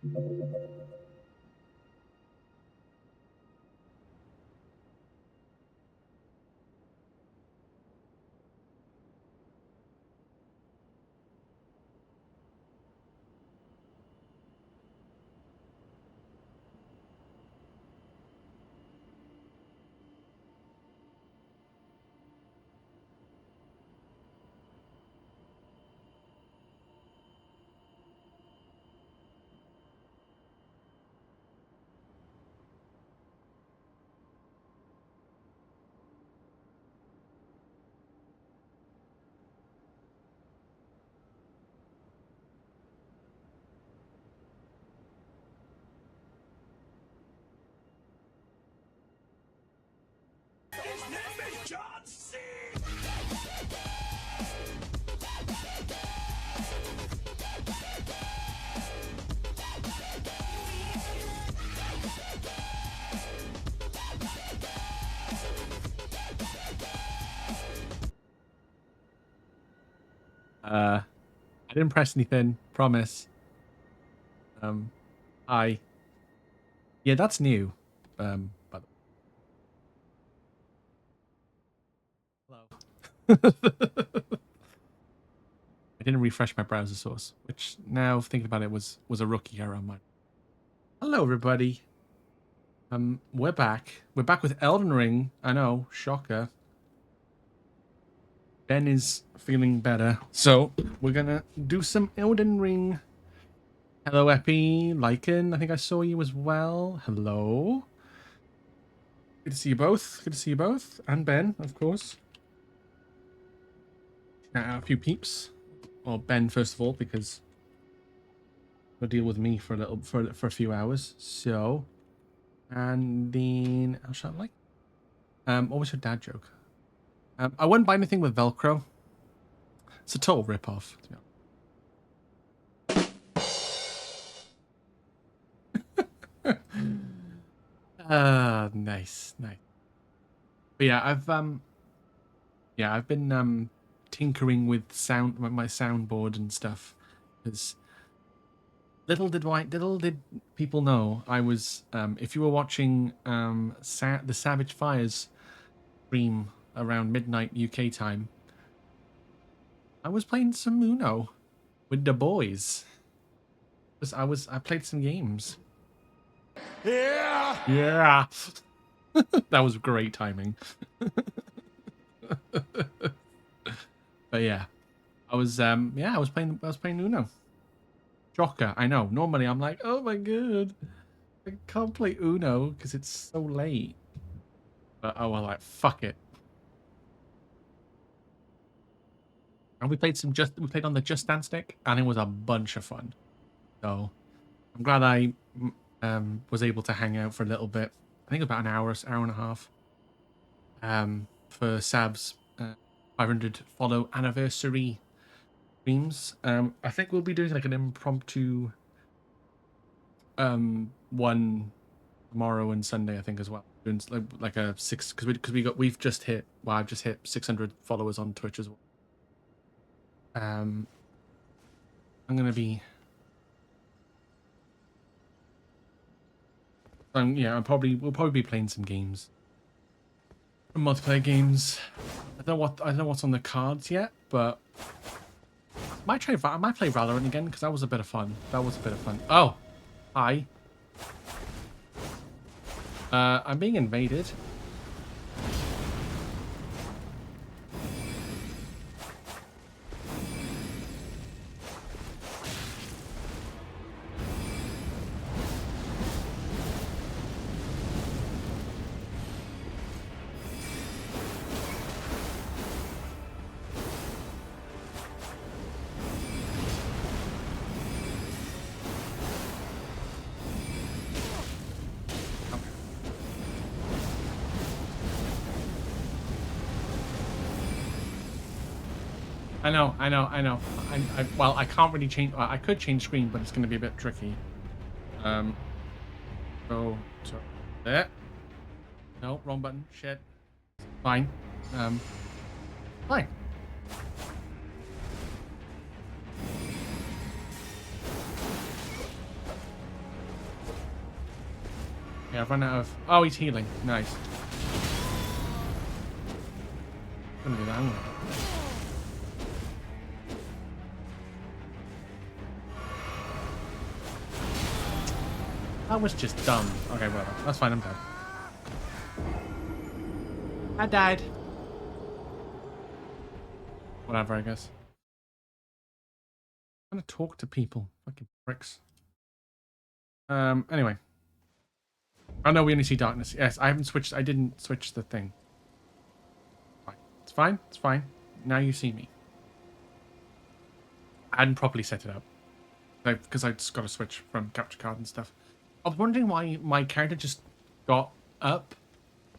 His name is John C. I didn't press anything. Promise. Hi. Yeah, that's new. By the Hello. I didn't refresh my browser source, which now thinking about it was a rookie error on mine. Hello, everybody. We're back. We're back with Elden Ring. I know, shocker. Ben is feeling better, so we're gonna do some Elden Ring. Hello, Epi, Lycan. I think I saw you as well. Hello. Good to see you both. Good to see you both, and Ben, of course. Now, a few peeps. Well, Ben first of all, because he'll deal with me for a little for a few hours. So, and then how shall I like? What was your dad joke? I wouldn't buy anything with Velcro. It's a total rip-off. Nice. But yeah, I've been tinkering with my soundboard and stuff, because little did people know I was if you were watching the Savage Fires stream around midnight UK time, I was playing some Uno with the boys. I played some games. Yeah. That was great timing. But yeah, I was playing Uno. Shocker, I know. Normally I'm like, oh my god, I can't play Uno because it's so late. But I was like, fuck it. And we played on the Just Dance stick, and it was a bunch of fun. So I'm glad I was able to hang out for a little bit. I think about an hour and a half. For Sab's 500 follow anniversary streams. I think we'll be doing like an impromptu one tomorrow and Sunday, I think, as well. Doing like a six, because we've just hit, well, I've just hit 600 followers on Twitch as well. I'm gonna be we'll probably be playing some games, some multiplayer games. I don't know what's on the cards yet, but I might play Valorant again, because that was a bit of fun. Oh, hi. I'm being invaded. I know. Well, I can't really change. I could change screen, but it's going to be a bit tricky. So there. No, wrong button. Shit. Fine. Fine. Yeah, I've run out of... Oh, he's healing. Nice. I'm gonna do that. That was just dumb. Okay, well, that's fine. I'm dead. I died. Whatever, I guess. I'm gonna talk to people. Fucking pricks. Anyway. Oh no, we only see darkness. Yes, I haven't switched. I didn't switch the thing. Fine. It's fine. It's fine. Now you see me. I hadn't properly set it up. Because I just got to switch from capture card and stuff. I was wondering why my character just got up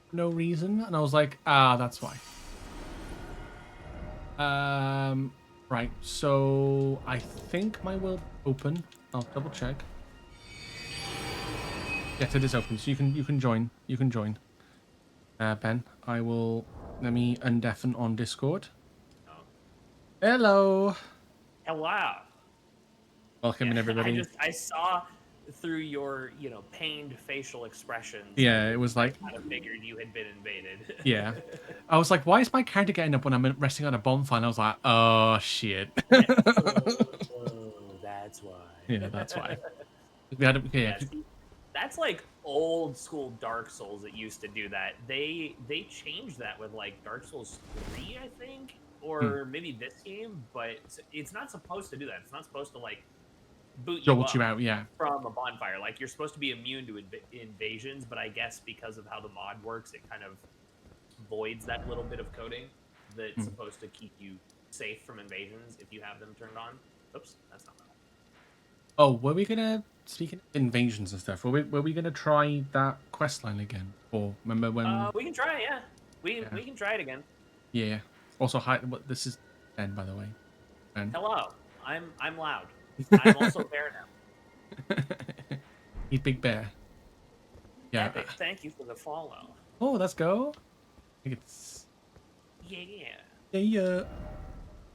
for no reason. And I was like, that's why. Right. So I think my world open. I'll double check. Yes, it is open, so you can join. You can join. Ben, let me undeafen on Discord. Oh. Hello. Hello. Welcome in, everybody. I saw through your, pained facial expressions. Yeah, it was like... I kind of figured you had been invaded. Yeah. I was like, why is my character getting up when I'm resting on a bonfire? And I was like, oh, shit. That's why. Yeah, that's why. We had that's like old school Dark Souls that used to do that. They changed that with like Dark Souls 3, I think, or maybe this game, but it's not supposed to do that. It's not supposed to like boot you out, yeah, from a bonfire. Like you're supposed to be immune to invasions, but I guess because of how the mod works, it kind of voids that little bit of coding that's supposed to keep you safe from invasions if you have them turned on. Oops, that's not that. Oh, were we gonna, speaking of invasions and stuff, were we gonna try that quest line again? Or remember when... we can try it, yeah. We can try it again. Yeah. Also, hi, this is Ben, by the way. Ben. Hello. I'm loud. I'm also Bear now. He's Big Bear. Yeah. Epic, thank you for the follow. Oh, let's go. I think it's... Yeah. Yeah.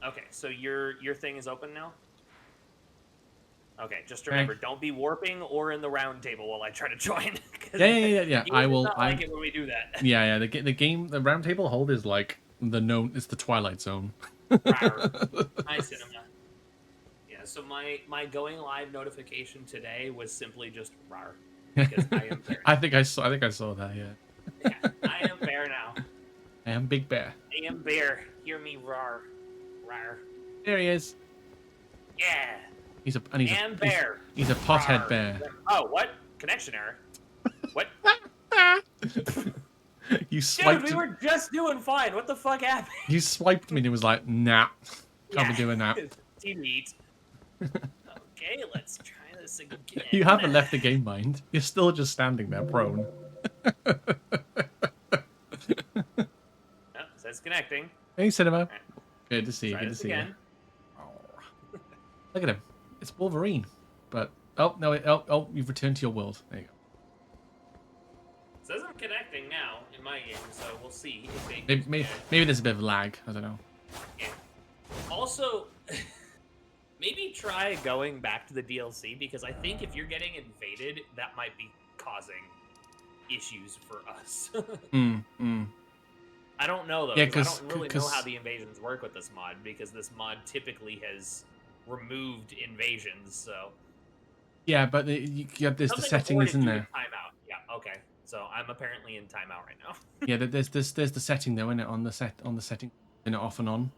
Okay, so your thing is open now? Okay, just remember, don't be warping or in the round table while I try to join. Yeah. I will. Not like it when we do that. Yeah. The round table hold is like it's the Twilight Zone. Hi, Cinema. Yeah, so my going live notification today was simply just rar. Because I am Bear. I think I saw that. Yeah, I am Bear now. I am Big Bear. I am Bear. Hear me rar. There he is. Yeah. He's a bear. He's a pothead bear. Oh, what? Connection error. What? You swiped. Dude, we were just doing fine. What the fuck happened? You swiped me and it was like, nah. Can't be doing that. Delete. Okay, let's try this again. You haven't left the game, mind. You're still just standing there prone. Oh, says connecting. Hey, Cinema. Right. Good to see you. Try Good to see again. you. Look at him. It's Wolverine. But you've returned to your world. There you go. It says I'm connecting now in my game, so we'll see if it Maybe there's a bit of lag. I don't know. Yeah. Also, maybe try going back to the DLC, because I think if you're getting invaded, that might be causing issues for us. I don't know though. Yeah, because I don't really know how the invasions work with this mod, because this mod typically has removed invasions. So yeah, but the setting is in there. Timeout. Yeah. Okay. So I'm apparently in timeout right now. Yeah, there's the setting though, isn't it, on the setting, turn it off and on.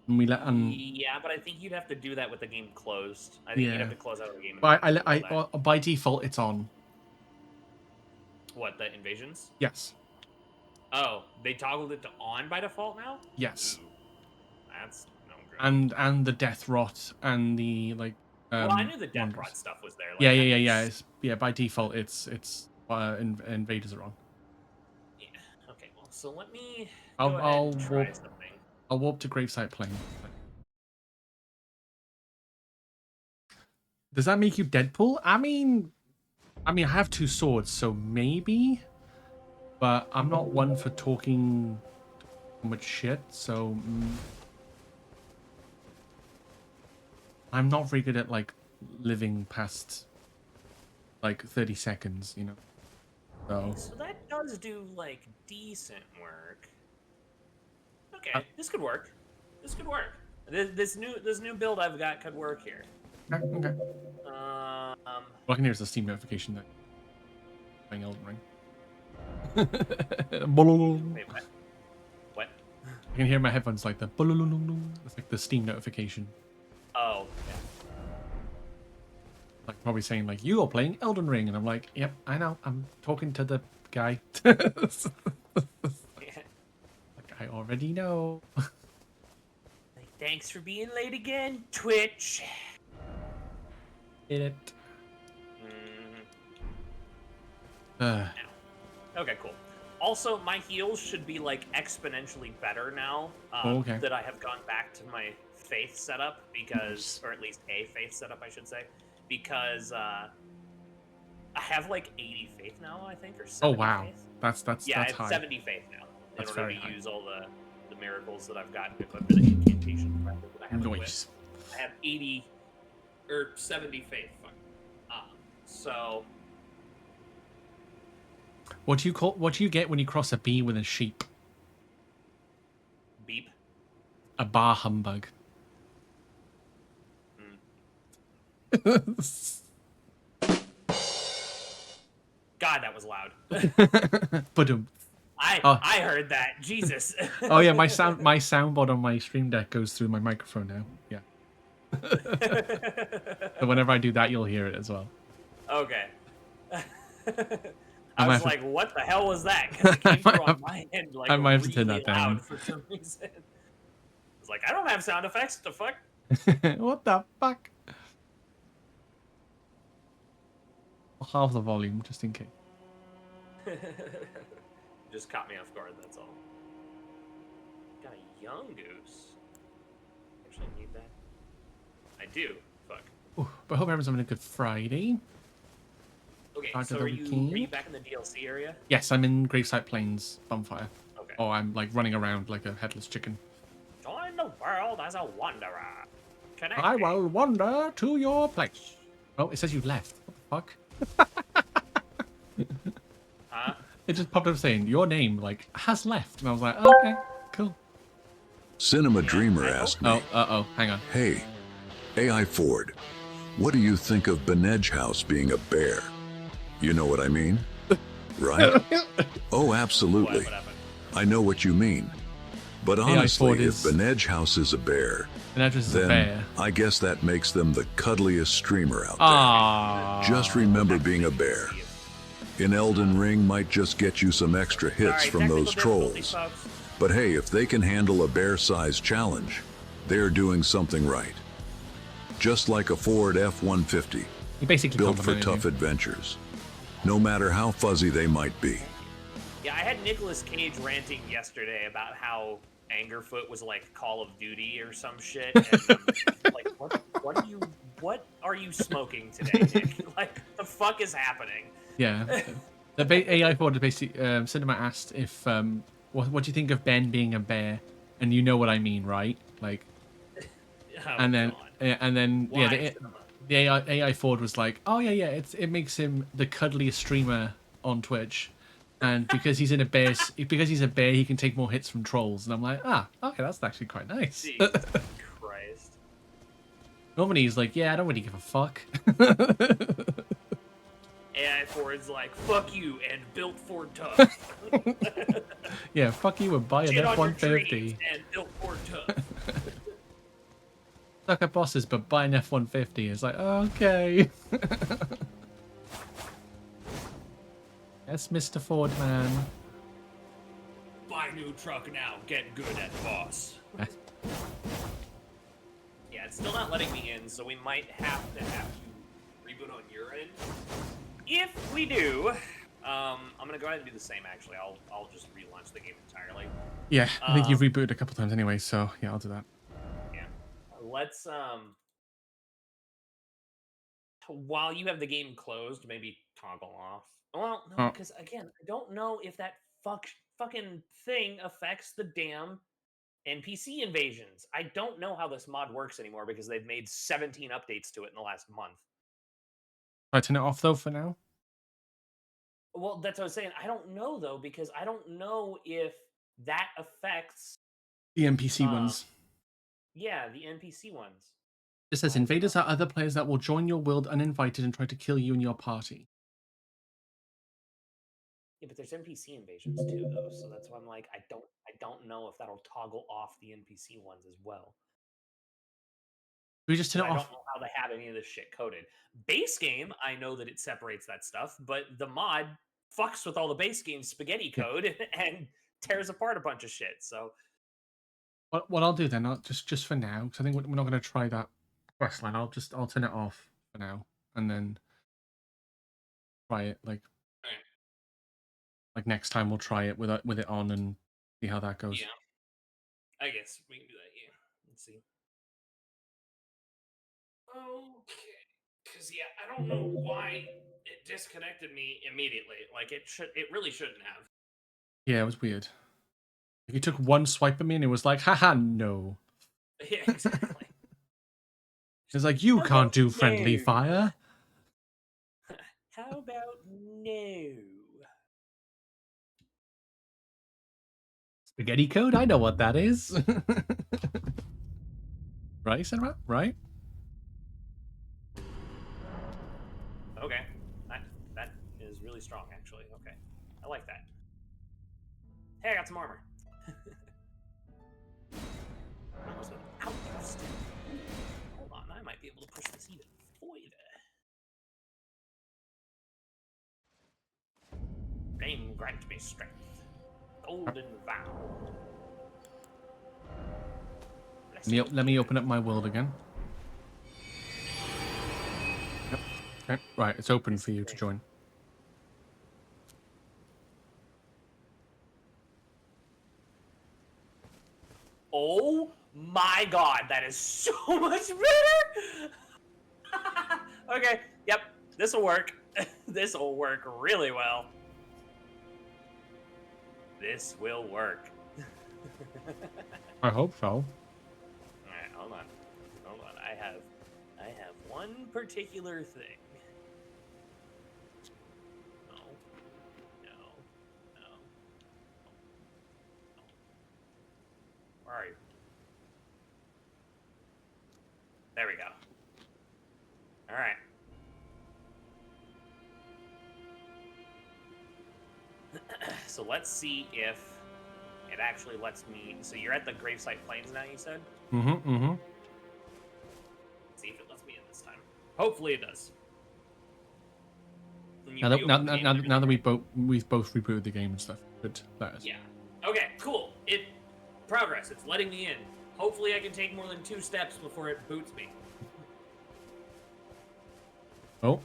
And yeah, but I think you'd have to do that with the game closed. I think you'd have to close out the game. But by default, it's on. What, the invasions? Yes. Oh, they toggled it to on by default now? Yes. Ooh, that's no good. And the death rot and the like. Well, I knew the death rot stuff was there. Like, yeah. By default, it's invaders are on. Yeah. Okay. Well, so let me. I'll warp to Gravesite Plain. Does that make you Deadpool? I mean, I have two swords, so maybe. But I'm not one for talking too much shit, so I'm not very good at like living past like 30 seconds, you know. So So that does do like decent work. Okay, uh, this could work. This could work. This new build I've got could work here. okay. Um, Well, I can hear the Steam notification that playing Elden Ring. wait, what? What? I can hear my headphones like the it's like the Steam notification. Oh, yeah. Like probably saying like you are playing Elden Ring, and I'm like, yep, I know. I'm talking to the guy. Like I already know. Like, thanks for being late again, Twitch. Get it. Mhm. Uh, Okay, cool. Also, my heals should be like exponentially better now okay. that I have gone back to my faith setup because, Nice. or at least a faith setup, I should say, because I have like 80 faith now, I think, or Oh 70 wow, faith. that's Yeah, I have high. 70 faith now in That's order very to high. use all the miracles that I've gotten equipped and the incantations that I have equipped. Nice. I have 80 or 70 faith. Fuck. So What do you get when you cross a bee with a sheep? beep. A bar humbug. God, that was loud. But I heard that. Jesus. oh yeah, my soundboard on my stream deck goes through my microphone now. Yeah. So whenever I do that, you'll hear it as well. Okay. I I might was have like, what the hell was that? Because it came through on my end like I might have to turn really that down. loud for some reason. It's like, I don't have sound effects. The fuck? What the fuck? Half the volume, just in case. Just caught me off guard, that's all. Got a young goose. Actually, I need that. I do. Fuck. Ooh, but I hope everyone's having a good Friday. Okay, Start so of the are you weekend. back in the DLC area? Yes, I'm in Graveside Plains bonfire. Okay. Oh, I'm like running around like a headless chicken. Join the world as a wanderer. Connect. I will wander to your place. Oh, it says you left. What the fuck? Huh? It just popped up saying your name like has left, and I was like, oh, okay, cool. Cinema Yeah, Dreamer I hope- asked me, Oh, hang on. hey, AI Ford, what do you think of Benedge House being a bear? You know what I mean? Right? Oh, absolutely. What happened? I know what you mean. But AI honestly, Ford if is- Benedge House is a bear, And address is a then bear. I guess that makes them the cuddliest streamer out there. Ah. Just remember being a bear. In Elden Ring might just get you some extra hits Sorry, from technical those difficulties, trolls. folks. But hey, if they can handle a bear-sized challenge, they're doing something right. Just like a Ford F-150, He basically built for complimented tough you. adventures, no matter how fuzzy they might be. Yeah, I had Nicolas Cage ranting yesterday about how Angerfoot was like Call of Duty or some shit. And I'm like, what are you smoking today, Nick? Like, the fuck is happening? Yeah. The AI Ford basically Cinema asked if what do you think of Ben being a bear, and you know what I mean, right? Like, Oh, and then God. yeah, Why? the AI Ford was like, oh yeah, it makes him the cuddliest streamer on Twitch, and because he's a bear, he can take more hits from trolls. And I'm like, okay, that's actually quite nice. Jesus Christ. Normally he's like, yeah, I don't really give a fuck. AI Ford's like, fuck you and built Ford tough. Yeah, fuck you and buy an Shit on your F-150. dreams and built Ford tough. Suck at bosses, but buy an F-150. It's like, okay. Yes, Mr. Ford, man. Buy new truck now, get good at boss. Yeah, it's still not letting me in, so we might have to have you reboot on your end. If we do, I'm gonna go ahead and do the same. Actually, I'll just relaunch the game entirely. Yeah, I think you've rebooted a couple times anyway, so yeah, I'll do that. Yeah, let's while you have the game closed, maybe toggle off. Well, no, Oh. because again, I don't know if that fucking thing affects the damn NPC invasions. I don't know how this mod works anymore because they've made 17 updates to it in the last month. I turn it off though for now. Well, that's what I was saying. I don't know though, because I don't know if that affects The NPC uh ones. yeah, the NPC ones. It says I don't invaders know. are other players that will join your world uninvited and try to kill you and your party. Yeah, but there's NPC invasions too though, so that's why I'm like, I don't know if that'll toggle off the NPC ones as well. We just turn And it I don't off. know how they have any of this shit coded. Base game, I know that it separates that stuff, but the mod fucks with all the base game spaghetti Yeah. code and tears apart a bunch of shit. So What I'll do then, just for now, because I think we're not going to try that quest line. I'll turn it off for now, and then try it like next time we'll try it with it on and see how that goes. yeah, I guess we can do that. Yeah, let's see. Okay, because yeah, I don't know why it disconnected me immediately. Like it really shouldn't have. Yeah, it was weird. Like, he took one swipe at me and it was like, haha, no. Yeah, exactly. It's like, you How can't about do friendly no? fire. How about no? Spaghetti code? I know what that is. Right, Senra? Right? Okay, that is really strong, actually. Okay, I like that. Hey, I got some armor. Almost an outburst. Hold on, I might be able to push this even further. Name grant me strength. Golden vow. Let me open up my world again. Yep. Okay. Right, it's open for you to join. Oh my god, that is so much better! Okay, yep, this will work. This will work really well. This will work. I hope so. Alright, hold on. Hold on. I have one particular thing. No. No. No. No. Where are you? There we go. Alright. So let's see if it actually lets me. So you're at the Gravesite Plains now, you said? Mm-hmm. Let's see if it lets me in this time. Hopefully it does. Now that we've both rebooted the game and stuff, good. Let us. Yeah. Okay, cool. Progress. It's letting me in. Hopefully I can take more than 2 steps before it boots me. Oh.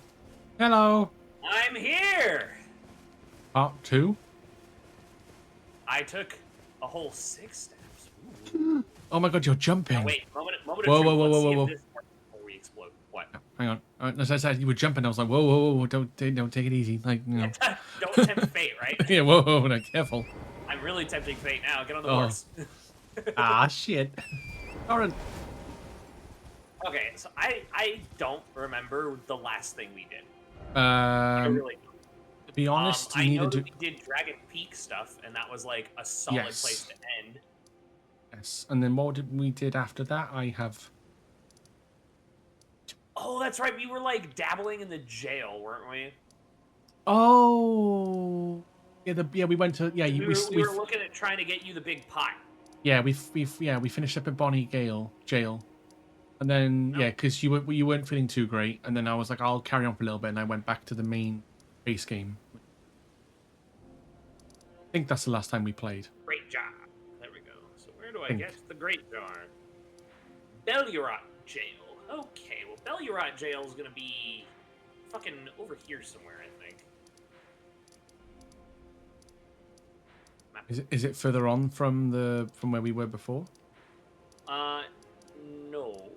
Hello. I'm here! Part 2. I took a whole 6 steps. Ooh. Oh my god, you're jumping. Now, wait, moment of Whoa, truth. whoa, Let's whoa, see whoa, if whoa. this works before we explode. What? Hang on. As I said, you were jumping. I was like, whoa, whoa, whoa, don't take it easy. Like, you know. Don't tempt fate, right? Yeah, whoa, no, careful. I'm really tempting fate now. Get on the Oh. horse. Ah, shit. Alright. Okay, so I don't remember the last thing we did. I really don't. To be honest, you I need know to that do. we did Dragon Peak stuff, and that was like a solid Yes. place to end. Yes. And then what we did after that, I have. Oh, that's right. We were like dabbling in the jail, weren't we? Oh. Yeah, we went to. Yeah, We were looking at trying to get you the big pot. Yeah, we finished up at Bonnie Gale jail, and then Oh. yeah, because you weren't feeling too great, and then I was like, I'll carry on for a little bit, and I went back to the main base game. I think that's the last time we played. Great job. There we go. So where do I Think. get the great jar? Belurot Jail. Okay, well Belurot Jail is gonna be fucking over here somewhere, I think. Is it further on from where we were before? No.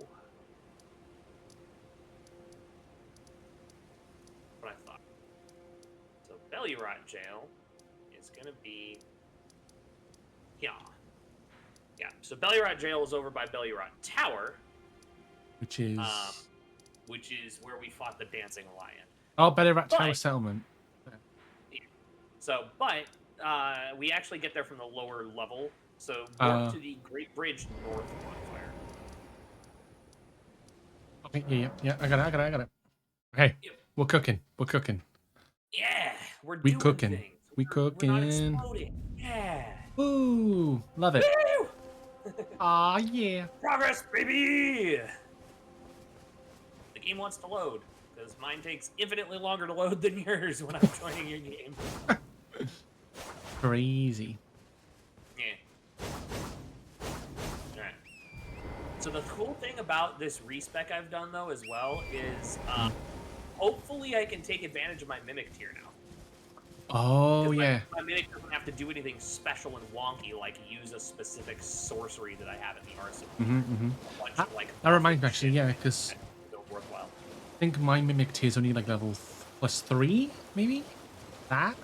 What I thought. So Belurot Jail is gonna be yeah. Yeah. So Belurot Jail is over by Belurot Tower, Which is which is where we fought the Dancing Lion. oh, Bellerat Tower But- Settlement. Yeah. So, but we actually get there from the lower level. So warp to the Great Bridge North bonfire. Okay, yeah. I got it. Okay, Yep. we're cooking. We're cooking. Yeah, we're We doing cooking. things. We We're not cooking. exploding. Yeah. Woo! Love it. Woo! Aw, yeah. Progress, baby! The game wants to load, because mine takes infinitely longer to load than yours when I'm joining your game. Crazy. Yeah. Alright. So the cool thing about this respec I've done, though, as well, is hopefully I can take advantage of my Mimic tier now. Oh, 'Cause yeah. My Mimic doesn't have to do anything special and wonky, like use a specific sorcery that I have in the arsenal. A bunch of, like, That reminds me, awesome actually, shit yeah, because that's so worthwhile. I think my Mimic tier is only like level +3, maybe? That?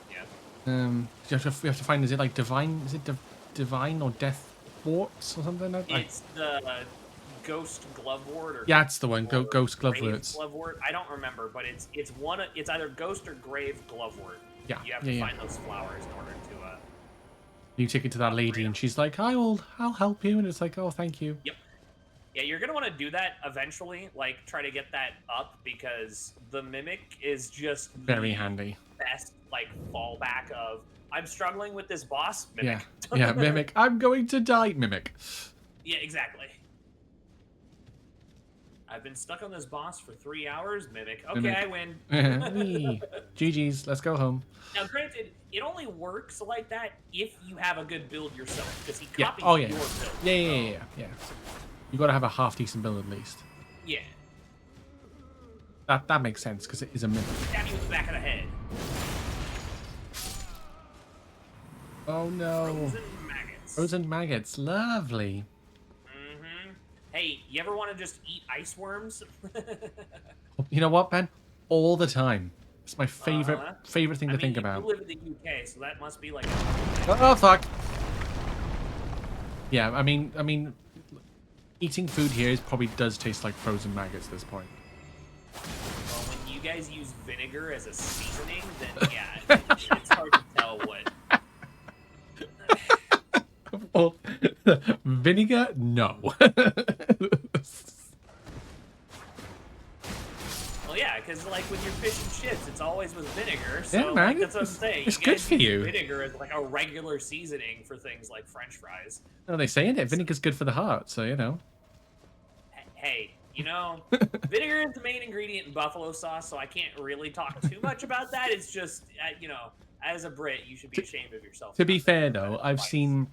Yeah. You have to find, is it like divine? Is it divine or death warts or something like that? It's the Ghost Glove Ward, or Yeah, that's the one. or Ghost Glove Grave Warts. Glove Ward. I don't remember, but it's either Ghost or Grave Glove Ward. Yeah, You have to yeah. find those flowers in order to. You take it to that lady, and she's like, I'll help you," and it's like, "Oh, thank you." Yep. Yeah, you're gonna want to do that eventually. Like, try to get that up, because the Mimic is just Very the handy. best like fallback of, I'm struggling with this boss. Mimic. Yeah, Mimic. I'm going to die, Mimic. Yeah, exactly. I've been stuck on this boss for 3 hours. Mimic. Okay, Mimic. I win. Whee. GG's. Let's go home. Now, granted, it only works like that if you have a good build yourself, because he Yeah. copies Oh, yeah. your build. Yeah. You got to have a half decent build at least. Yeah. That makes sense because it is a Mimic. Stab you in the back of the head. Oh no. Frozen maggots. Frozen maggots. Lovely. Mm-hmm. Hey, you ever want to just eat ice worms? You know what, Ben? All the time. It's my favorite thing to think You about. do live in the UK, so that must be like. Oh fuck. Yeah, I mean, eating food here probably does taste like frozen maggots at this point. Well, when you guys use vinegar as a seasoning, then yeah, it's hard to tell what. Well, vinegar? No. Well, yeah, because like with your fish and chips, it's always with vinegar. So Yeah, man, like, that's what I'm saying. it's You good guys for use you. Vinegar is like a regular seasoning for things like French fries. No, they say it. Vinegar's good for the heart, so you know. Hey, you know, vinegar is the main ingredient in buffalo sauce, so I can't really talk too much about that. It's just, you know, as a Brit, you should be ashamed of yourself. To be fair though, I've seen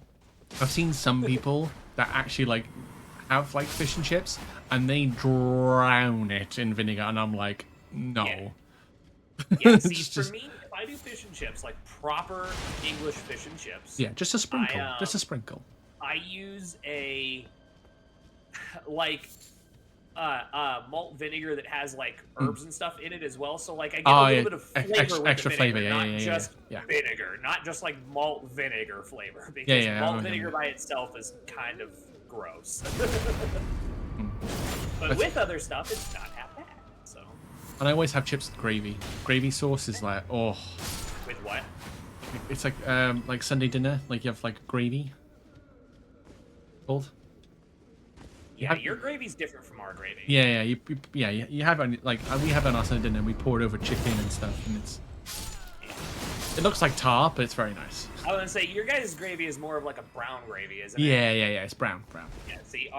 some people that actually like have like fish and chips and they drown it in vinegar, and I'm like, no. Yeah, see, Just- for me, if I do fish and chips, like proper English fish and chips, Yeah, just a sprinkle. I, Just a sprinkle. I use a like malt vinegar that has like herbs and stuff in it as well. So like I get a little bit of flavor with extra the flavor, vinegar, yeah, not yeah. just Yeah. vinegar, not just like malt vinegar flavor, because yeah, I malt know what you vinegar mean. by itself is kind of gross. Hmm. But with other stuff, it's not half bad. So And I always have chips with gravy. Gravy sauce is like, oh, with what? it's like Sunday dinner. Like you have like gravy. Called. Yeah, have- your gravy's different from our gravy. Yeah, you have it like we have it on our Sunday dinner. We pour it over chicken and stuff, and it looks like tar, but it's very nice. I was gonna say your guys' gravy is more of like a brown gravy, isn't it? Yeah, it's brown. Yeah. See,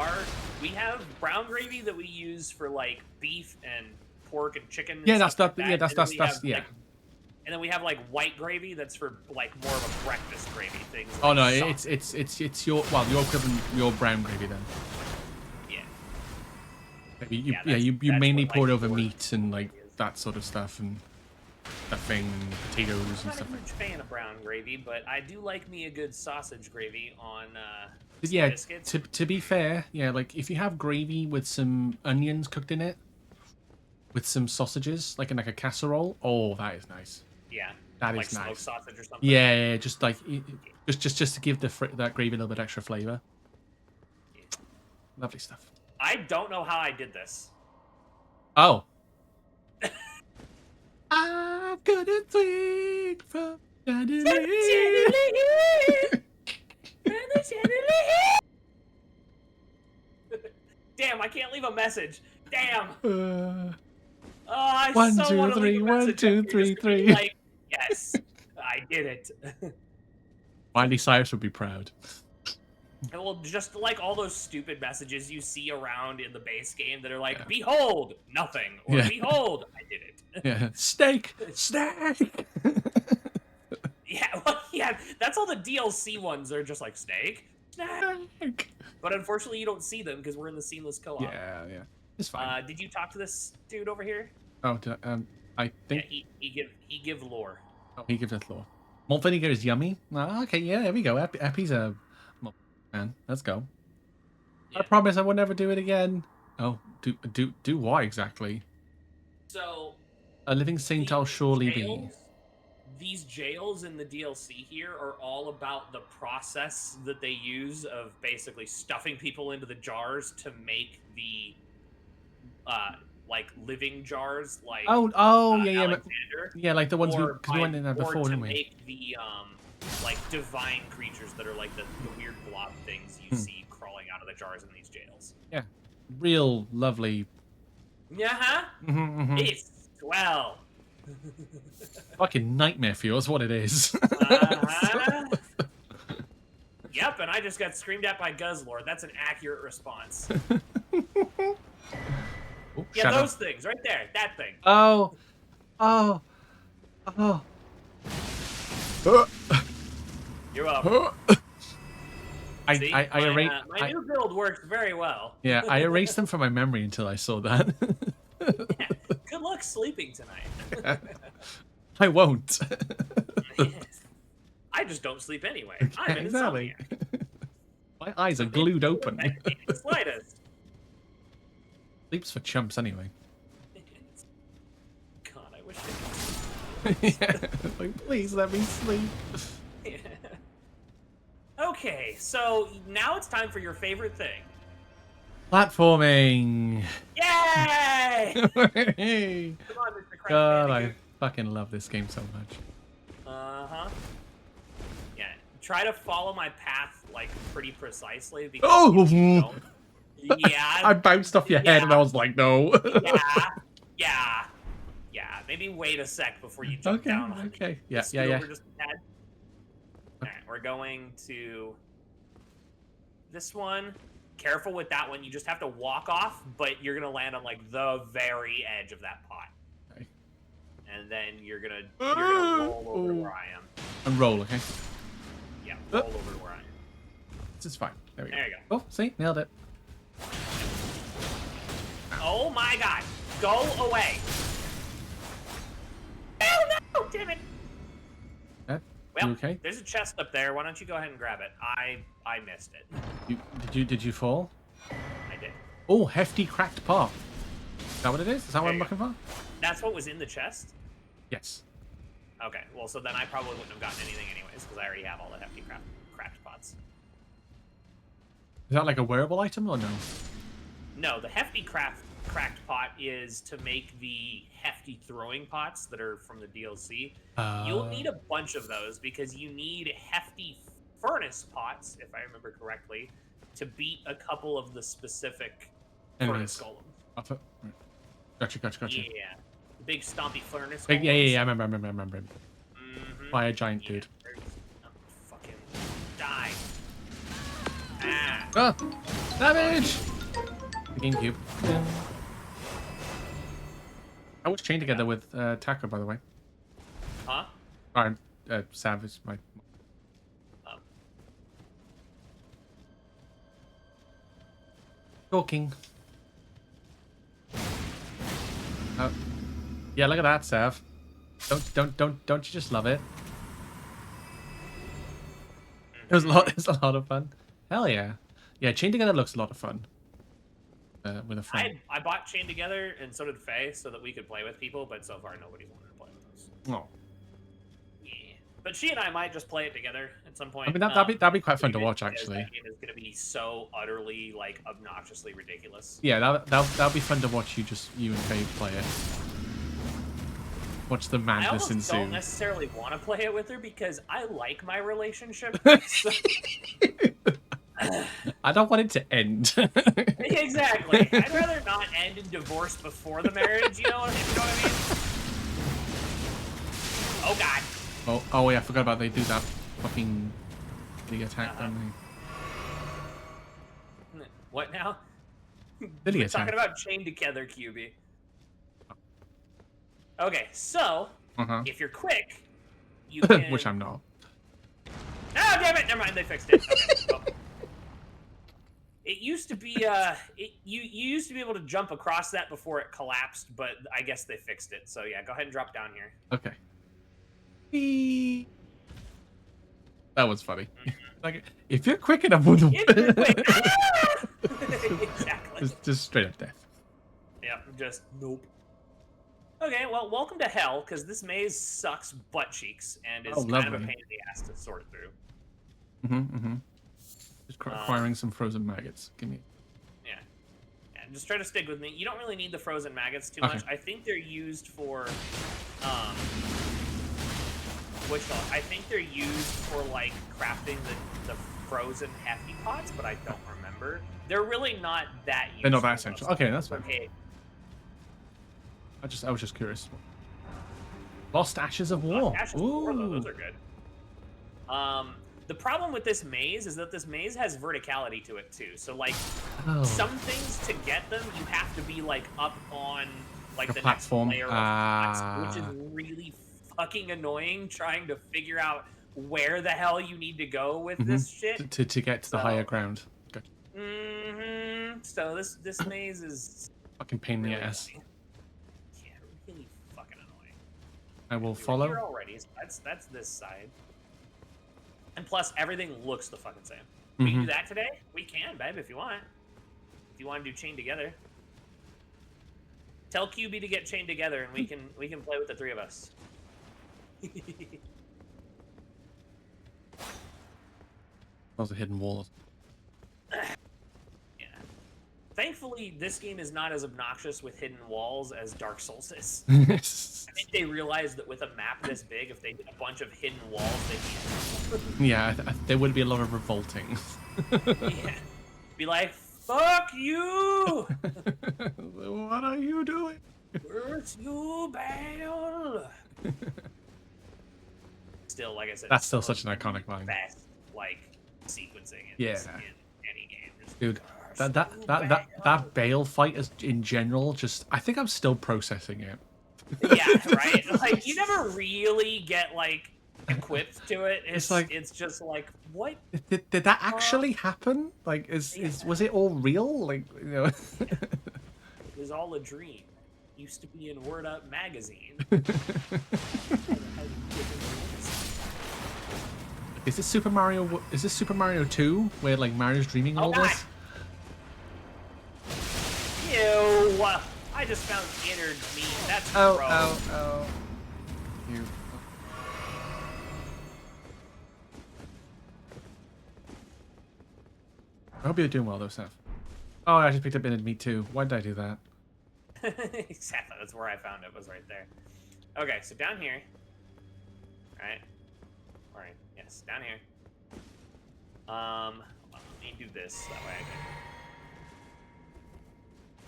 we have brown gravy that we use for like beef and pork and chicken. And Yeah, that's stuff that. like Yeah, that. that's And then we that's have, yeah. like, and then we have like white gravy that's for like more of a breakfast gravy thing. Oh no, like it's your your equivalent, your brown gravy then. yeah. You that's mainly what, pour it like, over pork meat and like is. that sort of stuff and stuffing and potatoes I'm and not a stuff like huge fan of brown gravy, but I do like me a good sausage gravy on that. some Yeah, biscuits. to be fair, yeah, like if you have gravy with some onions cooked in it, with some sausages, like in like a casserole, oh, that is nice. Yeah, That like is smoked nice. sausage or something. Yeah, just like just to give that gravy a little bit extra flavor. Yeah. Lovely stuff. I don't know how I did this. Oh. I'm good at sweet. from chandelier. Damn, I can't leave a message. Damn. Oh, Uh, I 1, so 2, want to 3, leave a 1, message. 2, You're 3, just gonna be 3. Like, yes, I did it. Miley Cyrus would be proud. Well, just like all those stupid messages you see around in the base game that are like, Yeah. "Behold, nothing," or Yeah. "Behold, I did it." Yeah. Steak! Steak! Yeah, well, yeah, that's all the DLC ones. They're just like snake. Steak! But unfortunately, you don't see them because we're in the seamless co-op. Yeah, yeah. It's fine. Did you talk to this dude over here? I Yeah, think he give lore. he gives us lore. Malt vinegar is yummy. Oh, okay, yeah, there we go. Epi's a malt man. Let's go. I Yeah. promise I will never do it again. Oh, do what exactly? So A living saint I'll surely be. these jails in the DLC here are all about the process that they use of basically stuffing people into the jars to make the like living jars, like Oh, yeah, Alexander, yeah, like the ones we or because we went in there or before, to didn't we? make the like divine creatures that are like the weird blob things you see crawling out of the jars in these jails. Yeah, real lovely. Yeah, it's swell. Fucking nightmare fuel is what it is. Uh-huh. Yep, and I just got screamed at by Guzzlord. That's an accurate response. Oh, Yeah, shadow. those things right there. That thing. Oh. You're welcome. See, I erased. my new build works very well. Yeah, I erased them from my memory until I saw that. Yeah. Good luck sleeping tonight. I won't. I just don't sleep anyway. I'm an Exactly. insomniac. My eyes are glued open. The slightest. Sleeps for chumps anyway. God, I wish I could. Yeah, like, please let me sleep. Okay, so now it's time for your favorite thing. Platforming. Yay! God, Come on, Mr. Crash I Bandicoot. fucking love this game so much. Uh-huh. Yeah, try to follow my path, like, pretty precisely, because Oh! if you don't- yeah, I bounced off your head and I was like, no. yeah. Maybe wait a sec before you jump Okay, down on okay. me. Yeah, Just yeah, scoot yeah. over just a tad. Alright, we're going to this one. Careful with that one. You just have to walk off, but you're gonna land on like the very edge of that pot. Okay. And then you're gonna roll over to where I am. And roll, okay? Yeah, roll over to where I am. This is fine. There we go. There you go. Oh, see? Nailed it. Oh my god! Go away! Oh no! Damn it! Well, okay? there's a chest up there. Why don't you go ahead and grab it? I missed it. Did you fall? I did. Oh, hefty cracked pot. Is that what it is? Is that what There I'm you looking for? That's what was in the chest? Yes. Okay, well, so then I probably wouldn't have gotten anything anyways, because I already have all the hefty cracked pots. Is that like a wearable item or no? No, the hefty cracked pot is to make the hefty throwing pots that are from the DLC. You'll need a bunch of those because you need hefty furnace pots, if I remember correctly, to beat a couple of the specific furnace golems. Gotcha. Yeah, the big stompy furnace. Yeah, I remember him. Mm-hmm. By a giant dude. Fucking die. Ah. Ah! Damage! The GameCube. Yeah. I was chained together with Taco, by the way. Huh? Or, Savage, my... Oh. Talking. Oh. Yeah, look at that, Sav. Don't you just love it? It's a lot of fun. Hell yeah. Yeah, Chained Together looks a lot of fun. With a friend. I bought Chained Together, and so did Faye, so that we could play with people, but so far nobody's wanted to play with us. Oh. Yeah. But she and I might just play it together at some point. I mean, that'd be quite fun to watch, because actually. That game is going to be so utterly, like, obnoxiously ridiculous. Yeah, that'll be fun to watch you and Faye play it. Watch the I madness almost ensue. don't necessarily want to play it with her because I like my relationship. So- I don't want it to end. Exactly. I'd rather not end in divorce before the marriage. You know what I mean? Oh God. Oh yeah, I forgot about they do that fucking Lily attack, don't What now? Lily We're attack. talking about chained together, QB. Okay, so if you're quick, you can. Which I'm not. Oh, damn it! Never mind. They fixed it. Okay. Well, it used to be you used to be able to jump across that before it collapsed, but I guess they fixed it. So yeah, go ahead and drop down here. Okay. Whee! That was funny. Like, if you're quick enough, If you're quick. Ah! Exactly. just straight up death. Yep. Just nope. Okay, well, welcome to hell, because this maze sucks butt cheeks and is kind of a lovely. pain in the ass to sort through. Just acquiring some frozen maggots. Give me. Yeah, just try to stick with me. You don't really need the frozen maggots too much. I think they're used for, I think they're used for, like, crafting the frozen hefty pots, but I don't remember. They're really not that useful. They're not that essential. Okay, that's fine. Okay. I was just curious. Lost Ashes of War. Lost Ashes of War, though, those are good. The problem with this maze is that this maze has verticality to it too. So like some things to get them, you have to be like up on like a the platform. next layer of pots, which is really fucking annoying. Trying to figure out where the hell you need to go with this shit to get to the higher ground. Gotcha. So this maze is fucking pain in the really ass. annoying. Yeah, really fucking annoying. I will We're follow. here already, so that's this side. And plus, everything looks the fucking same. We can do that today? We can, babe, if you want. If you want to do chain together. Tell QB to get chained together, and we can play with the three of us. Those are hidden walls. Yeah. Thankfully, this game is not as obnoxious with hidden walls as Dark Souls is. Yeah, I think they realized that with a map this big, if they did a bunch of hidden walls, they'd be... there would be a lot of revolting. Yeah. Be like, fuck you! What are you doing? Where's you bound? Still, like I said, That's still such an iconic line. best, like, sequencing in, Yeah. in any game. Just, Dude, "Where's that you that bound?" Bale fight is in general just I think I'm still processing it. Yeah, right? Like, you never really get, like, equipped to it. It's like- it's just like, what? Did that actually happen? Like was it all real? Like, you know. It was all a dream. Used to be in Word Up magazine. Is this Super Mario 2 where like Mario's dreaming all God. this? Ew! I just found innard meat. That's gross. Oh. You. I hope you're doing well though, Seth. Oh, I just picked up innard meat too. Why did I do that? Exactly, that's where I found it, was right there. Okay, so down here. Alright, yes, down here. Hold on, let me do this, that way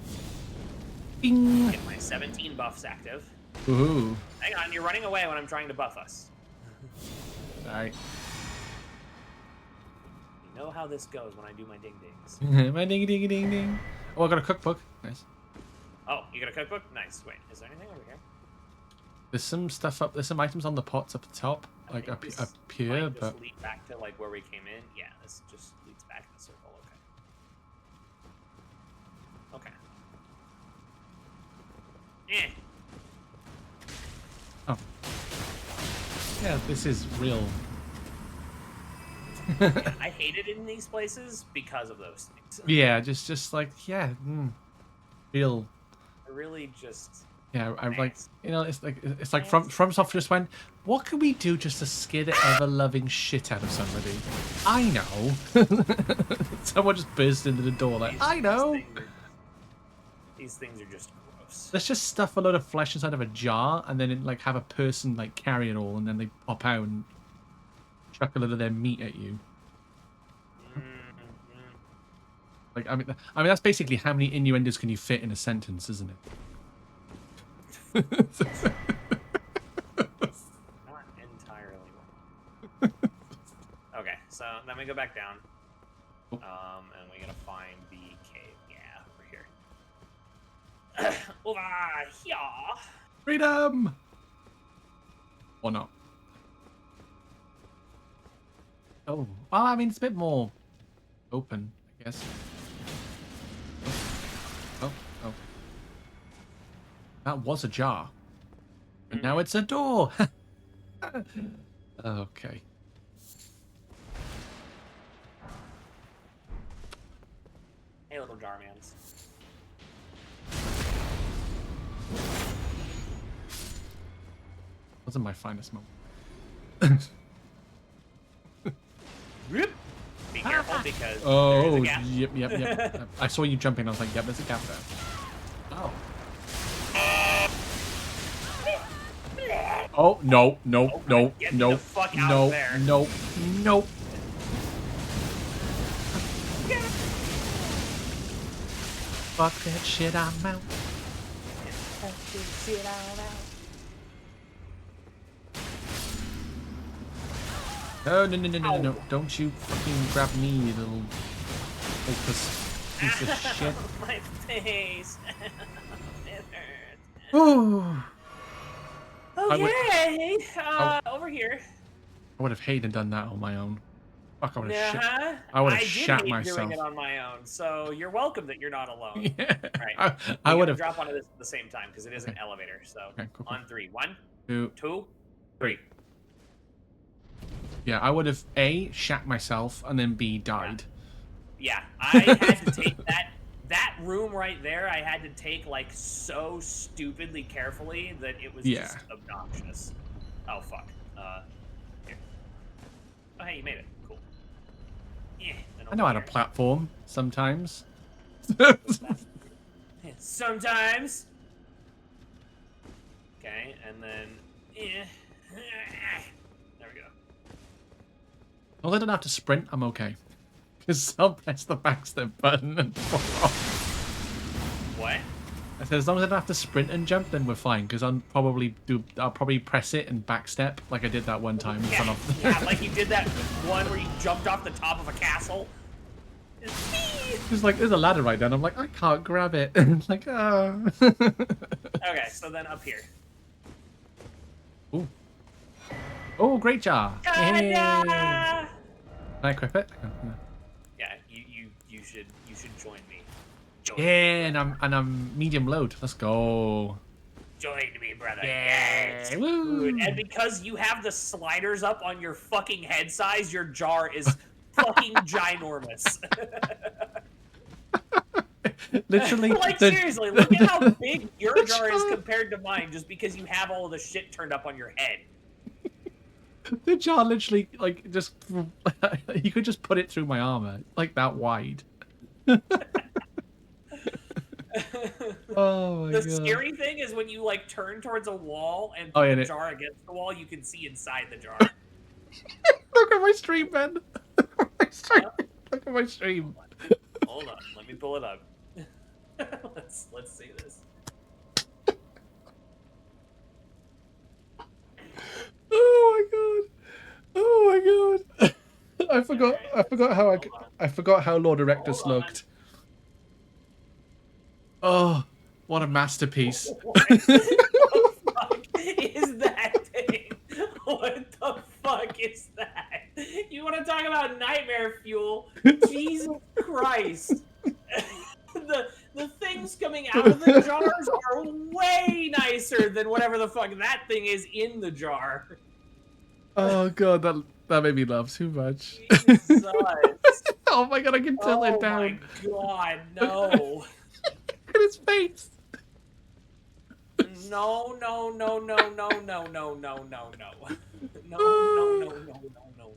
I Bing. can get my 17 buffs active. Ooh. Hang on, you're running away when I'm trying to buff us. Alright. You know how this goes when I do my ding-dings. My ding ding ding ding. Oh, I got a cookbook. Nice. Oh, you got a cookbook? Nice. Wait, is there anything over here? There's some stuff up. There's some items on the pots up the top, I like think up this here, might but just lead back to like where we came in. Yeah, this just leads back in the circle. Okay. Eh. oh, yeah, this is real. I hate it in these places because of those things. Yeah, just like real. They're really just. Yeah, I'm like, Nice. you know, it's like from Software just went, what can we do just to scare the ever loving shit out of somebody? I know. Someone just burst into the door like, I know. These things are just gross. corpse. Let's just stuff a load of flesh inside of a jar and then like have a person like carry it all, and then they pop out and chuck a load of their meat at you. Like I mean that's basically how many innuendos can you fit in a sentence, isn't it? Not entirely. Okay, so then we go back down. And we gotta find the cave. Yeah, over here. Over here. Freedom! Or not. Oh, well, I mean, it's a bit more open, I guess. Oh. That was a jar. And now it's a door. Okay. Hey, little Jarmans. Wasn't my finest moment. Be careful because there is a Oh, gap. yep. I saw you jumping. I was like, yep, there's a gap there. Oh. Oh, no. Get me the fuck out of there. No. Fuck that shit, I'm out. No. Don't you fucking grab me, you little opus piece of shit. My face. It hurts. Oh. Okay, over here. I would have hated done that on my own. Fuck, I would have shit. Uh-huh. I would have did shat hate myself. doing it on my own, so you're welcome that you're not alone. Yeah. Right. I We would gotta have. drop onto this at the same time because it is an Okay. elevator. So Okay, cool. on 3, 1, 2, 2, 3. Yeah, I would have A, shat myself, and then B, died. Yeah, I had to take that room right there. I had to take like so stupidly carefully that it was just obnoxious. Oh fuck. Here. Oh hey, you made it. Cool. Yeah. I know how to platform sometimes. Sometimes. Okay, and then. There we go. As long as I don't have to sprint, I'm okay. Because I'll press the backstep button and fall off. What? I said as long as I don't have to sprint and jump, then we're fine. Because I'll probably press it and backstep like I did that one time. Yeah, yeah, like you did that one where you jumped off the top of a castle. It's like there's a ladder right there, and I'm like, I can't grab it. It's like, oh. Okay, so then up here. Ooh. Oh, great jar. Yay. Ta-da! Can I equip it? Yeah, you should join me. Join Yeah, and I'm medium load. Let's go. Join me, brother. Yeah, Yes. woo. Dude, and because you have the sliders up on your fucking head size, your jar is fucking ginormous. Literally, Like seriously, look at how big your jar is compared to mine, just because you have all the shit turned up on your head. the jar literally like just you could just put it through my armor like that wide. Oh my The god. scary thing is when you like turn towards a wall and Oh, put yeah, the it- jar against the wall, you can see inside the jar. Look at my stream, man. Look at my stream. Look at my stream. Hold on, let me pull it up. let's see this. Oh my god. Oh my god. I forgot how Lord Erectus Hold on. looked. Oh, what a masterpiece. What the fuck is that thing? What the fuck is that? You want to talk about nightmare fuel? Jesus Christ. The things coming out of the jars are way nicer than whatever the fuck that thing is in the jar. Oh god, that made me laugh too much. Jesus. Oh my god, I can tilt Oh it down. my god, no. Look at his face. No, no, no, no, no, no, no, no, no, no. No, no, no, no, no, no, no, no.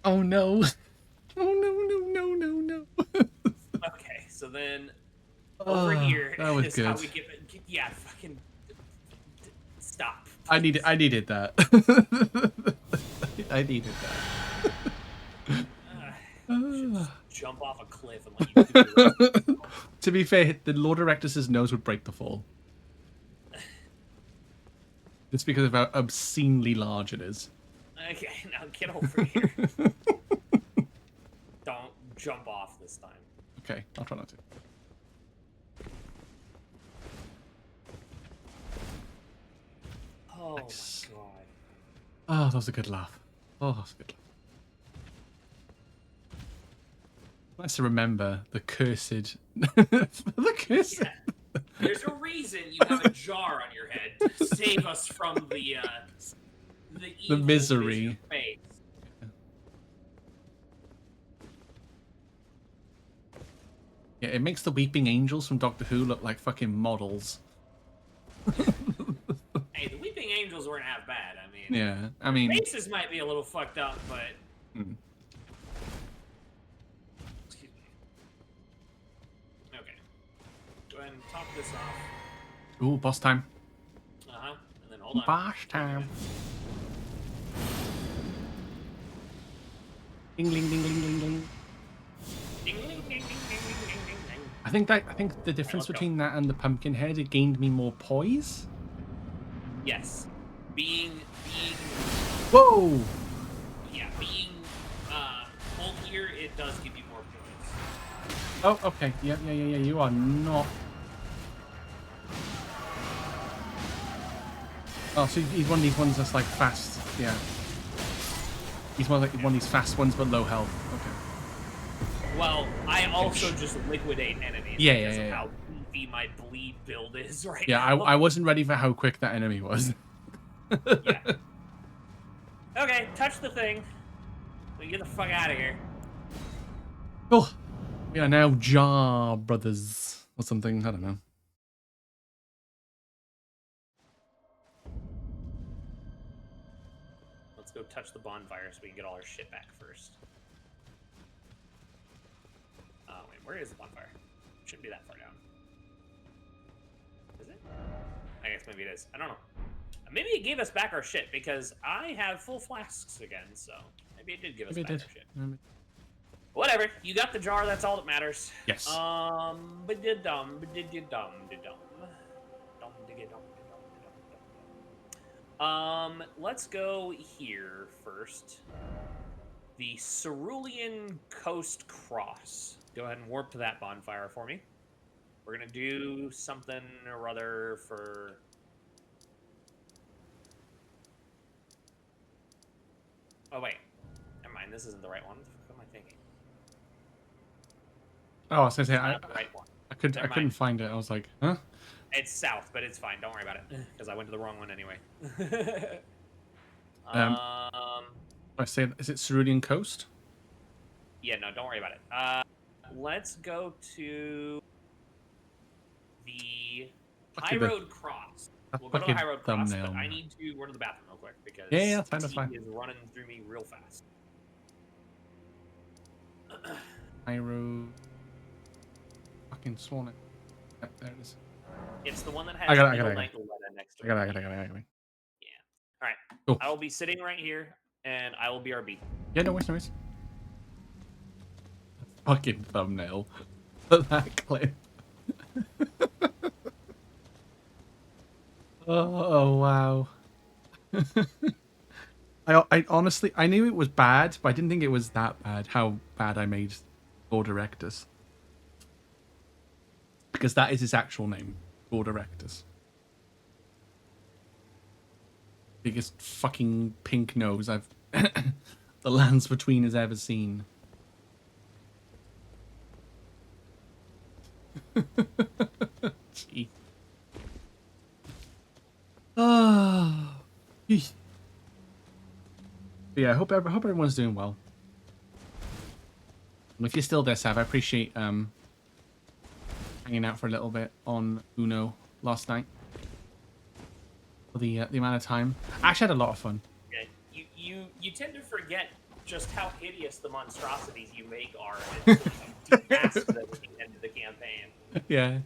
Oh no. Oh no. Okay, so then Over Oh, here that was is how good. we get. Yeah, fucking stop. I needed that. I needed that. Should just jump off a cliff and let you do the rest. To be fair, the Lord Erectus's nose would break the fall. Just because of how obscenely large it is. Okay, now get over here. Don't jump off this time. Okay, I'll try not to. Oh Nice. my god. Oh, that was a good laugh. Oh, that was a good laugh. Nice to remember the cursed... the cursed... Yeah. There's a reason you have a jar on your head to save us from the evil misery. vision face. Yeah, it makes the Weeping Angels from Doctor Who look like fucking models. Hey, the Weeping Angels weren't half bad. I mean, Yeah, I mean... faces might be a little fucked up, but Hmm. excuse me. Okay, go ahead and top this off. Ooh, boss time. And then hold on. Boss time. Ding, ding, ding, ding, ding, ding. Ding, ding, ding, ding, ding, ding, ding, ding, ding. I think the difference let's go. between that and the pumpkin head, it gained me more poise. Yes, being Whoa! being bulkier, it does give you more points. Oh, okay. Yeah. You are not. Oh, so he's one of these ones that's like fast. Yeah. He's one of these fast ones, but low health. Okay. Well, I also just liquidate enemies Yeah, because yeah, of yeah. how beefy my bleed build is right Yeah, now. I wasn't ready for how quick that enemy was. Yeah. Okay, touch the thing. We get the fuck out of here. Oh, we are now Jar Brothers or something. I don't know. Let's go touch the bonfire so we can get all our shit back first. Oh, wait, where is the bonfire? Shouldn't be that far down. Is it? I guess maybe it is. I don't know. Maybe it gave us back our shit because I have full flasks again, so maybe it did give us Maybe it back did. our shit. Whatever. You got the jar. That's all that matters. Yes. But did dum, did you dum, did dum, dum, did you dum, dum. Let's go here first. The Cerulean Coast Cross. Go ahead and warp to that bonfire for me. We're gonna do something or other for. Oh wait, never mind. This isn't the right one. What the fuck am I thinking? Oh, I was gonna say Not the right one. I Never couldn't mind. find it. I was like, huh? It's south, but it's fine. Don't worry about it because I went to the wrong one anyway. I say, is it Cerulean Coast? Yeah, no, don't worry about it. Let's go to the High Look at Road Cross. that We'll go to the fucking High Road Cross, thumbnail, but I man. need to run to the bathroom real quick because Yeah, that's fine, that's tea fine. is running through me real fast. Pyro. Fucking swan it. Yep, there it is. It's the one that has I got it. Middle Night Loretta next to it. I got it. All right. Cool. I will be sitting right here, and I will be RB. Yeah, no worries. Fucking thumbnail for that clip. Oh wow. I honestly I knew it was bad, but I didn't think it was that bad. How bad I made Lord Erectus. Because that is his actual name, Lord Erectus. Biggest fucking pink nose I've the lands between has ever seen. Gee. Ah. Yeesh. But yeah, I hope everyone's doing well. And if you're still there, Sav, I appreciate hanging out for a little bit on Uno last night. For the amount of time. I actually had a lot of fun. Yeah, you tend to forget just how hideous the monstrosities you make are until you do past them at the end of the campaign. Yeah.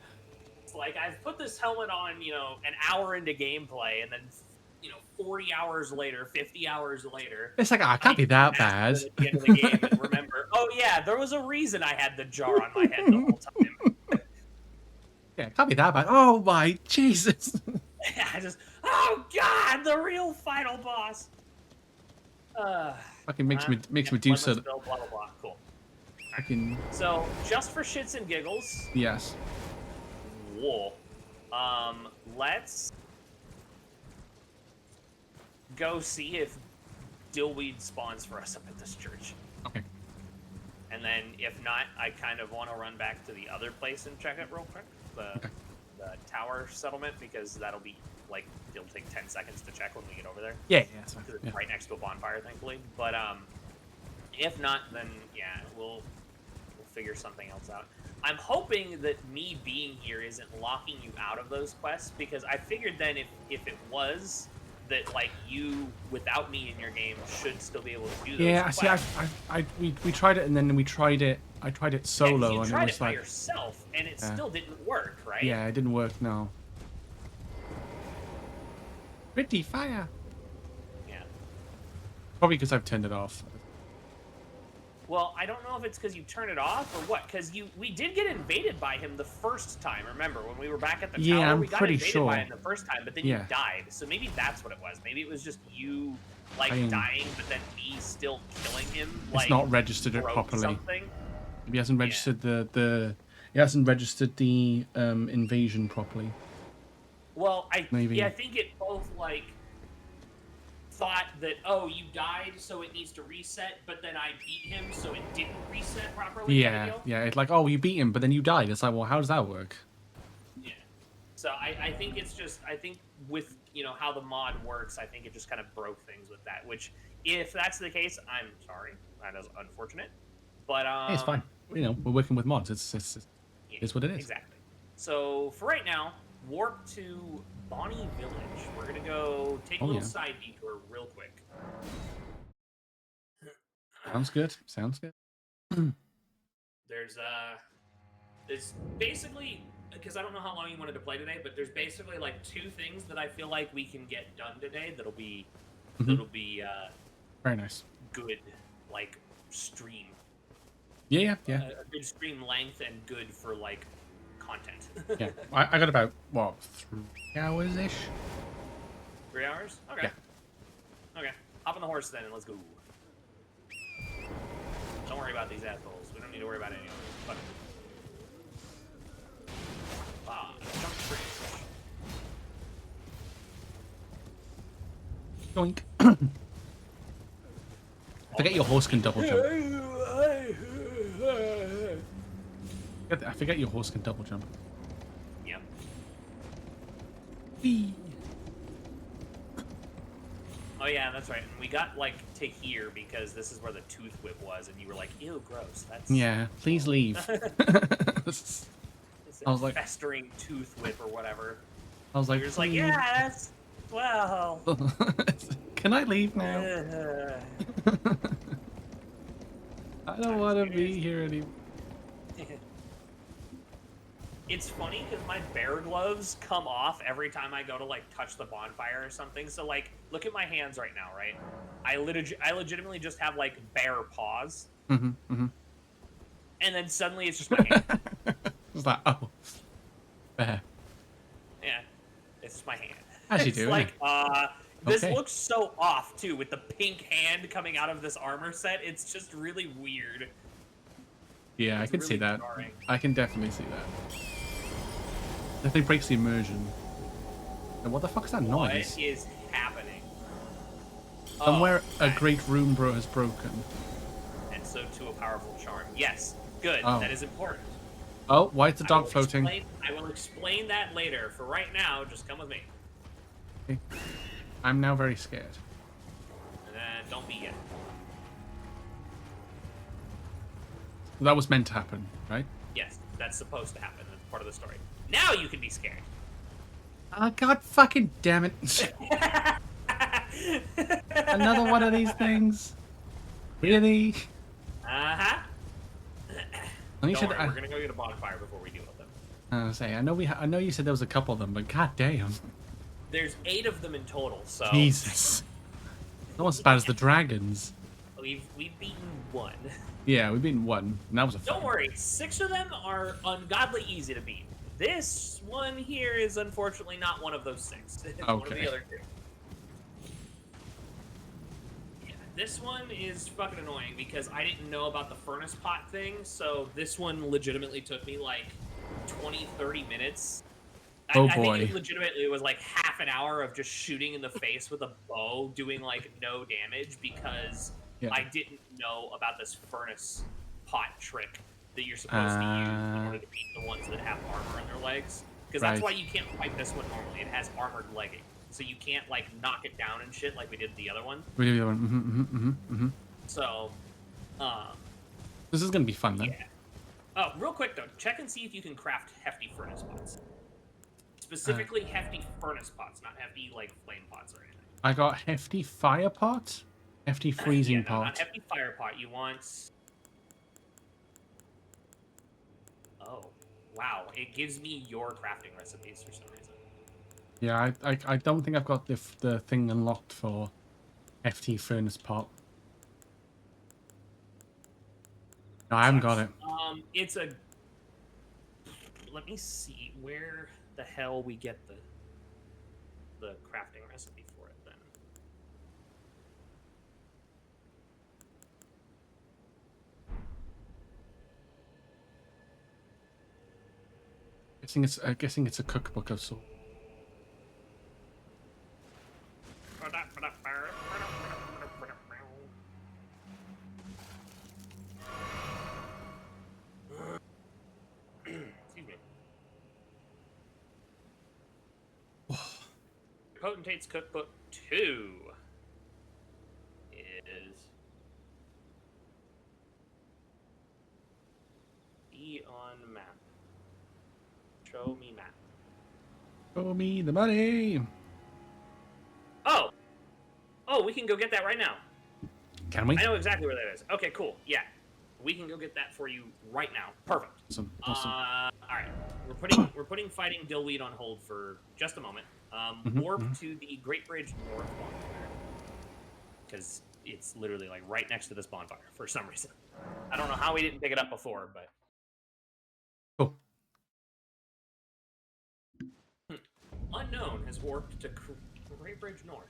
It's like I've put this helmet on, an hour into gameplay, and then 40 hours later, 50 hours later, It's like, it can't be that bad. at the end of the game and remember, oh yeah, there was a reason I had the jar on my head the whole time. Yeah, it can't be that bad. Oh my Jesus. I just, oh god, the real final boss. Fucking makes yeah, Medusa. blah, blah, blah. Cool. Fucking So, just for shits and giggles, yes. whoa. Let's go see if Dillweed spawns for us up at this church. Okay. And then, if not, I kind of want to run back to the other place and check it real quick. The tower settlement, because that'll be, like, it'll take 10 seconds to check when we get over there. Yeah, that's fine. Because it's Yeah. right next to a bonfire, thankfully. But, if not, then, yeah, we'll figure something else out. I'm hoping that me being here isn't locking you out of those quests, because I figured then if it was, that, like, you, without me in your game, should still be able to do those Yeah, quests. see, we tried it, and then we tried it. I tried it solo, you and tried it was by like, yourself, and it still didn't work, right? yeah, it didn't work. No. Pretty fire. Yeah. Probably because I've turned it off. Well, I don't know if it's because you turn it off or what, because we did get invaded by him the first time. Remember when we were back at the Yeah, tower? I'm We got pretty invaded sure. by him the first time, but then Yeah. you died. So maybe that's what it was. Maybe it was just you, like, I mean, dying, but then me still killing him. It's Like, not registered it broke properly. Something. He hasn't registered he hasn't registered the invasion properly. Well, Maybe. I think it both, like, thought that, oh, you died, so it needs to reset, but then I beat him, so it didn't reset properly. kind of Yeah, deal. yeah. It's like, oh, you beat him, but then you died. It's like, well, how does that work? Yeah. So I think it's just, I think with, how the mod works, I think it just kind of broke things with that, which, if that's the case, I'm sorry. That is unfortunate. But, Hey, it's fine. We're working with mods. It's what it is. Exactly. So, for right now, warp to Bonnie Village. We're going to go take a little side detour real quick. Sounds good. Sounds good. There's it's basically, because I don't know how long you wanted to play today, but there's basically like 2 things that I feel like we can get done today that'll be Very nice. good, like, stream. Yeah. A good stream length and good for, like, content. Yeah. I got about, what, 3 hours ish? 3 hours? Okay. Yeah. Okay. Hop on the horse then and let's go. Don't worry about these assholes. We don't need to worry about any of them. Fuck it. Jump bridge. Yoink. Forget your horse can double jump. I forget your horse can double jump. Yep. Whee. Oh yeah, that's right. And we got, like, to here because this is where the tooth whip was, and you were like, ew, gross. That's Yeah, please leave. It's I was like- festering tooth whip or whatever. I was like, You're just like, "Please." yeah, that's, well. Can I leave now? I don't want to be here anymore. It's funny because my bear gloves come off every time I go to, like, touch the bonfire or something. So, like, look at my hands right now, right? I legitimately just have, like, bear paws. And And then suddenly it's just my hand. It's like, oh, fair. Yeah. It's just my hand. As you It's do, like, this Okay. looks so off, too, with the pink hand coming out of this armor set. It's just really weird. Yeah, I It's can see really that. jarring. I can definitely see that. Definitely breaks the immersion. And what the fuck is that noise? What is happening? Somewhere Oh, a great room bro has broken. and so too a powerful charm. Yes, good. Oh. That is important. Oh, why is the I dog will floating? I will explain that later. For right now, just come with me. Okay. I'm now very scared. And don't be yet. That was meant to happen, right? Yes, that's supposed to happen. That's part of the story. Now you can be scared. Oh, God fucking damn it. Another one of these things? Really? Uh-huh. And you Don't should, worry, we're gonna go get a bonfire before we deal with them. I know I know you said there was a couple of them, but god damn. There's 8 of them in total, so Jesus. Not as bad as the dragons. we've beaten 1. Yeah, we've been one. And that was a Don't fun. worry, 6 of them are ungodly easy to beat. This one here is unfortunately not one of those 6. It's one of Okay. the other 2. Yeah, this one is fucking annoying because I didn't know about the furnace pot thing, so this one legitimately took me like 20, 30 minutes. Oh, I think boy. it legitimately was like half an hour of just shooting in the face with a bow, doing like no damage because Yeah. I didn't know about this furnace pot trick that you're supposed to use in order to beat the ones that have armor in their legs. Because that's Right. why you can't fight this one normally. It has armored legging. So you can't like knock it down and shit like we did the other one. We do the other one. So, This is gonna be fun then. yeah. Oh, real quick though, check and see if you can craft hefty furnace pots. Specifically hefty furnace pots, not hefty like flame pots or anything. I got hefty fire pot, hefty freezing Yeah, no, pot. not hefty fire pot. You want. Oh, wow! It gives me your crafting recipes for some reason. Yeah, I don't think I've got the thing unlocked for hefty furnace pot. No, I haven't got it. It's a. Let me see where the hell we get the crafting recipe for it then. Guessing it's a cookbook of sorts. Excuse me. Potentate's Cookbook 2 is be on map. Show me map. Show me the money. Oh! Oh, we can go get that right now. Can we? I know exactly where that is. Okay, cool. Yeah. We can go get that for you right now. Perfect. Awesome. All right. We're putting fighting Dillweed on hold for just a moment. Warp to the Great Bridge North bonfire because it's literally like right next to this bonfire for some reason. I don't know how we didn't pick it up before, but Cool. Unknown has warped to Great Bridge North.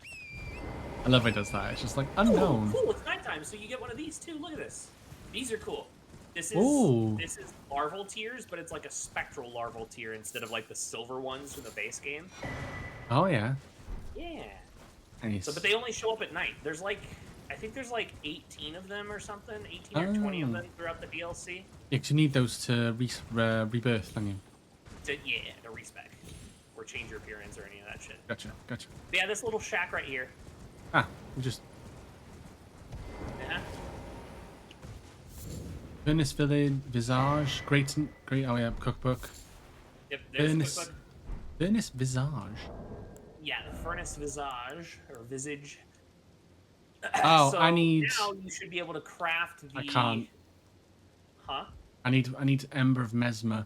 I love how it does that. It's just like Oh, unknown. cool! It's nighttime, so you get one of these too. Look at this. These are cool. This Ooh. is larval tiers, but it's like a spectral larval tier instead of like the silver ones from the base game. Oh yeah. Yeah. Nice. So, but they only show up at night. There's like, I think there's like 18 of them or something, 18 or 20 of Oh. them throughout the DLC. Yeah, 'cause you need those to rebirth, don't you? To respec or change your appearance or any of that shit. Gotcha. But yeah, this little shack right here. Ah, we just Uh-huh. Furnace Village Visage, great. Oh yeah, cookbook. Yep, there's the Furnace. cookbook. Furnace Visage. Yeah, the furnace visage or visage. Oh, So I need. now you should be able to craft the. I can't. Huh? I need Ember of Mesmer,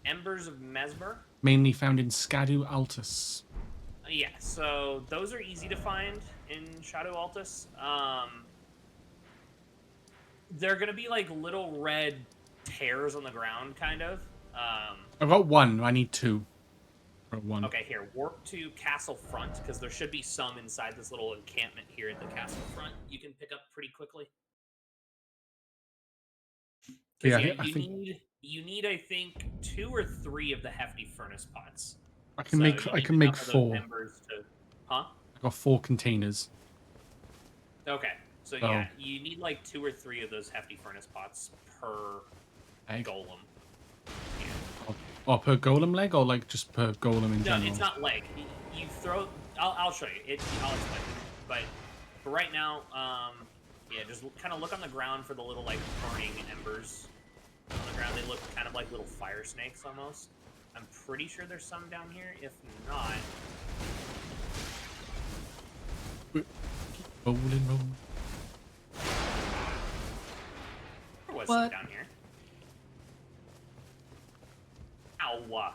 Embers of Mesmer. mainly found in Scadu Altus. Yeah, so those are easy to find in Shadow Altus. They're gonna be like little red tears on the ground, kind of. I've got one. I need two. Or one. Okay, here, warp to Castle Front, because there should be some inside this little encampment here at the Castle Front you can pick up pretty quickly. 'Cause, Yeah, yeah, I think you need, I think, 2 or 3 of the hefty furnace pots. I can So make. you I need can make enough of those 4. embers to, huh? I got 4 containers. Okay, so Oh. yeah, you need like 2 or 3 of those hefty furnace pots per Egg. golem. Yeah. Or per golem leg, or like just per golem in No, general. it's not leg. You throw. I'll show you. I'll explain. But for right now, yeah, just kind of look on the ground for the little like burning embers on the ground. They look kind of like little fire snakes almost. I'm pretty sure there's some down here. If not, Rolling, roll. there was some What? down here. Wah.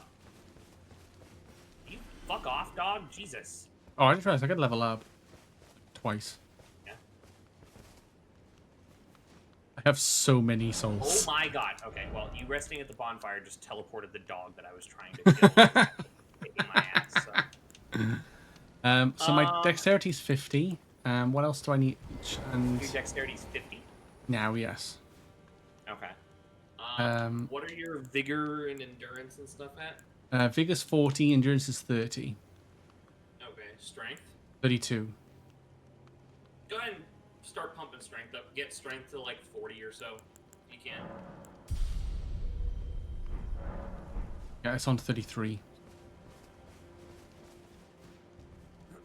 You fuck off, dog. Jesus. Oh, I just realized I could level up twice. Yeah. I have so many Oh souls. my god. Okay, well, you resting at the bonfire just teleported the dog that I was trying to kill. Kicking my ass. So my dexterity's 50. What else do I need? And Your dexterity's 50. now, yes. Okay. What are your vigor and endurance and stuff at? Vigor's 40, endurance is 30. Okay, strength. 32. Go ahead and start pumping strength up. Get strength to like 40 or so, if you can. Yeah, it's on 33.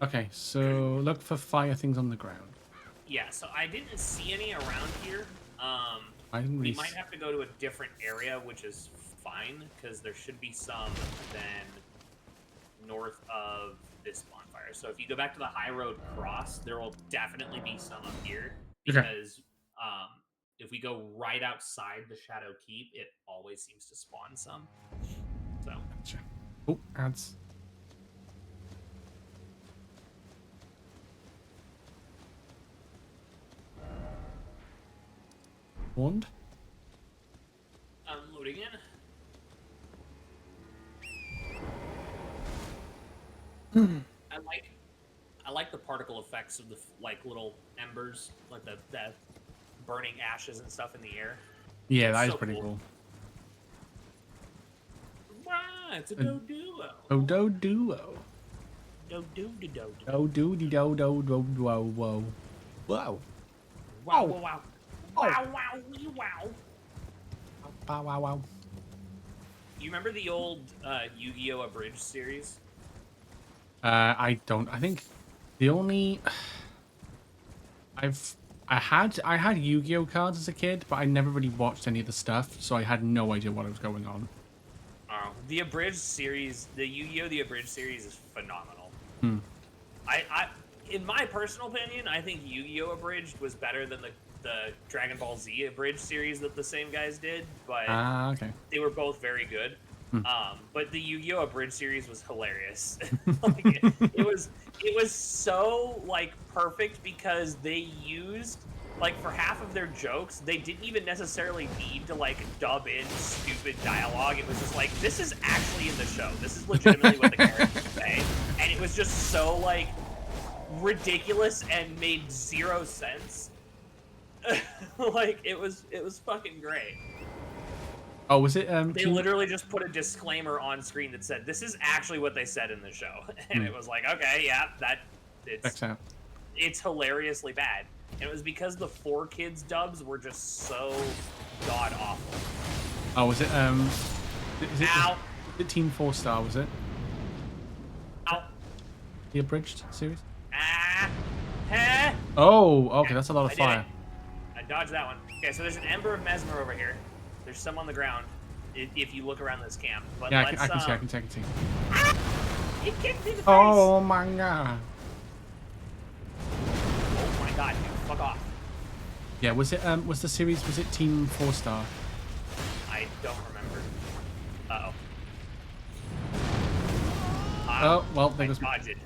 Okay, so look for fire things on the ground. Yeah, so I didn't see any around here. I didn't We really might have to go to a different area, which is fine, because there should be some then north of this bonfire. So if you go back to the high road cross, there will definitely be some up here, Okay. because if we go right outside the Shadow Keep, it always seems to spawn some. So Gotcha. Oh, ads. Wand? I'm loading in. I like the particle effects of the like little embers, like the burning ashes and stuff in the air. Yeah, It's that is so pretty cool. cool. Wow, it's a do-duo. Odo duo. Do-do-de-do. Oh, do do do do do whoa whoa. Wow. Wow, Oh. wow, wow. Oh. Wow, wow, wee, wow. Wow wow wow. You remember the old Yu-Gi-Oh! Abridged series? I don't. I think the only I had Yu-Gi-Oh cards as a kid, but I never really watched any of the stuff, so I had no idea what was going on. Oh, the Abridged series, the Yu-Gi-Oh! The Abridged series is phenomenal. Hmm. I, in my personal opinion, I think Yu-Gi-Oh! Abridged was better than the Dragon Ball Z Abridged series that the same guys did, but Ah, okay. they were both very good. Hmm. But the Yu-Gi-Oh! Abridged series was hilarious. Like, it was so like perfect because they used like for half of their jokes, they didn't even necessarily need to like dub in stupid dialogue. It was just like, this is actually in the show. This is legitimately what the characters say, and it was just so like ridiculous and made zero sense. Like it was fucking great. Oh, was it? They literally just put a disclaimer on screen that said, "This is actually what they said in the show," and it was like, okay, yeah, Checks out. it's hilariously bad, and it was because the 4Kids dubs were just so god awful. Oh, was it? Is it? Ow! Is it Team 4 Star? Was it Ow! the abridged series? Ah! Heh! Oh, okay, that's a lot of I did fire. it. I dodged that one. Okay, so there's an Ember of Mesmer over here. There's some on the ground. If you look around this camp, but Yeah, let's. I can see. It kicked me in the face. Oh my god. Oh my god, dude, fuck off. Yeah, was it? Was the series? Was it Team 4 Star? I don't remember. Uh-oh. Oh, well, there I goes dodged it.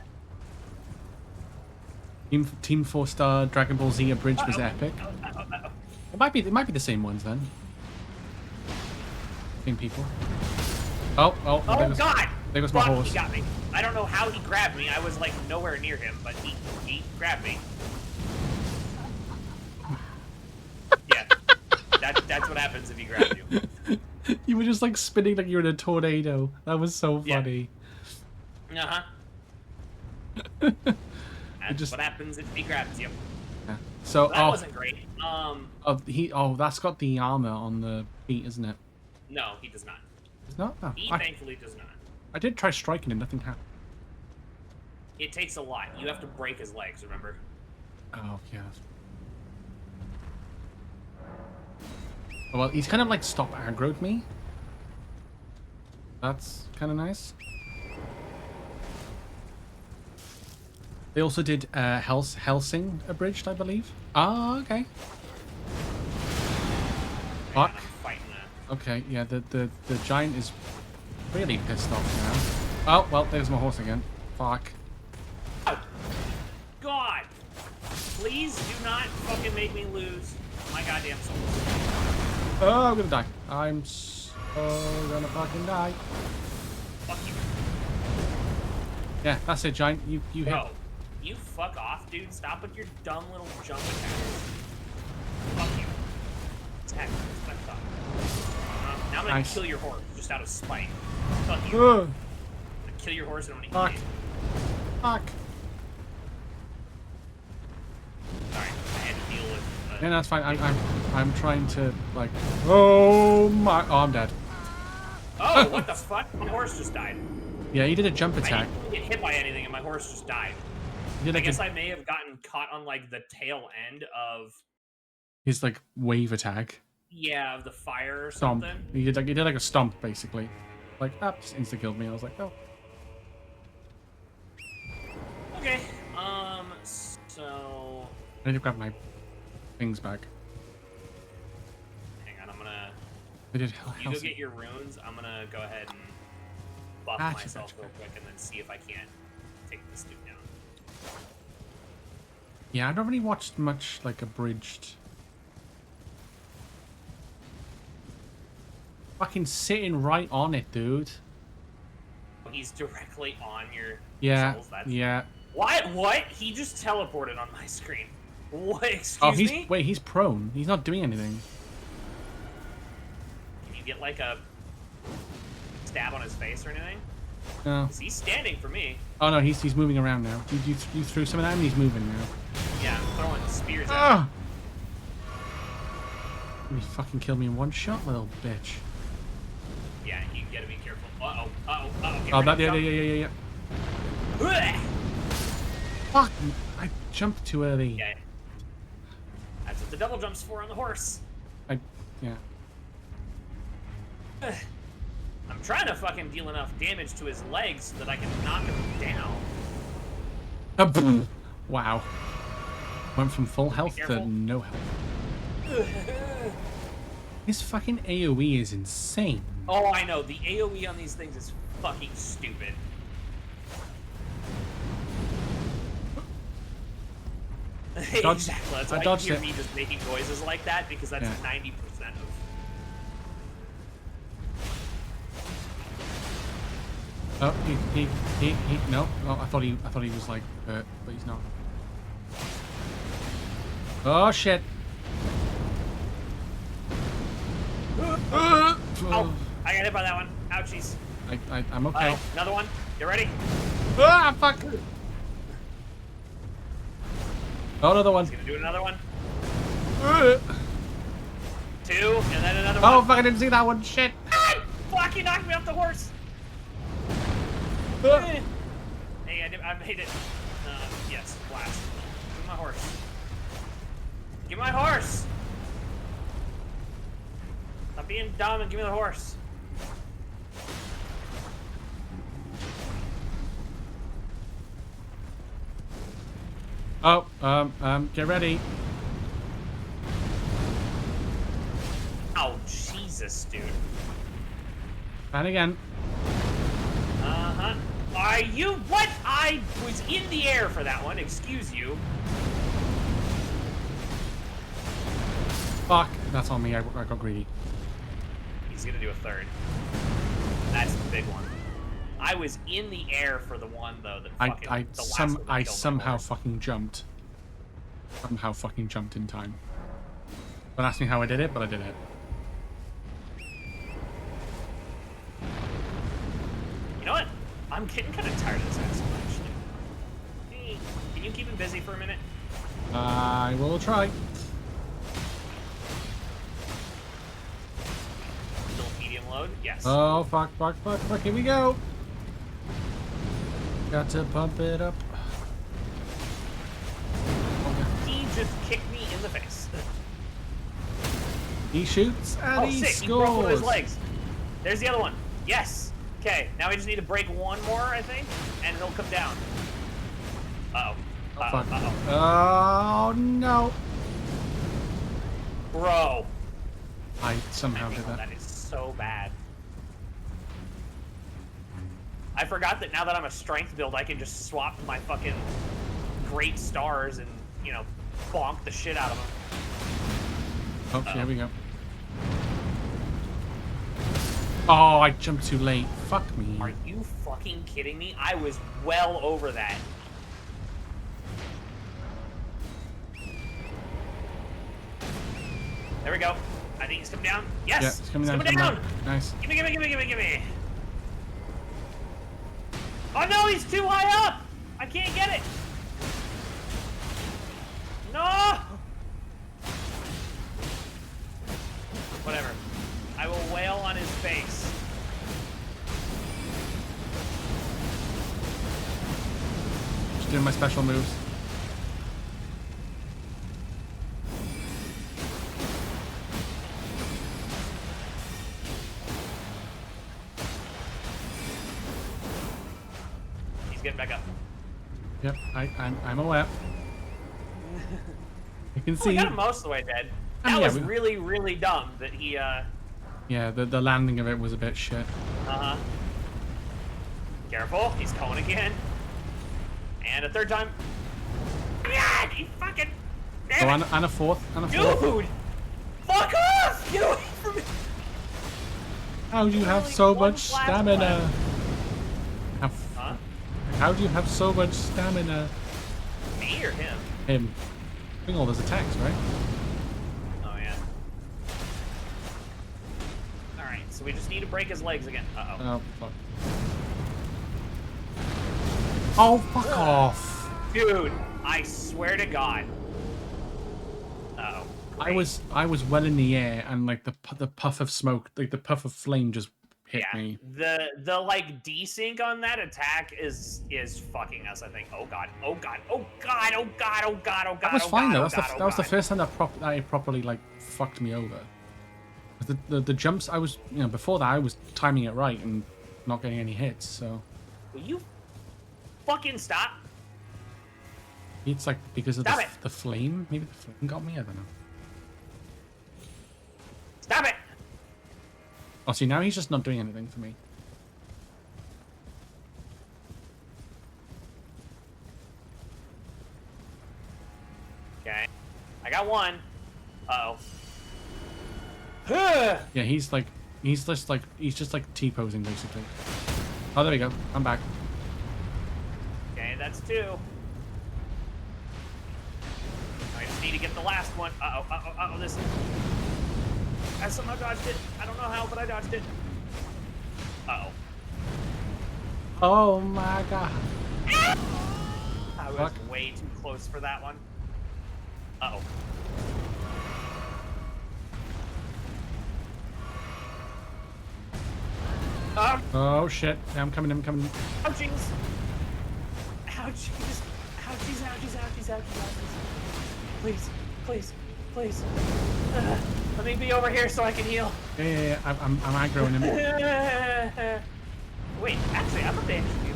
Team 4 Star Dragon Ball Z Abridged was epic. Uh-oh. It might be the same ones then. Same people. Oh, Oh god! there goes my Fuck, horse. he got me. I don't know how he grabbed me. I was like nowhere near him, but he grabbed me. Yeah. That's what happens if he grabs you. You were just like spinning like you're in a tornado. That was so Yeah. funny. Uh-huh. That's just- what happens if he grabs you. Yeah. So, That wasn't great. that's got the armor on the feet, isn't it? No, he does not. It's not. Oh, He I thankfully does not. did try striking him. Nothing happened. It takes a lot. You have to break his legs, remember? Oh yeah. Oh, well, he's kind of like stop aggroed me. That's kind of nice. They also did Helsing Abridged, I believe. Oh, okay. Hang on, Fuck. I'm fighting Okay, yeah, the giant is really pissed off now. Oh, well, there's my horse again. Fuck. Oh, God! Please do not fucking make me lose my goddamn soul. Oh, I'm gonna die. I'm so gonna fucking die. Fuck you. Yeah, that's it, Giant. You hit. Bro, you fuck off, dude. Stop with your dumb little jump attacks. Fuck you. Attack. That's what I thought. Now I'm gonna Nice. kill your horse just out of spite. Fuck you. Ugh. I'm gonna kill your horse and I'm Fuck. gonna eat it. Fuck. Sorry, I had to deal with. Yeah, that's fine. I'm trying to like. Oh my! Oh, I'm dead. Oh, what the fuck? My horse just died. Yeah, he did a jump I attack. didn't get hit by anything and my horse just died. He did I like guess I may have gotten caught on like the tail end of his like wave attack. of the fire or Stomp. something. He did like a stomp basically. Like that just insta killed me. I was like, oh. Okay. So I need to grab my things back. hang on, I'm gonna I did. you go get your runes. I'm gonna go ahead and buff Gotcha, myself gotcha. real quick and then see if I can't take this dude down. Yeah, I don't really watch much like abridged. Fucking sitting right on it, dude. He's directly on your Yeah, souls. That's yeah. What? He just teleported on my screen. What? Excuse Oh, he's me? wait, he's prone. He's not doing anything. Can you get like a stab on his face or anything? No. 'Cause he's standing for me. Oh no, he's moving around now. You threw some of that and he's moving now. Yeah, I'm throwing spears at him. Ah! You fucking killed me in one shot, little bitch. Yeah, you gotta be careful. Uh-oh. Oh, that, yeah. Yeah. Fuck! I jumped too early. Yeah. That's what the double jump's for on the horse. Yeah. I'm trying to fucking deal enough damage to his legs so that I can knock him down. Wow. Went from full health to careful. no health. His fucking AoE is insane. Oh, I know. The AoE on these things is fucking stupid. Dodged- Exactly. That's I why you dodged hear it. me just making noises like that, because that's Yeah. 90% of... Oh, he no, I thought he was like hurt, but he's not. Oh shit! Oh, I got hit by that one. Ouchies. I'm okay. Uh-oh. Another one. You ready? Ah, fuck! Oh, another one. Gonna do another one. Oh, Two, and then another one. fuck! I didn't see that one. Shit! Ah, fuck, you knocked me off the horse. Ah. Hey, I made it. Yes, blast. Give me my horse. Give me my horse! Stop being dumb and give me the horse. Oh, get ready. Oh, Jesus, dude. And again. Uh-huh. Are you... What? I was in the air for that one. Excuse you. Fuck! That's on me. I got greedy. He's gonna do a third. That's the big one. I was in the air for the one, though, that fucking... I the last one that killed my somehow horse. fucking jumped. Somehow fucking jumped in time. Don't ask me how I did it, but I did it. You know what? I'm getting kind of tired of this asshole, actually. Hey, can you keep him busy for a minute? I will try. Still medium load? Yes. Oh, fuck, here we go. Got to pump it up. He just kicked me in the face. He shoots and Oh, he sick. He broke one of his scores. legs. There's the other one. Yes. Okay, now we just need to break one more, I think, and he'll come down. Uh-oh. Fuck. Uh-oh. Oh, no. Bro. I somehow did that. That is so bad. I forgot that now that I'm a strength build, I can just swap my fucking great stars and, you know, bonk the shit out of them. Oh, here we go. Oh, I jumped too late. Fuck me. Are you fucking kidding me? I was well over that. There we go. I think he's coming down. Yes! Yeah, it's coming down. Nice. Gimme, gimme, gimme, gimme, gimme. Oh no, he's too high up! I can't get it! No! Whatever. I will wail on his face. Just doing my special moves. He's getting back up. Yep, I'm aware. You can Oh, see. we got him most of the way dead. Oh, That yeah, was we- really, really dumb that he, Yeah, the landing of it was a bit shit. Uh-huh. Careful, he's going again. And a third time. God, he fucking... Oh, Damn it. and a fourth. And a fourth. Dude! Fuck off! Get away from me! How do you have Only so one much flash stamina? Huh? How do you have so much stamina? Me or him? Him. Doing all those attacks, right? Oh, yeah. Alright, so we just need to break his legs again. Uh-oh. Oh, fuck. Oh, fuck off. Dude, I swear to God. Uh-oh. I was well in the air, and like the puff of smoke, like the puff of flame just hit Yeah, me. the like desync on that attack is fucking us. I think. Oh god! Oh god! Oh god! Oh god! Oh god! Oh god! That was oh fine god, though. oh That god, oh was the god. first time that it properly like fucked me over. The jumps I was, you know, before that I was timing it right and not getting any hits. So Will you fucking stop? it's like because of Stop it. the flame. Maybe the flame got me. I don't know. Stop it! Oh, see now he's just not doing anything for me. Okay, I got one. Uh oh. Yeah, he's just like T-posing basically. Oh, there we go. I'm back. Okay, that's two. I just need to get the last one. Uh-oh, uh-oh, uh-oh, this... I somehow dodged it. I don't know how, but I dodged it. Uh-oh. Oh my god. I was Fuck. way too close for that one. Uh-oh. Oh, Oh shit. Yeah, I'm coming. ouchies! Ouchies! Ouchies, ouchies, ouchies, ouchies, ouchies. Please, please, please. Let me be over here so I can heal. Yeah. I'm aggroing him. Wait, actually, I'm a bandage heal.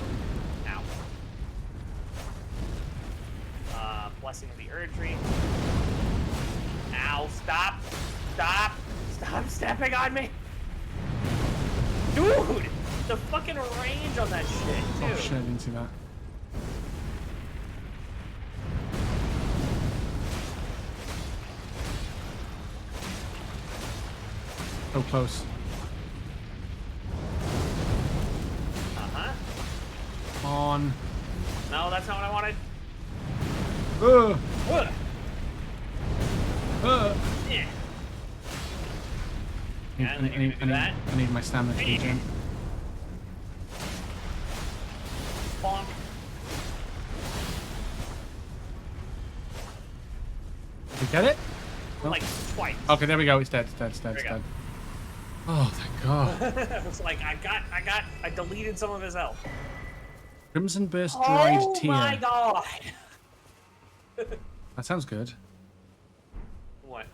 Ow. Blessing of the Erdtree. Ow, stop! Stop! Stop stepping on me! Dude! The fucking range on that shit, dude. Oh shit, I didn't see that. So close. Uh-huh. On. No, that's not what I wanted. Ugh. Ugh. I Yeah. Yeah, and then you're gonna do that. I need my stamina to regen. Bonk. Did you get it? No. Like, twice. Okay, there we go. It's dead. It's we go. dead. Oh, thank God. It's like, I deleted some of his health. Crimson Burst Dried Oh Tear. my god! That sounds good. What?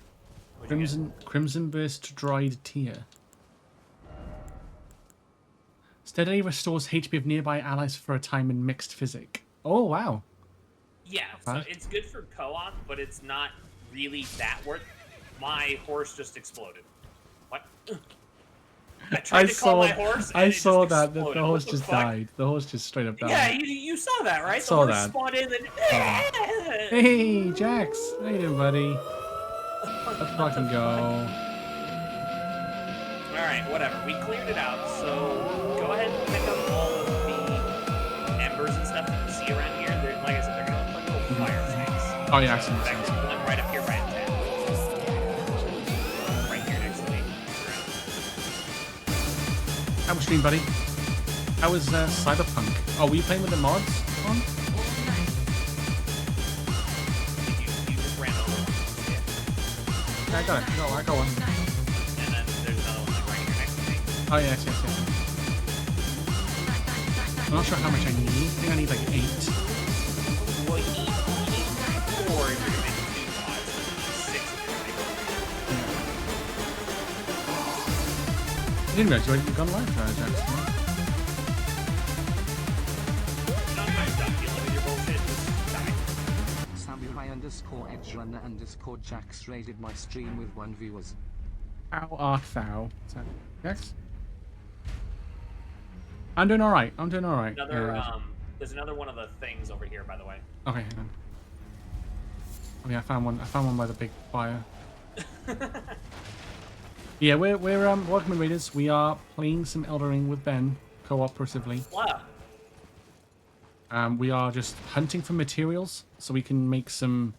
What'd you get? Crimson Burst Dried Tear. Steadily restores HP of nearby allies for a time in mixed physic. Oh, wow. Yeah, so Huh? it's good for co-op, but it's not really that worth. My horse just exploded. What? I tried to call saw, my horse. And I it saw just that. The exploded. horse What the just fuck? died. The horse just straight up died. Yeah, you saw that, right? saw the horse that. spawned in and. Hey, Jax. How you doing, buddy? Let's fucking go. All right, whatever. We cleared it out. So go ahead and pick up all of the embers and stuff that you see around here. They're, like I said, they're gonna look like little fire tanks. Oh yeah, I So see. in fact, there's one right up here, right at 10. Right here next to me. How was stream, buddy? How was Cyberpunk? Oh, were you playing with the mods on? You just ran over. Yeah. Yeah, I got it. No, I got one. And then there's another one like right here next to me. Oh yes, yes, yes. I'm not sure how much I need. I think I need like 8. Well, you need 4 if you're gonna make 2 pods. 6 if you're gonna make 1. I didn't realize you'd gone live, Jax. Not my stuff. Dealing with your bullshit. Just die. Samurai_Edgerunner_Jax raided my stream with 1 viewers. How art thou? Jax? I'm doing alright. I'm doing alright. Another there's another one of the things over here, by the way. Okay, hang on. Oh yeah, I found one. I found one by the big fire. Yeah, we're welcome readers. We are playing some Elden Ring with Ben cooperatively. Wow. We are just hunting for materials so we can make some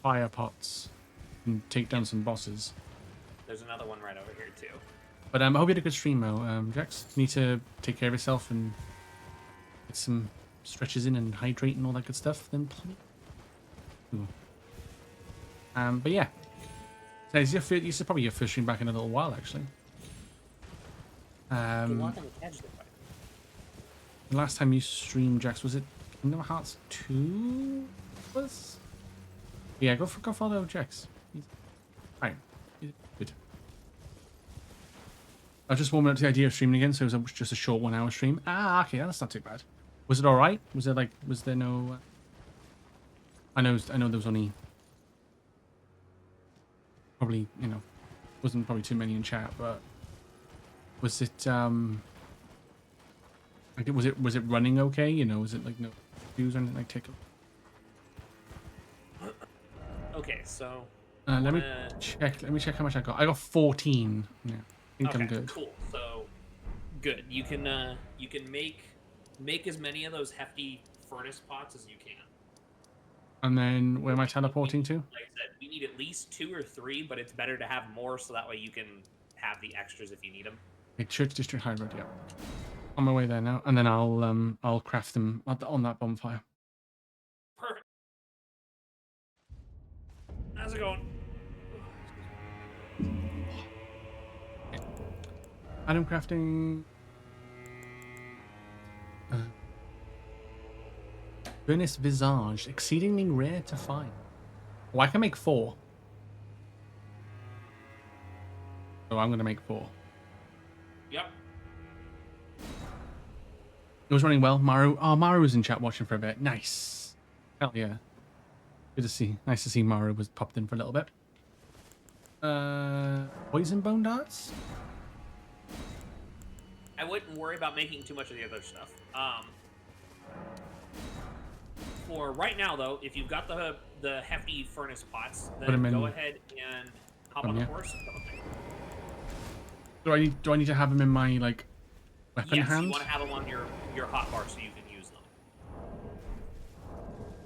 fire pots and take down some bosses. There's another one right over here too. But I hope you had a good stream, though. Jax, you need to take care of yourself and get some stretches in and hydrate and all that good stuff. Then please. Ooh. But yeah. So this is probably your first stream back in a little while, actually. The last time you streamed, Jax, was it Kingdom Hearts 2? Was? Yeah, go follow Jax. He's fine. He's good. I was just warming up to the idea of streaming again, so it was just a short 1 hour stream. Ah, okay, that's not too bad. Was it alright? Was there no... I know there was only... Probably, wasn't probably too many in chat, but... Was it, was it running okay? Was it like no views or anything like tickle? Okay, so Let me check. Let me check how much I got. I got 14. Yeah, I think I'm good. Cool. So good. You can make as many of those hefty furnace pots as you can. And then where am I teleporting to? Like I said, we need at least 2 or 3, but it's better to have more so that way you can have the extras if you need them. Okay, Church District High Road. Yeah, on my way there now. And then I'll craft them on that bonfire. Perfect. How's it going? Item crafting. Furnace Visage, exceedingly rare to find. Oh, I can make 4. So I'm gonna make 4. Yep. It was running well. Maru was in chat watching for a bit. Nice. Hell yeah. Good to see. Nice to see Maru was popped in for a little bit. Poison bone darts? I wouldn't worry about making too much of the other stuff. For right now, though, if you've got the hefty furnace pots, then go ahead and hop on the horse and come up there. Do I need to have them in my like weapon hand? You want to have them on your hotbar so you can use them.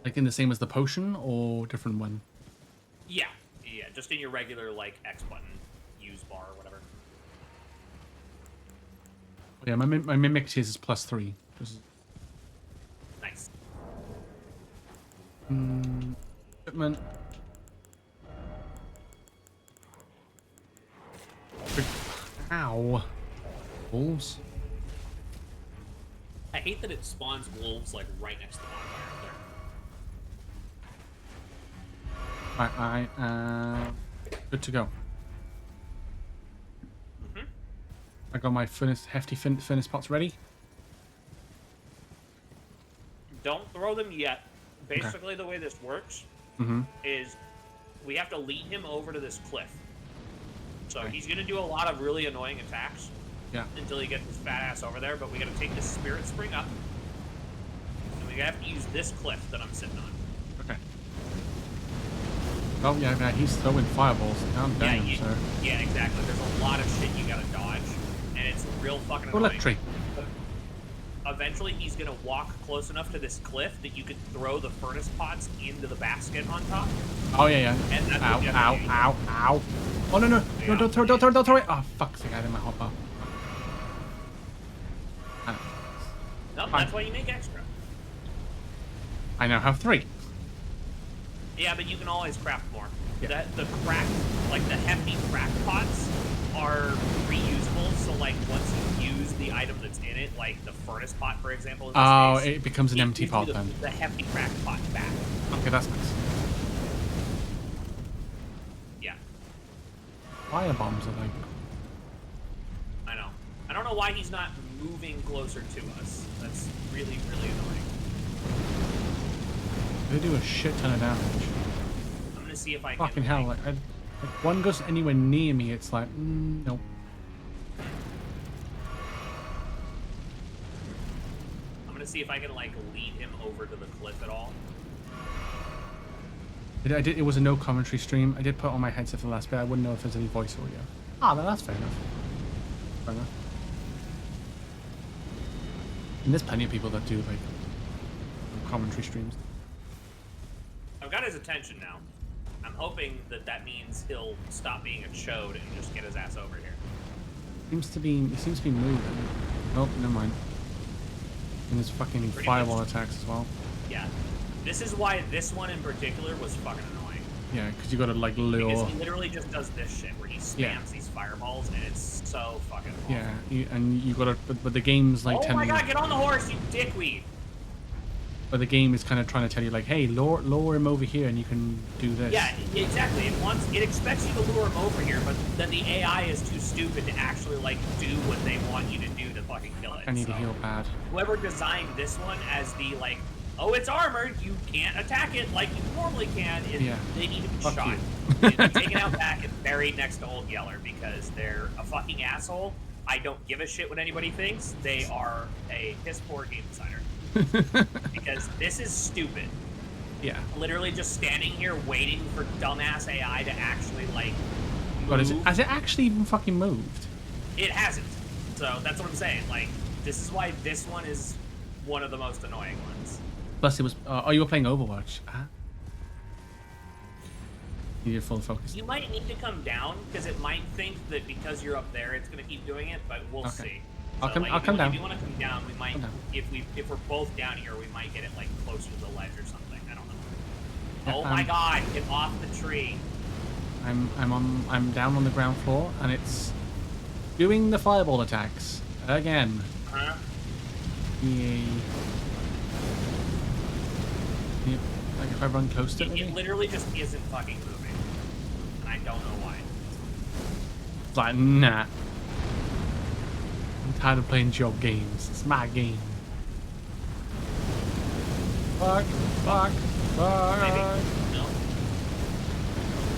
Like in the same as the potion or different one? Yeah, just in your regular like X button use bar or whatever. Yeah, my mimic tears is +3. Nice. Equipment. Ow. Wolves. I hate that it spawns wolves like right next to the bonfire there. I good to go. I got my hefty furnace pots ready. Don't throw them yet. Basically, the way this works is we have to lead him over to this cliff. So he's going to do a lot of really annoying attacks. Yeah. until you get this fat ass over there. But we gotta take this Spirit Spring up, and we have to use this cliff that I'm sitting on. Okay. Oh yeah, man, he's throwing fireballs. Calm down, sir. Yeah, exactly. There's a lot of shit you gotta dodge, and it's real fucking Oh, annoying. electric. Eventually, he's gonna walk close enough to this cliff that you can throw the furnace pots into the basket on top. Oh yeah, yeah. And that's Ow, what you have ow, to do. ow, ow. Oh no, no, Yeah. no! Don't throw it! Oh fuck's sake! I had my hotbar. Nope, Fine. that's why you make extra. I now have 3. Yeah, but you can always craft more. Yeah. The crack, like the hefty crack pots, are reusable. So like once you use the item that's in it, like the furnace pot, for example. In this Oh, case, it becomes an empty gives you pot then. The hefty crack pot back. Okay, that's nice. Yeah, Fire bombs are like. I know. I don't know why he's not moving closer to us. That's really, really annoying. They do a shit ton of damage. I'm gonna see if I Fucking can. hell! Like, Like one goes anywhere near me, it's like, nope. I'm gonna see if I can like lead him over to the cliff at all. I did. It was a no commentary stream. I did put on my headset for the last bit. I wouldn't know if there's any voice audio. Ah, then that's fair enough. Fair enough. And there's plenty of people that do like commentary streams. I've got his attention now. I'm hoping that that means he'll stop being a chode and just get his ass over here. He seems to be moving. Nope, never mind. And there's fucking Pretty fireball much. attacks as well. Yeah. This is why this one in particular was fucking annoying. Yeah, because you got to like Because lure. he literally just does this shit where he spams Yeah. these fireballs and it's so fucking awful. Yeah, and you got to. But the game's like Oh telling my you. god, get on the horse, you dickweed! But the game is kind of trying to tell you like, hey, lower him over here, and you can do this. Yeah, exactly. It expects you to lure him over here, but then the AI is too stupid to actually like do what they want you to do to fucking kill it. I need to So, heal bad. whoever designed this one as the like, oh, it's armored, you can't attack it like you normally can, Yeah. they need to be Fuck shot. you. They need to be taken out back and buried next to Old Yeller because they're a fucking asshole. I don't give a shit what anybody thinks. They are a piss poor game designer. Because this is stupid. Yeah. Literally just standing here waiting for dumbass AI to actually like move. But has it actually even fucking moved? It hasn't. So that's what I'm saying. Like, this is why this one is one of the most annoying ones. Plus, it was. Oh, you were playing Overwatch. You need full focus. You might need to come down because it might think that because you're up there, it's gonna keep doing it. But we'll Okay. see. I'll come if down. If you want to come down, we might. Come down. If we're both down here, we might get it like closer to the ledge or something. I don't know. Yeah, Oh my god! Get off the tree. I'm down on the ground floor, and it's doing the fireball attacks again. Huh? Yay. Yep. Like if I run close to it, It maybe? literally just isn't fucking moving, and I don't know why. It's like, nah. I'm tired of playing job games. It's my game. Fuck. Maybe. No.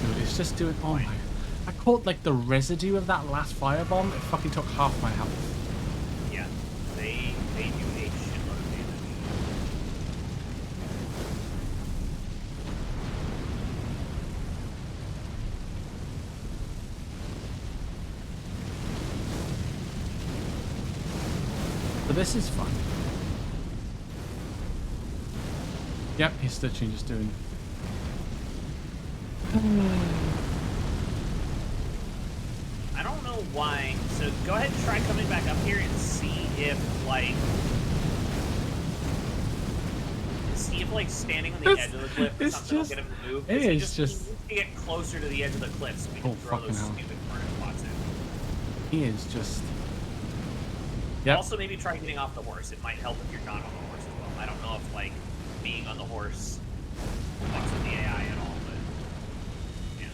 Dude, it's just doing. Oh my. I caught like the residue of that last firebomb. It fucking took half my health. Yeah. They do a shitload of damage. But this is fun. Yep, he's literally just doing. I don't know why. So go ahead and try coming back up here and see if like standing on the edge of the cliff or It's something just- will get him to move. it 'cause he is just- he needs to get closer to the edge of the cliff so we can Oh, throw fucking those hell. stupid furnace pots in. He is just. Yep. Also, maybe try getting off the horse. It might help if you're not on the horse as well. I don't know if like being on the horse fucks with the AI at all, but yeah.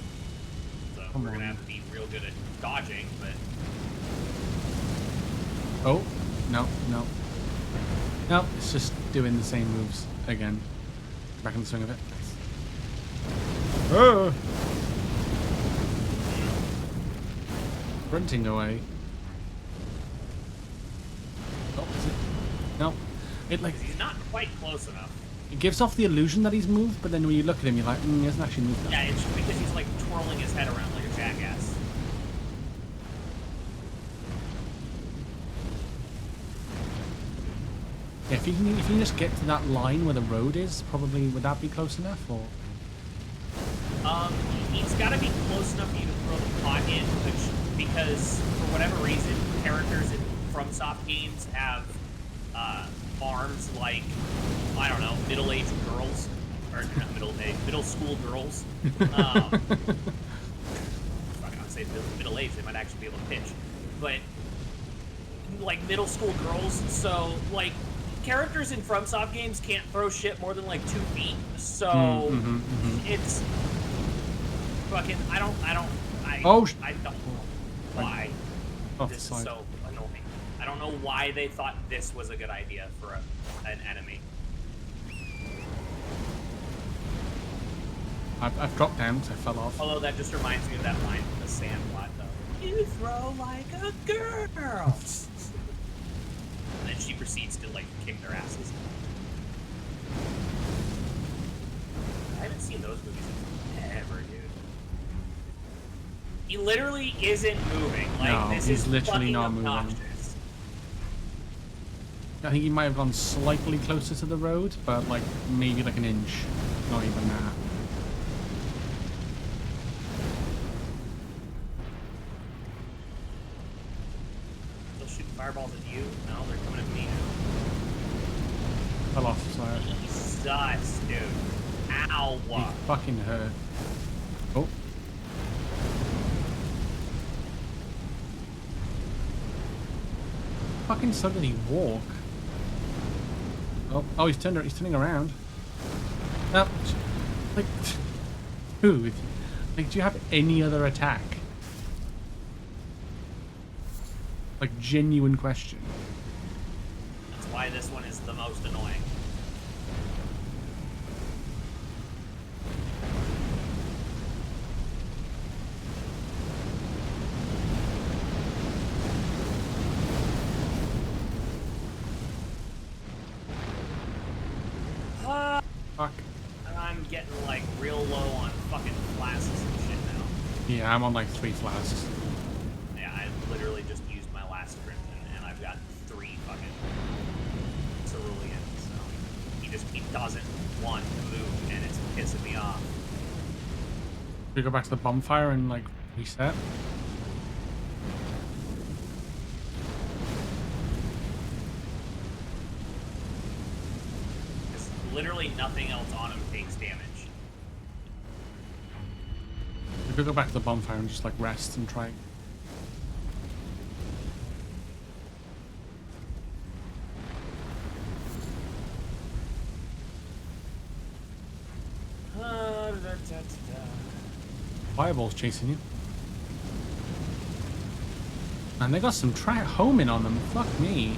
So Come we're gonna on. have to be real good at dodging, but Oh, no. No, it's just doing the same moves again. Back in the swing of it. Oh! Sprinting away. No. It like 'Cause he's not quite close enough. it gives off the illusion that he's moved, but then when you look at him, you're like, he hasn't actually moved that. Yeah, it's just because he's like twirling his head around like a jackass. Yeah, if you can just get to that line where the road is, probably would that be close enough? Or He's got to be close enough for you to throw the pot in, which, because for whatever reason, characters in FromSoft games have arms like, I don't know, middle-aged girls, or not middle-aged, middle school girls. Fuck, I'd say middle-aged, they might actually be able to pitch, but like middle school girls. So like characters in FromSoft games can't throw shit more than like 2 feet. So it's fucking. I don't know why off this the is side. so annoying. I don't know why they thought this was a good idea for an enemy. I've dropped down because I fell off. Although that just reminds me of that line from the Sandlot, though. You throw like a girl. And then she proceeds to like kick their asses. I haven't seen those movies in forever, dude. He literally isn't moving. Like No, this he's is literally fucking not moving. obnoxious. I think he might have gone slightly closer to the road, but like maybe like an inch, not even that. Still shooting fireballs at you? No, they're coming at me. Fell off, sorry. Jesus, dude. Ow. He fucking hurt. Oh. Fucking so did he walk? Oh, he's turning around. No, like, dude, like, do you have any other attack? Like, genuine question. That's why this one is the most annoying. Fuck. I'm getting like real low on fucking flasks and shit now. Yeah, I'm on like 3 flasks. Yeah, I literally just used my last crimson and I've got 3 fucking cerulean, so he doesn't want to move and it's pissing me off. We go back to the bonfire and like reset. Because literally nothing else on him takes damage. We could go back to the bonfire and just like rest and try. Fireball's chasing you. And they got some track homing on them. Fuck me.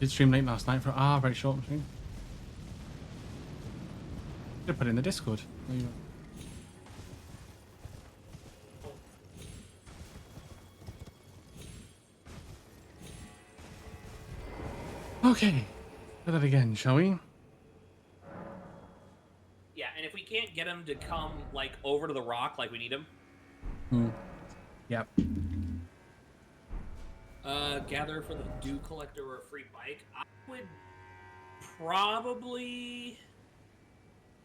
Did stream late last night for very short stream. Should put it in the Discord. There you go. Okay. Do that again, shall we? Yeah, and if we can't get him to come like over to the rock like we need him, Yep. gather for the dew collector or a free bike, I would probably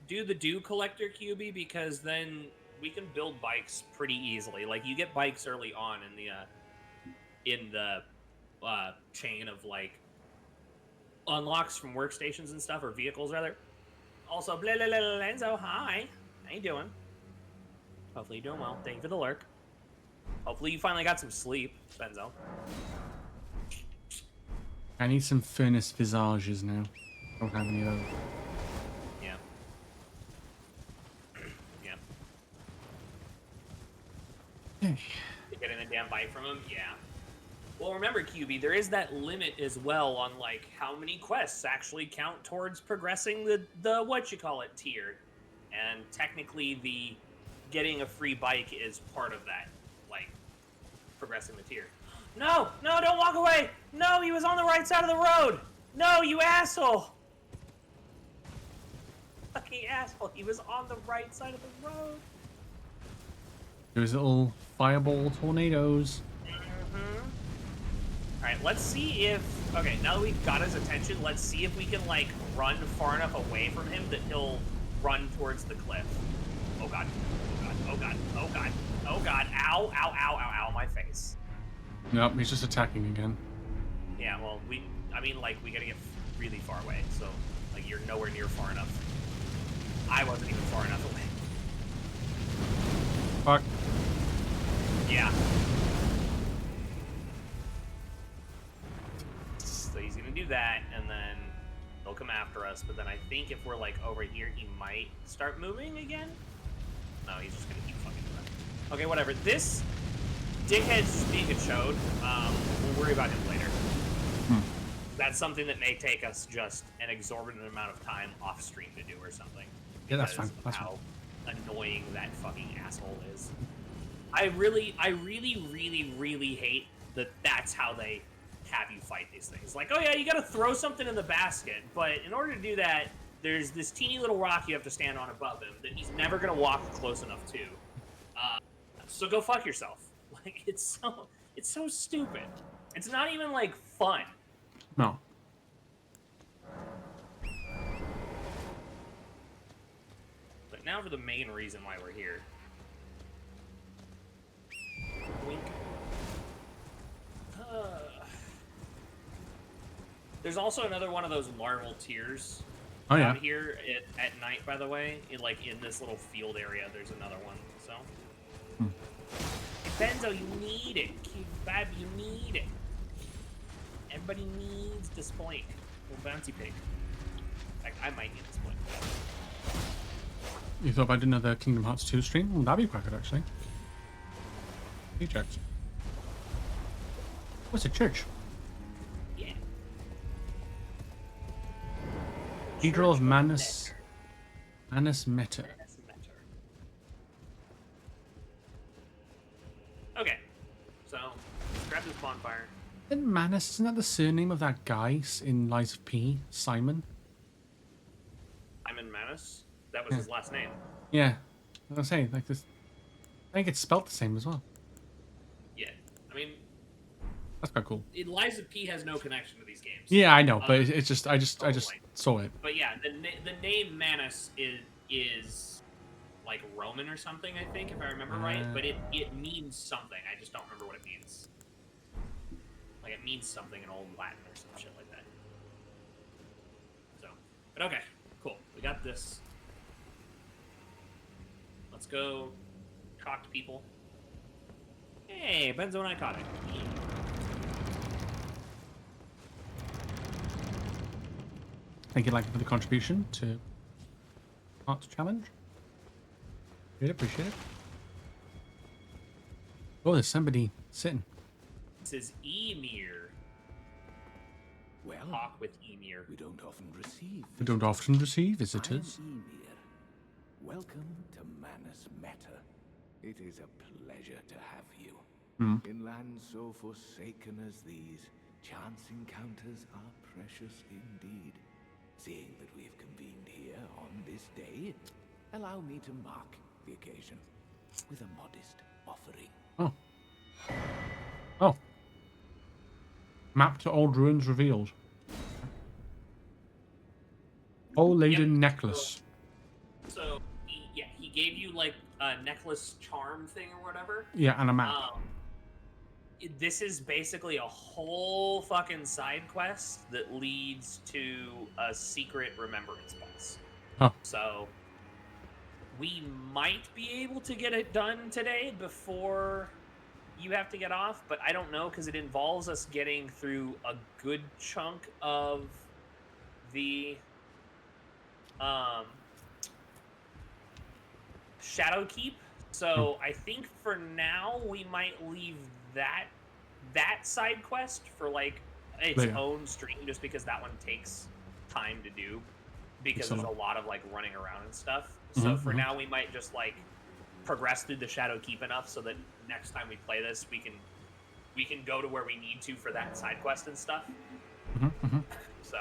do the dew collector, QB, because then we can build bikes pretty easily. Like you get bikes early on in the chain of like unlocks from workstations and stuff, or vehicles rather. Also, blah, blah, blah, blah, Lenzo, hi. How you doing? Hopefully you're doing well. Thank you for the lurk. Hopefully you finally got some sleep, Benzo. I need some furnace visages now. Don't have any of those. Yeah. Yeah. Okay. To get in a damn bite from him? Yeah. Well, remember, QB, there is that limit as well on, like, how many quests actually count towards progressing the what-you-call-it tier. And technically, the getting a free bike is part of that. Like, progressing the tier. No, no, don't walk away. No, he was on the right side of the road. No, you asshole. Fucking asshole. He was on the right side of the road. There's little fireball tornadoes. Alright, let's see if... Okay, now that we've got his attention, let's see if we can, like, run far enough away from him that he'll run towards the cliff. Oh god. Oh god. Oh god. Oh god. Oh god. Ow, ow, ow, ow, ow, my face. Nope, he's just attacking again. Yeah, well, I mean, like, we gotta get really far away, so, like, you're nowhere near far enough. I wasn't even far enough away. Fuck. Yeah. So he's gonna do that, and then they'll come after us, but then I think if we're, like, over here, he might start moving again? No, he's just gonna keep fucking running. Okay, whatever. This dickhead's just being a chode. We'll worry about him later. That's something that may take us just an exorbitant amount of time off stream to do or something. Yeah, that's fine. Because of That's how annoying that fucking asshole is. I really, really hate that that's how they have you fight these things. Like, oh yeah, you gotta throw something in the basket, but in order to do that, there's this teeny little rock you have to stand on above him that he's never gonna walk close enough to. So go fuck yourself. Like, it's so stupid. It's not even, like, fun. No. But now for the main reason why we're here. Wink. There's also another one of those larval tiers Oh, out yeah. here at night, by the way. In this little field area, there's another one. So, Benzo, you need it. Bab, you need it. Everybody needs the spoink. Little bouncy pig. In fact, I might need the spoink. You thought about another Kingdom Hearts 2 stream? Well, that'd be quite good, actually. Eject. What's a church? Yeah. Cathedral of Church Manus. Manus Meta. Manus Meter. Okay. So, let's grab this bonfire. Isn't Manus, isn't that the surname of that guy in Lies of P? Simon? Simon Manus? That was his last name. Yeah. I was gonna say, like this. I think it's spelt the same as well. Yeah. I mean, That's quite cool. Lies of P has no connection to these games. Yeah, I know, but it's just, I just totally. saw it. But yeah, the name Manus is like Roman or something, I think, if I remember right. But it means something. I just don't remember what it means. Like, it means something in Old Latin or some shit like that. So, but okay, cool. We got this. Let's go talk to people. Hey, Benzo and I caught it. Thank you, like, for the contribution to Hearts Challenge. Really appreciate it. Oh, there's somebody sitting. This is Emir. Well, Talk with Emir. we don't often receive We don't often receive I visitors. am Emir. Welcome to Manus Meta. It is a pleasure to have you. In lands so forsaken as these, chance encounters are precious indeed. Seeing that we have convened here on this day, allow me to mark the occasion with a modest offering. Oh. Oh. Map to old ruins revealed. Old laden Yep. necklace. So, he gave you, like, a necklace charm thing or whatever. Yeah, and a map. This is basically a whole fucking side quest that leads to a secret remembrance boss. Huh. So, we might be able to get it done today before you have to get off, but I don't know because it involves us getting through a good chunk of the Shadowkeep. So I think for now we might leave that side quest for like its Later. own stream, just because that one takes time to do, because Excellent. there's a lot of like running around and stuff. So Mhm, for mhm. now we might just like progress through the Shadowkeep enough so that next time we play this we can we can go to where we need to for that side quest and stuff. So,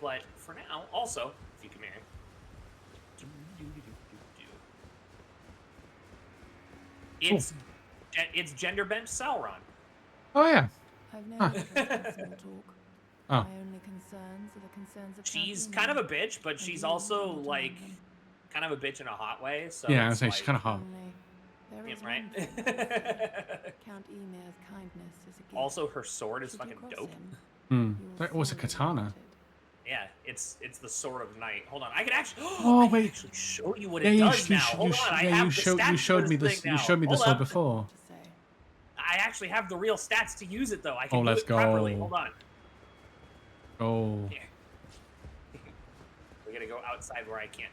but for now, also, if you come here. It's gender bent Sauron. Oh yeah. I've no Huh. interest in small talk. Oh. My only concerns are the concerns of She's Count kind of a Emo. bitch, but And she's you also will not like harm them. kind of a bitch in a hot way. So Yeah, I it's was saying she's like- kind of hot. Only, there Yeah, is right. one thing. Count Emir's kindness is a gift. Also, her sword is Should you fucking cross dope. him, Hmm. you will That was a feel it katana. wanted. Yeah, it's the sword of night. Hold on, I can actually. Oh, I can wait. actually show you what Yeah, it you, does sh- you, now. sh- Hold you, on, sh- I yeah, have you, the showed, stats you for showed me this this. thing You now. showed me the Hold sword up. before. To say. I actually have the real stats to use it though. I can Oh, do let's it properly. go. Hold on. Oh. Here. We're gonna go outside where I can't,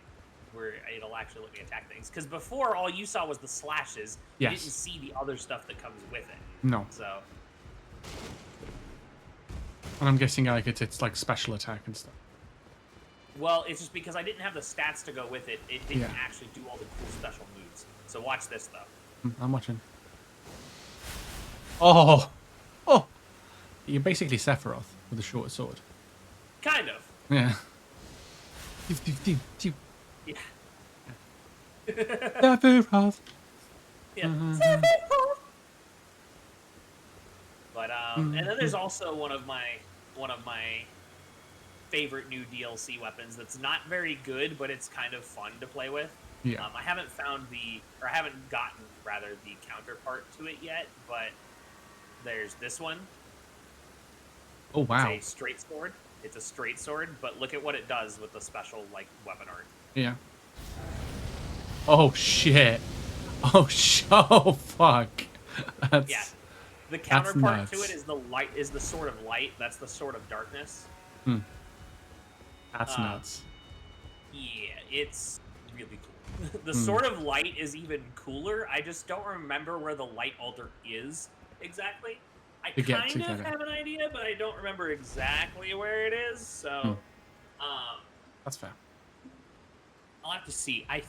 where it'll actually let me attack things. Because before, all you saw was the slashes. You Yes. didn't see the other stuff that comes with it. No. So And I'm guessing like it's like special attack and stuff. well, it's just because I didn't have the stats to go with it. It didn't Yeah. actually do all the cool special moves. So watch this though. I'm watching. Oh. Oh. You're basically Sephiroth with a short sword. Kind of. Yeah. Yeah. Sephiroth. Yeah. Mhm. But and then there's also one of my favorite new DLC weapons that's not very good, but it's kind of fun to play with. Yeah. I haven't found I haven't gotten rather the counterpart to it yet, but there's this one. Oh wow. It's a straight sword. It's a straight sword, but look at what it does with the special like weapon art. Yeah. Oh shit. Oh oh fuck. That's Yeah. The counterpart to nuts. it is the sword of light. That's the sword of darkness. that's nuts. Yeah, it's really cool. The sword of light is even cooler. I just don't remember where the light altar is exactly. I To get kind of together. have an idea, but I don't remember exactly where it is. So, That's fair. I'll have to see. I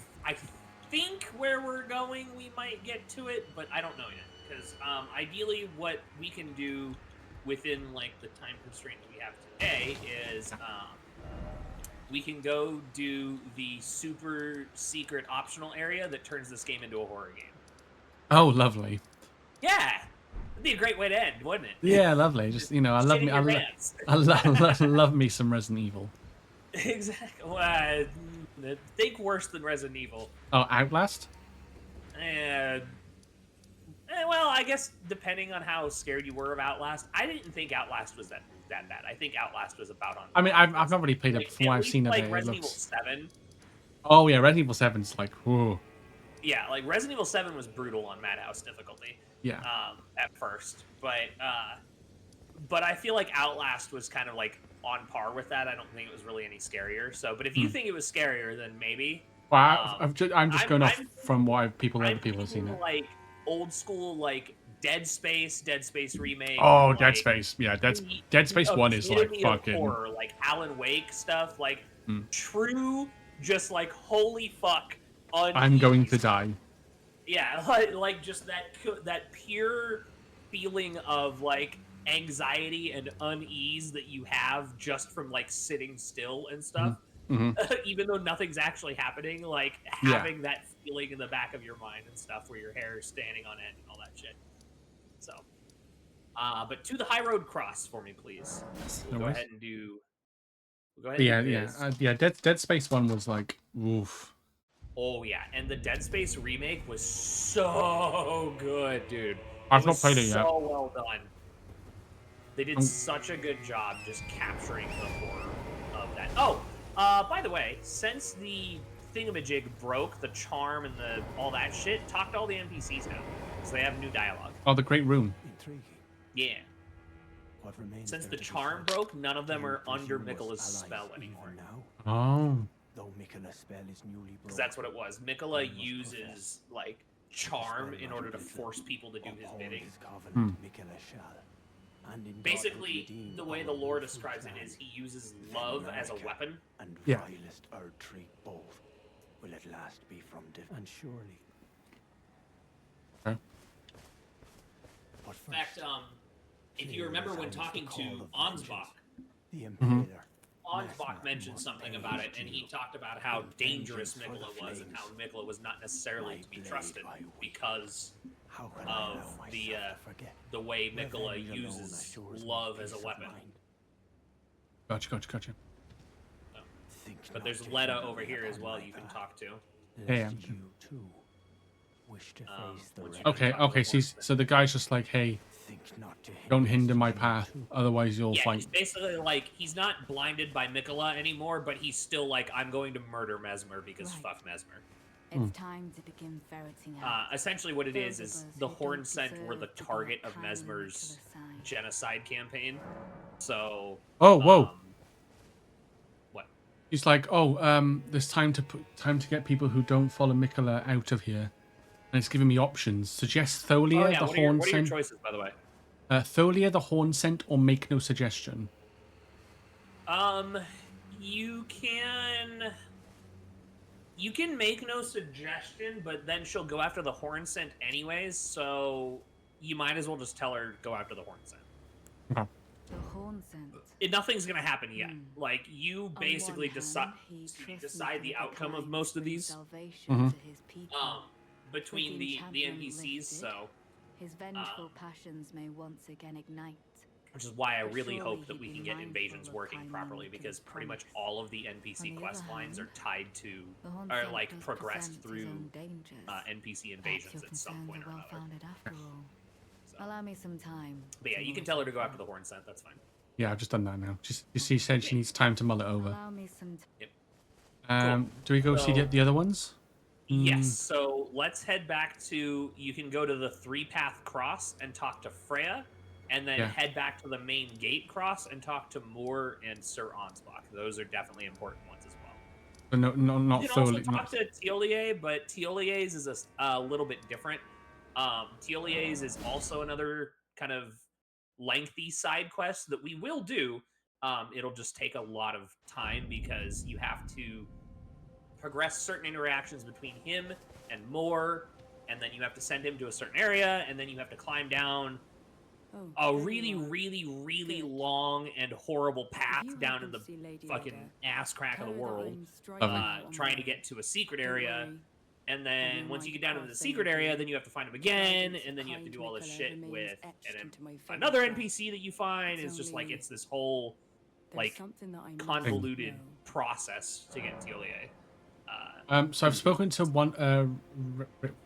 think where we're going, we might get to it, but I don't know yet. Because ideally, what we can do within like the time constraint that we have today is we can go do the super secret optional area that turns this game into a horror game. Oh lovely. Yeah, it'd be a great way to end, wouldn't it? Yeah, lovely. Just I love Shit in me. your pants. Love me some Resident Evil. Exactly. Think worse than Resident Evil. Oh, Outlast. Well, I guess depending on how scared you were of Outlast, I didn't think Outlast was that bad. I think Outlast was about on. I mean, I've not really played it like, before. at I've least, seen it. like It Resident Evil looks. 7. Oh yeah, Resident Evil 7's like whoa. Yeah, like Resident Evil 7 was brutal on Madhouse difficulty. Yeah. At first, but I feel like Outlast was kind of like on par with that. I don't think it was really any scarier. So, but if you think it was scarier, then maybe. Well, I'm just I'm- going off I'm- from what other people I'm have seen thinking, it. like old school, like Dead Space remake. Oh, like, Dead Space. Yeah, Dead Space the 1 is like epitome of fucking. horror, like Alan Wake stuff, like Hmm. true, just like holy fuck. I'm going unease. to die. Yeah, like just that pure feeling of like anxiety and unease that you have just from like sitting still and stuff. hmm Even though nothing's actually happening, like Yeah. having that feeling in the back of your mind and stuff where your hair is standing on end and all that shit. So, but to the High Road Cross for me, please. We'll No go worries. ahead and do. We'll go ahead Yeah, and do yeah, this. Dead Space 1 was like oof. Oh yeah, and the Dead Space remake was so good, dude. I've It not was played it yet. So well done. They did Um, such a good job just capturing the horror of that. Oh, by the way, since the thingamajig broke, the charm and all that shit, talk to all the NPCs now, so they have new dialogue. Oh, the Great Room. Intriguing. Yeah. What remains Since there the to be charm said? broke, none of them You are under presume us Mikkola's allies spell even anymore. now, Oh. though Mikkola's spell is newly Because broken. that's what it was. Mikola I must uses profess, like the charm spell in order to might be force people to do his uphold bidding. his covenant, Mikkola shall, and in God Basically, redeem the way our the lore lawful describes it plan, is he uses love as a weapon. and Yeah. vilest Erdtree both will at last be from and surely In fact, if you remember when talking to Ansbach, Ansbach mentioned something about it, and he talked about how dangerous Mikola was and how Mikola was not necessarily to be trusted because of the way Mikola uses love as a weapon. Gotcha. But there's Letta over here as well you can talk to. Yeah. Wish to Um, face the once you red. can talk to the So the guy's just like, hey, Think not to don't hinder my path, otherwise you'll Yeah, fight. he's basically like, he's not blinded by Mikola anymore, but he's still like, I'm going to murder Mesmer because Right. fuck Mesmer. It's time to begin ferreting out. Essentially what it is those of us the who Horn don't Scent were the deserve to be target a of kind Mesmer's Mikola side. genocide campaign. So, Oh, whoa. what? He's like, there's time to get people who don't follow Mikola out of here. And it's giving me options. Suggest Tholia, Oh yeah, the what are your Horn Scent. choices, by the way? Tholia, the Horn Scent, or make no suggestion. You can make no suggestion, but then she'll go after the Horn Scent anyways, so you might as well just tell her go after the Horn Scent. Okay. The Horn Scent. Nothing's gonna happen yet. Like, you On basically one decide hand, he trusts decide the Mikola outcome of kind most of bring these salvation Mhm. to his people. between the Champion NPCs, lifted, so his vengeful passions may once again ignite. which is why I But really surely hope that he'd we be can get mindful invasions of working Paimon properly, Miko's because pretty much promise. all of the NPC On the quest other lines are hand, tied to The Horn or Scent like does progressed present his through own dangers. NPC Perhaps invasions your at some concerns point are or well another. founded after all. So. Allow me some time. But yeah, to you can mull tell her to go things after the out. Horn Scent. That's fine. Yeah, I've just done that now. She said she needs time to mull it over. Allow me some Do we go see So- the other ones? Yes. So let's head back to. You can go to the 3-path cross and talk to Freya, and then Yeah. head back to the main gate cross and talk to Moore and Sir Ansbach. Those are definitely important ones as well. So not You can also Tholia. talk to Tiolier, but Tiolier's is a little bit different. Tiolier's is also another kind of lengthy side quest that we will do. It'll just take a lot of time because you have to progress certain interactions between him and Moore, and then you have to send him to a certain area, and then you have to climb down a really long and horrible path down in the fucking ass crack of the world, trying to get to a secret area. And then once you get down into the secret area, then you have to find him again, and then you have to do all this shit with another NPC that you find. It's just like it's this whole like convoluted process to get Tiolier. So I've spoken to one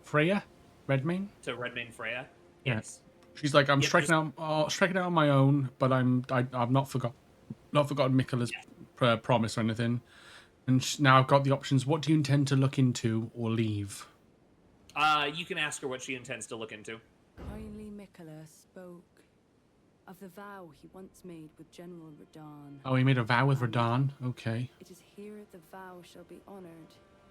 Freya Redmayne. To Redmayne Freya. Yeah. Yes. She's like, I'm Yep, striking out on my own, but I've not forgotten Mikola's promise or anything. And now I've got the options. What do you intend to look into or leave? You can ask her what she intends to look into. Kindly Mikola spoke of the vow he once made with General Radahn. Oh, he made a vow with Radahn. Okay. It is here the vow shall be honored.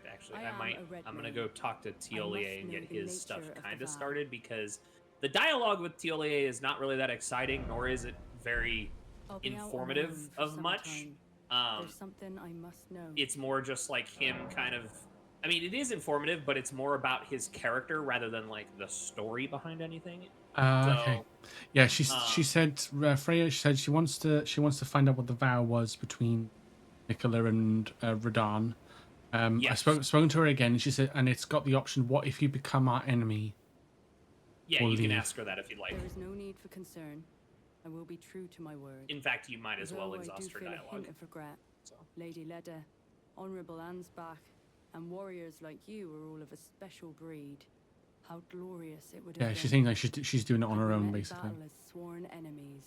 Actually, I am a I'm gonna Redmayne. go talk to Tiolier and know get the his stuff nature of the kind of vow. started, because the dialogue with Tiolier is not really that exciting, nor is it very I'll be out on my informative own for of some much. time. There's something I must know. It's more just like him kind of. I mean, it is informative, but it's more about his character rather than like the story behind anything. Okay. Yeah, she said Freya. She said she wants to find out what the vow was between Mikola and Radahn. I spoken to her again. And she said, and it's got the option: what if you become our enemy? Yeah, or you can leave? ask her that if you'd like. There is no need for concern. I will be true to my word. In fact, you might as well Although exhaust I do her feel a dialogue. hint of regret. Lady Leda, Honorable Ansbach, and warriors like you are all of a special breed. How glorious it would have Yeah, been. she seems like she's doing it on had her we own, met in basically. battle as sworn enemies.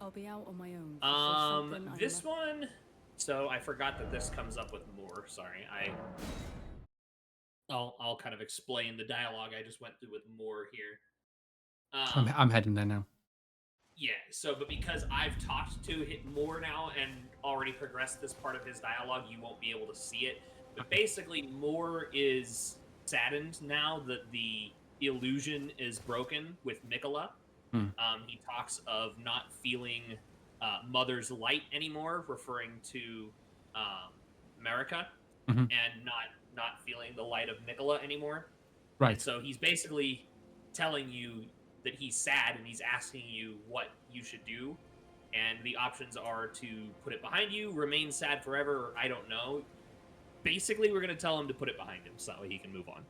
I'll be out on my own. for something I This must- one. So I forgot that this comes up with more. Sorry, I'll kind of explain the dialogue I just went through with more here. I'm heading there now. Yeah. So, but because I've talked to Moore now and already progressed this part of his dialogue, you won't be able to see it. But basically, Moore is saddened now that the illusion is broken with Mikola. He talks of not feeling Mother's light anymore, referring to America, and not feeling the light of Mikola anymore. Right. And so he's basically telling you that he's sad and he's asking you what you should do. And the options are to put it behind you, remain sad forever, or I don't know. Basically, we're going to tell him to put it behind him so that way he can move on.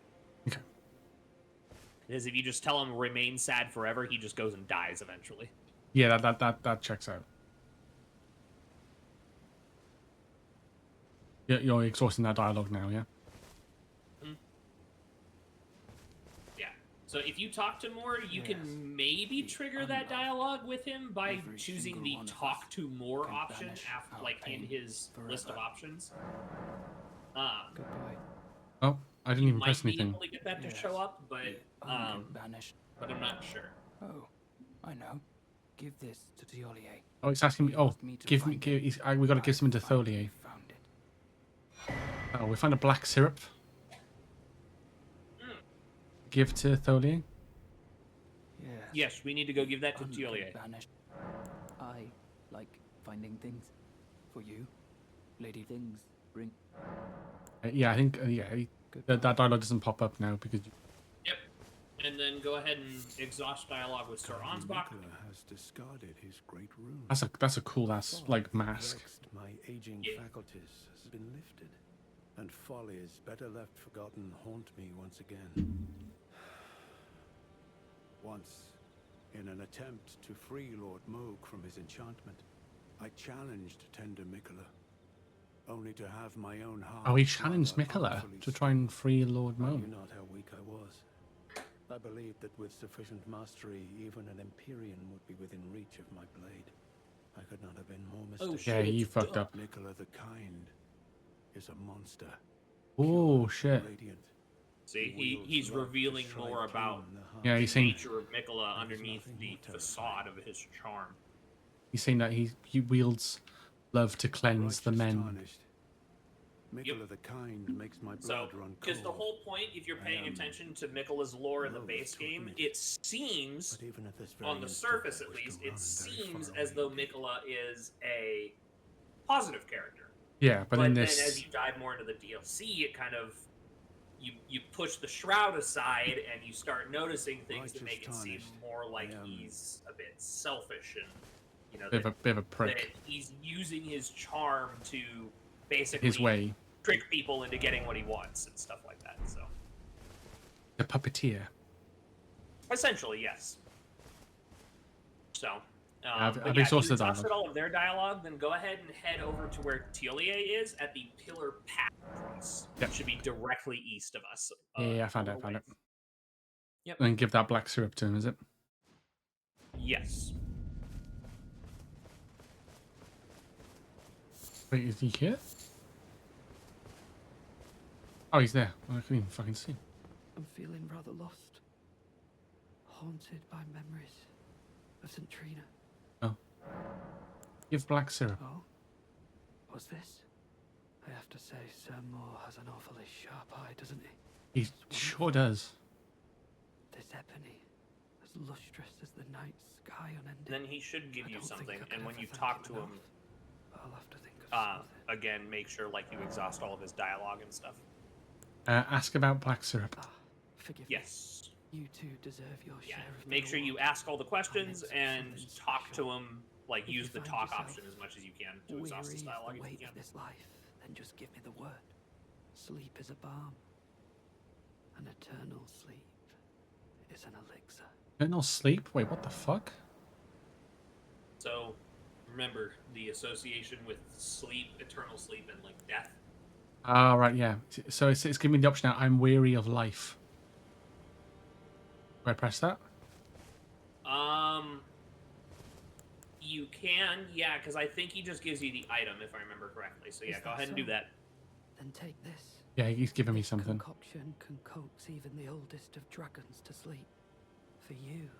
Okay. Because if you just tell him remain sad forever, he just goes and dies eventually. Yeah, that checks out. You're exhausting that dialogue now, yeah? Yeah. So if you talk to more, you can maybe trigger that dialogue with him by choosing the talk to more option after, like, in his list of options. Oh, I didn't even press might be anything. able to get that to show up, but I'm not sure. Oh, I know. Give this to Tiolier. Oh, it's asking me. Oh, give me. We got to give something to Tholier. Oh, we found a black syrup. Give to Tholier. Yes, we need to go give that to Tiolier. I like finding things for you. Lady things bring. Yeah, I think. That dialogue doesn't pop up now because. Yep. And then go ahead and exhaust dialogue with Sir Ansbach. Has discarded his great rune. That's a cool ass like mask. My aging faculties has been lifted, and follies better left forgotten haunt me once again. Once, in an attempt to free Lord Moog from his enchantment, I challenged tender Mikola, only to have my own heart. Oh, he challenged Mikola to try and free Lord I Moog. knew not how weak I was. I believed that with sufficient mastery, even an Empyrean would be within reach of my blade. I could not have been more mistaken. Yeah, you fucked up. Mikola the Kind is a monster. Oh shit. Radiant. See, he's revealing more about Yeah, the he's saying nature of Mikola underneath the facade of his charm. he's saying that he wields love to cleanse the men. Mikola the Kind makes my So, blood run cold. because the whole point, if you're paying attention to Mikola's lore in the base game, it seems, on the surface at least, it seems as though Mikola is a positive character. Yeah, but in then this, as you dive more into the DLC, it kind of you push the shroud aside and you start noticing things that make it seem more like he's a bit selfish and bit of a prick. that he's using his charm to basically His way. trick people into getting what he wants and stuff like that. So The puppeteer. essentially, yes. So I've but exhausted if you exhausted dialogue. all of their dialogue, then go ahead and head over to where Tiolier is at the Pillar Path place. Yep. It should be directly east of us. Yeah, I found it. Yep. And give that black syrup to him, is it? Yes. Wait, is he here? Oh, he's there. I couldn't even fucking see him. I'm feeling rather lost. Haunted by memories of St. Trina. Oh. Give black syrup. Oh? What's this? I have to say, Sir Moore has an awfully sharp eye, doesn't he? He sure does. This ebony, as lustrous as the night sky unending. Then he should give I you don't think something, I can and when ever you thank talk to enough. him, I'll have to think of something. again, make sure like you exhaust all of his dialogue and stuff. Ask about black syrup. Forgive Yes. me. You two deserve your Yeah. share of Make the sure you reward. ask all the questions Comments and from this talk to shop. him. Like If use you the find talk yourself option as much as you can to exhaust his Weary of dialogue the if you weight can. of this life, then just give me the word. Sleep is a balm. An eternal sleep is an elixir. Eternal sleep? Wait, what the fuck? So remember the association with sleep, eternal sleep, and like death. Ah, right, yeah. So it's giving me the option now. I'm weary of life. Do I press that? You can, yeah, because I think he just gives you the item if I remember correctly. So yeah, Is go that ahead and do so? that. Then take this. Yeah, he's giving me This something. Concoction can coax even the oldest of dragons to sleep. For you,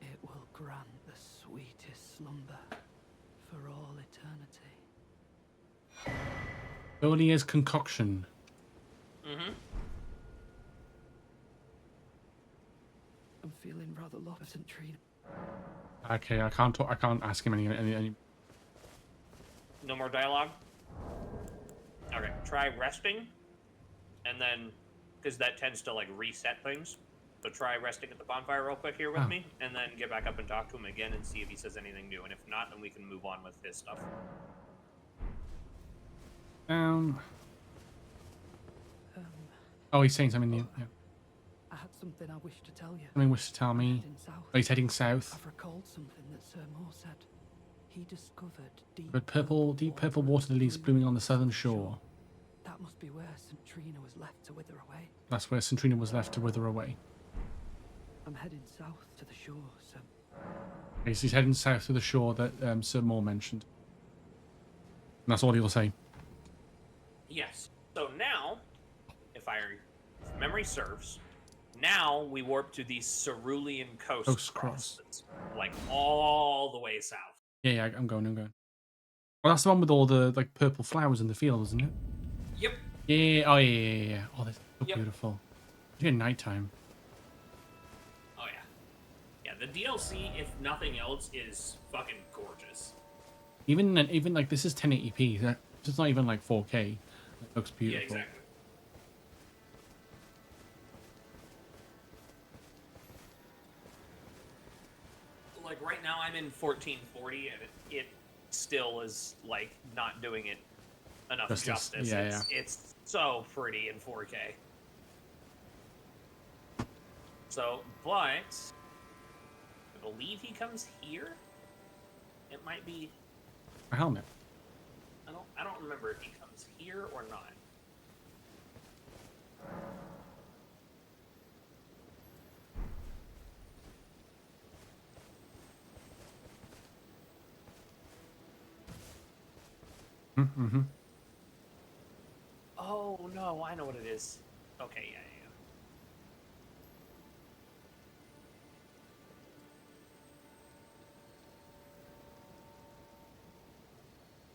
it will grant the sweetest slumber for all eternity. Tholier's concoction. Mm-hmm. I'm feeling rather lost, St. Trina. Okay, I can't talk. I can't ask him any. No more dialogue? Okay, try resting. And then, because that tends to like reset things. So try resting at the bonfire real quick here with Oh. me, and then get back up and talk to him again and see if he says anything new. And if not, then we can move on with his stuff. Um, Oh, he's saying something new. Yeah. I had something I wish to tell you. Something wish to tell me. Heading south. Oh, he's heading south. I've recalled something that Sir Moore said. He discovered deep Deep purple water lilies blooming on the southern shore. That must be where St. Trina was left to wither away. That's where Centrina was left to wither away. I'm heading south to the shore, so Okay, so he's heading south to the shore that Sir Moore mentioned. And that's all he'll say. Yes. So now, if memory serves, now we warp to the Cerulean Coast Cross. That's like all the way south. Yeah, I'm going. Well, that's the one with all the like purple flowers in the field, isn't it? Yep. Yeah. Oh, yeah. Oh, that's so Yep. beautiful. It's nighttime. Oh yeah. Yeah, the DLC, if nothing else, is fucking gorgeous. Even like this is 1080p. It's not even like 4K. It looks beautiful. Yeah, exactly. Like right now, I'm in 1440, and it still is like not doing it enough justice. Yeah, It's so pretty in 4K. So, but I believe he comes here. It might be. A helmet. I don't remember if he comes here or not. Mm-hmm. Oh no, I know what it is. Okay, yeah.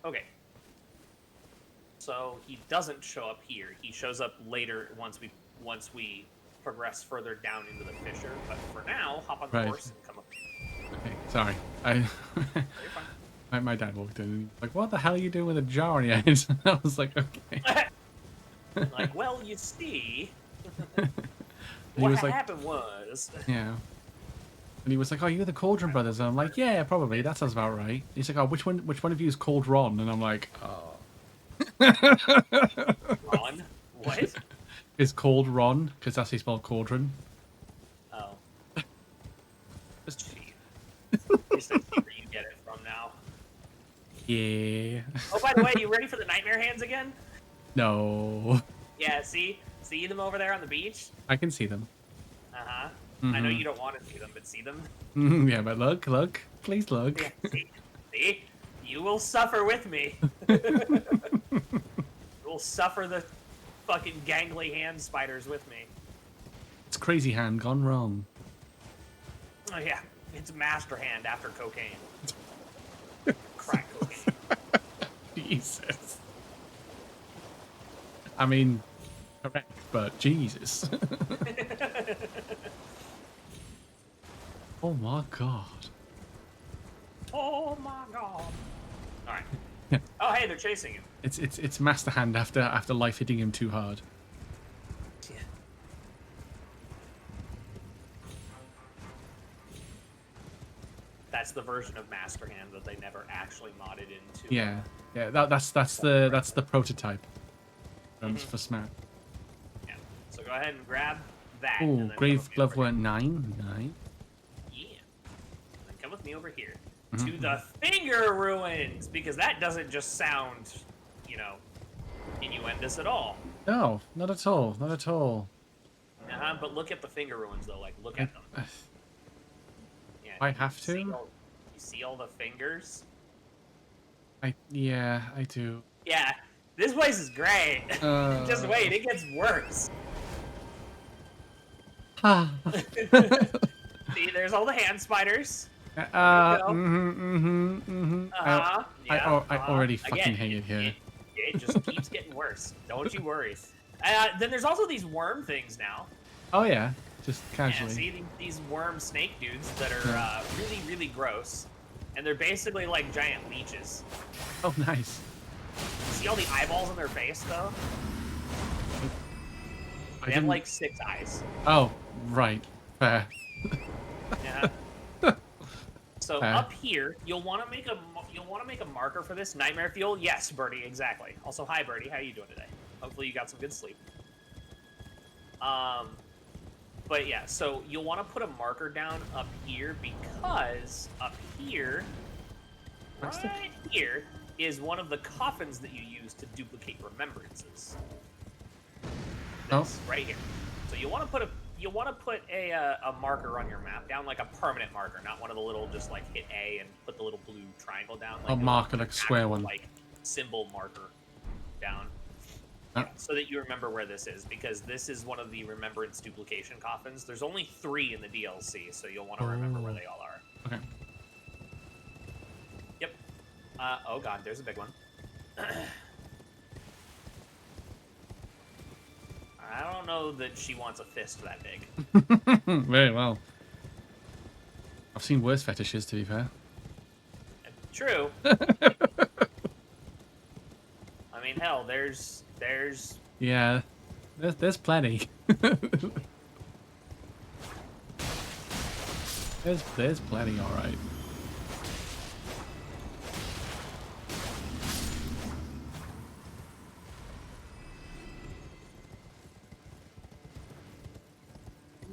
Okay. So he doesn't show up here. He shows up later once we progress further down into the fissure. But for now, hop on the Right. horse and come up. Okay, sorry. My dad walked in and he was like, "What the hell are you doing with a jar on your head?" I was like, "Okay." Like, well, you see, He what was like, happened was. yeah. And he was like, "Oh, you're the Cauldron Brothers." And I'm like, "Yeah, probably. That sounds about right." He's like, "Oh, which one of you is called Ron?" And I'm like, "Oh." Ron? What? It's called Ron because that's how you spell cauldron. Oh. Gee. Guess that's where you get it from now. Yeah. Oh, by the way, you ready for the nightmare hands again? No. Yeah, see them over there on the beach? I can see them. Uh-huh. I know you don't want to see them, but see them? Yeah, but look. Please look. Yeah, see? You will suffer with me. You will suffer the fucking gangly hand spiders with me. It's Crazy Hand gone wrong. Oh yeah, it's Master Hand after cocaine. Crack cocaine. Jesus. I mean, correct, but Jesus. Oh my god. Oh my god. Alright. Oh hey, they're chasing him. It's Master Hand after life hitting him too hard. Yeah. That's the version of Master Hand that they never actually modded into. Yeah. That's the prototype. For Smack. Yeah. So go ahead and grab that. Oh, and then Grave come with me Glove over were 9. here. Yeah. And then come with me over here to the Finger Ruins, because that doesn't just sound, innuendous at all. No, not at all. Not at all. But look at the Finger Ruins though. Like, look at them. Yeah. I have to? You see all the fingers? Yeah, I do. Yeah. This place is great. Just wait, it gets worse. See, there's all the hand spiders. I already fucking hate it here. It just keeps getting worse. Don't you worry. Then there's also these worm things now. Oh yeah, just Yeah, casually. see these worm snake dudes that are really, really gross. And they're basically like giant leeches. Oh, nice. See all the eyeballs on their face, though? I They have didn't- like 6 eyes. Oh, right. Fair. Yeah. So Fair. up here, you'll want to make a marker for this nightmare fuel. Yes, Birdie, exactly. Also, hi Birdie, how you doing today? Hopefully you got some good sleep. But yeah, so you'll want to put a marker down up here because up here, right here, is one of the coffins that you use to duplicate remembrances. This, right here. So you want to put a marker on your map down, like a permanent marker, not one of the little just like hit A and put the little blue triangle down. Like I'll mark it like a square actual, one. like symbol marker down. Oh. Yeah, so that you remember where this is, because this is one of the remembrance duplication coffins. There's only 3 in the DLC, so you'll want to remember where they all are. Okay. Yep. Oh god, there's a big one. I don't know that she wants a fist that big. Very well. I've seen worse fetishes, to be fair. True. I mean, hell, there's. Yeah, there's plenty. there's plenty, all right.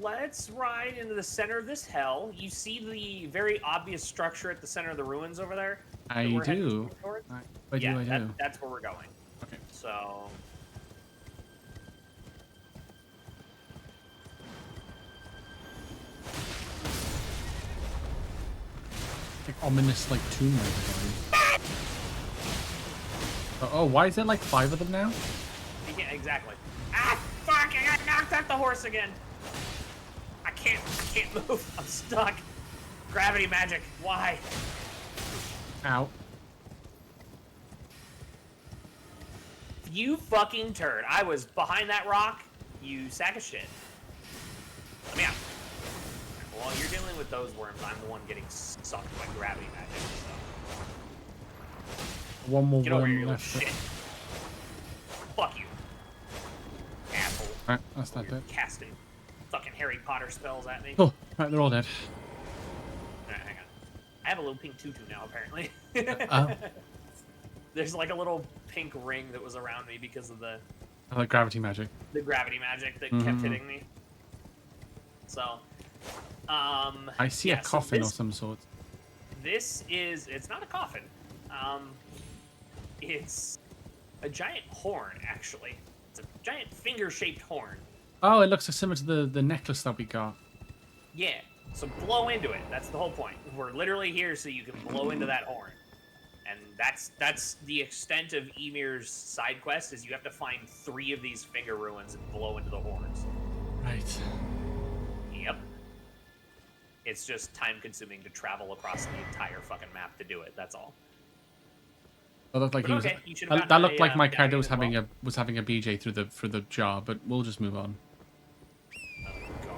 Let's ride into the center of this hell. You see the very obvious structure at the center of the ruins over there? I that we're heading do. towards? I do. That's where we're going. Okay. So. Like ominous, like tomb raider. Oh, why is there like 5 of them now? Yeah, exactly. Ah, fuck! I got knocked off the horse again. I can't move. I'm stuck. Gravity magic. Why? Ow. You fucking turd. I was behind that rock, you sack of shit. Let me out. While you're dealing with those worms, I'm the one getting sucked by gravity magic, so. One more Get over here, worm you little left. shit. Fuck you. Asshole. Alright, that's that bit. Casting fucking Harry Potter spells at me. Oh, right, they're all dead. Alright, hang on. I have a little pink tutu now, apparently. Oh. There's like a little pink ring that was around me because of the Gravity magic. gravity magic that kept hitting me. So, I see a coffin of some sort. This is, it's not a coffin. It's a giant horn, actually. It's a giant finger-shaped horn. Oh, it looks similar to the necklace that we got. Yeah, so blow into it. That's the whole point. We're literally here so you can blow into that horn. And that's the extent of Ymir's side quest, is you have to find 3 of these finger ruins and blow into the horns. Right. Yep. It's just time-consuming to travel across the entire fucking map to do it. That's all. That looked like But he was. okay, you should have That gotten looked a, like my medallion character was as well. having a BJ through the jar, but we'll just move on. Oh god.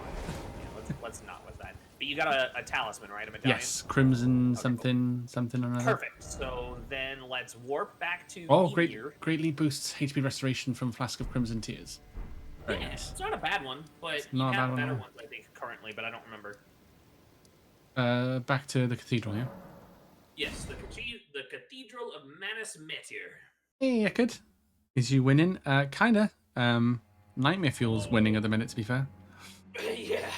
Yeah, let's not with that. But you got a talisman, right? A medallion? Yes, crimson Okay, something or another. Perfect. So then let's warp back to Oh, Ymir. greatly boosts HP restoration from Flask of Crimson Tears. Very Yeah, nice. it's not a bad one, but you not a have bad one, better no. ones, I think, currently, but I don't remember. Back to the cathedral, yeah. Yes, the Cathedral of Manus Meteor. Hey, Eckard. Is you winning? Kinda. Nightmare Fuel's winning at the minute, to be fair. Yeah.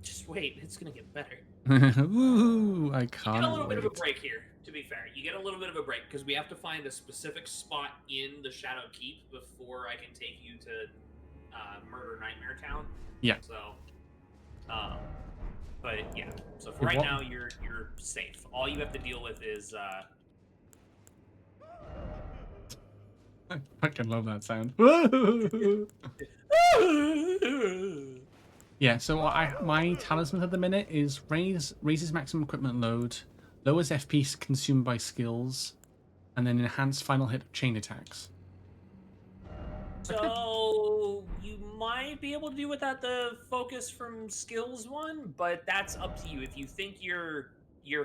Just wait, it's gonna get better. Woohoo! I You can't get a little bit of a wait. break here, to be fair. You get a little bit of a break, because we have to find a specific spot in the Shadow Keep before I can take you to Murder Nightmare Town. Yeah. So, but yeah. So for Wait, right what? now, you're safe. All you have to deal with is I fucking love that sound. Yeah, so my talisman at the minute is raises maximum equipment load, lowers FP consumed by skills, and then enhanced final hit of chain attacks. So you might be able to do without the focus from skills one, but that's up to you. If you think your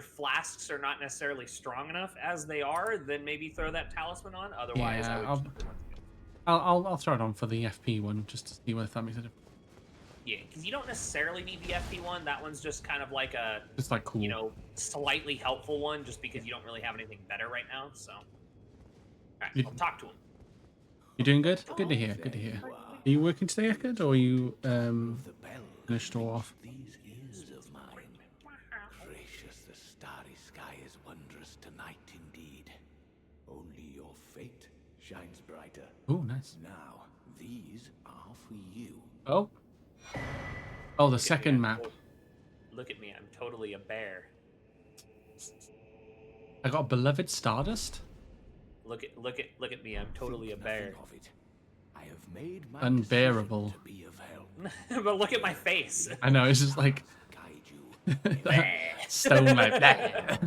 flasks are not necessarily strong enough as they are, then maybe throw that talisman on. Otherwise, I Yeah, would I'll, keep the one skill. I'll throw it on for the FP one just to see if that makes a difference. Yeah, because you don't necessarily need the FP one. That one's just kind of like a, Just like cool. you know, slightly helpful one, just because you don't really have anything better right now. So, all right, You- I'll talk to him. You doing good? Good to hear. Good to hear. Are you working today, Eckard, or are you gonna store off? These ears of mine. Gracious, the starry sky is wondrous tonight indeed. Only your fate shines brighter. Oh, nice. Now, these are for you. Oh. Oh, the Look at me, second I'm map. Look at me, I'm totally a bear. I got beloved Stardust. Look at me, I'm totally a Think bear. nothing of it. I have made my Unbearable. decision to be of help. But look at my face. I know, it's just like Guide you. stone like that.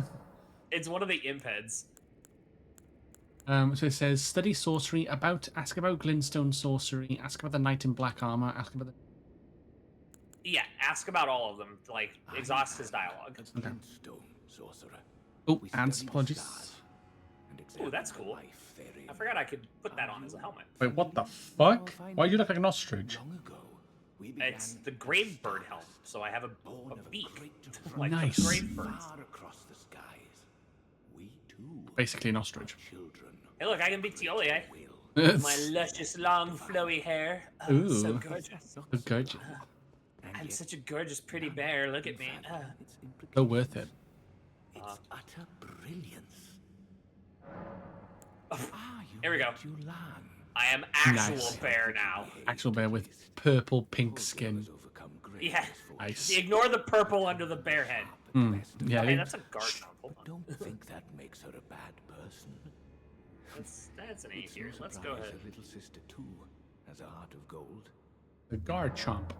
It's one of the imp heads. So it says study sorcery, ask about glintstone sorcery, ask about the knight in black armor, ask about the Yeah, ask about all of them. Like, exhaust his dialogue. A glintstone sorcerer. Oh, We ads, study the apologies. stars and Ooh, examine that's the cool. life therein. I forgot I could put that on as a helmet. Wait, what the fuck? Why do you look like an ostrich? Long ago, we began It's the grave bird helm, so I have a born of beak. great Like Nice. the grave birds. far across the skies. We too Basically an ostrich. are children. Hey, look, I can beat Tioli, eh? Will. My luscious, long, flowy hair. Oh, Ooh. so gorgeous. So good. And I'm yet such a gorgeous, pretty bear. Look at me. its So worth it. Its utter brilliance. You Here we go. let you learn. I am actual Nice. bear now. Actual bear with purple pink skin. Overcome Yeah. Nice. Ignore the purple under the bear head. Yeah, Hey, that's a guard mount. Hold on. Don't think that makes her a bad person. That's an A It's tier. no Let's go surprise ahead. her little sister too has a heart of gold. the guard chomp.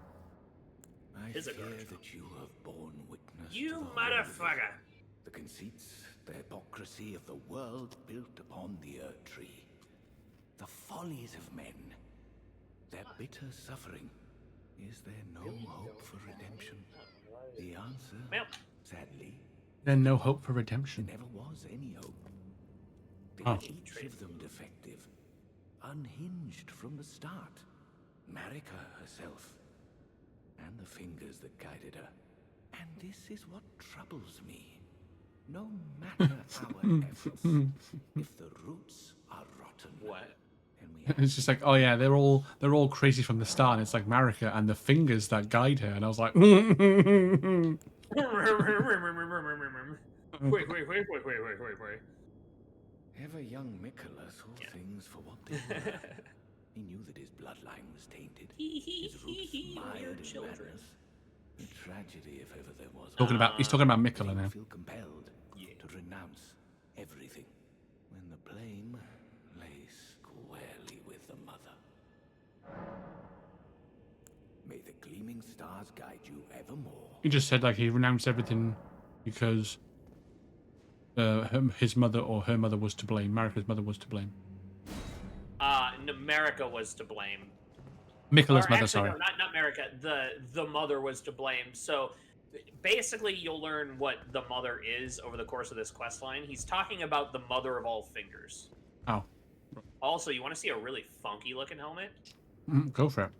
I Is a fear guard that you have borne witness You to the whole of motherfucker. it. The conceits, the hypocrisy of the world built upon the Earth Tree. The follies of men. Their bitter suffering. Is there no hope for redemption? The answer, Well, sadly, Then no hope for there redemption. never was any hope. They Oh. were each of them defective, unhinged from the start. Marika herself, and the fingers that guided her. And this is what troubles me. No matter our efforts, if the roots are rotten, what? then we have It's just like, oh yeah, they're all crazy from the start. And it's like Marika and the fingers that guide her, and I was like, Wait. ever young Mikola saw things for what they were. He knew that his bloodline was tainted. His roots mired We're in children. madness. A tragedy, if ever there was. he's talking about Mikola He now. would feel compelled to renounce everything when the blame lay squarely with the mother. May the gleaming stars guide you evermore. He just said like he renounced everything because his mother or her mother was to blame. Marika's mother was to blame. America was to blame. Mikola's Or mother, actually, sorry. no, not America. The mother was to blame. So basically, you'll learn what the mother is over the course of this quest line. He's talking about the mother of all fingers. Oh, Also, you want to see a really funky looking helmet? go for it.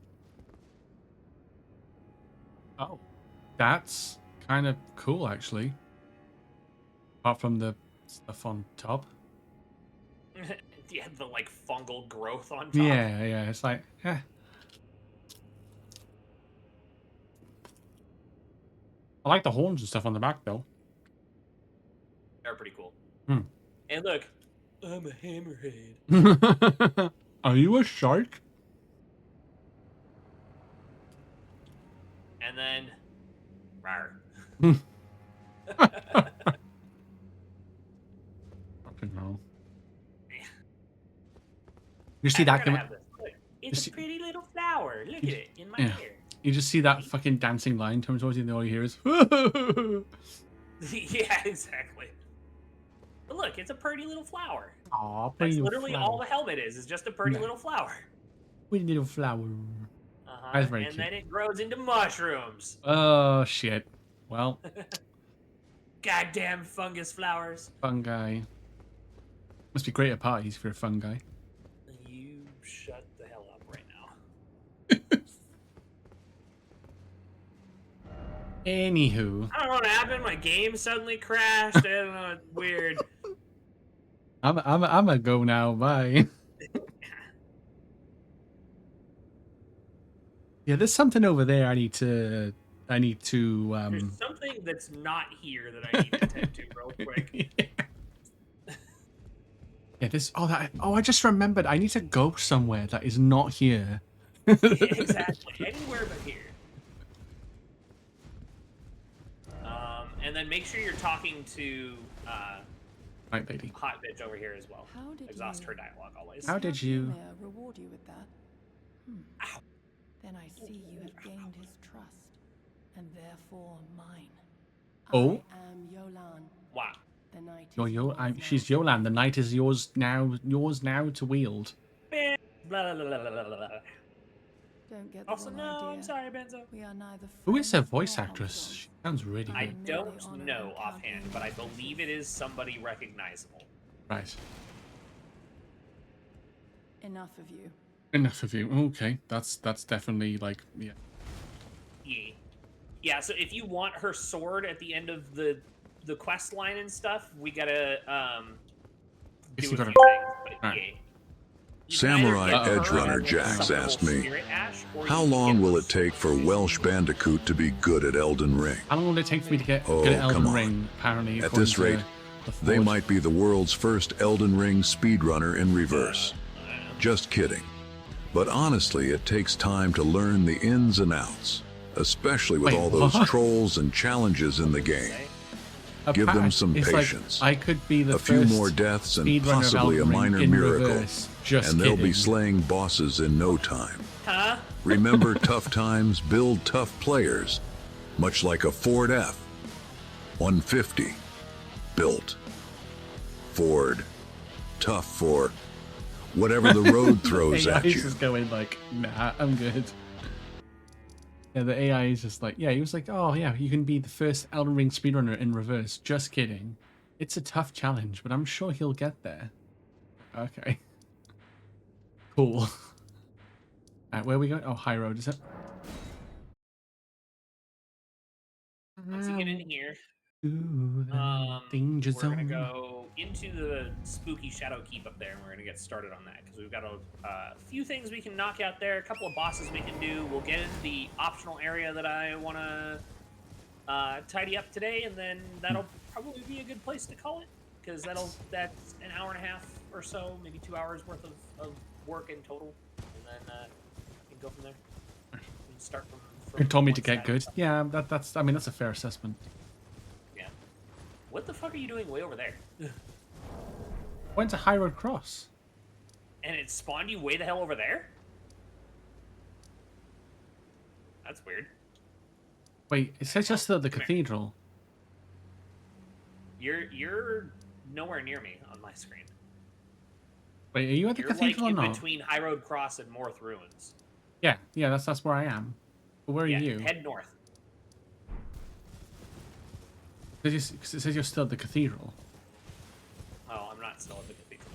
Oh, that's kind of cool actually. Apart from the stuff on top. Yeah, the like fungal growth on top. Yeah, it's like, I like the horns and stuff on the back though. They're pretty cool. Hmm. And look, I'm a hammerhead. Are you a shark? And then, rawr. Fucking hell. You see that? We're gonna have this. Look, it's see- a pretty little flower. Look at it in my Yeah. hair. You just see that fucking dancing line comes towards you, and all you hear is. Yeah, exactly. But look, it's a pretty little flower. Aw, That's pretty literally flower. all the helmet is just a pretty Yeah. little flower. Pretty little flower. Uh-huh. That's very and cute. then it grows into mushrooms. Oh shit. Well, Goddamn fungus flowers. fungi. Must be great at parties if you're a fungi. You shut Anywho, I don't know what happened. My game suddenly crashed. I don't know. It's weird. I'm gonna go now. Bye. Yeah, there's something over there. I need to. There's something that's not here that I need to tend to real quick. Yeah, this. Oh, I just remembered. I need to go somewhere that is not here. Exactly. Anywhere but here. And then make sure you're talking to Right, lady. Hot Bitch over here as well. How did Exhaust you- her dialogue always. How did you? Mayor reward you with that? Then I see you have gained his trust, and therefore mine. Oh. I am Yolan. Wow. The night You're is Yo. yours now. She's Yolan. The knight is yours now. Yours now to wield. Blah, blah, blah, blah, blah, blah. Don't get the Also, wrong no, idea. I'm sorry, Benzo. We are neither Who is her friends voice nor actress? confidants. She sounds really I good. don't know offhand, but I believe it is somebody recognizable. Right. Enough of you. Enough of you. Okay, that's definitely like yeah. Yeah. Yeah, so if you want her sword at the end of the quest line and stuff, we gotta Guess do you a gotta- few things. But Alright. yeah. You can either Samurai get her Edgerunner as a Jax summonable asked me, spirit ash, or how you can long get will her it take for Welsh Bandicoot to be good at Elden Ring? How long will it take for me to get Oh, good at come Elden on. Ring? Apparently, At according this to rate, the they Forge. might be the world's first Elden Ring speedrunner in reverse. Just kidding. But honestly, it takes time to learn the ins and outs, especially with Wait, all those what? trolls and challenges in the game. Give them some It's like, patience. I could be the A few first more deaths and speedrunner of possibly a Elden Ring minor in miracle, reverse. Just and they'll be kidding. slaying bosses in no time. Huh? Remember, tough times build tough players, much like a Ford F-150. Built. Ford. Tough for whatever the road throws AI at is you. just going like, nah, I'm good. Yeah, the AI is just like, yeah, he was like, oh yeah, you can be the first Elden Ring speedrunner in reverse. Just kidding. It's a tough challenge, but I'm sure he'll get there. Okay. Cool. Alright, where are we going? Oh, high road, is it? Once you get in here, Ooh, the danger we're gonna zone. go into the spooky Shadow Keep up there, and we're gonna get started on that because we've got a few things we can knock out there, a couple of bosses we can do. We'll get into the optional area that I want to tidy up today, and then that'll probably be a good place to call it because that's an hour and a half or so, maybe 2 hours worth of work in total, and then we can go from there. We can start from You told me one to get side. good. Yeah, that's. I mean, that's a fair assessment. Yeah. What the fuck are you doing way over there? Went to High Road Cross. And it spawned you way the hell over there? That's weird. Wait, it says just the Come here. cathedral. You're nowhere near me on my screen. Wait, are you at the You're cathedral like or in not? between High Road Cross and Morth Ruins. Yeah, that's where I am. But where are Yeah, you? head north. Because it says you're still at the cathedral. Oh, I'm not still at the cathedral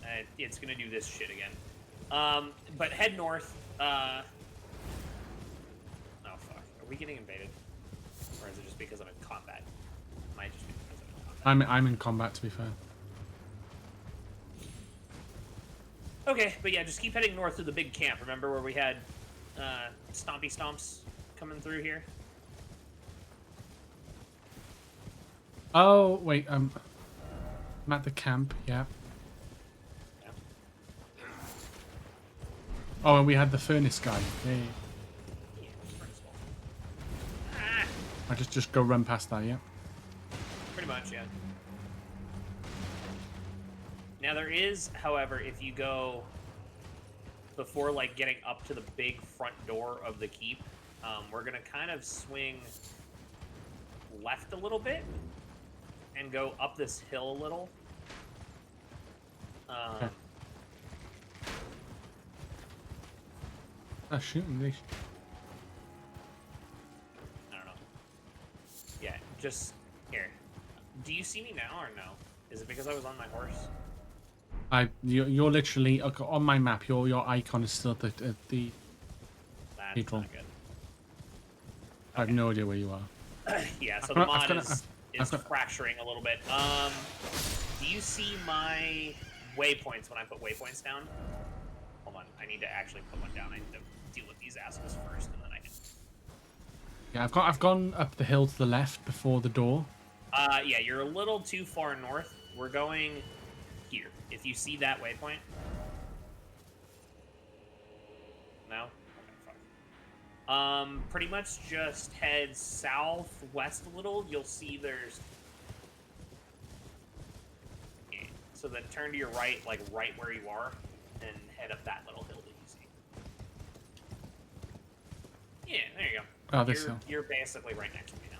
now. It's gonna do this shit again. But head north. Oh fuck. Are we getting invaded? Or is it just because I'm in combat? Might just be because I'm in combat. I'm in combat, to be fair. Okay, but yeah, just keep heading north to the big camp. Remember where we had Stompy Stomps coming through here? Oh wait, I'm at the camp. Yeah. Yeah. Oh, and we had the furnace guy. Yeah. Yeah, first of all. Ah, I just go run past that. Yeah. pretty much, yeah. Now there is, however, if you go before like getting up to the big front door of the keep, we're gonna kind of swing left a little bit and go up this hill a little. Okay. Oh, shooting. I don't know. Yeah, just here. Do you see me now or no? Is it because I was on my horse? You're literally on my map. Your icon is still at the That's Cathedral. not good. I have no idea where you are. Yeah, so I've the got- mod I've got- is fracturing a little bit. Do you see my waypoints when I put waypoints down? Hold on, I need to actually put one down. I need to deal with these assholes first, and then I can. Yeah, I've gone up the hill to the left before the door. Yeah, you're a little too far north. We're going here. If you see that waypoint. No? Okay, fine. Pretty much just head southwest a little. You'll see there's. Yeah. So then turn to your right, like right where you are, and head up that little hill that you see. Yeah, there you go. Oh, this hill. You're basically right next to me now.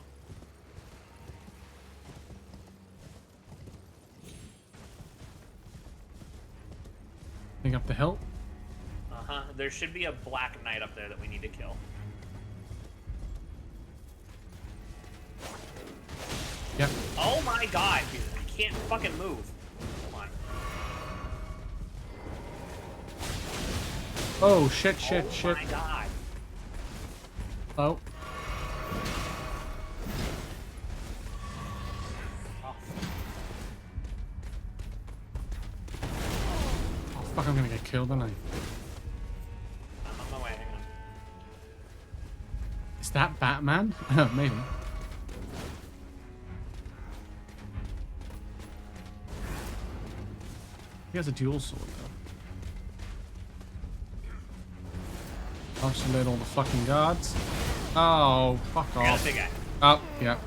Thing up the hill. Uh-huh. There should be a black knight up there that we need to kill. Yep. Oh my god, dude. I can't fucking move. Hold on. Oh, shit. Oh my god. Oh. Oh, fuck, I'm gonna get killed, aren't I? I'm on my way, hang on. Is that Batman? Maybe. He has a dual sword, though. I'll just load all the fucking guards. Oh, fuck I got a off. big guy. Oh, yeah.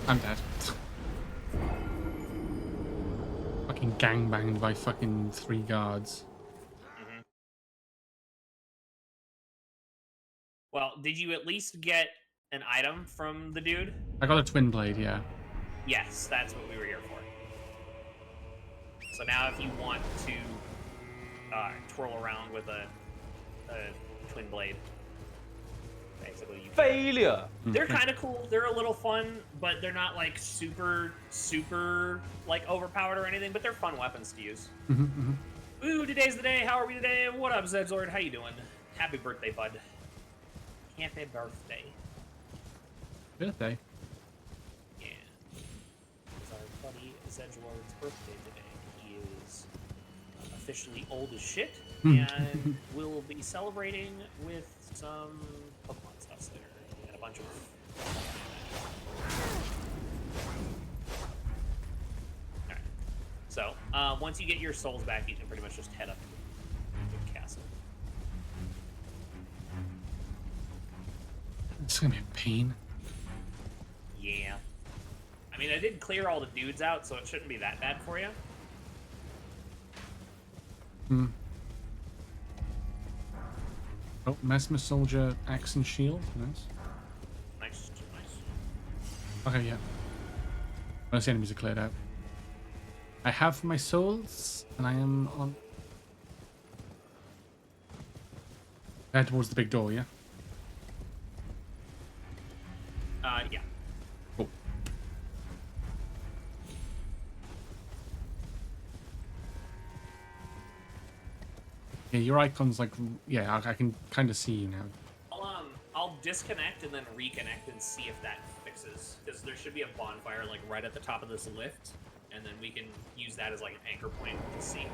I'm dead. Fucking gangbanged by fucking 3 guards. Mm-hmm. Well, did you at least get an item from the dude? I got a twin blade, yeah. Yes, that's what we were here for. So now if you want to twirl around with a twin blade, basically you Failure! They're kind of cool. They're a little fun, but they're not like super like overpowered or anything, but they're fun weapons to use. Ooh, today's the day. How are we today? What up, Zedzord? How you doing? Happy birthday, bud. Happy birthday. Birthday? Yeah. It's our buddy Zedzord's birthday today. He is officially old as shit, and we'll be celebrating with some Pokemon stuff later. And a bunch of... Alright. So, once you get your souls back, you can pretty much just head up to the castle. It's gonna be a pain. Yeah. I mean, I did clear all the dudes out, so it shouldn't be that bad for you. Oh, Mesmer Soldier, Axe and Shield. Nice. Nice. Okay, yeah. Most enemies are cleared out. I have my souls, and I am on... Head towards the big door, yeah? Yeah. Cool. Yeah, your icon's like... Yeah, I can kind of see you now. I'll disconnect and then reconnect and see if that fixes. Because there should be a bonfire like right at the top of this lift, and then we can use that as like an anchor point to see.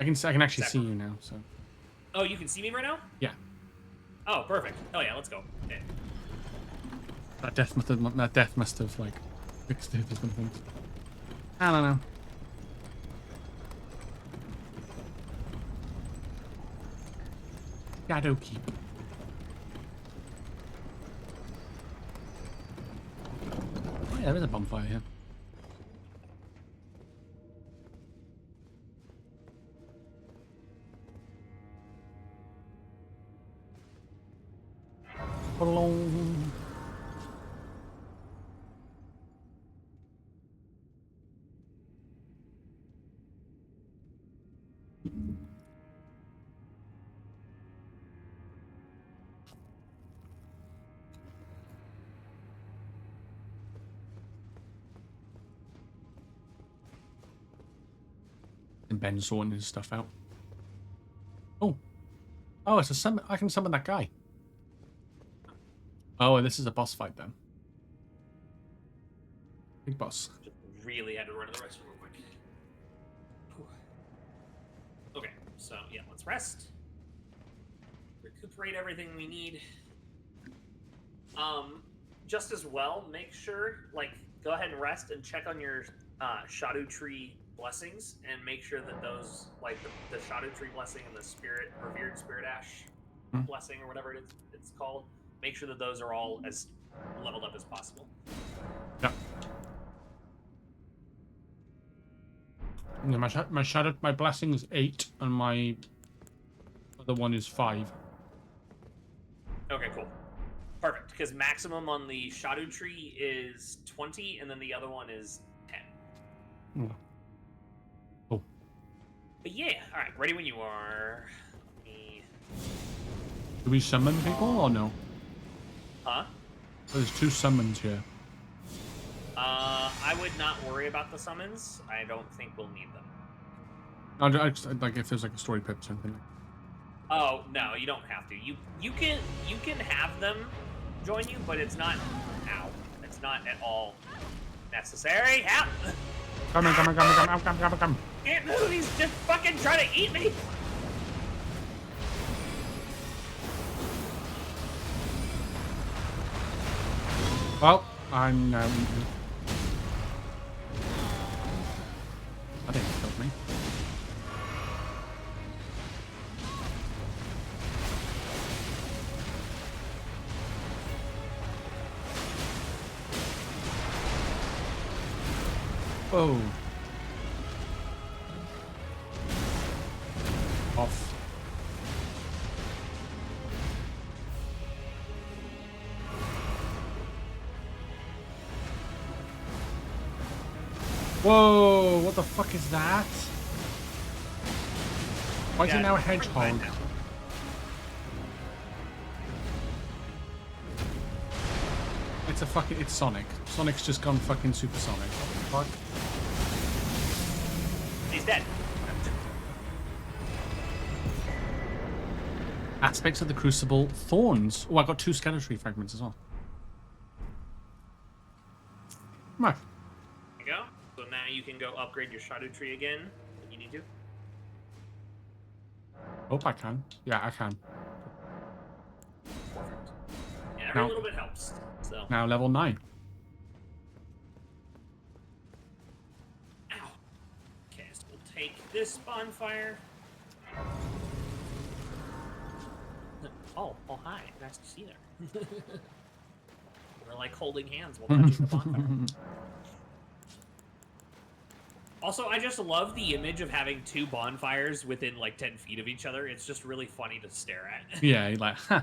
I can actually see you now, so... Oh, you can see me right now? Yeah. Oh, perfect. Oh yeah, let's go. Okay. That death must have like fixed it or something. I don't know. Shadow Keep. Oh yeah, there is a bonfire here. Hello. And Ben's sorting his stuff out. Oh. Oh, it's a summon. I can summon that guy. Oh, and this is a boss fight then. Big boss. Just really had to run to the restroom real quick. Whew. Okay, so yeah, let's rest. Recuperate everything we need. Just as well, make sure, like, go ahead and rest and check on your Shadow Tree blessings and make sure that those, like the Shadow Tree blessing and the Spirit Revered Spirit Ash blessing or whatever it's called, make sure that those are all as leveled up as possible. Yeah. Yeah, my blessing is 8 and my other one is 5. Okay, cool. Perfect, because maximum on the Shadow Tree is 20, and then the other one is 10. Cool. But yeah, alright, ready when you are. Do we summon people or no? Huh? There's 2 summons here. I would not worry about the summons. I don't think we'll need them. I just, like if there's like a story pip or something. Oh, no, you don't have to. You can have them join you, but it's not it's not at all necessary. Help! Come. Can't move, he's just fucking trying to eat me! Well, I'm I think it killed me. Whoa. Off. Whoa, what the fuck is that? Why is it now a hedgehog? It's Sonic. Sonic's just gone fucking supersonic. What the fuck? He's dead. Aspects of the Crucible Thorns. Oh, I got 2 Skeletree fragments as well. Right. There you go. So now you can go upgrade your Shadow Tree again if you need to. Hope I can. Yeah, I can. Perfect. Yeah, every little bit helps. So. Now level 9. Ow. Okay, so we'll take this bonfire. Oh, hi. Nice to see you there. We're like holding hands while touching the bonfire. Also, I just love the image of having 2 bonfires within like 10 feet of each other. It's just really funny to stare at. Yeah, you're like, huh.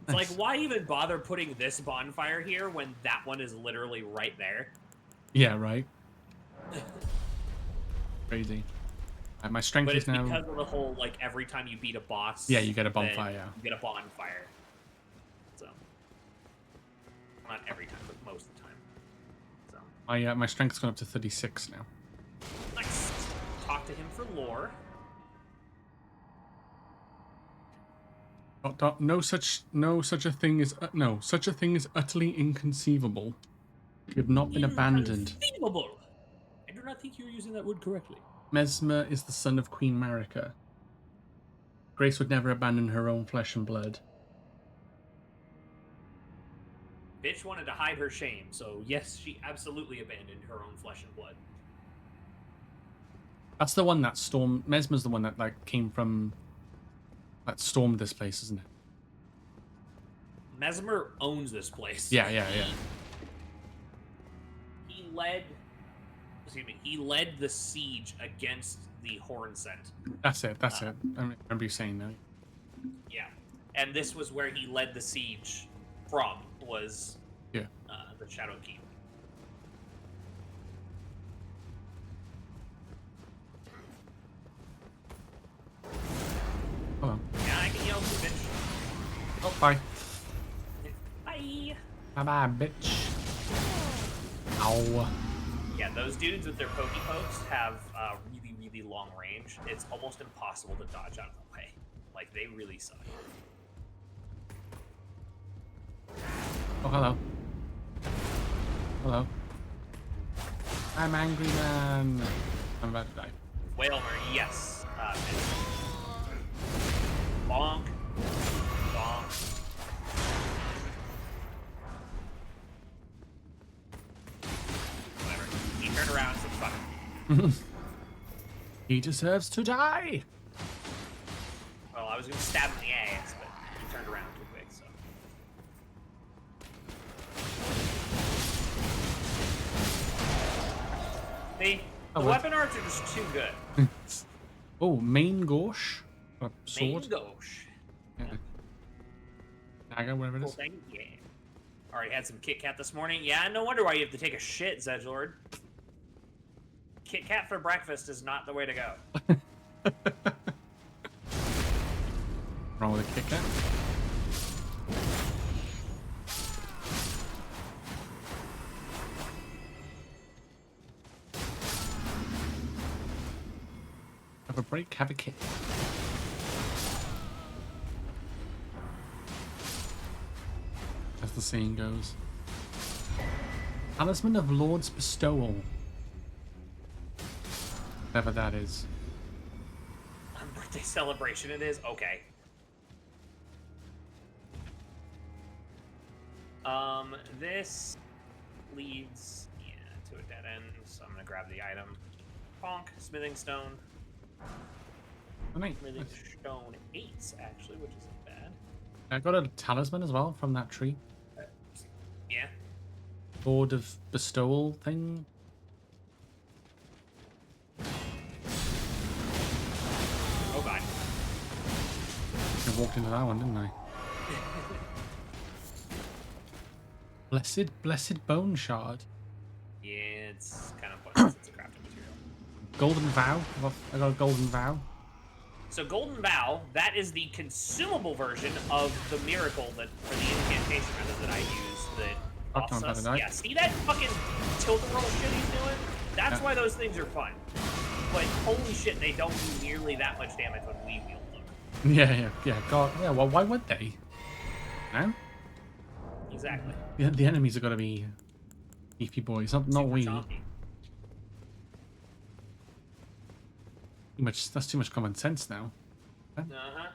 It's like, why even bother putting this bonfire here when that one is literally right there? Yeah, right. Crazy. My strength But is it's now. because of the whole, like, every time you beat a boss. Yeah, you get a bonfire. Yeah. You get a bonfire. So. Not every time, but most of the time. So. My strength's gone up to 36 now. Nice. Talk to him for lore. No such a thing is utterly inconceivable. You have not been abandoned. Inconceivable. I do not think you're using that word correctly. Mesmer is the son of Queen Marika. Grace would never abandon her own flesh and blood. Bitch wanted to hide her shame, so yes, she absolutely abandoned her own flesh and blood. That's the one that stormed. Mesmer's the one that like came from. That stormed this place, isn't it? Mesmer owns this place. Yeah. He led the siege against the Horn Scent. That's it. I remember you saying that. Yeah. And this was where he led the siege from, was the Shadow Keep. Hold on. Yeah, I can yell too, bitch. Oh, bye. Bye. Bye, bitch. Ow. Yeah, those dudes with their pokey pokes have really, really long range. It's almost impossible to dodge out of the way. Like, they really suck. Oh, hello. Hello. I'm angry man. I'm about to die. Whalmer, yes. Bonk. Bonk. Whatever. He turned around, so fuck him. He deserves to die. Well, I was gonna stab him in the ass, but he turned around too quick, so. See? The weapon arts are just too good. Oh, main gauche. A sword. Main gauche. Yeah. Dagger, whatever it Cool is. thing? Yeah. Already had some Kit Kat this morning. Yeah, no wonder why you have to take a shit, Zedgelord. Kit Kat for breakfast is not the way to go. Wrong with a Kit Kat? Have a break, have a Kit. As the saying goes. Talisman of Lord's Bestowal. Whatever that is. Birthday celebration it is? Okay. This leads, to a dead end, so I'm gonna grab the item. Bonk, smithing stone. Oh, nice. Smithing stone 8, actually, which isn't bad. I got a talisman as well from that tree. Yeah. Lord of Bestowal thing. Oh god. I walked into that one, didn't I? Blessed Bone Shard. Yeah, it's kind of pointless. It's a crafting material. Golden Vow. I got a Golden Vow. So Golden Vow, that is the consumable version of the miracle that, or the incantation rather, that I use that buffs us. Yeah, see that fucking tilt-a-roll shit he's doing? That's why those things are fun. But holy shit, they don't do nearly that much damage when we wield them. Yeah. God, yeah. Well, why would they? No. Exactly. The enemies are gonna be beefy boys, not we. Chonky. That's too much common sense now. Uh-huh.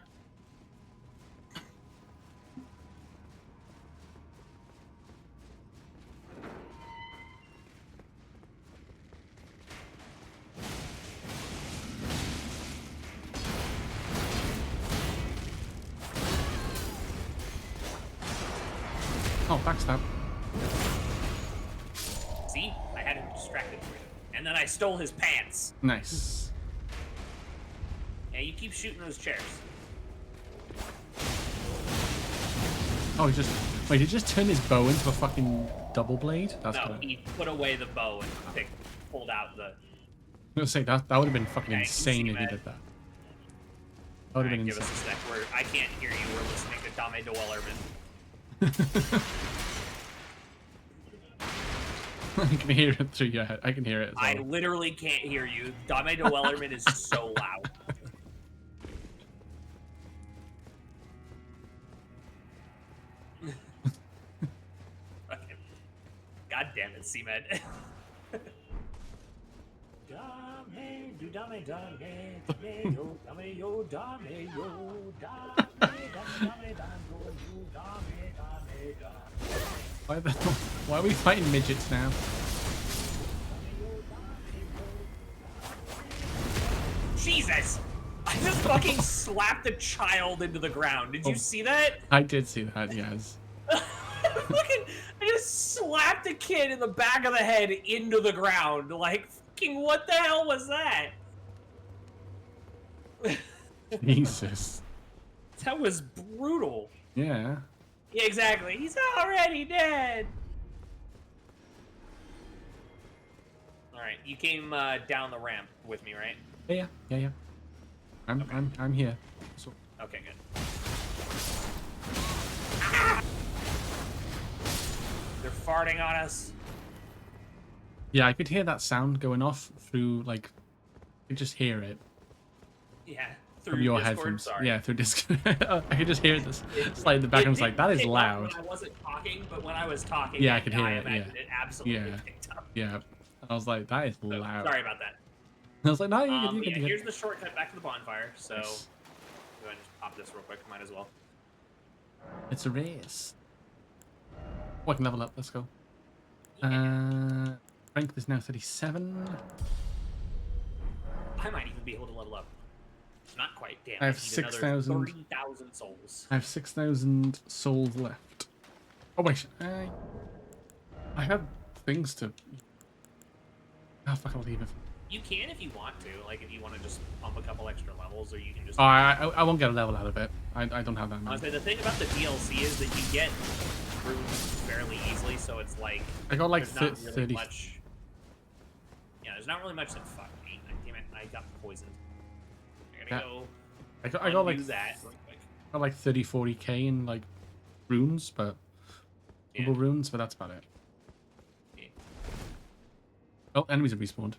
Oh, backstab. See? I had him distracted for you. And then I stole his pants. Nice. Yeah, you keep shooting those chairs. Oh, he did he just turn his bow into a fucking double blade? That's No, gonna... he put away the bow and pulled out the... I was gonna say, that would have been fucking Yeah, insane if he did that. That would have been Give insane. us a sec. I can't hear you. We're listening to Dame de Wellerman. I can hear it through your head. I can hear it as well. I literally can't hear you. Dame de Wellerman is so loud. God damn it, C-Med. Why are we fighting midgets now? Jesus! I just fucking slapped a child into the ground. Did you see that? I did see that, yes. I just slapped a kid in the back of the head into the ground. Like, fucking what the hell was that? Jesus. That was brutal. Yeah. Yeah, exactly. He's already dead. Alright, you came down the ramp with me, right? Yeah. I'm here. So. Okay, good. Ah! They're farting on us. Yeah, I could hear that sound going off through, like, I could just hear it. Yeah, through your Discord? headphones. Sorry. Yeah, through Discord. I could just hear this slide in the back. I was like, that is pick up loud. When I wasn't talking, but when I was talking, Yeah, I could hear it. imagine Yeah. it absolutely Yeah. picked up. Yeah. I was like, that is So, loud. sorry about that. I was like, no, you Yeah, can. here's the shortcut back to the bonfire. So Nice. go ahead and just pop this real quick. Might as well. It's a race. Oh, I can level up. Let's go. Strength is now 37. I might even be able to level up. Not quite. Damn. I have need another 6,000. 30,000 souls. I have 6,000 souls left. Oh wait, I have things to. Oh fuck! I'll leave it. You can if you want to. Like if you want to just pump a couple extra levels, or you can just. Oh, I won't get a level out of it. I don't have that I many. was saying the thing about the DLC is that you get runes fairly easily, so it's like I got like there's not really 30. much. Yeah, there's not really much that fuck me. Damn it, I got poisoned. I gotta go. I got like undo that real quick. got like 30-40k in like runes, but double runes, but that's about it. Yeah. Oh, enemies have respawned.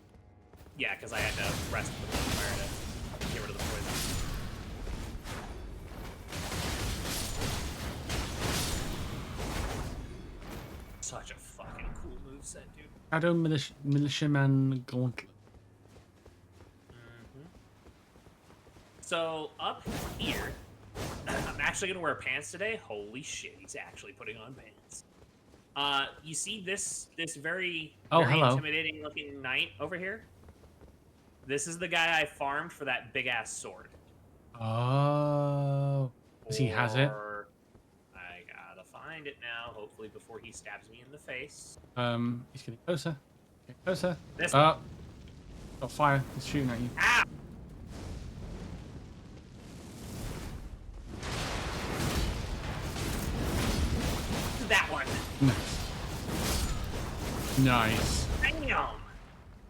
Yeah, because I had to rest with the fire to get rid of the poison. Such a fucking cool moveset, dude. Shadow Militiaman Gauntlet. So up here, I'm actually gonna wear pants today. Holy shit, he's actually putting on pants. You see this very hello. intimidating looking knight over here? This is the guy I farmed for that big ass sword. Oh, he has it. Or I gotta find it now. Hopefully before he stabs me in the face. He's getting closer. Get closer. This got fire. He's shooting at you. Ah! That one. Nice. Damn.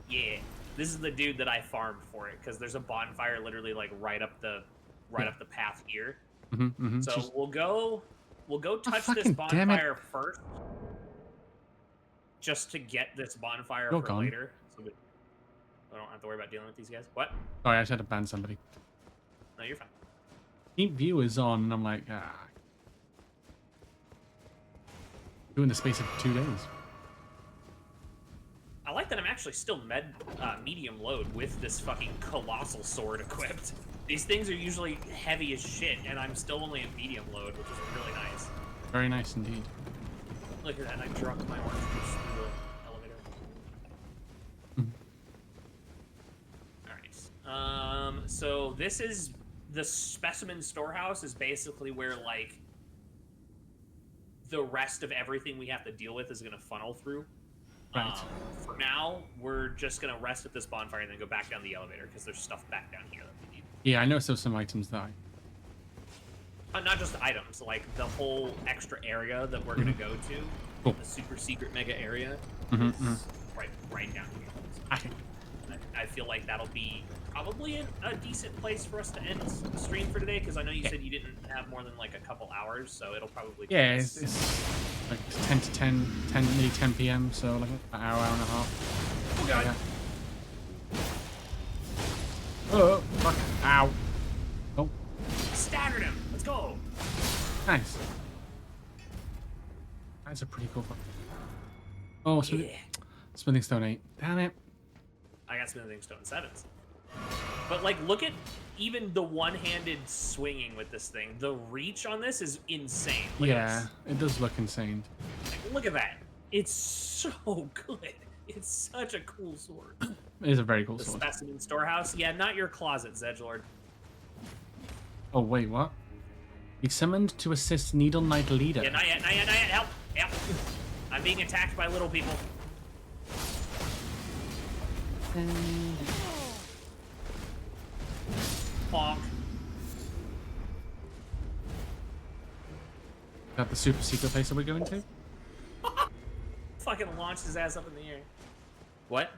Yeah. This is the dude that I farmed for it because there's a bonfire literally like right up the path here. So Just- we'll go touch this fucking damn it. bonfire first, just to get this bonfire You're for gone. later. So we don't have to worry about dealing with these guys. What? Sorry, I just had to ban somebody. No, you're fine. Keep viewers on, and I'm like, doing the space of 2 days. I like that I'm actually still medium load with this fucking colossal sword equipped. These things are usually heavy as shit, and I'm still only in medium load, which is really nice. Very nice indeed. Look at that, I dropped my orange juice through the elevator. Alright. So this is the specimen storehouse is basically where like the rest of everything we have to deal with is gonna funnel through. Right. For now, we're just gonna rest at this bonfire and then go back down the elevator because there's stuff back down here that we need. Yeah, I know still some items that Not just items, like the whole extra area that we're gonna go to, Cool. the super secret mega area, is right down here. Okay. I feel like that'll be probably a decent place for us to end the stream for today because I know you said you didn't have more than like a couple hours, so it'll probably take Yeah, us- it's like 10 to 10, nearly 10 p.m. So like an hour and a half. Oh god. Yeah. Oh, fuck. Ow. Oh, Staggered him. Let's go. nice. That's a pretty cool one. Oh, Smithing Stone 8. Damn it. I got Smithing Stone 7s. But like, look at even the one-handed swinging with this thing. The reach on this is insane. Look at Yeah, this. it does look insane. Like, look at that. It's so good. It's such a cool sword. It is a very cool The sword. specimen storehouse. Yeah, not your closet, Zedgelord. Oh, wait, what? He summoned to assist Needle Knight Leader. Yeah, not yet, not yet, not yet. Help. Help. I'm being attacked by little people. Bonk. Is that the super secret place that we're going to? Fucking launched his ass up in the air. What?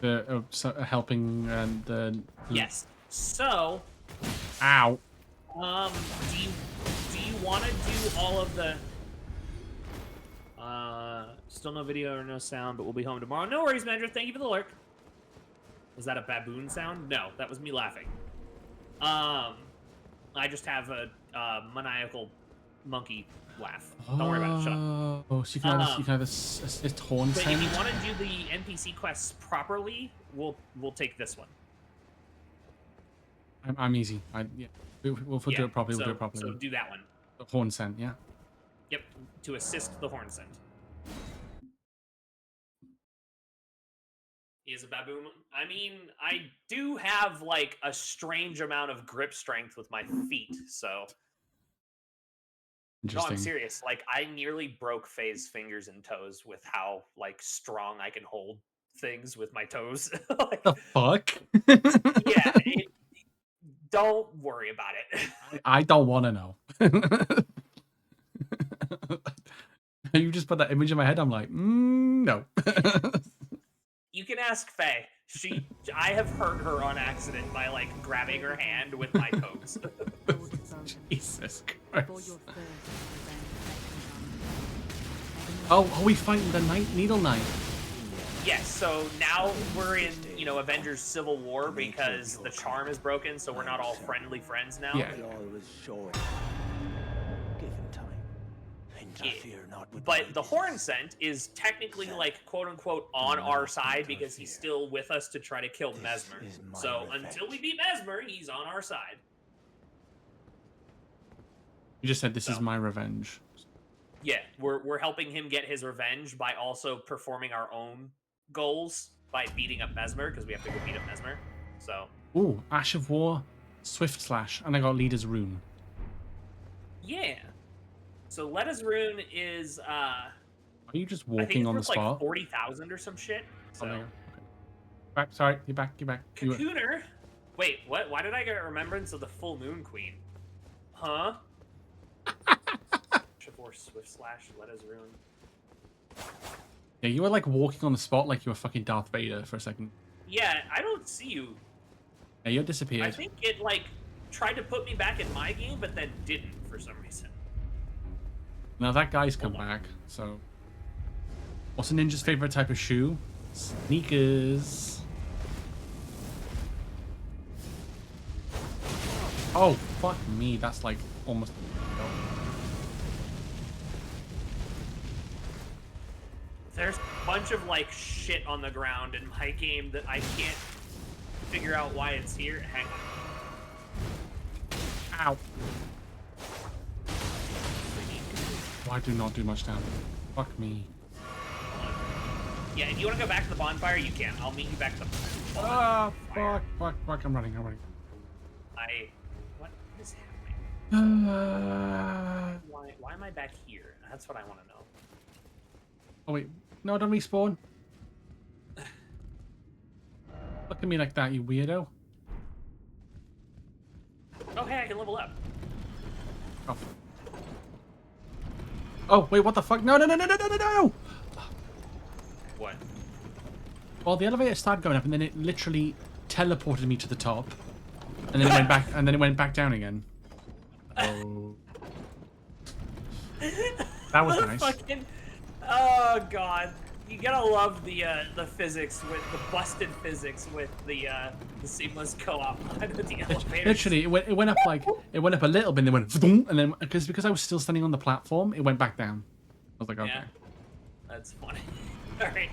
The helping the. Yes. So, Ow. do you want to do all of the? Still no video or no sound, but we'll be home tomorrow. No worries, Mendra. Thank you for the lurk. Was that a baboon sound? No, that was me laughing. I just have a maniacal monkey laugh. Don't worry about it. Shut up. Oh, so you can have a horn But sound. if you want to do the NPC quests properly, we'll take this one. I'm easy. Yeah. We'll do it properly. We'll do it properly. So do that one. The horn scent, yeah. Yep, to assist the horn scent. He is a baboon. I mean, I do have like a strange amount of grip strength with my feet, so. No, I'm serious. Like, I nearly broke Faye's fingers and toes with how like strong I can hold things with my toes. Like, the fuck? Yeah. Don't worry about it. I don't want to know. You just put that image in my head. I'm like, no. You can ask Faye. I have hurt her on accident by like grabbing her hand with my toes. Jesus Christ. Oh, we fighting the Needle Knight. Yes, so now we're in, Avengers Civil War because the charm is broken, so we're not all friendly friends now. Yeah. But the Horn Scent is technically like quote unquote on our side because he's still with us to try to kill Mesmer. So until we beat Mesmer, he's on our side. You just said this is my revenge. Yeah, we're helping him get his revenge by also performing our own goals by beating up Mesmer because we have to go beat up Mesmer. So. Ooh, Ash of War, Swift Slash, and I got Leader's Rune. Yeah. So Letta's Rune is Are you just walking on the spot? Like 40,000 or some shit. So. Okay. Back, sorry, you're back. Cocooner? Wait, what? Why did I get Remembrance of the Full Moon Queen? Huh? Or Swift Slash, Letta's Rune. Yeah, you were like walking on the spot like you were fucking Darth Vader for a second. Yeah, I don't see you. Yeah, you disappeared. I think it like tried to put me back in my game, but then didn't for some reason. Now that guy's come back, so. What's a ninja's favorite type of shoe? Sneakers. Oh, fuck me. That's like almost. There's a bunch of like shit on the ground in my game that I can't figure out why it's here. Hang on. Ow. Why do not do much damage? Fuck me. Yeah, if you want to go back to the bonfire, you can. I'll meet you back to the bonfire. Ah, fuck. I'm running. What is happening? Why Why am I back here? That's what I want to know. Oh wait, no, don't respawn. Look at me like that, you weirdo. Oh, hey, I can level up. Oh wait, what the fuck? No! What? Well, the elevator started going up, and then it literally teleported me to the top, and then it went back, and then it went back down again. Oh, that was nice. Oh god, you gotta love the physics with the busted physics with the seamless co-op with the elevators. Literally, it went up like it went up a little bit, and then went and then because I was still standing on the platform, it went back down. I was like, okay. Yeah, that's funny. All right.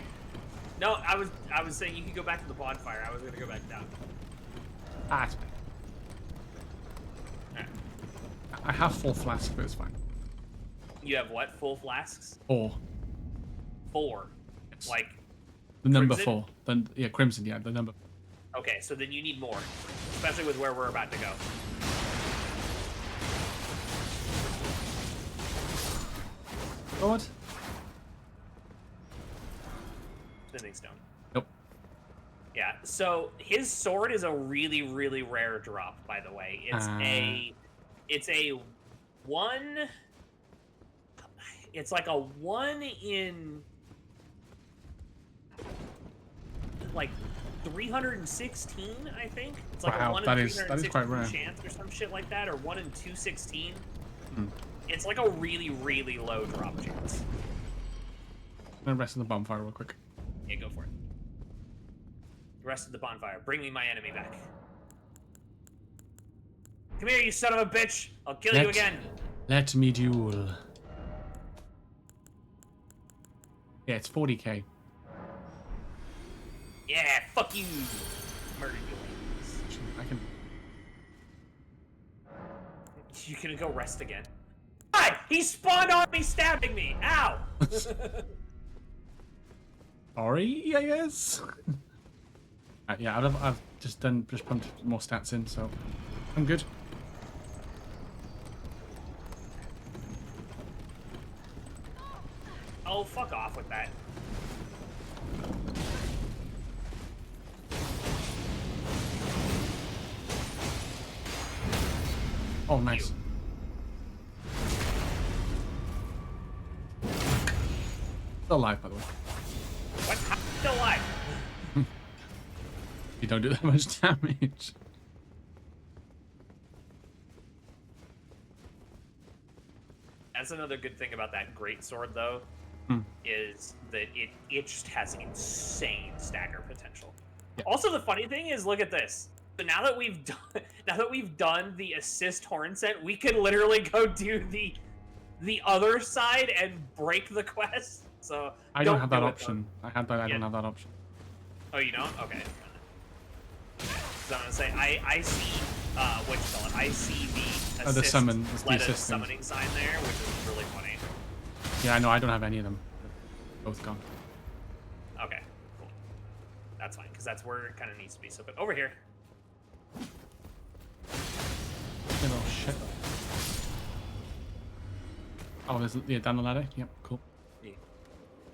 No, I was saying you could go back to the bonfire. I was gonna go back down. Ah, it's fine. Right. I have full flasks, but it's fine. You have what? Full flasks? 4. 4. Yes. Like the number Crimson? 4. Then yeah, Crimson. Yeah, the number. Okay, so then you need more, especially with where we're about to go. What? Smithing stone. Nope. Yeah. So his sword is a really, really rare drop. By the way, it's a 1. It's like a 1 in like 316, I think. It's like wow, a 1 that in is 316 quite rare. chance or some shit like that, or 1 in 216. Hmm. It's like a really, really low drop chance. I'm gonna rest in the bonfire real quick. Yeah, go for it. Rest of the bonfire. Bring me my enemy back. Come here, you son of a bitch! I'll kill you again. Let me duel. Yeah, it's 40k. Yeah, fuck you. Murder you. I can. You can go rest again. God, he spawned on me, stabbing me. Ow. Sorry, I guess. Yeah, I've just pumped more stats in, so I'm good. Oh, fuck off with that. Oh, nice. Still alive, by the way. What? I'm still alive. You don't do that much damage. That's another good thing about that great sword, though, is that it just has insane stagger potential. Yeah. Also, the funny thing is, look at this. So now that we've done the assist horn set, we can literally go do the other side and break the quest. So I don't have that option. I don't have that option. Oh, you don't? Okay. So I'm gonna say I see what you call it. I see the assist, the summon, the assist summoning sign there, which is really funny. Yeah, I know. I don't have any of them. They're both gone. Okay, cool. That's fine because that's where it kind of needs to be. So, but over here. Oh shit. Oh, there's down the ladder. Yep, cool. Yeah.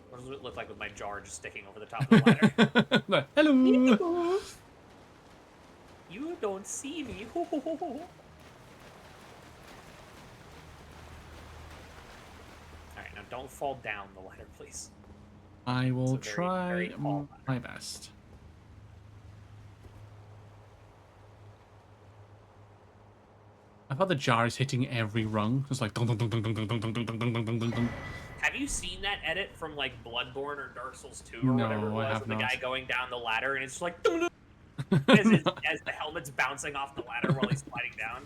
What does it look like with my jar just sticking over the top of the ladder? Hello. You don't see me. Alright, now don't fall down the ladder, please. I will try my best. I thought the jar is hitting every rung. It's like dun dun dun dun dun dun dun dun dun dun dun dun dun. Have you seen that edit from like Bloodborne or Dark Souls 2 or No, whatever it was? I have With the not. guy going down the ladder and it's just like as the helmet's bouncing off the ladder while he's sliding down.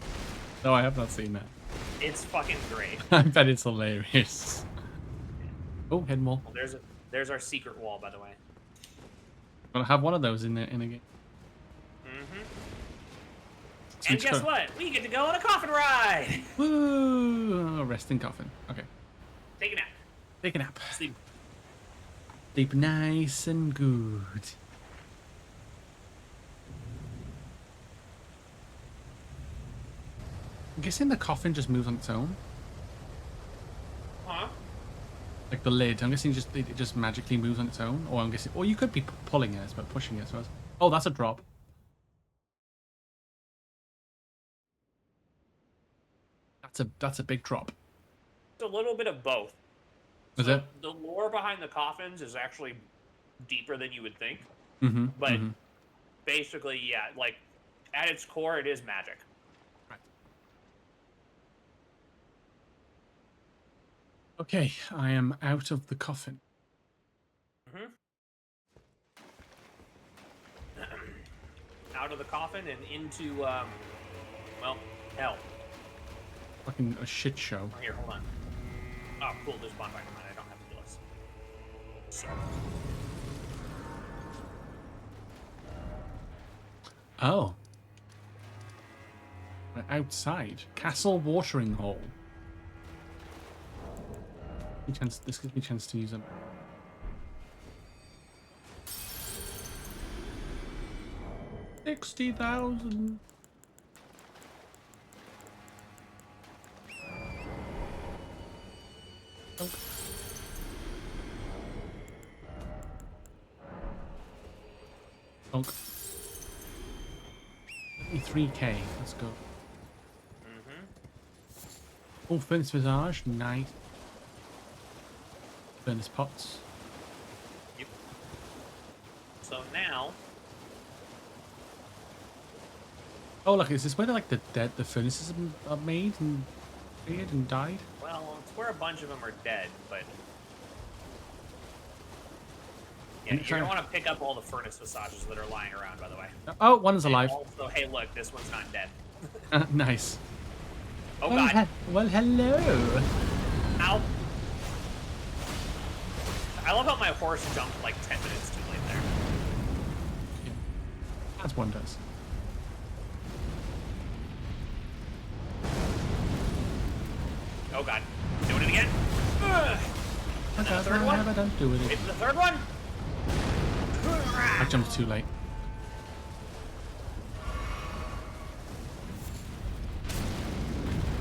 No, I have not seen that. It's fucking great. I bet it's hilarious. Oh, hidden wall. Well, there's our secret wall, by the way. I'll have one of those in a game. And guess what? We get to go on a coffin ride! Woo! Resting coffin. Okay. Take a nap. Take a nap. Sleep. Sleep nice and good. I'm guessing the coffin just moves on its own. Huh? Like the lid. I'm guessing it just magically moves on its own. Or I'm guessing, or you could be pulling it, but pushing it. So oh, that's a drop. That's a big drop. It's a little bit of both. Is it? The lore behind the coffins is actually deeper than you would think. Mm-hmm. But basically, yeah, like at its core, it is magic. Right. Okay, I am out of the coffin. Out of the coffin and into, well, hell. Fucking a shit show. Here, hold on. Oh, cool. There's bonfire. I don't have to do this. So. Oh. We're outside. Castle watering hole. This gives me a chance to use them. $60,000. Donk. 3k. Let's go. Oh, Furnace Visage. Nice. Furnace Pots. Yep. So now. Oh, look, is this where like the furnaces are made and created and died? Well, it's where a bunch of them are dead, but. Yeah, you're going to want to pick up all the furnace visages that are lying around, by the way. Oh, one is alive. Also, hey, look, this one's not dead. Nice. Oh god. Well, hello. Ow. I love how my horse jumped like 10 minutes too late there. Yeah. As one does. Oh god. Doing it again. Ugh. And then the third one. Don't do it. Maybe the third one. I jumped too late.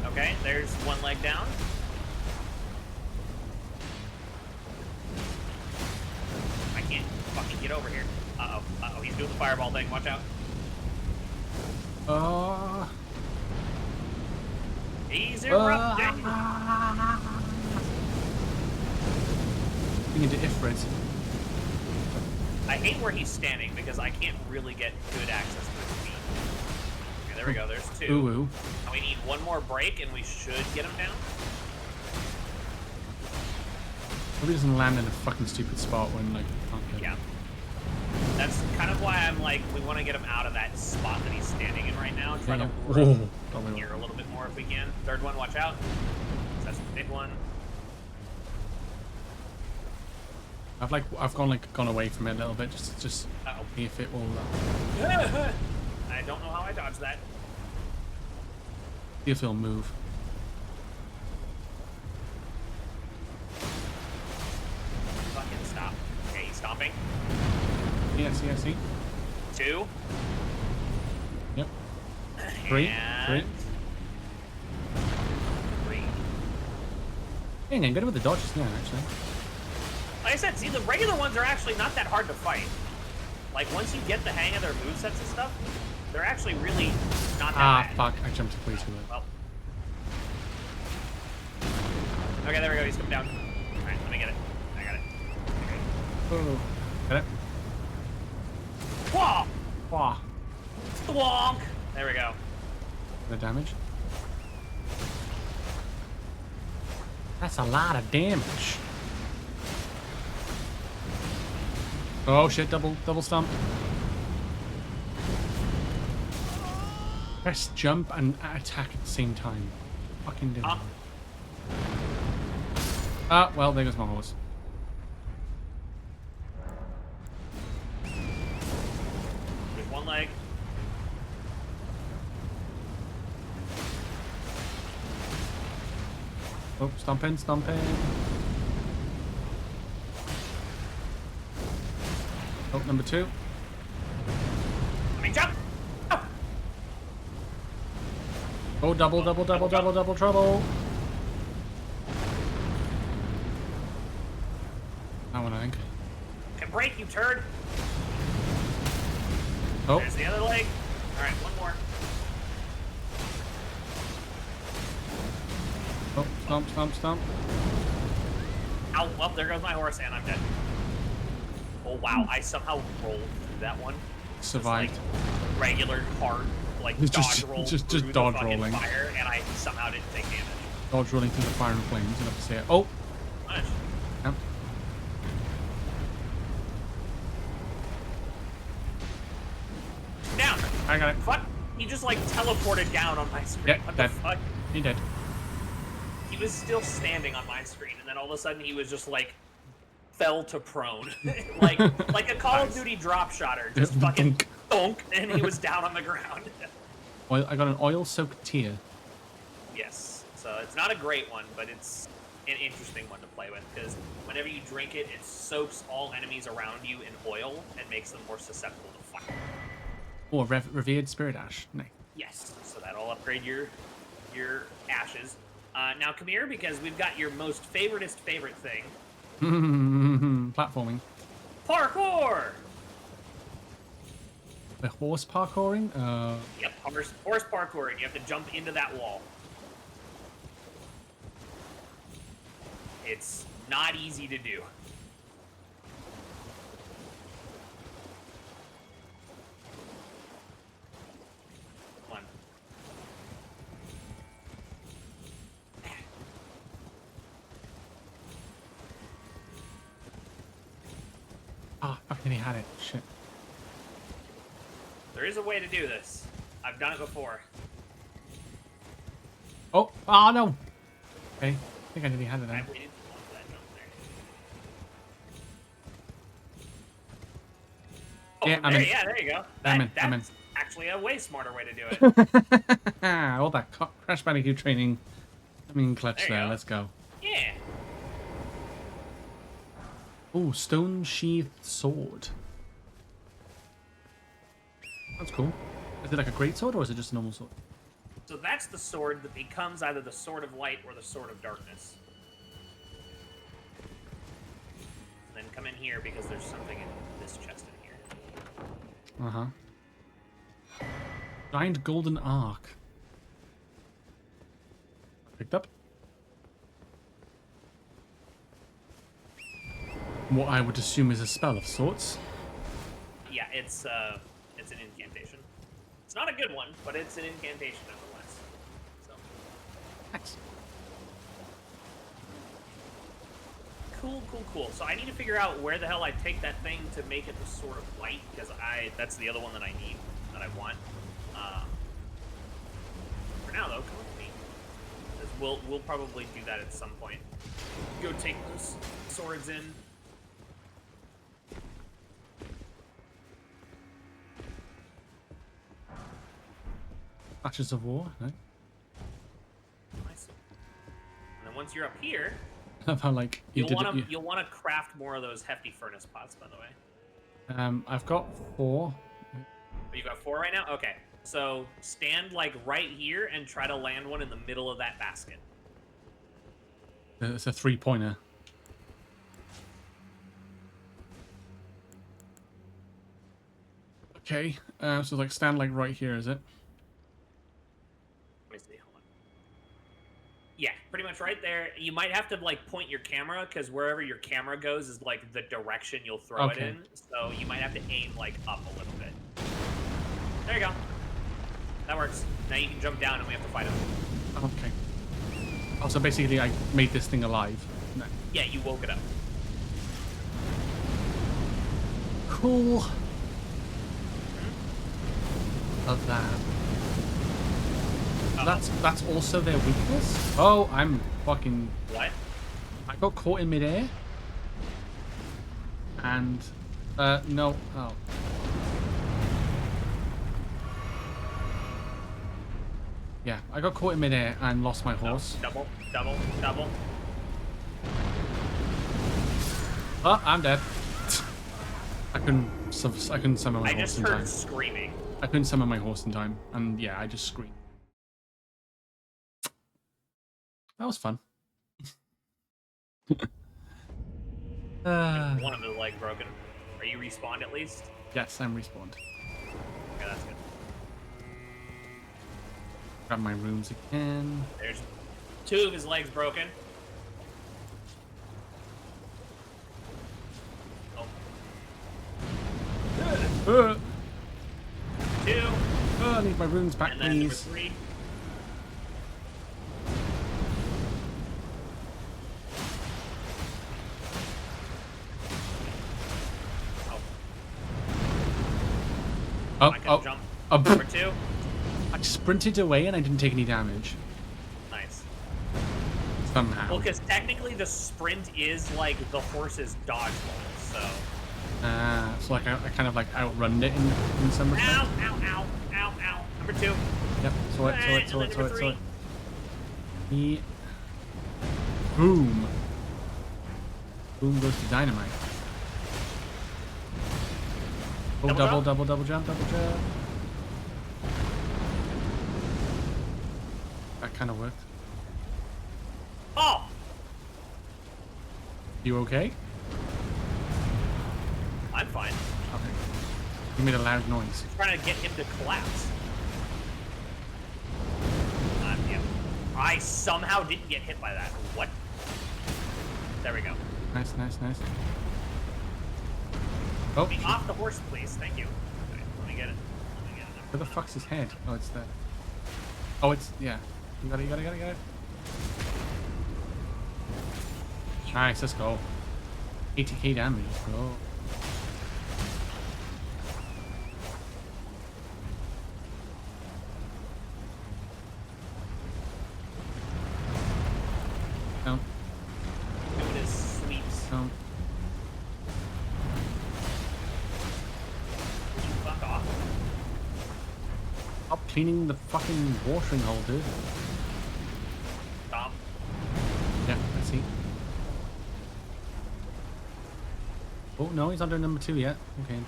Okay, there's one leg down. I can't fucking get over here. Uh-oh. Uh-oh, he's doing the fireball thing. Watch out. He's erupting. Into Ifrit. I hate where he's standing because I can't really get good access to his feet. Okay, there we go. There's two. Ooh, ooh. And we need one more break and we should get him down. Probably doesn't land in a fucking stupid spot when, like, can't get Yeah. That's kind of why I'm like, we want to get him out of that spot that he's standing in right now. Try to run here a little bit more if we can. Third one, watch out. That's the big one. I've gone away from it a little bit just see if it will. I don't know how I dodged that. See if it'll move. Fucking stop. Okay, he's stomping. Yeah, see. 2. Yep. 3. And 3. Dang, I'm good with the dodges now, actually. Like I said, see, the regular ones are actually not that hard to fight. Like, once you get the hang of their movesets and stuff, they're actually really not that bad. Fuck, I jumped way too late. Well. Okay, there we go, he's coming down. Alright, let me get it. I got it. Okay. Oh. Got it? Whoa! Wah. Thwonk! There we go. The damage? That's a lot of damage. Oh shit, double stomp. Press jump and attack at the same time. Fucking do it. Ah, well, there goes my horse. There's one leg. Oh, stomping. Oh, number 2. Let me jump! Oh, double trouble. That one, I think. And break, you turd! Oh. There's the other leg. Alright, one more. Oh, stomp. Ow, well, there goes my horse, and I'm dead. Oh, wow, I somehow rolled through that one. Survived. Just, like, regular, hard, like, Just- dodge roll just through the dodge fucking rolling. fire, and I somehow didn't take damage. Dodge rolling through the fire and flames. You have to say it. Oh! Nice. Yep. Down! I got it. Fuck! He just, like, teleported down on my screen. Yeah, what dead. the fuck? He dead. He was still standing on my screen, and then all of a sudden he was just, like, fell to prone. like a Call of Duty drop shotter. Just fucking thunk, and he was down on the ground. I got an oil-soaked tear. Yes. So it's not a great one, but it's an interesting one to play with, because whenever you drink it, it soaks all enemies around you in oil and makes them more susceptible to fire. Oh, revered spirit ash. Nice. Yes. So that'll upgrade your ashes. Now come here, because we've got your most favorite thing. Platforming. Parkour! The horse parkouring? Yep, horse parkour, and you have to jump into that wall. It's not easy to do. Come on. Ah, fucking he had it. Shit. There is a way to do this. I've done it before. Oh, oh no. Okay, I think I nearly had it I then. waited too long for that jump there. Oh, Yeah, from I'm there, in. yeah, there you go. I'm in. That's actually a way smarter way to do it. All that Crash Bandicoot training. I mean, clutch There you there. go. Let's go. Yeah. Oh, stone sheathed sword. That's cool. Is it like a great sword or is it just a normal sword? So that's the sword that becomes either the Sword of Light or the Sword of Darkness. And then come in here because there's something in this chest in here. Uh-huh. Giant golden arc. Picked up. What I would assume is a spell of sorts. Yeah, it's an incantation. It's not a good one, but it's an incantation nonetheless. So. Nice. Cool. So I need to figure out where the hell I take that thing to make it the Sword of Light, because that's the other one that I need, that I want. For now, though, come with me. 'Cause we'll probably do that at some point. Go take those swords in. Ashes of War, no? Nice. And then once you're up here, I love how, like, you'll want to craft more of those hefty furnace pots, by the way. I've got 4. Oh, you got 4 right now? Okay. So stand like right here and try to land one in the middle of that basket. It's a 3-pointer. Okay, so like stand like right here, is it? Let me see. Hold on. Yeah, pretty much right there. You might have to like point your camera because wherever your camera goes is like the direction you'll throw it Okay. in. So you might have to aim like up a little bit. There you go. That works. Now you can jump down and we have to fight him. Okay. Oh, so basically I made this thing alive. No. Yeah, you woke it up. Cool. Love that. That's also their weakness? Oh, I'm fucking... What? I got caught in midair. And... no. Oh. Yeah, I got caught in midair and lost my horse. Double. Oh, I'm dead. I couldn't summon my I horse just in heard time. screaming. I couldn't summon my horse in time, and yeah, I just screamed. That was fun. One of the leg broken. Are you respawned at least? Yes, I'm respawned. Okay, that's good. Grab my runes again. There's 2 of his legs broken. Oh. 2. Oh, I need my runes back, And then number please. 3. Oh, I can oh, jump. oh, Number 2. I sprinted away and I didn't take any damage. Nice. Somehow. Well, because technically the sprint is like the horse's dodge roll, so. So like I kind of like outrun it in some respect. Ow. Number 2. Yep, saw it. And then number 3. He... Boom. Boom goes to dynamite. Oh, double jump. That kind of worked. Oh! You okay? I'm fine. Okay. You made a loud noise. Trying to get him to collapse. Yeah. I somehow didn't get hit by that. What? There we go. Nice. Oh, Be off the horse, please. Thank you. Okay, let me get it. where the fuck's his head? Oh, it's there. Oh, it's... Yeah. You got it. Nice, let's go. 80k damage, bro. cleaning the fucking watering hole, dude. Stop. Yeah, I see. Oh, no, he's not doing number 2 yet. Okay.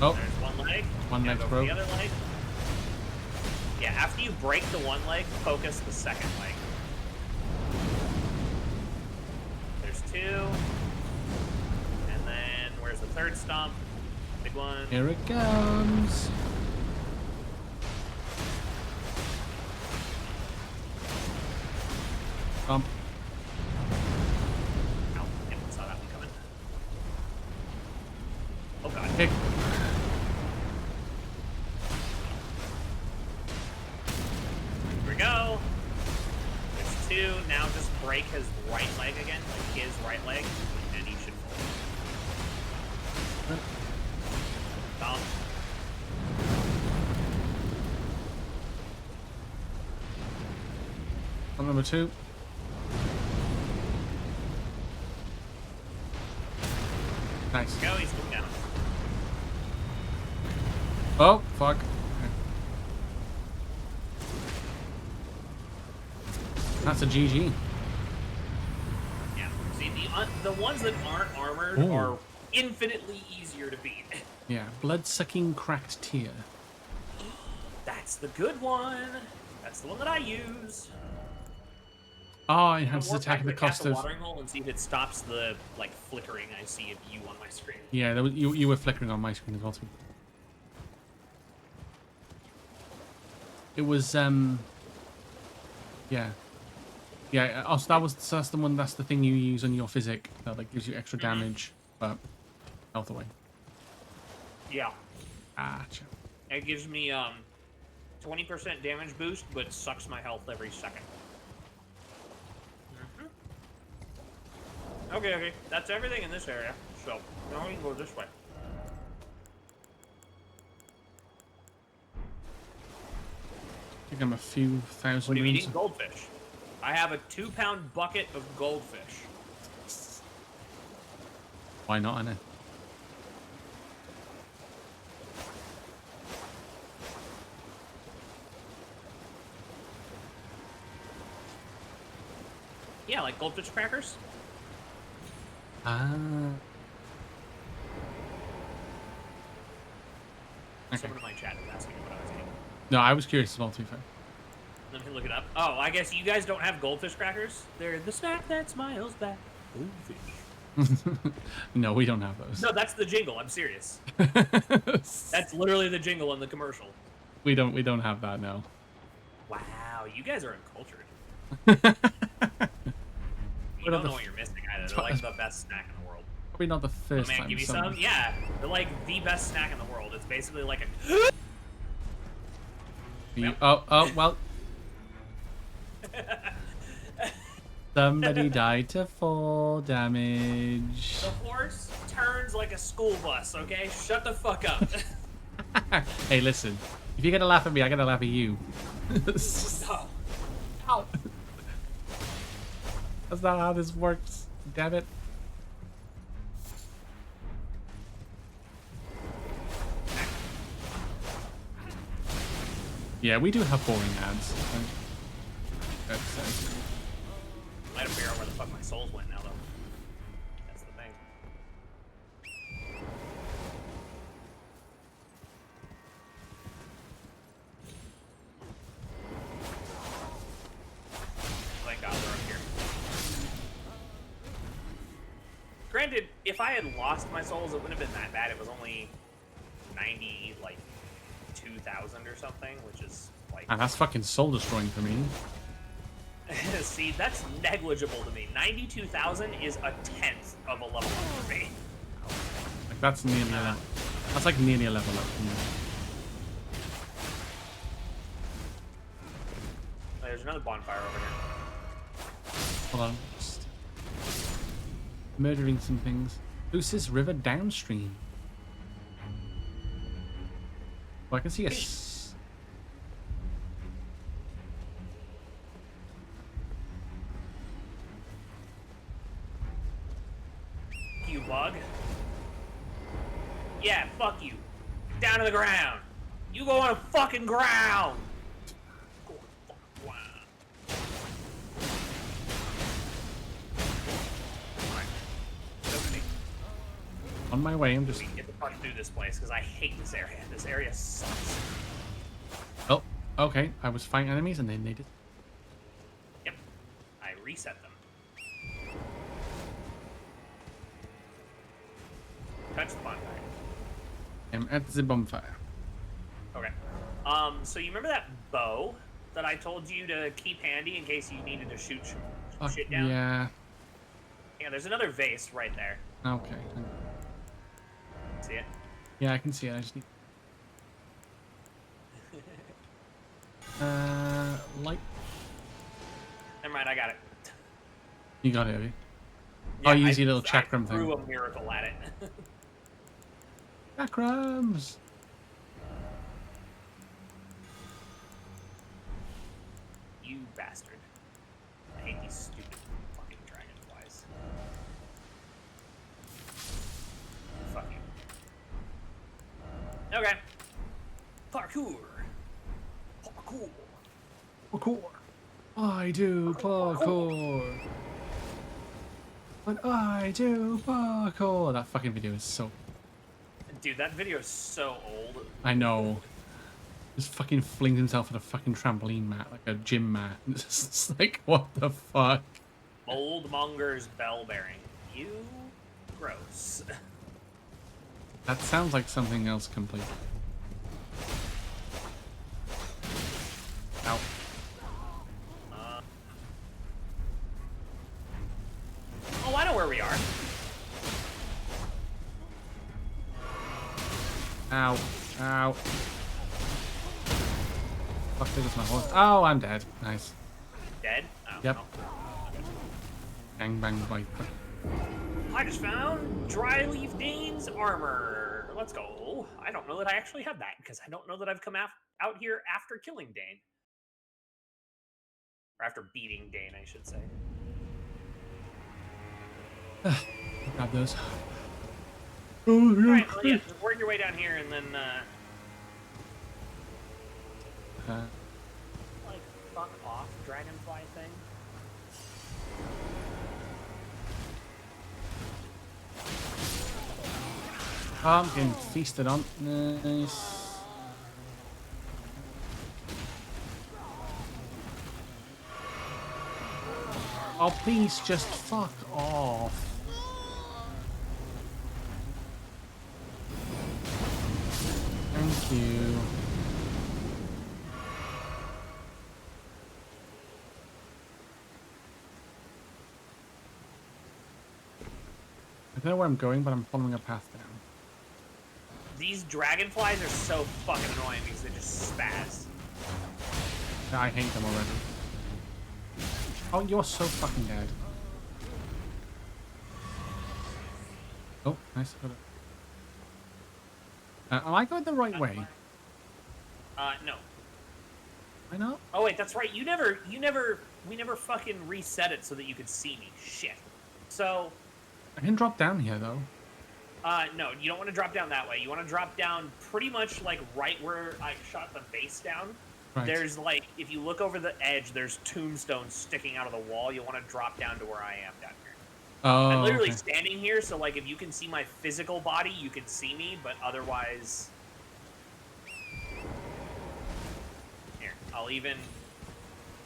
Oh. There's one leg. One Now leg's go for broke. the other leg. Yeah, after you break the one leg, focus the second leg. There's 2. And then, where's the third stomp? Big one. Here it comes. Stomp. Ow, I saw that one coming. Oh god. Kick. Here we go. There's 2. Now just break his right leg again, like his right leg, and he should fall. Stomp. On number 2. Nice. Go, he's going down. Oh, fuck. That's a GG. Yeah. See, the ones that aren't armored Ooh. are infinitely easier to beat. Yeah, blood-sucking cracked tear. That's the good one. That's the one that I use. Oh, enhances Warpack attack at the would cost cast a of... watering hole and see if it stops the like flickering I see of you on my screen. Yeah, there was, you were flickering on my screen as well too. It was yeah. Yeah, also that's the one, that's the thing you use on your physic that like gives you extra damage, but health away. Yeah. Gotcha. It gives me 20% damage boost, but sucks my health every second. Okay. That's everything in this area. So now we can go this way. I think I'm a few thousand. What are you rooms. eating? Goldfish. I have a 2-pound bucket of goldfish. Why not, Anna? Yeah, like goldfish crackers. Ah. Okay. Someone in my chat was asking what I was eating. No, I was curious as well, to be fair. Let me look it up. Oh, I guess you guys don't have goldfish crackers? They're the snack that smiles back. Goldfish. No, we don't have those. No, that's the jingle. I'm serious. That's literally the jingle in the commercial. We don't have that, no. Wow, you guys are uncultured. You don't know what you're missing either. They're like the best snack in the world. Probably not the first Man, time. give you someone- some? Yeah, they're like the best snack in the world. It's basically like a... Oh, well. Somebody died to fall damage. The horse turns like a school bus, okay? Shut the fuck up. Hey, listen. If you're gonna laugh at me, I gotta laugh at you. Oh. Ow. That's not how this works. Damn it. Yeah, we do have boring ads. That's I might have figured out where the fuck my souls went now, though. That's the thing. Thank God they're up here. Granted, if I had lost my souls, it wouldn't have been that bad. It was only 90, like, 2,000 or something, which is, like... and that's fucking soul destroying for me. See, that's negligible to me. 92,000 is a tenth of a level up for me. Like that's nearly a level. That's like nearly a level up for me. There's another bonfire over here. Hold on. Just murdering some things. Lucis River downstream. Oh, I can see a... You bug. Yeah, fuck you. down to the ground. You go on the fucking ground. Go on the fucking ground. Alright. Okay. On my way, I'm just... We can get the fuck through this place, because I hate this area. This area sucks. Oh, okay. I was fighting enemies and they needed... Yep. I reset them. Touch the bonfire. I'm at the bonfire. Okay. So you remember that bow that I told you to keep handy in case you needed to shoot shit down? Yeah. Yeah, there's another vase right there. Okay. See it? Yeah, I can see it. I just need... light. Never mind, I got it. You got it, have you? Yeah, oh, you use your little I chakram threw thing. a miracle at it. Chakrams! You bastard. I hate these stupid fucking dragonflies. Fuck you. Okay. Parkour. Parkour. Parkour. I do parkour. When I do parkour. That fucking video is so... Dude, that video is so old. I know. Just fucking flings himself on a fucking trampoline mat, like a gym mat. It's just like, what the fuck? Moldmonger's bell bearing. You gross. That sounds like something else completely. Ow. Oh, I know where we are. Ow. Ow. Fuck, there goes my horse. Oh, I'm dead. Nice. Dead? Oh, Yep. no. Bang, bang, viper. I just found Dryleaf Dane's armor. Let's go. I don't know that I actually have that, because I don't know that I've come out here after killing Dane. Or after beating Dane, I should say. Grab those. Alright, well, yeah, just work your way down here and then, like, fuck off, dragonfly thing. Oh, I'm getting feasted on. Nice. Oh, please, just fuck off. Thank you. I don't know where I'm going, but I'm following a path down. These dragonflies are so fucking annoying because they just spaz. I hate them already. Oh, you're so fucking dead. Oh, nice. Got it. Am I going the right way? No. I know. Oh wait, that's right. We never fucking reset it so that you could see me. Shit. So, I can drop down here though. no, you don't want to drop down that way. You want to drop down pretty much like right where I shot the base down. Right. There's like, if you look over the edge, there's tombstones sticking out of the wall. You want to drop down to where I am down here. Oh, I'm literally okay. standing here, so like if you can see my physical body, you can see me, but otherwise... Here, I'll even...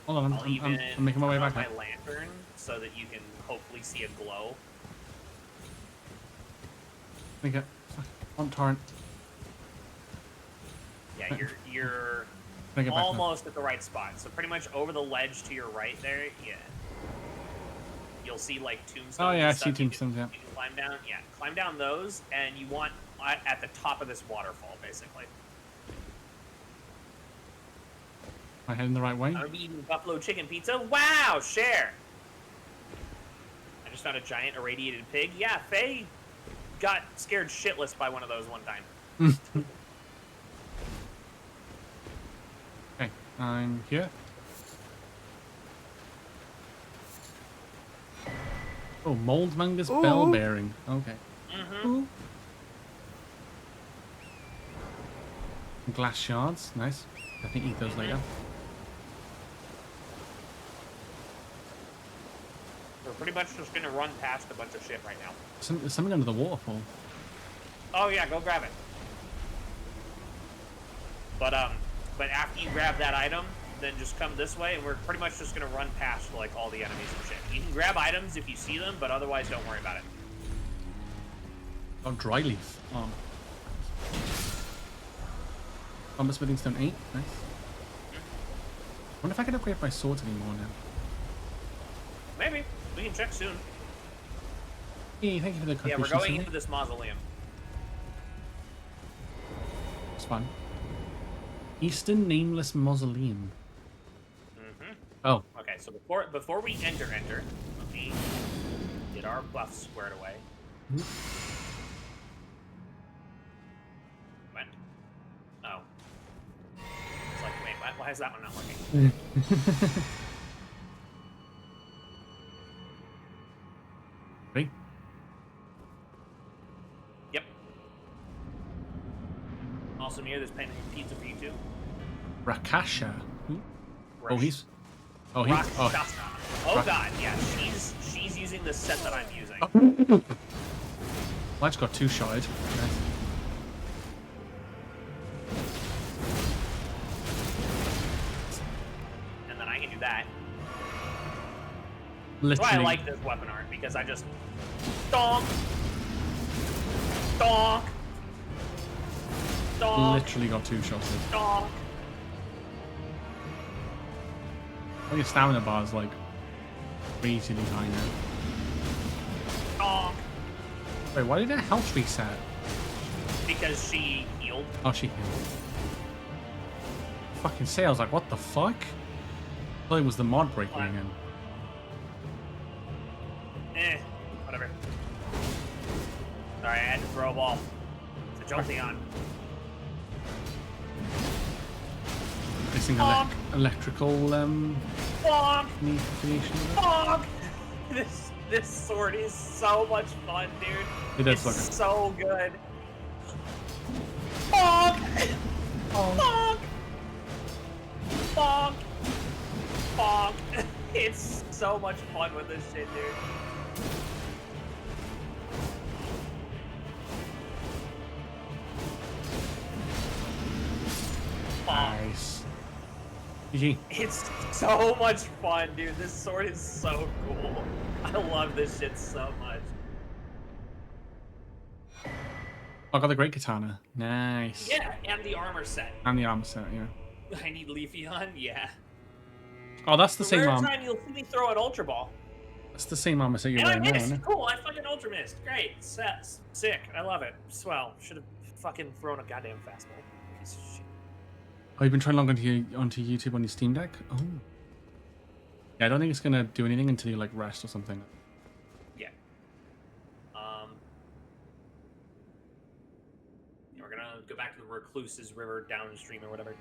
Hold on, I'm making my way turn back on up. my lantern so that you can hopefully see a glow. Make it. Fuck. On torrent. Yeah, you're Can I get back up? almost at the right spot. So pretty much over the ledge to your right there, yeah. You'll see like tombstones. Oh yeah, I and see stuff. tombstones. Yeah. You can climb down. Yeah, climb down those, and you want at the top of this waterfall, basically. Am I heading the right way? I'm gonna be eating buffalo chicken pizza. Wow, share. I just found a giant irradiated pig. Yeah, Faye got scared shitless by one of those one time. Okay, I'm here. Oh, Moldmonger's bell bearing. Okay. Mm-hmm. Glass shards, nice. I think eat those later. We're pretty much just gonna run past a bunch of shit right now. There's something under the waterfall. Oh yeah, go grab it. But after you grab that item, then just come this way, and we're pretty much just gonna run past like all the enemies and shit. You can grab items if you see them, but otherwise don't worry about it. Oh, dry leaf. Combat Smithing Stone 8, nice. Wonder if I can upgrade my swords anymore now. Maybe. We can check soon. Hey, thank you for the Yeah, we're going into this mausoleum. It's fun. Eastern Nameless Mausoleum. Oh. Okay, so before we enter, let me get our buff squared away. When? Oh. It's like, wait, why is that one not working? Ready? Yep. Also near this pen pizza for you too. Rakasha. Who? Oh, he's. Rakshasa. Oh god, yeah. She's using the set that I'm using. Well, I just got two-shotted. Nice. And then I can do that. Literally. That's why I like this weapon art, because I just donk, donk, donk, Literally got two-shotted. donk. I think your stamina bar is like crazily high now. Donk. Wait, why did her health reset? Because she healed. Oh, she healed. Fucking say, I was like, what the fuck? I thought it was the mod breaking again. Whatever. Sorry, I had to throw a ball. It's a Jolteon. Missing electrical Bonk! manipulation. Bonk! This sword is so much fun, dude. It does it's look so good. Bonk! Bonk! Bonk! Bonk! It's so much fun with this shit, dude. Nice. GG. It's so much fun, dude. This sword is so cool. I love this shit so much. I got the great katana. Nice. Yeah, and the armor set. And the armor set, yeah. I need Leafeon, yeah. Oh, that's the same rare armor. time you'll see me throw an Ultra Ball. That's the same armor set you're And I wearing now, missed. isn't it? Cool, I fucking Ultra missed. Great. Sick. I love it. Swell. Should have fucking thrown a goddamn fastball. Piece of shit. Oh, you've been trying to log onto YouTube on your Steam Deck? Oh. Yeah, I don't think it's gonna do anything until you like rest or something. Yeah. We're gonna go back to the Recluse's River downstream or whatever.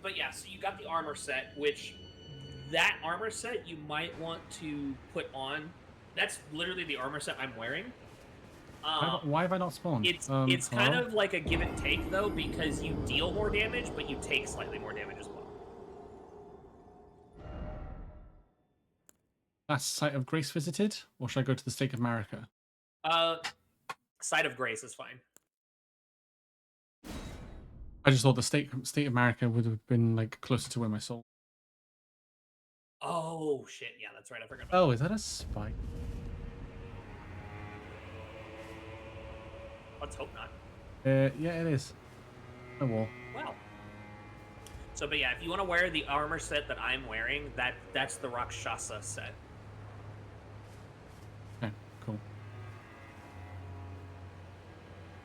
But yeah, so you got the armor set, which that armor set you might want to put on. That's literally the armor set I'm wearing. Why have I not spawned? It's hello? kind of like a give and take though, because you deal more damage, but you take slightly more damage as well. Last Site of Grace visited, or should I go to the Stake of Marika? Site of Grace is fine. I just thought the State of Marika would have been like closer to where my soul. Oh shit, yeah, that's right. I forgot about Oh, is that a spike? Let's hope not. Yeah, it is. Oh well. Well. So, but yeah, if you want to wear the armor set that I'm wearing, that's the Rakshasa set. Okay, cool.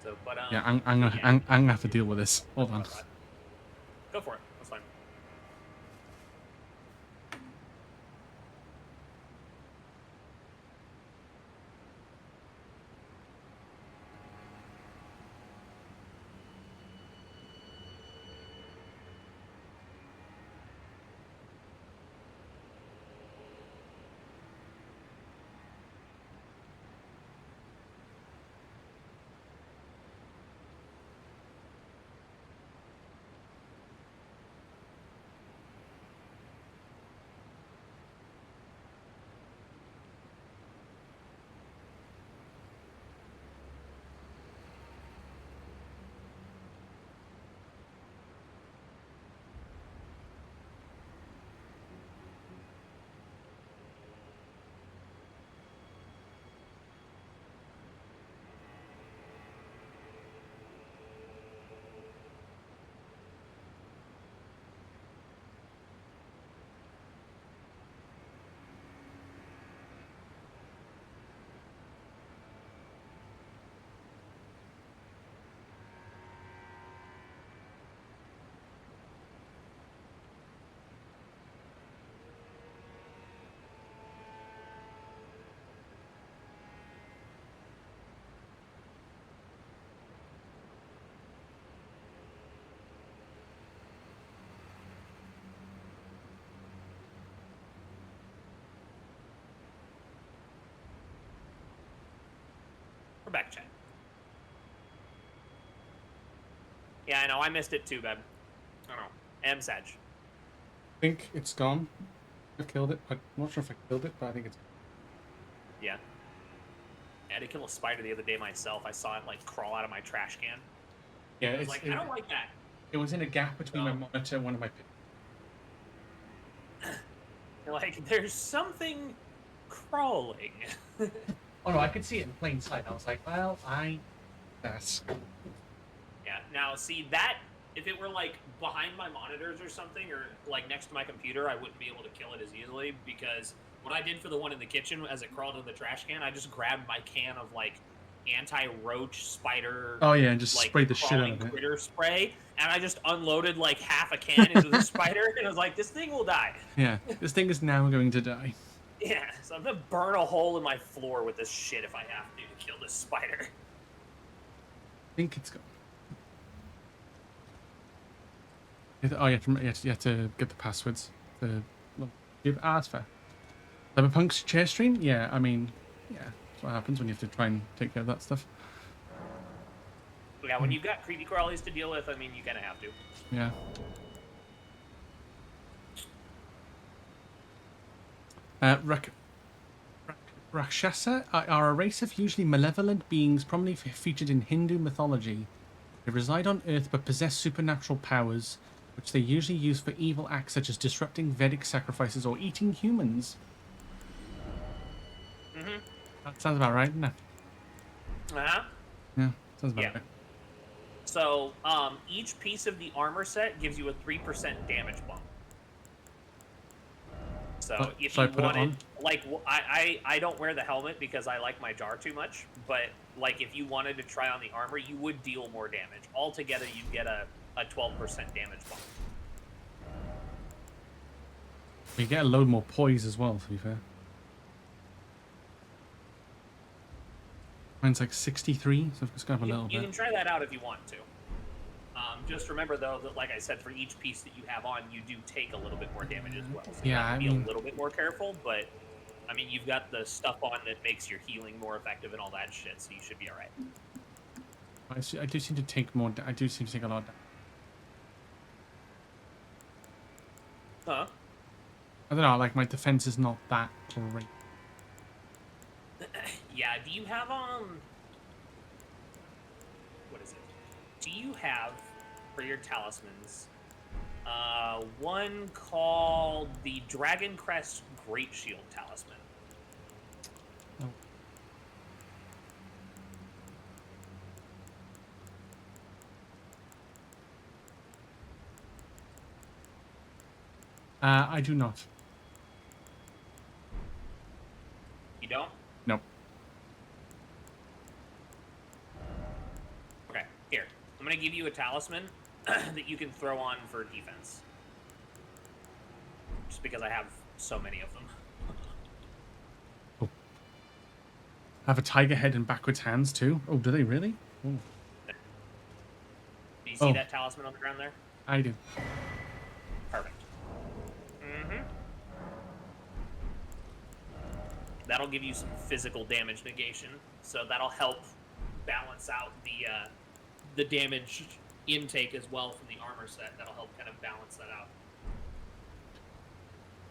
So, but Yeah, I'm gonna have to deal with this. Hold on. Go for it. That's fine. Welcome back, chat. Yeah, I know. I missed it too, babe. I don't know. I'm sad. I think it's gone. I killed it. I'm not sure if I killed it, but I think it's. Yeah. I had to kill a spider the other day myself. I saw it like crawl out of my trash can. Yeah, I was like, I don't like that. It was in a gap between my monitor and one of my. Like, there's something crawling. Oh no, I could see it in plain sight. I was like, well, That's. Yeah. Now, see that if it were like behind my monitors or something, or like next to my computer, I wouldn't be able to kill it as easily because what I did for the one in the kitchen as it crawled in the trash can, I just grabbed my can of like anti-roach spider. Oh yeah, and just like, sprayed the shit out crawling of it. critter spray, and I just unloaded like half a can into the spider, and I was like, this thing will die. Yeah, this thing is now going to die. Yeah, so I'm gonna burn a hole in my floor with this shit if I have to kill this spider. I think it's gone. Oh, you have to get the passwords. That's fair. Cyberpunk's chair stream? Yeah, I mean, yeah, that's what happens when you have to try and take care of that stuff. Yeah, when you've got creepy crawlies to deal with, I mean, you kind of have to. Yeah. Rakshasa are a race of usually malevolent beings prominently featured in Hindu mythology. They reside on Earth but possess supernatural powers, which they usually use for evil acts such as disrupting Vedic sacrifices or eating humans. Mm-hmm. That sounds about right, doesn't it? Uh-huh. Yeah, sounds about right. So, each piece of the armor set gives you a 3% damage bump. So, if so you I put wanted, it on? like, I don't wear the helmet because I like my jar too much, but, like, if you wanted to try on the armor, you would deal more damage. Altogether, you get a 12% damage bump. You get a load more poise as well, to be fair. Mine's like 63, so I've just got a little bit. You can try that out if you want to. Just remember, though, that like I said, for each piece that you have on, you do take a little bit more damage as well. So you Yeah, have to I be mean- a little bit more careful, but, I mean, you've got the stuff on that makes your healing more effective and all that shit, so you should be alright. I do seem to take more. I do seem to take a lot. Huh? I don't know. Like my defense is not that great. Yeah, do you have, what is it? Do you have, for your talismans, one called the Dragon Crest Great Shield Talisman? Oh. I do not. You don't? Nope. Okay, here. I'm gonna give you a talisman that you can throw on for defense. Just because I have so many of them. Oh. Have a tiger head and backwards hands too. Oh, do they really? Oh. Do you see Oh. that talisman on the ground there? I do. Perfect. Mm-hmm. That'll give you some physical damage negation, so that'll help balance out the damage intake as well from the armor set. That'll help kind of balance that out.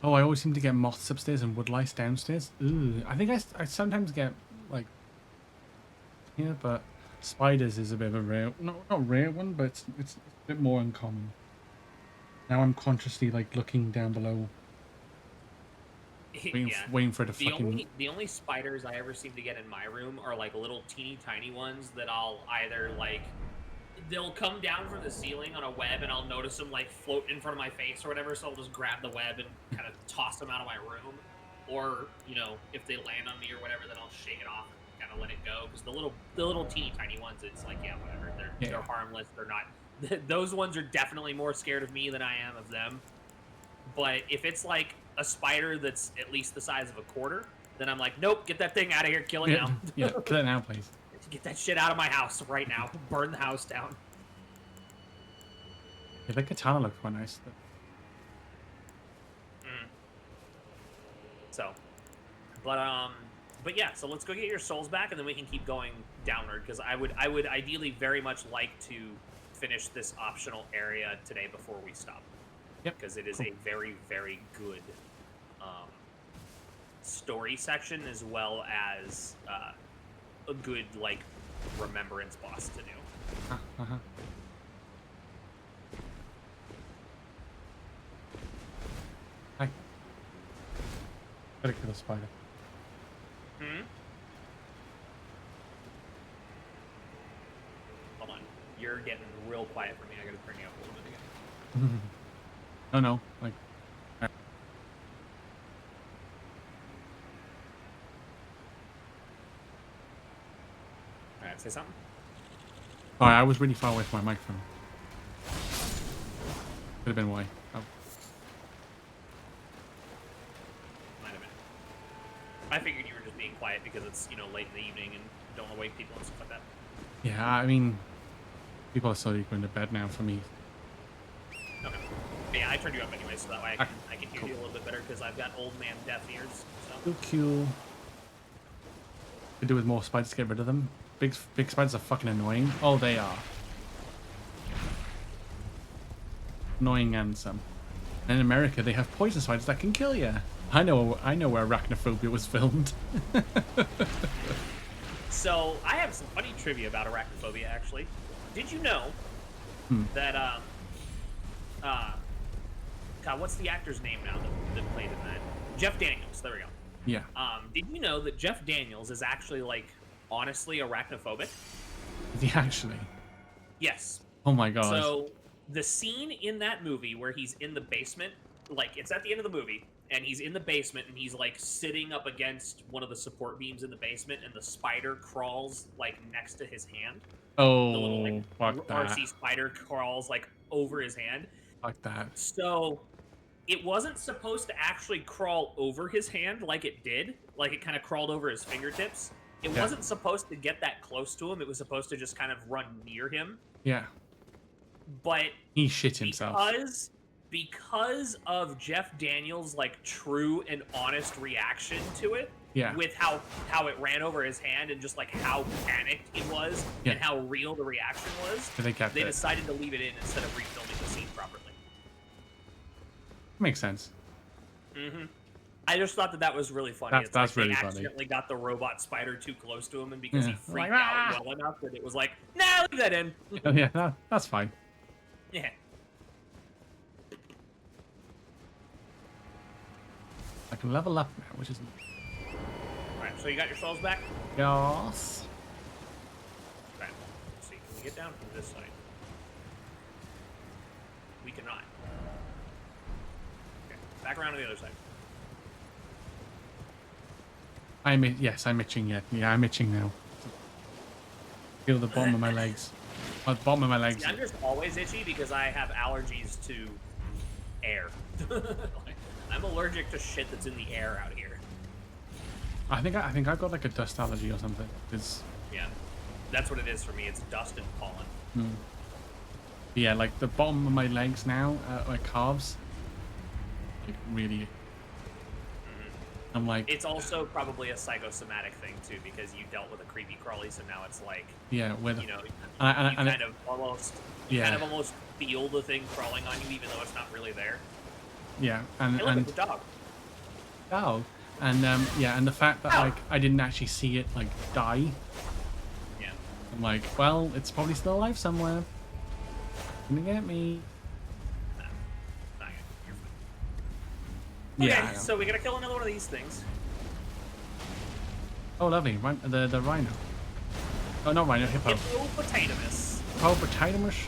Oh, I always seem to get moths upstairs and woodlice downstairs. Ooh, I think I sometimes get like yeah, but spiders is a bit of a rare, not rare one, but it's a bit more uncommon. Now I'm consciously like looking down below, waiting for it to fucking. The only spiders I ever seem to get in my room are like little teeny tiny ones that I'll either like they'll come down from the ceiling on a web and I'll notice them like float in front of my face or whatever, so I'll just grab the web and kind of toss them out of my room. Or, you know, if they land on me or whatever, then I'll shake it off and kind of let it go. Because the little teeny tiny ones, it's like, yeah, whatever. They're harmless. They're not. Those ones are definitely more scared of me than I am of them. But if it's like a spider that's at least the size of a quarter, then I'm like, nope, get that thing out of here. Kill it now. Yeah, kill it now, please. Get that shit out of my house right now. Burn the house down. Yeah, that katana looks quite nice. So, but But yeah, so let's go get your souls back, and then we can keep going downward. Because I would ideally very much like to finish this optional area today before we stop. Yep. Because it is a very, very good story section, as well as a good like remembrance boss to do. Uh-huh. Hi. Gotta kill a spider. Hold on. You're getting real quiet for me. I gotta turn you up a little bit again. Oh no, like. Alright, say something. Oh, I was really far away from my microphone. Could have been why. Oh. Might have been. I figured you were just being quiet because it's, you know, late in the evening and don't want to wake people and stuff like that. Yeah, I mean, people are slowly going to bed now for me. Okay. But yeah, I turned you up anyway, so that way I can hear you a little bit better because I've got old man deaf ears. So. Cool. Could do with more spiders to get rid of them. Big spiders are fucking annoying. Oh, they are. Annoying and some. And in America, they have poison spiders that can kill you. I know where Arachnophobia was filmed. So I have some funny trivia about Arachnophobia. Actually, did you know that God, what's the actor's name now that played in that? Jeff Daniels. There we go. Yeah. Did you know that Jeff Daniels is actually like honestly arachnophobic? Is he actually? Yes. Oh my god. So the scene in that movie where he's in the basement, like it's at the end of the movie, and he's in the basement and he's like sitting up against one of the support beams in the basement, and the spider crawls like next to his hand. Oh, the little, like, fuck that. RC spider crawls like over his hand. Fuck that. So it wasn't supposed to actually crawl over his hand like it did. Like it kind of crawled over his fingertips. It wasn't supposed to get that close to him. It was supposed to just kind of run near him. Yeah. But he shit himself. Because of Jeff Daniels' like true and honest reaction to it. Yeah. With how it ran over his hand and just like how panicked it was and how real the reaction was. So they decided to leave it in instead of refilming the scene properly. Makes sense. Mm-hmm. I just thought that was really funny. That's really they funny. accidentally got the robot spider too close to him, and because he freaked Like, out well enough that it was like, nah, leave that in. Oh, yeah, that's fine. Yeah. I can level up now, which is... Alright, so you got your souls back? Yes. Okay. Let's see, can we get down from this side? We cannot. Okay, back around to the other side. Yes, I'm itching yet. Yeah, I'm itching now. Feel the bottom of my legs. Oh, the bottom of my legs. See, I'm just always itchy because I have allergies to air. I'm allergic to shit that's in the air out here. I think I've got like a dust allergy or something. Yeah, that's what it is for me. It's dust and pollen. Yeah, like the bottom of my legs now, like calves, like really. I'm like. It's also probably a psychosomatic thing too, because you dealt with a creepy crawly, so now it's like. Yeah, with you know, you kind of almost feel the thing crawling on you, even though it's not really there. Yeah, Hey, look, it's a dog. Dog. And yeah, and the fact that like I didn't actually see it like die. Yeah. I'm like, well, it's probably still alive somewhere. Gonna get me. Okay, Yeah. so we gotta kill another one of these things. Oh, lovely. The rhino. Oh, not rhino. Hippo. Hippopotamus. Hippopotamus.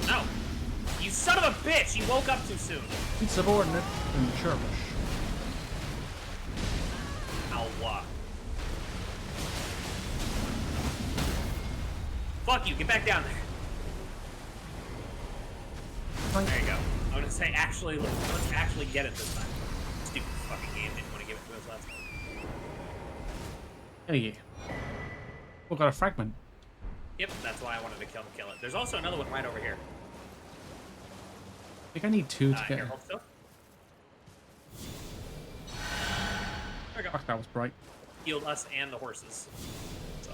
No. You son of a bitch! You woke up too soon. Insubordinate and churlish. Ow. Fuck you, get back down there. There you go. I'm gonna say, actually, let's actually get it this time. Stupid fucking game didn't want to give it to us last time. Hey. We got a fragment. Yep, that's why I wanted to kill it. There's also another one right over here. I think I need two to get. Here, hold still. There we go. Fuck, that was bright. Healed us and the horses. So.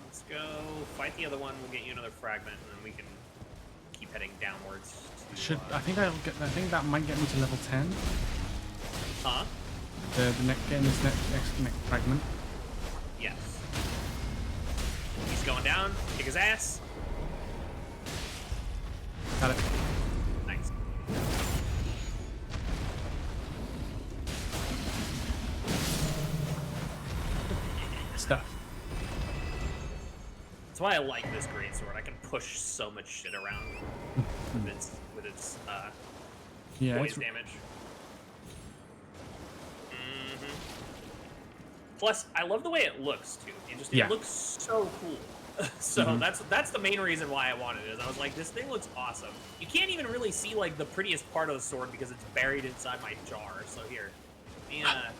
Let's go fight the other one. We'll get you another fragment, and then we can keep heading downwards. To, I think I that might get me to level 10. Huh? The getting this next fragment. Yes. He's going down. Kick his ass. Got it. Nice. Stuff. That's why I like this greatsword. I can push so much shit around with its Yeah, poise damage. Plus, I love the way it looks too. It looks so cool. So that's the main reason why I wanted it. Is I was like, this thing looks awesome. You can't even really see like the prettiest part of the sword because it's buried inside my jar. So here, yeah.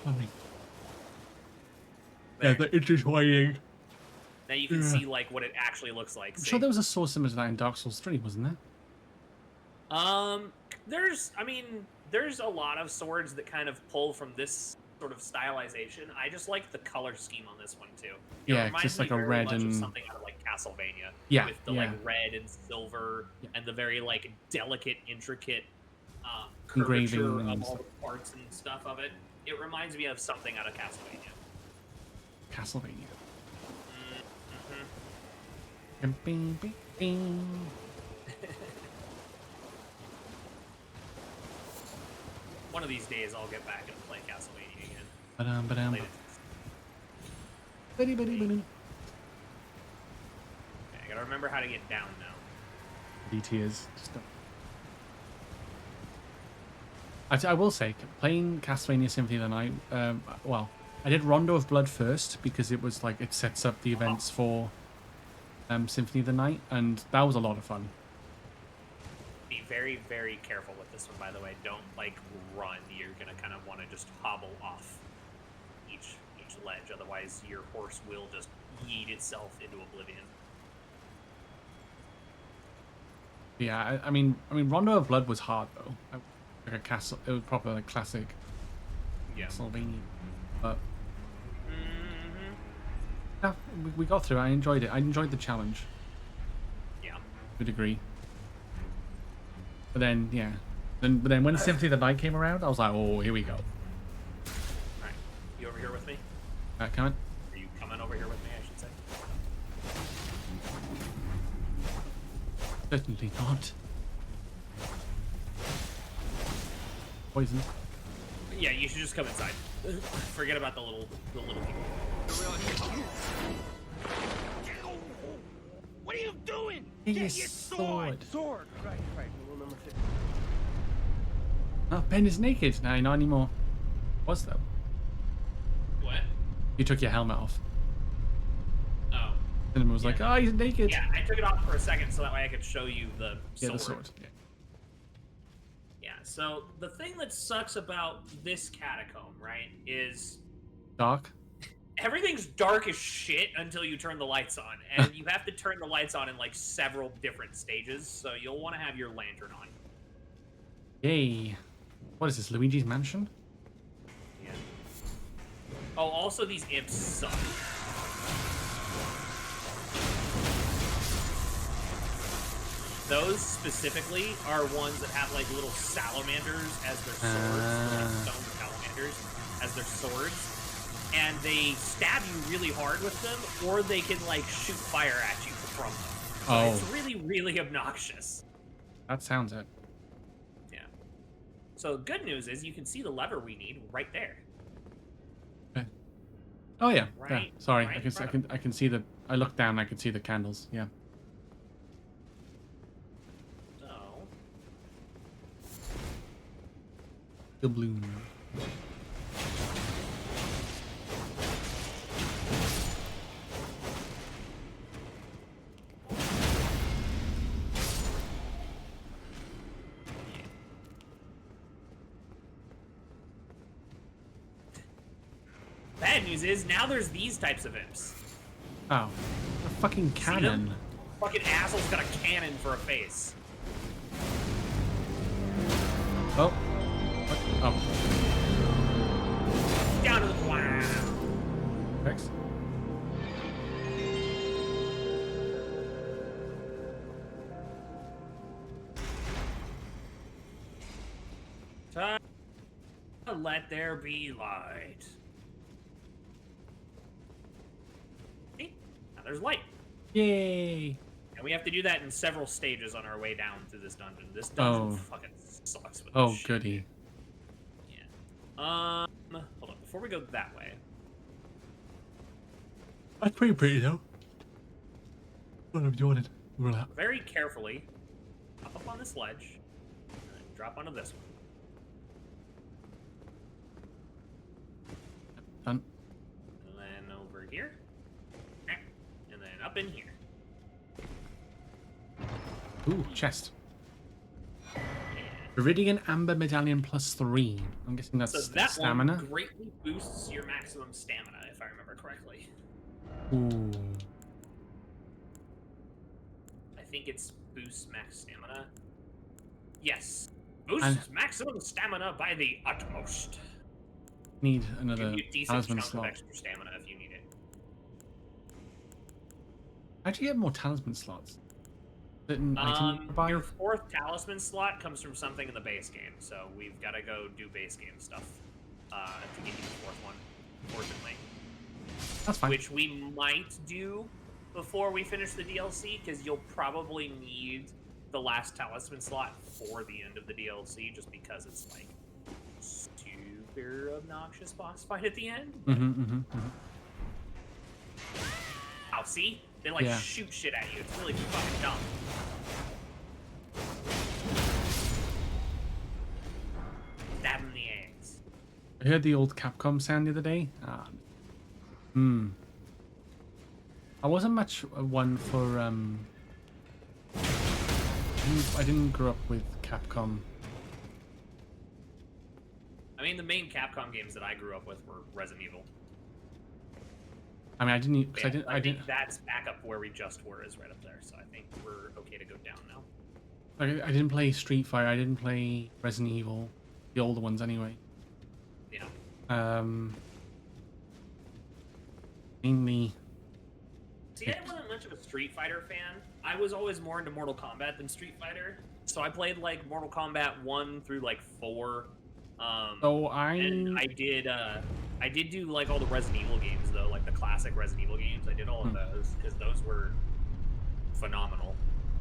Yeah, the intertwining. Now you can see like what it actually looks like. I'm sure there was a sword similar to that in Dark Souls 3, wasn't there? There's a lot of swords that kind of pull from this sort of stylization. I just like the color scheme on this one too. Yeah, just like a red much of and something out of like Castlevania. Yeah, with the like red and silver and the very like delicate, intricate curvature of all the parts and stuff of it. It reminds me of something out of Castlevania. Castlevania. One of these days, I'll get back and play Castlevania again. Ba-dum. Okay, I gotta remember how to get down now. DT is just I will say, playing Castlevania Symphony of the Night, well, I did Rondo of Blood first because it was like, it sets up the events for Symphony of the Night, and that was a lot of fun. Be very, very careful with this one, by the way. Don't like run. You're gonna kind of want to just hobble off each ledge, otherwise your horse will just yeet itself into oblivion. Yeah, I mean, Rondo of Blood was hard though. Like a castle, it was proper like classic. Yeah. Castlevania, but yeah, we got through. I enjoyed it. I enjoyed the challenge. Yeah. To a degree. But then, yeah. But then when Symphony of the Night came around, I was like, oh, here we go. Alright. You over here with me? Coming? Are you coming over here with me, I should say? Certainly not. Poison. Yeah, you should just come inside. Forget about the little people. What are you doing? Get your sword. Sword. Right. Rule number 50. Oh, Ben is naked. No, not anymore. Was though. What? You took your helmet off. Oh. Cinema was like, oh, he's naked. Yeah, I took it off for a second so that way I could show you the sword. The sword. Yeah, so the thing that sucks about this catacomb, right, is... Dark? Everything's dark as shit until you turn the lights on, and you have to turn the lights on in, like, several different stages, so you'll want to have your lantern on. Yay. What is this, Luigi's Mansion? Yeah. Oh, also these imps suck. Those specifically are ones that have like little salamanders as their swords, like stone salamanders as their swords, and they stab you really hard with them, or they can like shoot fire at you from them. So it's really, really obnoxious. That sounds it. Yeah. So good news is you can see the lever we need right there. Okay. Oh yeah. Right, Yeah. Sorry, right I can see the. I looked down. I can see the candles. Yeah. The bloom. Bad news is now there's these types of imps. Oh, a fucking See cannon. them? Fucking asshole's got a cannon for a face. Oh. What? Oh. Down to the ground. Thanks. Time to let there be light. See? Now there's light. Yay! And we have to do that in several stages on our way down through this dungeon. This dungeon Oh. fucking sucks with Oh, this shit. goody. Hold on. Before we go that way, That's pretty though. What I'm doing it. very carefully, hop up on this ledge, and then drop onto this one. Done. And then over here, and then up in here. Ooh, chest. Viridian Amber Medallion +3. I'm guessing that's So that stamina. one greatly boosts your maximum stamina, if I remember correctly. Ooh. I think it's boosts max stamina. Yes. Boosts And- maximum stamina by the utmost. Need another Give you a decent talisman chunk of slot. extra stamina if you need it. How'd you get more talisman slots? Is it an item to buy? Your fourth talisman slot comes from something in the base game, so we've got to go do base game stuff to get you the fourth one, unfortunately. That's fine. Which we might do before we finish the DLC, because you'll probably need the last talisman slot for the end of the DLC, just because it's like super obnoxious boss fight at the end. Oh, see? They like Yeah. shoot shit at you. It's really fucking dumb. Stab him in the eggs. I heard the old Capcom sound the other day. I wasn't much one for I didn't grow up with Capcom. I mean, the main Capcom games that I grew up with were Resident Evil. I mean, I didn't. Cause Yeah, I didn't. think that's back up where we just were, is right up there. So I think we're okay to go down now. I didn't play Street Fighter. I didn't play Resident Evil, the older ones anyway. Yeah. Mainly. See, I wasn't much of a Street Fighter fan. I was always more into Mortal Kombat than Street Fighter. So I played like Mortal Kombat 1 through like 4. So And I did do like all the Resident Evil games though, like the classic Resident Evil games. I did all of those because those were phenomenal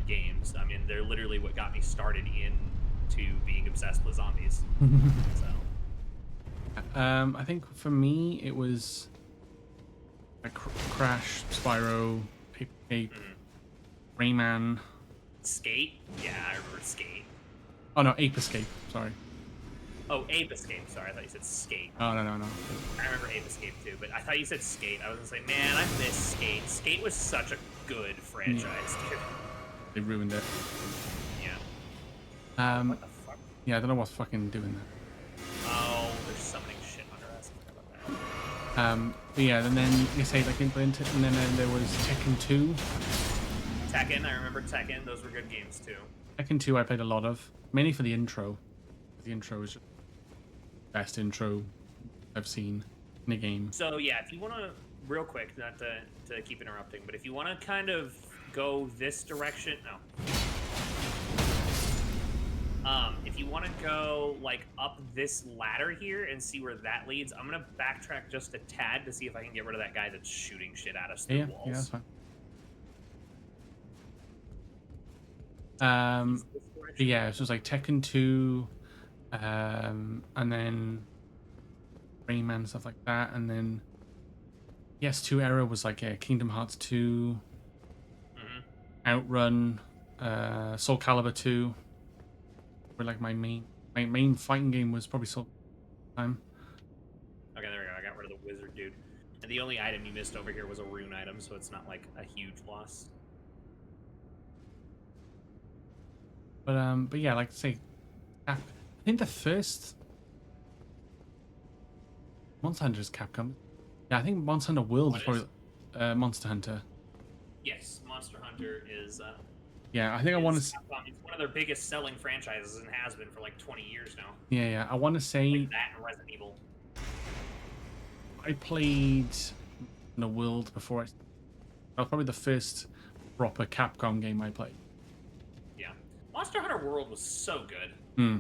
games. I mean, they're literally what got me started into being obsessed with zombies. So I think for me it was like Crash, Spyro, Ape, Rayman. Skate? Yeah, I remember Skate. Oh no, Ape Escape. Sorry. Oh, Ape Escape. Sorry, I thought you said Skate. Oh no. I remember Ape Escape too, but I thought you said Skate. I was gonna say, man, I miss Skate. Skate was such a good franchise, dude. They ruined it. Yeah. What the fuck? Yeah, I don't know what's fucking doing that. Oh, there's summoning shit under us. I forgot about that. But yeah, and then you say like into it, and then there was Tekken 2. Tekken, I remember Tekken. Those were good games too. Tekken 2 I played a lot of, mainly for the intro. The intro is just the best intro I've seen in a game. So yeah, if you want to, real quick, not to keep interrupting, but if you want to kind of go this direction, if you want to go like up this ladder here and see where that leads, I'm gonna backtrack just a tad to see if I can get rid of that guy that's shooting shit at us through Yeah, walls. yeah, that's fine. But yeah, it was like Tekken 2, and then Rayman, stuff like that, and then PS2 era was like Kingdom Hearts 2, Outrun, Soul Calibur 2. Were like my main fighting game was probably Soul Calibur. Okay, there we go. I got rid of the wizard dude. And the only item you missed over here was a rune item, so it's not like a huge loss. But yeah, like I say, I think the first Monster Hunter is Capcom. Yeah, I think Monster Hunter World What is probably Monster Hunter. Yes, Monster Hunter is. Yeah, I think I want to. It's one of their biggest selling franchises and has been for like 20 years now. Yeah, I want to say Like that and Resident Evil. I played the World before. That was probably the first proper Capcom game I played. Yeah, Monster Hunter World was so good. Hmm.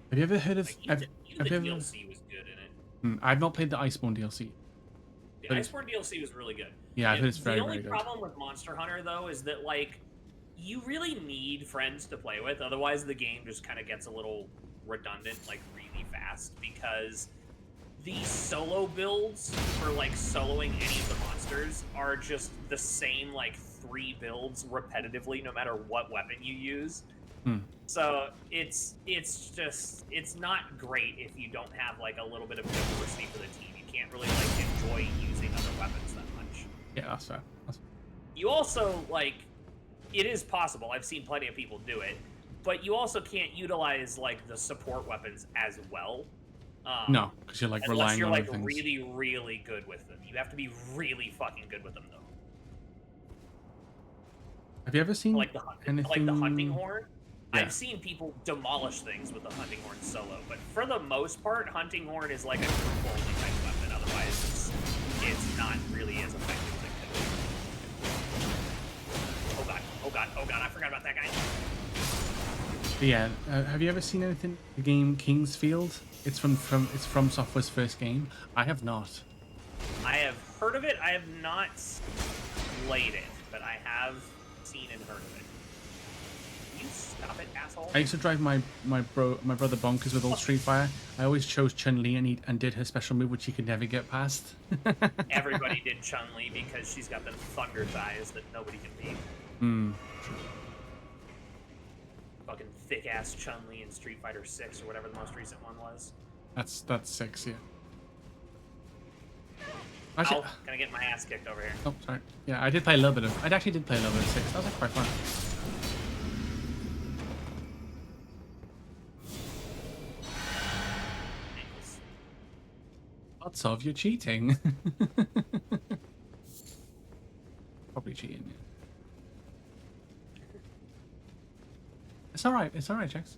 Have you ever heard of? Like, even the DLC was good in it. I've not played the Iceborne DLC. The Iceborne DLC was really good. Yeah, I heard it's very, the only very good. problem with Monster Hunter though is that like you really need friends to play with, otherwise the game just kind of gets a little redundant like really fast, because the solo builds for like soloing any of the monsters are just the same like 3 builds repetitively no matter what weapon you use. So it's not great if you don't have like a little bit of diversity for the team. You can't really like enjoy using other weapons that much. Yeah, that's fair. You also like, it is possible. I've seen plenty of people do it, but you also can't utilize like the support weapons as well. No, because you're like unless relying you're on like other things. really, really good with them. You have to be really fucking good with them though. Have you ever seen Like anything? the hunting horn. Yeah. I've seen people demolish things with the hunting horn solo, but for the most part, hunting horn is like a group only type weapon. Otherwise, it's not really as effective as it could be. Oh god! I forgot about that guy. But yeah, have you ever seen anything? The game Kingsfield. It's from Software's first game. I have not. I have heard of it. I have not played it, but I have seen and heard of it. You stop it, asshole. I used to drive my brother bonkers with old Street Fighter. I always chose Chun-Li and did her special move, which he could never get past. Everybody did Chun-Li because she's got them thunder thighs that nobody can beat. Fucking thick ass Chun-Li in Street Fighter 6 or whatever the most recent one was. That's 6, yeah. Actually, gonna get my ass kicked over here. Oh, sorry. Yeah, I did play a little bit of. I actually did play a little bit of 6. That was like quite fun. Lots of you cheating. Probably cheating. Yeah. It's all right. It's all right, Jax.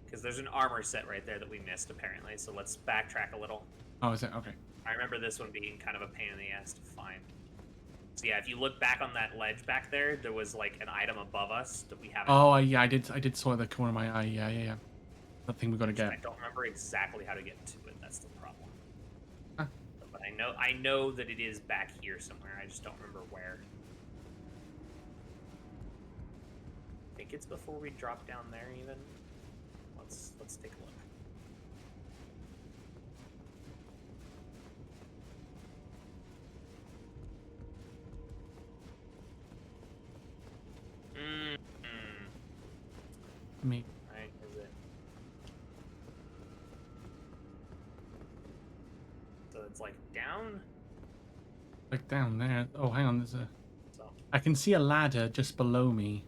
Because there's an armor set right there that we missed apparently. So let's backtrack a little. Oh, is it? Okay. I remember this one being kind of a pain in the ass to find. So yeah, if you look back on that ledge back there, there was like an item above us that we haven't. Oh, yeah, I did saw the corner of my eye. Yeah. That thing we got to get. I don't remember exactly how to get to it. That's the problem. Huh. But I know that it is back here somewhere. I just don't remember where. I think it's before we drop down there even. Let's take a look. Me. Right, is it? So it's like down? Like down there. Oh, hang on. There's a. So. I can see a ladder just below me.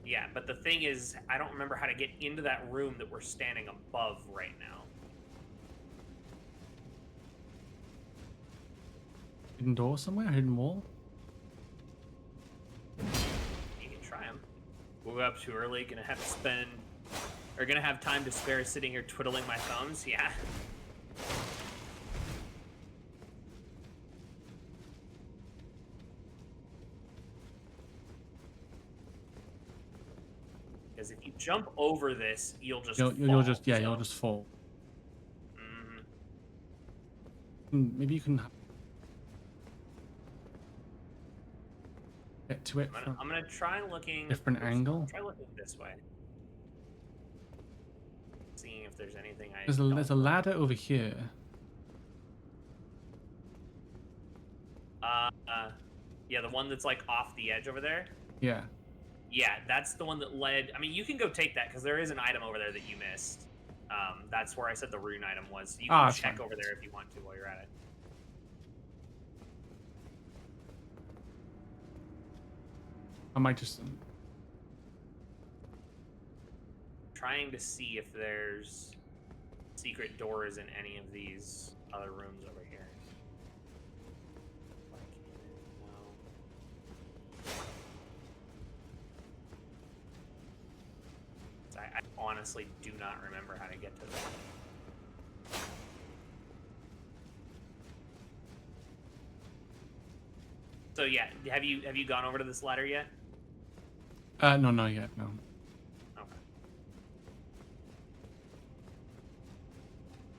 Yeah, but the thing is, I don't remember how to get into that room that we're standing above right now. Hidden door somewhere? Hidden wall? You can try them. Woke up too early, gonna have time to spare sitting here twiddling my thumbs, yeah. Because if you jump over this, you'll just fall. You'll just fall. Maybe you can get to it. I'm gonna try looking. Different angle. Try looking this way. Seeing if there's anything I. There's a ladder over here. Yeah, the one that's like off the edge over there. Yeah. Yeah, that's the one that led. I mean, you can go take that because there is an item over there that you missed. That's where I said the rune item was. You can check over there if you want to while you're at it. I might just. Trying to see if there's secret doors in any of these other rooms over here. No. I honestly do not remember how to get to that. So yeah, have you gone over to this ladder yet? No, not yet. No. Okay.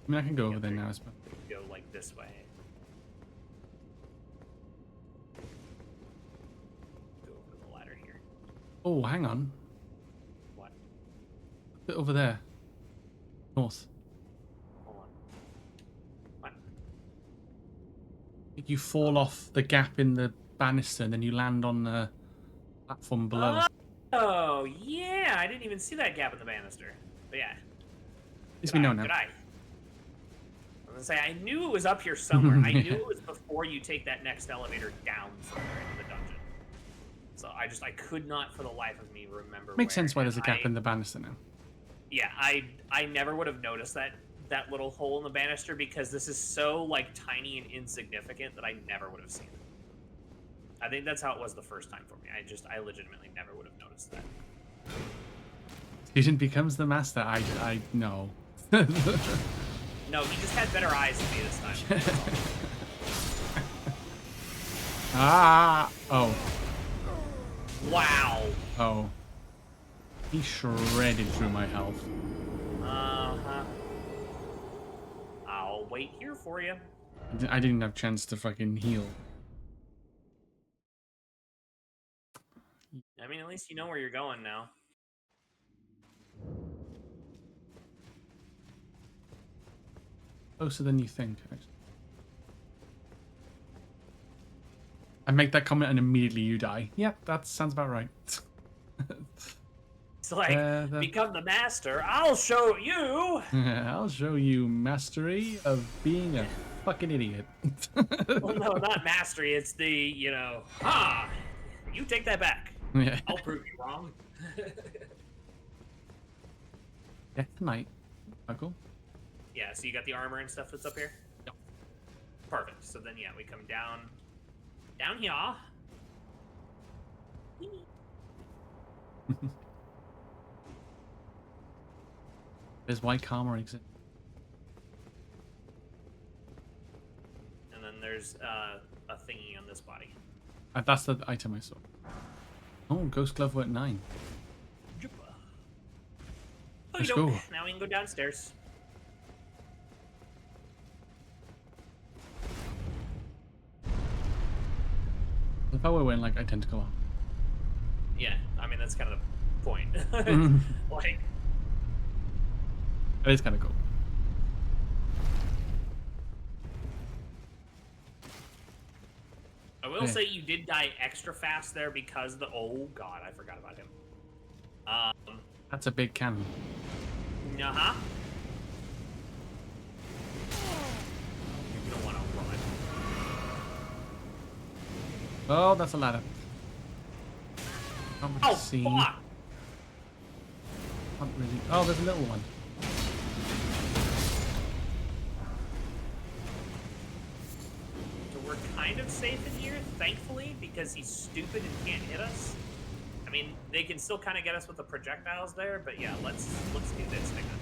I mean, I can go over there now. I suppose. Go like this way. Go over the ladder here. Oh, hang on. What? Bit over there. North. Hold on. What? You fall off the gap in the banister, and then you land on the platform below. Oh yeah, I didn't even see that gap in the banister. But yeah. At least we know now. Good eye. I was gonna say I knew it was up here somewhere. I knew it was before you take that next elevator down further into the dungeon. So I could not for the life of me remember. Makes where. sense why there's a gap in the banister now. Yeah, I never would have noticed that little hole in the banister because this is so like tiny and insignificant that I never would have seen it. I think that's how it was the first time for me. I legitimately never would have noticed that. Fusion becomes the master. I know. No, he just had better eyes than me this time. Ah! Oh. Wow. Oh. He shredded through my health. Uh-huh. I'll wait here for you. I didn't have a chance to fucking heal. I mean, at least you know where you're going now. Closer than you think. I make that comment and immediately you die. Yep, that sounds about right. It's like, become the master. I'll show you. I'll show you mastery of being a fucking idiot. Well, no, not mastery. It's the, you take that back. Yeah. I'll prove you wrong. Yeah, tonight. Michael. Yeah, so you got the armor and stuff that's up here? Yep. Perfect. So then, yeah, we come down here. There's why karma exists. And then there's a thingy on this body. That's the item I saw. Oh, Ghost Glove at 9. Let's go. Now we can go downstairs. If I were wearing like identical armor. Yeah, I mean that's kind of the point. Like, that is kind of cool. I will say you did die extra fast there because oh god, I forgot about him. That's a big cannon. Uh-huh. You don't want to run. Oh, that's a ladder. Oh, see. fuck! Not really. Oh, there's a little one. So we're kind of safe in here, thankfully, because he's stupid and can't hit us. I mean, they can still kind of get us with the projectiles there, but yeah, let's do this. Hang on.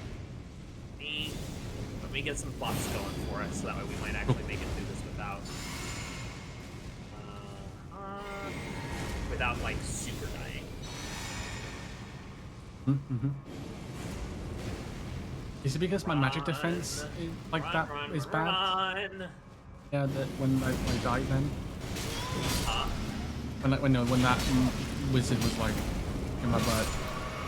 Let me get some buffs going for us, so that way we might actually make it through this without like super dying. Mm-hmm. Is it because my magic defense is bad? Run. Yeah, that when I died then. Huh? When that wizard was like in my butt.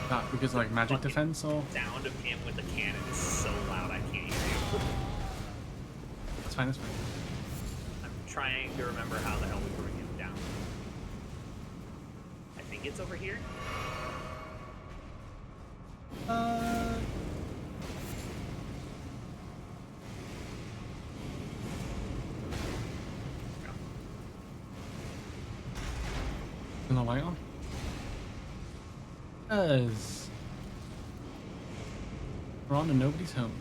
That because like magic defense or? Sound of him with the cannon is so loud I can't hear you. That's fine. That's fine. I'm trying to remember how the hell we bring him down. I think it's over here. Turn the light on. Us. We're on and nobody's home.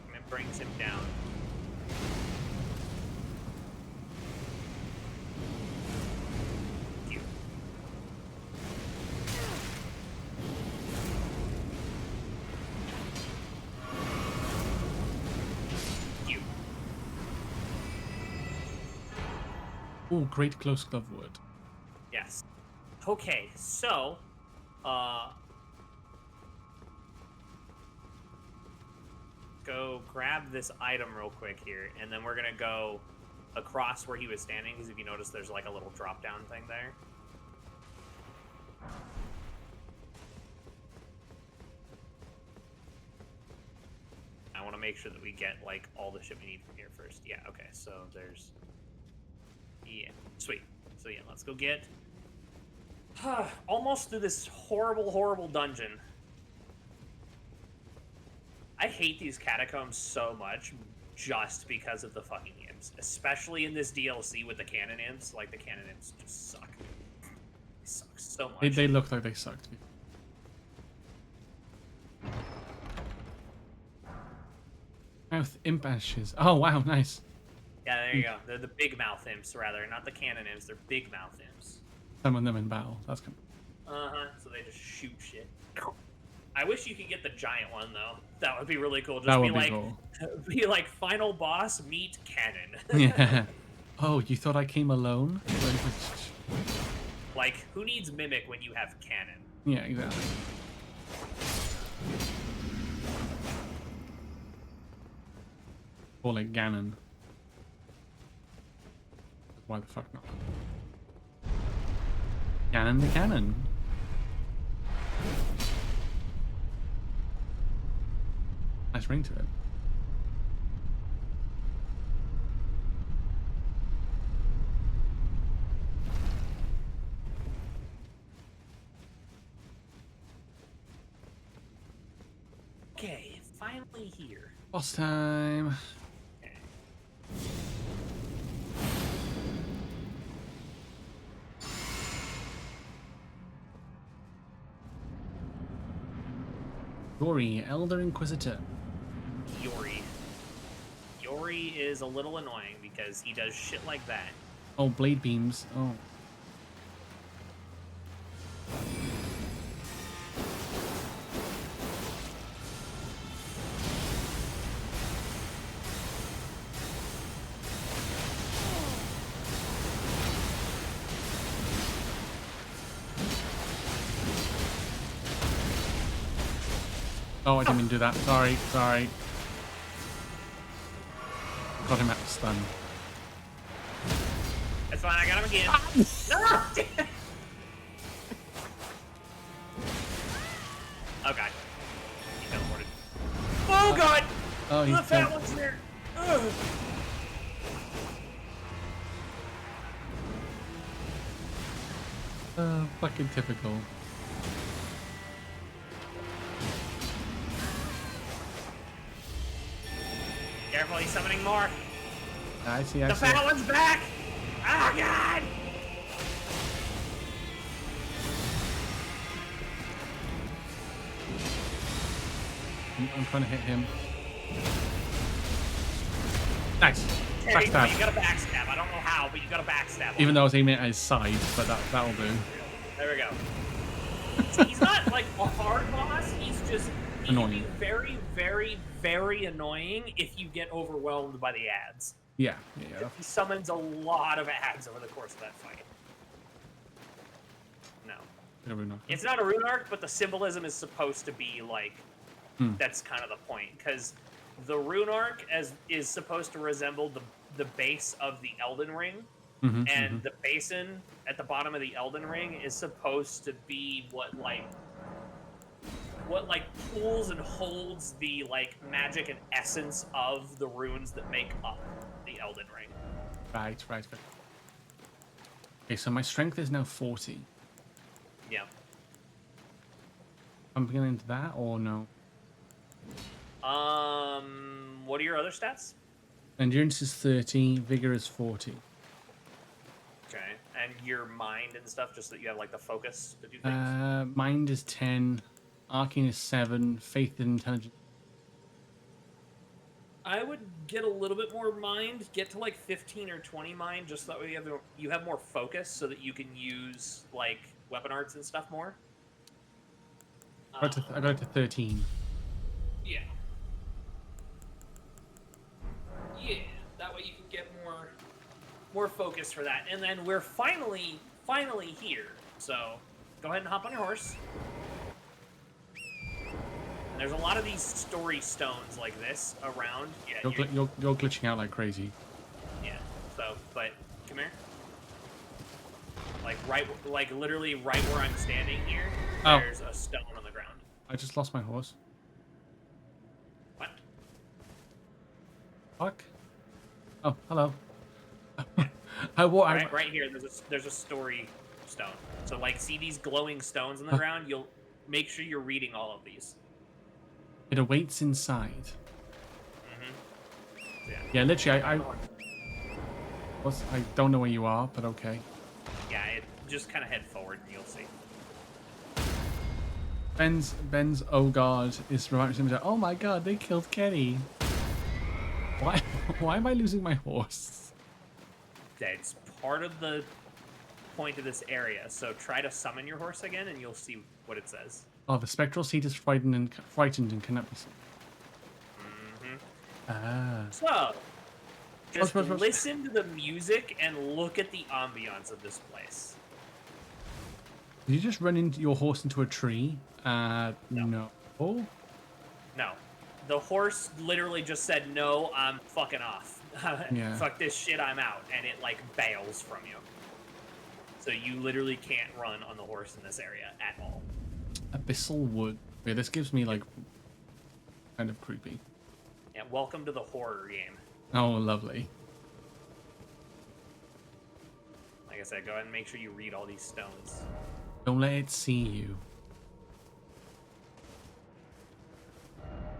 And it brings him down. You. You. Oh, great close glove word. Yes. Okay, so, go grab this item real quick here, and then we're gonna go across where he was standing, because if you notice, there's like a little drop-down thing there. I want to make sure that we get, like, all the shit we need from here first. Yeah, okay, so there's... Yeah, sweet. So yeah, let's go get... almost through this horrible, horrible dungeon. I hate these catacombs so much just because of the fucking imps. Especially in this DLC with the cannon imps. Like, the cannon imps just suck. They suck so much. They look like they sucked. Mouth imp ashes. Oh, wow, nice. Yeah, there you go. They're the big mouth imps, rather. Not the cannon imps, they're big mouth imps. Summon them in battle. That's good. Uh-huh, so they just shoot shit. I wish you could get the giant one, though. That would be really cool. Just That would be be like, cool. be like, final boss, meet cannon. Yeah. Oh, you thought I came alone? Like, who needs mimic when you have cannon? Yeah, exactly. Or like Ganon. Why the fuck not? Ganon the cannon. Nice ring to it. Okay, finally here. Boss time. Yori, Elder Inquisitor. Yori. Yori is a little annoying because he does shit like that. Oh, blade beams. Oh. Oh, I didn't mean to do that. Sorry, sorry. Got him at the stun. That's fine, I got him again. No! Oh god. He teleported. Oh god! Oh, he's the fat one's there! Ugh. Fucking typical. Careful, he's summoning more. I see, I The see. fat one's back! Oh god! I'm trying to hit him. Nice. There you go, Backstab. you got a backstab. I don't know how, but you got a backstab. Even though I was aiming at his side, but that'll do. There we go. See, he's not like a hard boss. He's just he can be Annoying. very, very, very annoying if you get overwhelmed by the ads. Yeah, yeah. He summons a lot of ads over the course of that fight. No. It's not a rune arc, but the symbolism is supposed to be like that's kind of the point, because the rune arc is supposed to resemble the base of the Elden Ring, and the basin at the bottom of the Elden Ring is supposed to be what pulls and holds the like magic and essence of the runes that make up the Elden Ring. Right. Okay, so my strength is now 40. Yeah. I'm beginning into that or no? What are your other stats? Endurance is 30, vigor is 40. Okay. And your mind and stuff, just so that you have like the focus to do things. Mind is 10, arcane is 7, faith and intelligence. I would get a little bit more mind, get to like 15 or 20 mind, just so that way you have more focus, so that you can use like weapon arts and stuff more. I got it to 13. Yeah. Yeah, that way you can get more focus for that. And then we're finally here. So go ahead and hop on your horse. And there's a lot of these story stones like this around. Yeah, You're glitching out like crazy. yeah. So, but come here. Like literally right where I'm standing here, Oh. there's a stone on the ground. I just lost my horse. What? Fuck. Oh, hello. Right here, there's a story stone. So like, see these glowing stones on the ground? You'll make sure you're reading all of these. It awaits inside. Mm-hmm. Yeah, literally, I don't know where you are, but okay. Yeah, just kind of head forward and you'll see. Ben's oh god is reminding him, oh my god, they killed Kenny. Why am I losing my horse? It's part of the point of this area, so try to summon your horse again and you'll see what it says. Oh, the spectral seed is frightened and cannot be seen. Mm-hmm. Ah. So, just listen to the music and look at the ambiance of this place. Did you just run your horse into a tree? No. Oh? No. The horse literally just said, no, I'm fucking off. Yeah. Fuck this shit, I'm out. And it, like, bails from you. So you literally can't run on the horse in this area at all. Abyssal Wood. Yeah, this gives me, like, kind of creepy. Yeah, welcome to the horror game. Oh, lovely. Like I said, go ahead and make sure you read all these stones. Don't let it see you.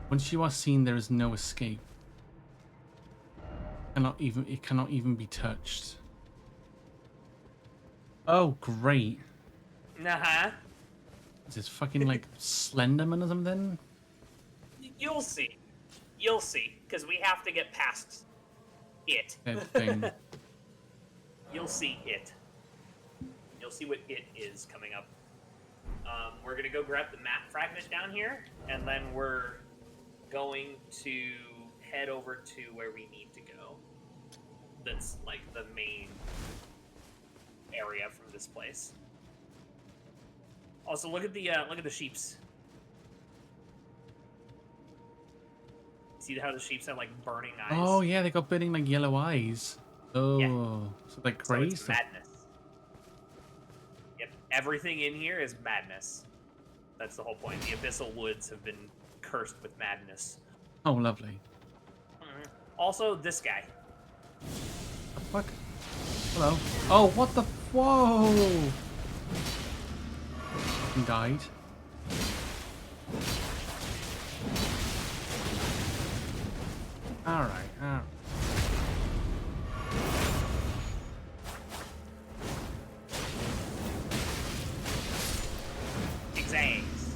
Once you are seen, there is no escape. It cannot even be touched. Oh, great. Uh-huh. Is this fucking like Slenderman or something? You'll see. You'll see, because we have to get past it. That thing. You'll see it. You'll see what it is coming up. We're going to go grab the map fragment down here, and then we're going to head over to where we need to go. That's like the main area from this place. Also, look at the sheeps. See how the sheeps have like burning eyes? Oh yeah, they got burning like yellow eyes. Oh, Yeah. so like So crazy. it's madness. Yep, everything in here is madness. That's the whole point. The Abyssal Woods have been cursed with madness. Oh, lovely. Also, this guy. The fuck? Hello. Oh, what the? Whoa! He died. All right. Zigzags.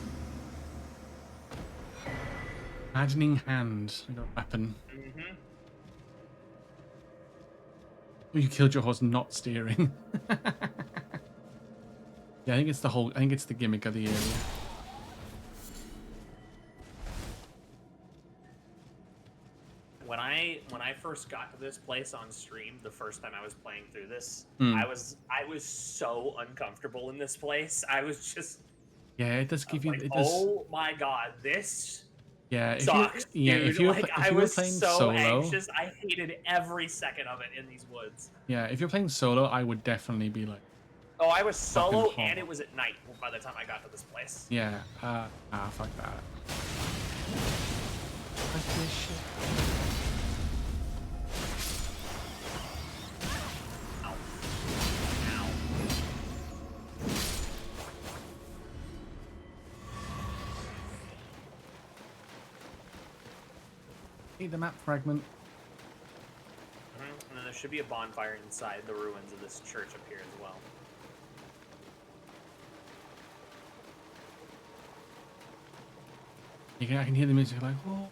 Imagining hand. I got a weapon. Mm-hmm. Oh, you killed your horse not steering. Yeah, I think it's the gimmick of the area. When I first got to this place on stream, the first time I was playing through this, Mm. I was so uncomfortable in this place. I was just Yeah, it does give you. like, It does. oh my god, this Yeah, sucks, dude. if you were, like, if I you were was playing so solo, anxious. I hated every second of it in these woods. yeah, if you're playing solo, I would definitely be like, Oh, I was solo Fucking and it was at night by the time I got to this place. yeah, fuck that. Fuck this shit. Ow. Ow. Need the map fragment. And then there should be a bonfire inside the ruins of this church up here as well. I can hear the music like, oh.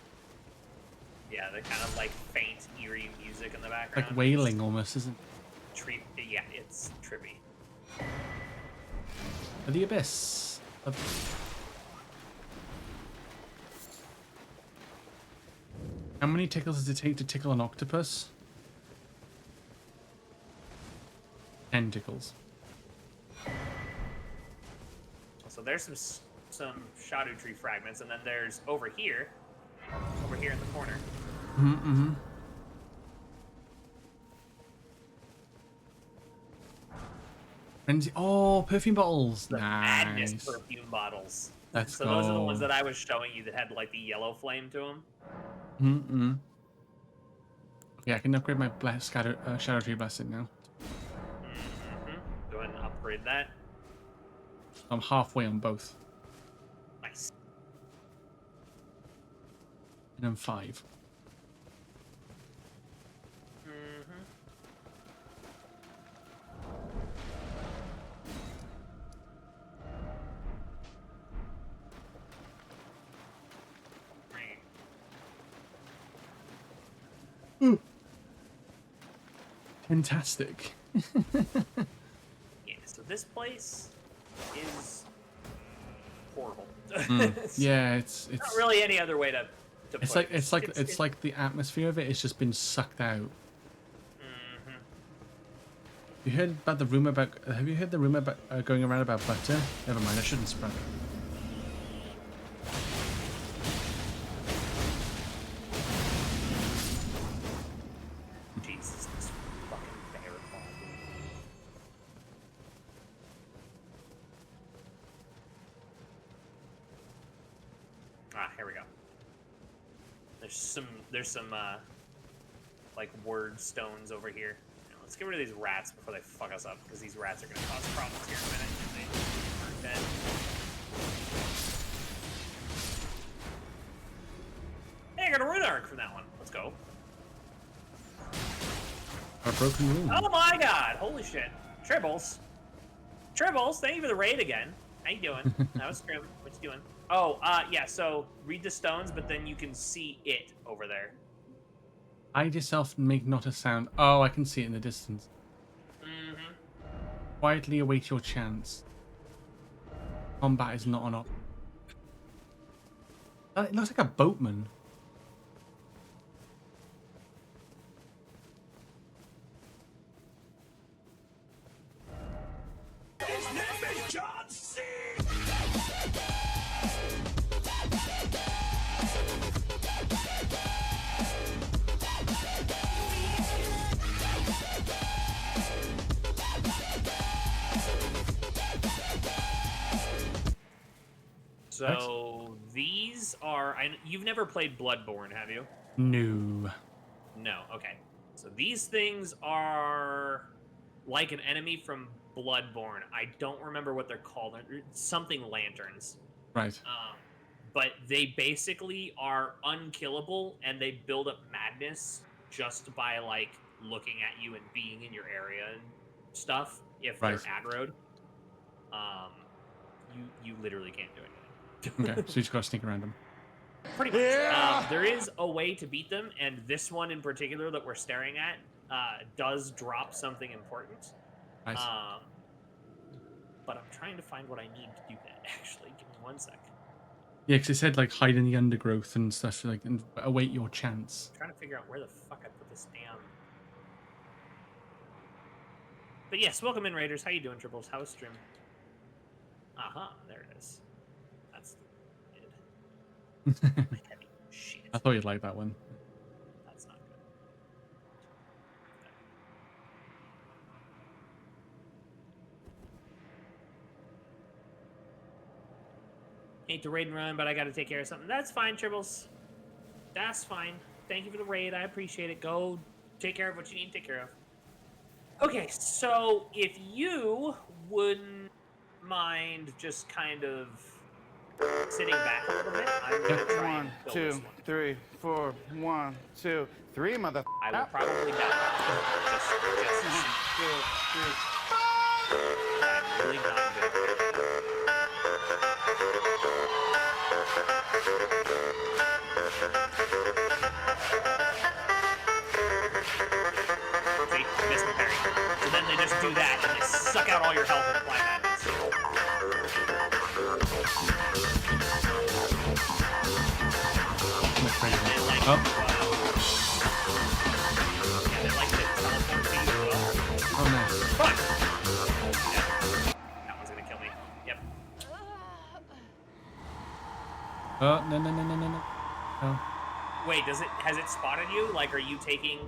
Yeah, the kind of like faint, eerie music in the background. Like wailing almost, isn't it? Yeah, it's trippy. The abyss. How many tickles does it take to tickle an octopus? 10 tickles. So there's some shadow tree fragments, and then there's over here in the corner. Mm-hmm. Frenzy. Oh, perfume bottles. The nice. Madness perfume bottles. Let's so go. Those are the ones that I was showing you that had like the yellow flame to them. Mm-mm. Okay, I can upgrade my shadow tree blessing now. Mm-hmm. Go ahead and upgrade that. I'm halfway on both. Nice. And I'm 5. Mm-hmm. Fantastic. Yeah, so this place is horrible. Yeah, it's not really any other way to it's put like it. it's like the atmosphere of it has just been sucked out. Mm-hmm. You heard about the rumor about? Have you heard the rumor about going around about butter? Never mind, I shouldn't spread it. Jesus, this fucking bear claw. Ah, here we go. There's some like word stones over here. Let's get rid of these rats before they fuck us up, because these rats are gonna cause problems here in a minute if they aren't dead. Hey, I got a rune arc from that one. Let's go. A broken room. Oh my god! Holy shit. Tribbles, thank you for the raid again. How you doing? That was Scrim. What you doing? Oh, yeah, so read the stones, but then you can see it over there. Hide yourself and make not a sound. Oh, I can see it in the distance. Mm-hmm. Quietly await your chance. Combat is not an option. It looks like a boatman. His name is John C. So these are... you've never played Bloodborne, have you? No. No, okay. So these things are like an enemy from Bloodborne. I don't remember what they're called. Something lanterns. Right. But they basically are unkillable, and they build up madness just by like looking at you and being in your area and stuff. If they're aggroed, you literally can't do anything. Okay, so you just gotta sneak around them. Pretty much. There is a way to beat them, and this one in particular that we're staring at does drop something important. Nice. But I'm trying to find what I need to do that, actually. Give me 1 sec. Yeah, because it said like hide in the undergrowth and stuff, like, and await your chance. I'm trying to figure out where the fuck I put this damn... But yes, welcome in, Raiders. How you doing, Tribbles? How was stream? Uh-huh, there it is. That's good. Shit. I thought you'd like that one. That's not good. Hate to raid and run, but I gotta take care of something. That's fine, Tribbles. That's fine. Thank you for the raid. I appreciate it. Go take care of what you need to take care of. Okay, so if you wouldn't mind just kind of sitting back a little bit, I'm gonna try and kill this one. 3, 4, 1, 2, 3, mother. I will probably die. Just I'm really not good. See, missed the parry. So then they just do that and they suck out all your health and apply madness. And they like Oh. Yeah, they like to teleport to you as well. Oh, nice. Fuck! Yep. That one's gonna kill me. Yep. Oh, no, no, no, no, no, no. Oh, Wait, has it spotted you? Like, are you taking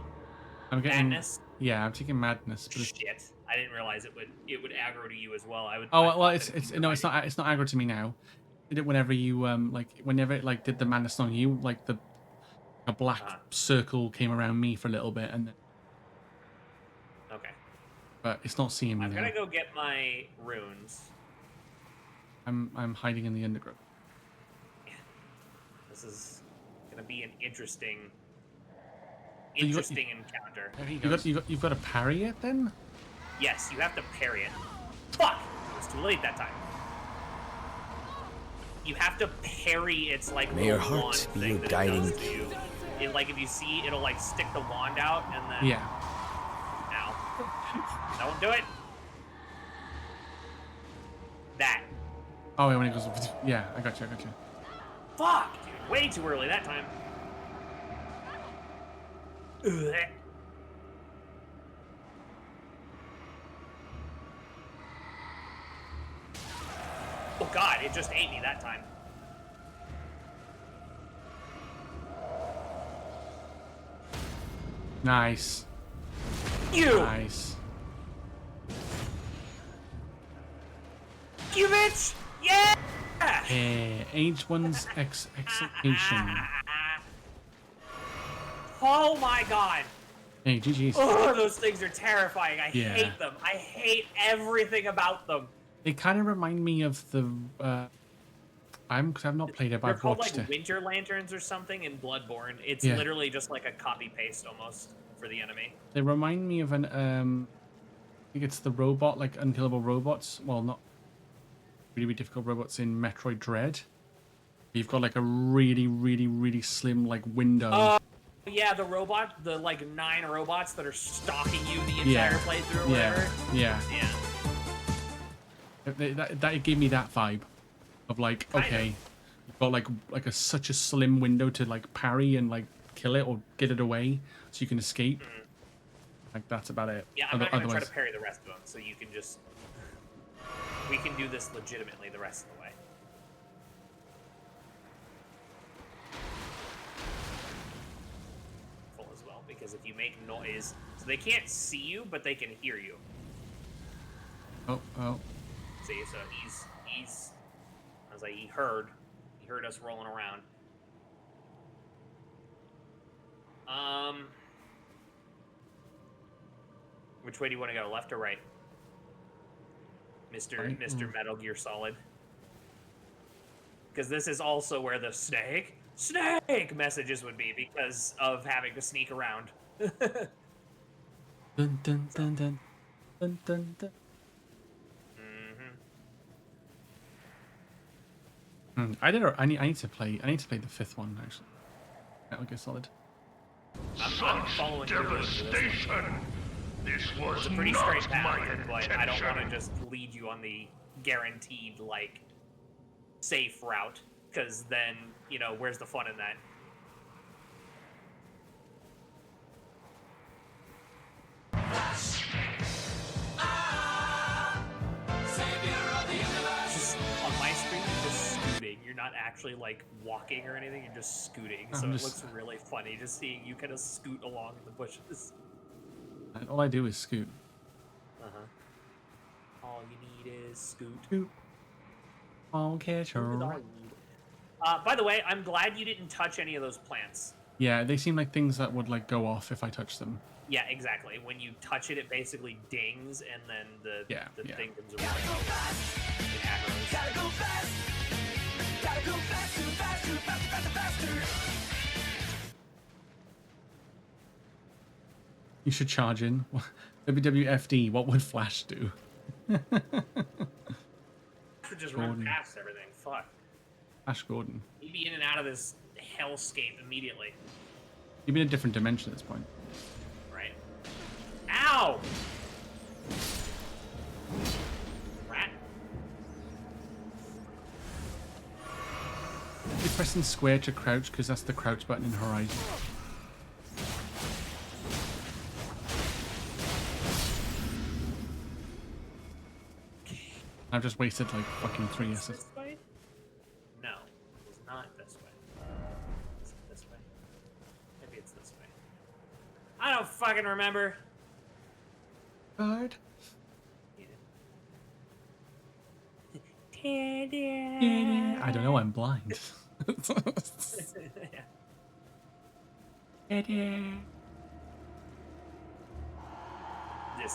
I'm getting... madness? Yeah, I'm taking madness. But it's... Shit. I didn't realize it would aggro to you as well. I would. Oh, I well, thought it's that it would no, be it's not. It's not aggro to me now. Did it whenever you whenever it like did the madness on you, like a black circle came around me for a little bit, and then, Okay. but it's not seeing me I'm now. gonna go get my runes. I'm hiding in the undergrowth. This is gonna be an interesting you got- encounter. You've got to parry it then. Yes, you have to parry it. Fuck! It was too late that time. You have to parry its like May your little heart wand be thing your that guiding it does to you. It, like if you see, it'll like stick the wand out and then. Yeah. Ow. Don't do it. That. Oh, yeah, when it goes. Yeah, I got you. Fuck, dude. Way too early that time. Ugh. Oh god, it just ate me that time. Nice. You! Nice. You bitch! Yeah! Age one's execution. Oh my god! Hey, GG's. Oh, those things are terrifying. I Yeah. hate them. I hate everything about them. They kind of remind me of the. I've not played it, but They're I've called watched like it. Winter Lanterns or something in Bloodborne. It's Yeah. literally just like a copy paste almost for the enemy. They remind me of an. I think it's the robot, like unkillable robots. Well, not really, really difficult robots in Metroid Dread. You've got like a really, really, really slim like window. Yeah, the robot, the like 9 robots that are stalking you the entire playthrough or whatever. Yeah. Yeah. That gave me that vibe of like, okay, you've got like such a slim window to like parry and like kill it or get it away so you can escape. Like that's about it. Yeah, I'm not gonna try to parry the rest of them, so you can just. We can do this legitimately the rest of the way. Full as well, because if you make noise, so they can't see you, but they can hear you. Oh. See, so he's. I was like, he heard us rolling around. Which way do you want to go, left or right? Mr. Metal Gear Solid. Because this is also where the snake messages would be because of having to sneak around. Dun, dun, dun, dun. Dun, dun, dun. I need to play the 5th one actually. Metal Gear Solid. I'm following your lead for this one. This was It's a pretty straight not my path, but I don't want to intention. just lead you on the guaranteed like safe route, because then where's the fun in that? Just on my screen, you're just scooting. You're not actually like walking or anything. You're just scooting, so I'm it just- looks really funny just seeing you kind of scoot along in the bushes. And all I do is scoot. All you need is scoot. Scoot. Oh, catch her. By the way, I'm glad you didn't touch any of those plants. Yeah, they seem like things that would like go off if I touch them. Yeah, exactly. When you touch it, it basically dings, and then the Yeah. thing comes around. It aggroes. You should charge in. WWFD, what would Flash do? Should just run Gordon. past everything. Fuck. Flash Gordon. He'd be in and out of this hellscape immediately. You'd be in a different dimension at this point. Right. Ow! Rat. You're pressing square to crouch because that's the crouch button in Horizon. I've just wasted like fucking 3 S's. This way? No, it's not this way. Is it this way? Maybe it's this way. I don't fucking remember. Bird. Yeah. I don't know, I'm blind. This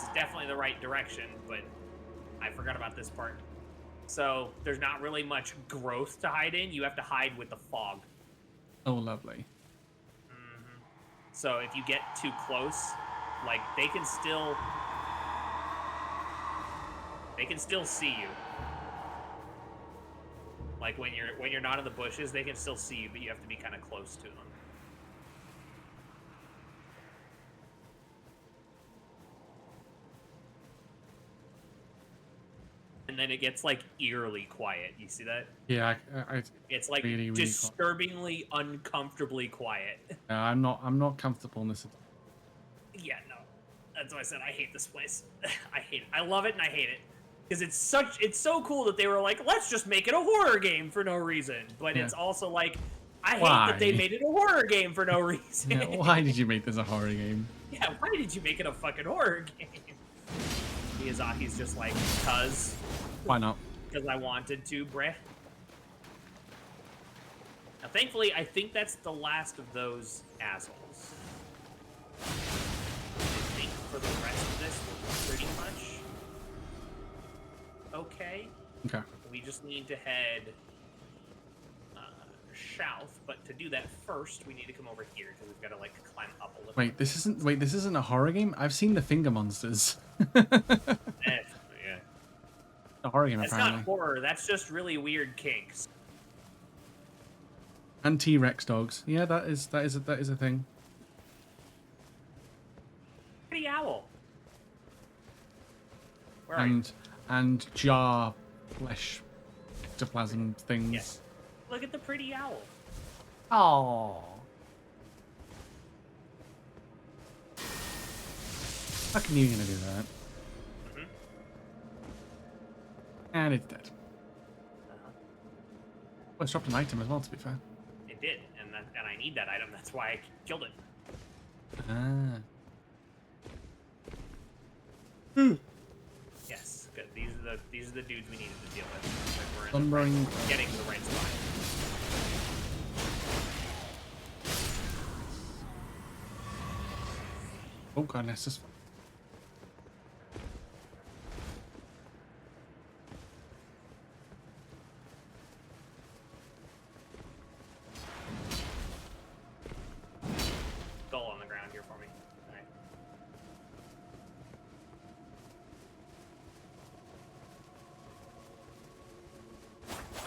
is definitely the right direction, but I forgot about this part. So there's not really much growth to hide in. You have to hide with the fog. Oh, lovely. So if you get too close, like they can still see you. Like when you're not in the bushes, they can still see you, but you have to be kind of close to them. And then it gets like eerily quiet. You see that? Yeah, It's like really, really disturbingly uncomfortably quiet. I'm not comfortable in this. Yeah, no. That's why I said I hate this place. I hate it. I love it and I hate it. Because it's so cool that they were like, let's just make it a horror game for no reason. But Yeah. it's also like, I Why? hate that they made it a horror game for no reason. Yeah, why did you make this a horror game? Yeah, why did you make it a fucking horror game? Miyazaki's just like, cuz. Why not? Because I wanted to, bruh. Now, thankfully, I think that's the last of those assholes. I think for the rest of this, we're pretty much okay. Okay. We just need to head south, but to do that first, we need to come over here because we've got to like climb up a little. Wait, this isn't a horror game? I've seen the Finger Monsters. Yeah. A horror game That's apparently. not horror. That's just really weird kinks. And T-Rex dogs. Yeah, that is a thing. Pretty owl. Where are you? And jar flesh ectoplasm things. Yes. Look at the pretty owl. Oh. How can you gonna do that? And it's dead. Well, it's dropped an item as well, to be fair. It did, and I need that item. That's why I killed it. Ah. Yes, good. These are the dudes we needed to deal with. We're Lumbering. getting to the right spot. Oh god, Nessus. Skull on the ground here for me. Alright.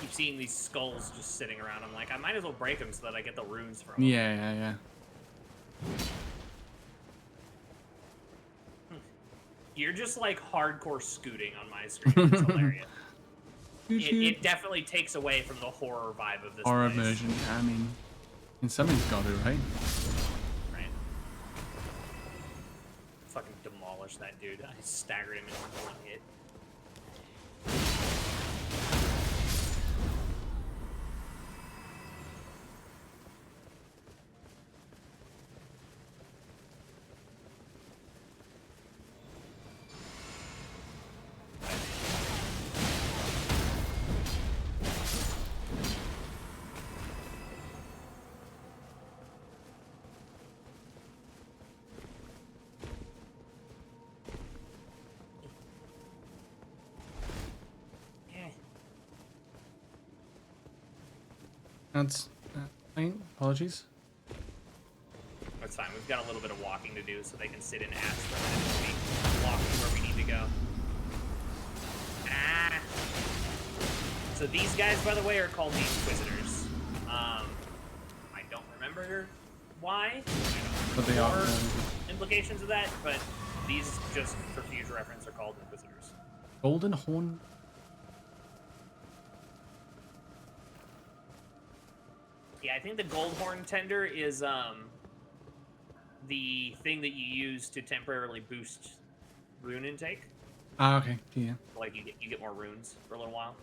Keep seeing these skulls just sitting around. I'm like, I might as well break them so that I get the runes from them. Yeah. You're just like hardcore scooting on my screen. It's hilarious. It definitely takes away from the horror vibe of this Horror place. version. I mean, in something's got to, right? Right. Fucking demolish that dude. I staggered him in one hit. That's fine. Apologies. That's fine. We've got a little bit of walking to do, so they can sit in ass for a minute while we walk to where we need to go. Ah. So these guys, by the way, are called the Inquisitors. I don't remember why. But they are implications of that, but these, just for future reference, are called Inquisitors. Golden Horn. Yeah, I think the Goldhorn Tender is the thing that you use to temporarily boost rune intake. Ah, okay. Yeah. Like you get more runes for a little while.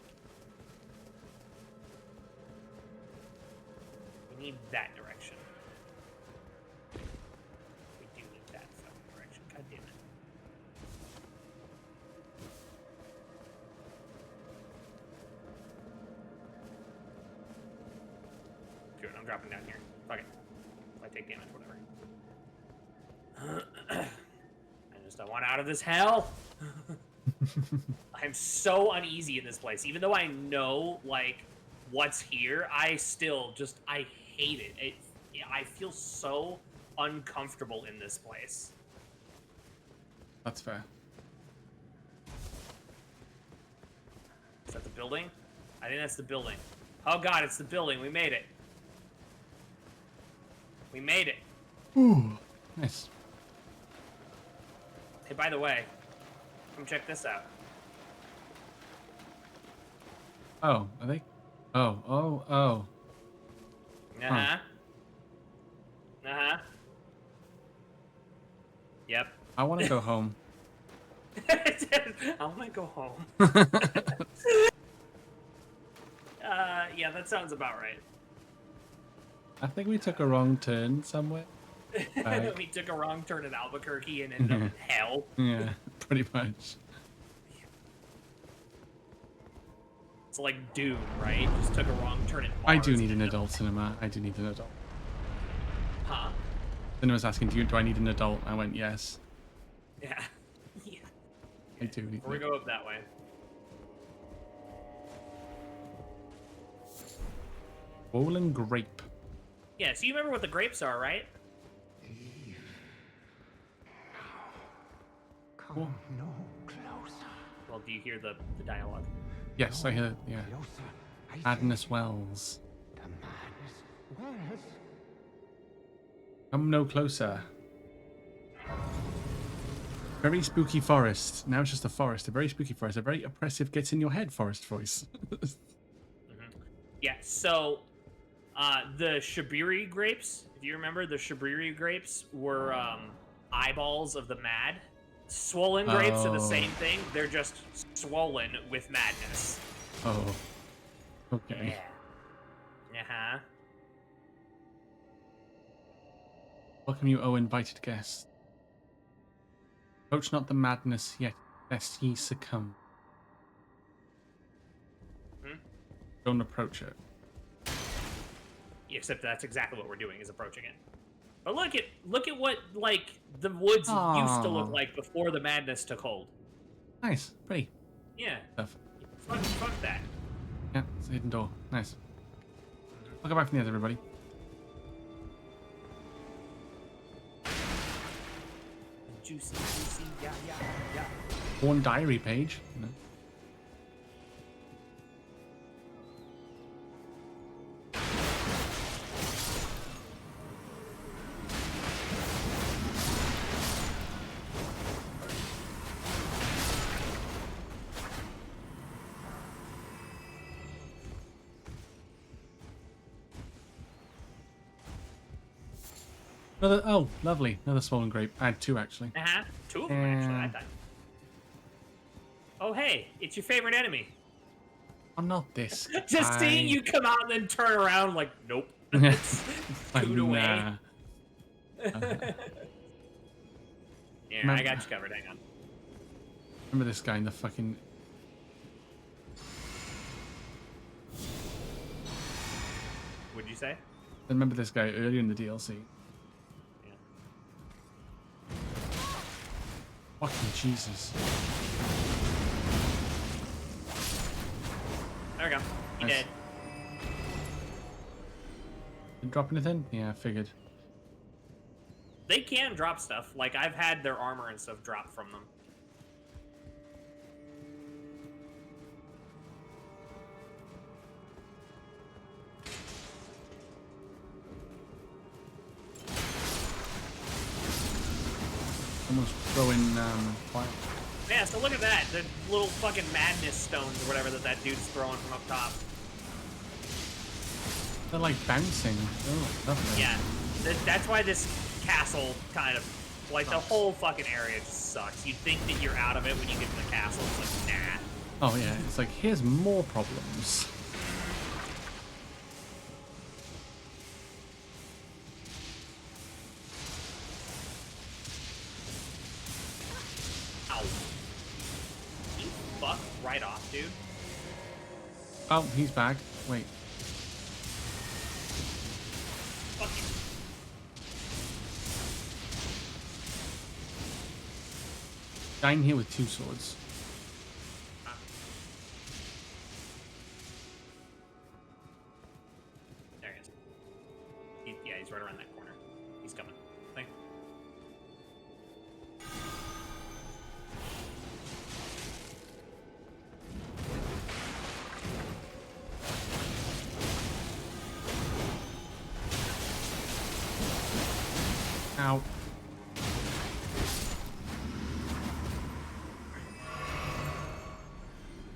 We need that direction. We do need that fucking direction. God damn it. Good, I'm dropping down here. Fuck it. If I take damage, whatever. I want out of this hell. I'm so uneasy in this place. Even though I know, like, what's here, I still just, I hate it. I feel so uncomfortable in this place. That's fair. Is that the building? I think that's the building. Oh god, it's the building. We made it. We made it. Ooh, nice. Hey, by the way, come check this out. Oh, are they? Oh. Uh-huh. Uh-huh. Yep. I want to go home. I want to go home. Yeah, that sounds about right. I think we took a wrong turn somewhere. Right. We took a wrong turn at Albuquerque and ended up in hell. Yeah, pretty much. It's like Doom, right? Just took a wrong turn at Mars. I do need an adult cinema. I do need an adult. Huh? Then I was asking, do I need an adult? I went, yes. Yeah. Yeah. I do need Before we an go up that way. Swollen grape. Yeah, so you remember what the grapes are, right? Come no closer. Well, do you hear the dialogue? Yes, I hear. Yeah. Madness Wells. Come no closer. Very spooky forest. Now it's just a forest. A very spooky forest. A very oppressive, gets in your head forest voice. Yeah, so the Shabiri grapes, if you remember, the Shabiri grapes were eyeballs of the mad. Swollen grapes are the same thing. They're just swollen with madness. Oh. Okay. Yeah. Uh-huh. Welcome you, O invited guest. Approach not the madness yet, lest ye succumb. Don't approach it. Except that's exactly what we're doing, is approaching it. But look at what, like, the woods used to look like before the madness took hold. Nice. Pretty. Yeah. Stuff. Fuck that. Yeah, it's a hidden door. Nice. I'll go back from the other, everybody. Juicy, yeah. Born diary page. No. Another, oh, lovely. Another swollen grape. I had two, actually. Uh-huh. Two of them, actually, I thought. Oh, hey, it's your favorite enemy. I'm not this. Just seeing you come out and then turn around like, nope. Scoot away. Nah. Yeah, I got you covered. Hang on. Remember this guy in the fucking... What'd you say? Remember this guy earlier in the DLC. Fucking Jesus. There we go. He Nice. dead. Didn't drop anything? Yeah, I figured. They can drop stuff. Like, I've had their armor and stuff drop from them. Almost throwing fire. Yeah, so look at that. The little fucking madness stones or whatever that dude's throwing from up top. They're like bouncing. Oh, lovely. Yeah, that's why this castle kind of, like, the whole fucking area just sucks. You'd think that you're out of it when you get to the castle. It's like, nah. Oh yeah, it's like, here's more problems. Ow. You fuck right off, dude. Oh, he's back. Wait. Fuck you. Dying here with 2 swords. There he is. Yeah, he's right around that corner. He's coming. Thank. Ow.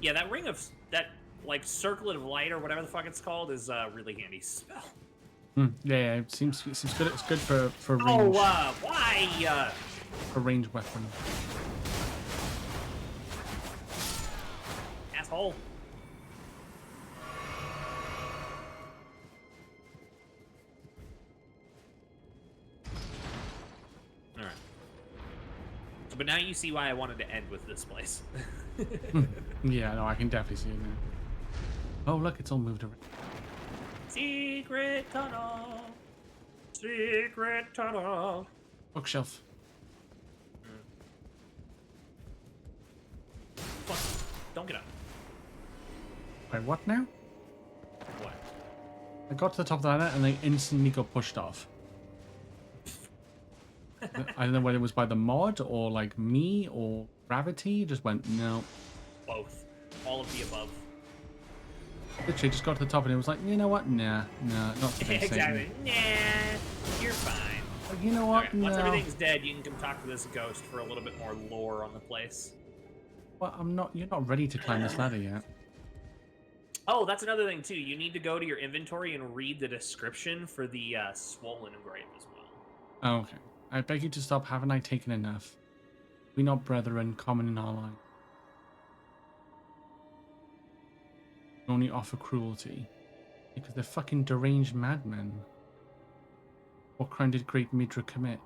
Yeah, that ring of that like circlet of light or whatever the fuck it's called is a really handy spell. Yeah, it seems good. It's good for range. Oh, why? For range weapon. Asshole. All right. But now you see why I wanted to end with this place. Yeah, no, I can definitely see it now. Oh, look, it's all moved around. Secret tunnel. Secret tunnel. Bookshelf. Fuck. Don't get up. Wait, what now? What? I got to the top of the ladder and they instantly got pushed off. I don't know whether it was by the mod or like me or gravity. Just went, no. Both. All of the above. Literally just got to the top and it was like, you know what? Nah, not today. Exactly. Nah, you're fine. Like, you know what? Okay, once No. everything's dead, you can come talk to this ghost for a little bit more lore on the place. Well, you're not ready to climb this ladder yet. Oh, that's another thing too. You need to go to your inventory and read the description for the swollen engrave as well. Oh, okay. I beg you to stop. Haven't I taken enough? We not brethren, common in our line. We only offer cruelty. Because they're fucking deranged madmen. What crime did Great Midra commit?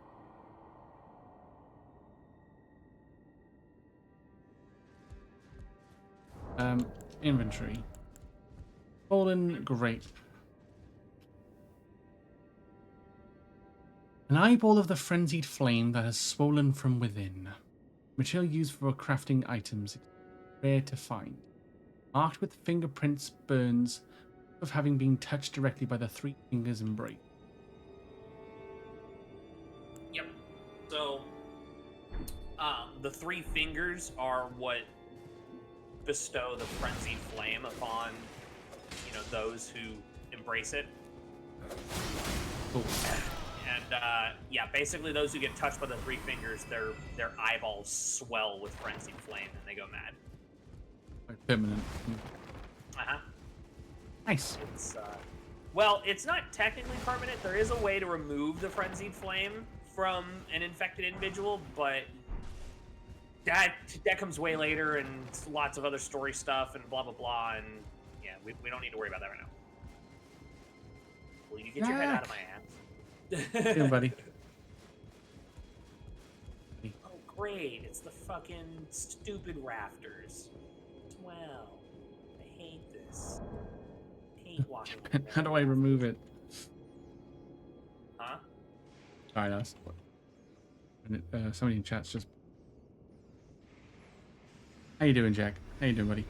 Inventory. Fallen grape. An eyeball of the frenzied flame that has swollen from within. Material used for crafting items. Rare to find. Marked with fingerprints, burns of having been touched directly by the 3 fingers and break. Yep. So, the 3 fingers are what bestow the frenzied flame upon, those who embrace it. Cool. And yeah, basically those who get touched by the 3 fingers, their eyeballs swell with frenzied flame and they go mad. Like permanent. Uh-huh. Nice. Well, it's not technically permanent. There is a way to remove the frenzied flame from an infected individual, but that comes way later and lots of other story stuff and blah blah blah, and yeah, we don't need to worry about that right now. Will you get your head out of my ass? Here, buddy. Oh great, it's the fucking stupid rafters. Well, I hate this. I hate walking. How do I remove it? Huh? Sorry, that's somebody in chat's just. How you doing, Jack? How you doing, buddy?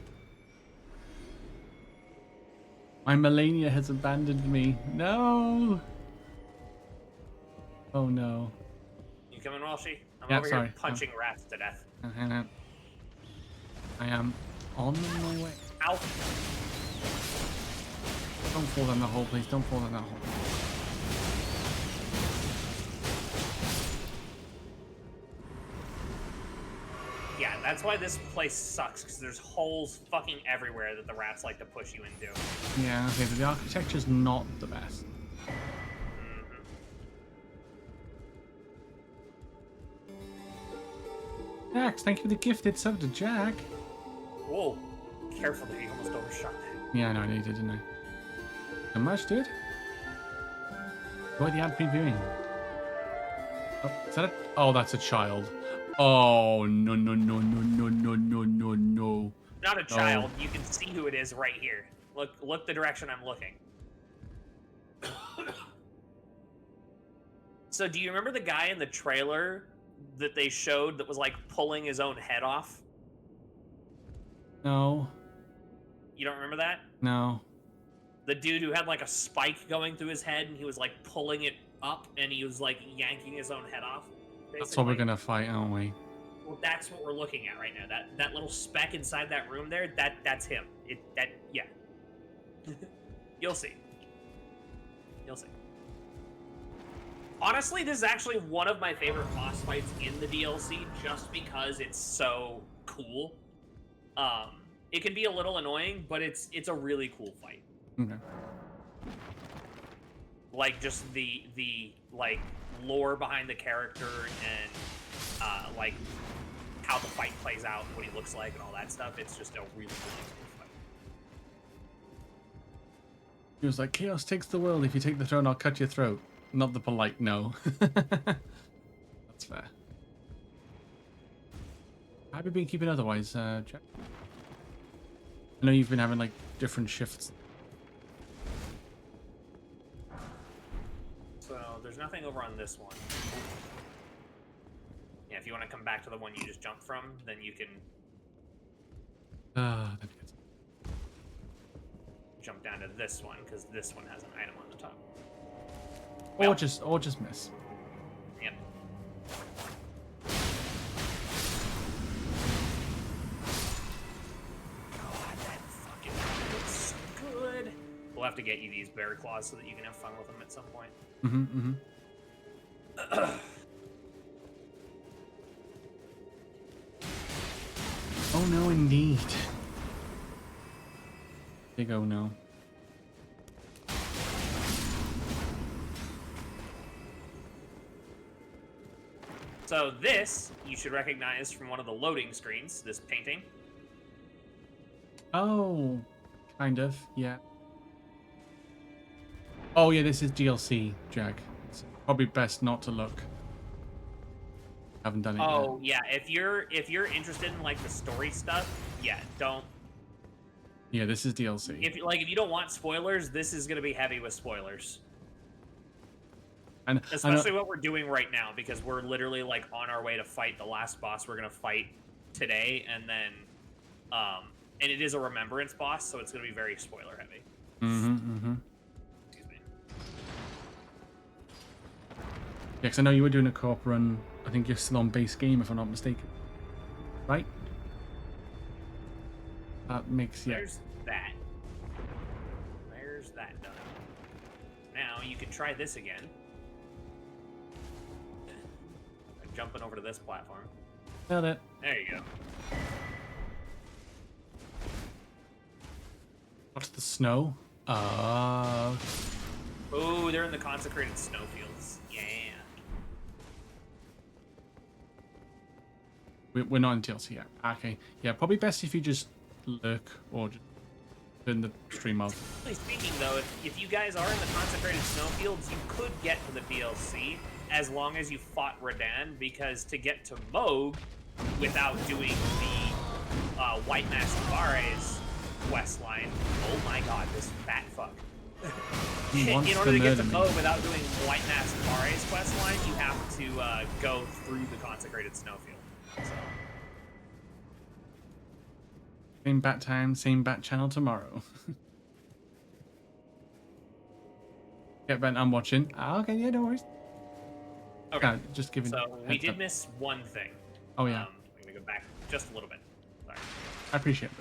My Melania has abandoned me. No. Oh no. coming, Walshy? I'm Yeah, over sorry. here punching rats to death. Hang on. I am on my way. Ow. Don't fall down the hole, please. Don't fall down that hole. Yeah, that's why this place sucks, because there's holes fucking everywhere that the rats like to push you into. Yeah, okay, but the architecture's not the best. Jax, thank you for the gifted sub to Jack. Whoa. Careful there, you almost overshot that. Yeah, I know, I did, didn't I? How much, dude? Enjoy the ad previewing. Oh, is that a... Oh, that's a child. Oh, no, no, no, no, no, no, no, no, no. Not a child. You can see who it is right here. Look the direction I'm looking. So do you remember the guy in the trailer that they showed that was like pulling his own head off? No. You don't remember that? No. The dude who had like a spike going through his head and he was like pulling it up and he was like yanking his own head off. Basically. That's what we're gonna fight, aren't we? Well, that's what we're looking at right now. That little speck inside that room there, that's him. Yeah. You'll see. You'll see. Honestly, this is actually one of my favorite boss fights in the DLC, just because it's so cool. It can be a little annoying, but it's a really cool fight. Okay. Like just the like lore behind the character and like how the fight plays out, what he looks like, and all that stuff. It's just a really cool fight. He was like, "Chaos takes the world. If you take the throne, I'll cut your throat." Not the polite no. That's fair. How have you been keeping otherwise, Jack? I know you've been having like different shifts. So there's nothing over on this one. Yeah, if you want to come back to the one you just jumped from, then you can That'd be good. jump down to this one, because this one has an item on the top. Or just miss. Yep. God, that fucking looks so good. We'll have to get you these bear claws so that you can have fun with them at some point. Oh no, indeed. Big oh no. So this, you should recognize from one of the loading screens, this painting. Oh, kind of, yeah. Oh yeah, this is DLC, Jack. It's probably best not to look. Haven't done it yet. Oh yeah, if you're interested in like the story stuff, yeah, don't. Yeah, this is DLC. If you don't want spoilers, this is gonna be heavy with spoilers. And especially what we're doing right now, because we're literally like on our way to fight the last boss we're gonna fight today, and then and it is a remembrance boss, so it's gonna be very spoiler heavy. Excuse me. Yeah, because I know you were doing a co-op run. I think you're still on base game, if I'm not mistaken. Right? That makes, yeah. There's that. There's that done. Now you can try this again. Jumping over to this platform. Nailed it. There you go. What's the snow? Oh, they're in the consecrated snowfields. Yeah. We're not in DLC yet. Okay. Yeah, probably best if you just lurk or just turn the stream off. Speaking though, if you guys are in the consecrated snowfields, you could get to the DLC as long as you fought Radahn, because to get to Mohg without doing the White Mask Tavares quest line, oh my god, this fat fuck. In order to get to Mohg without doing White Mask Tavares quest line, you have to go through the consecrated snowfield. So. Same bat time, same bat channel tomorrow. Yeah, Ben, I'm watching. Okay, yeah, no worries. Okay. Yeah, just giving. So we heads did up. miss one thing. Oh yeah. I'm gonna go back just a little bit. Sorry. I appreciate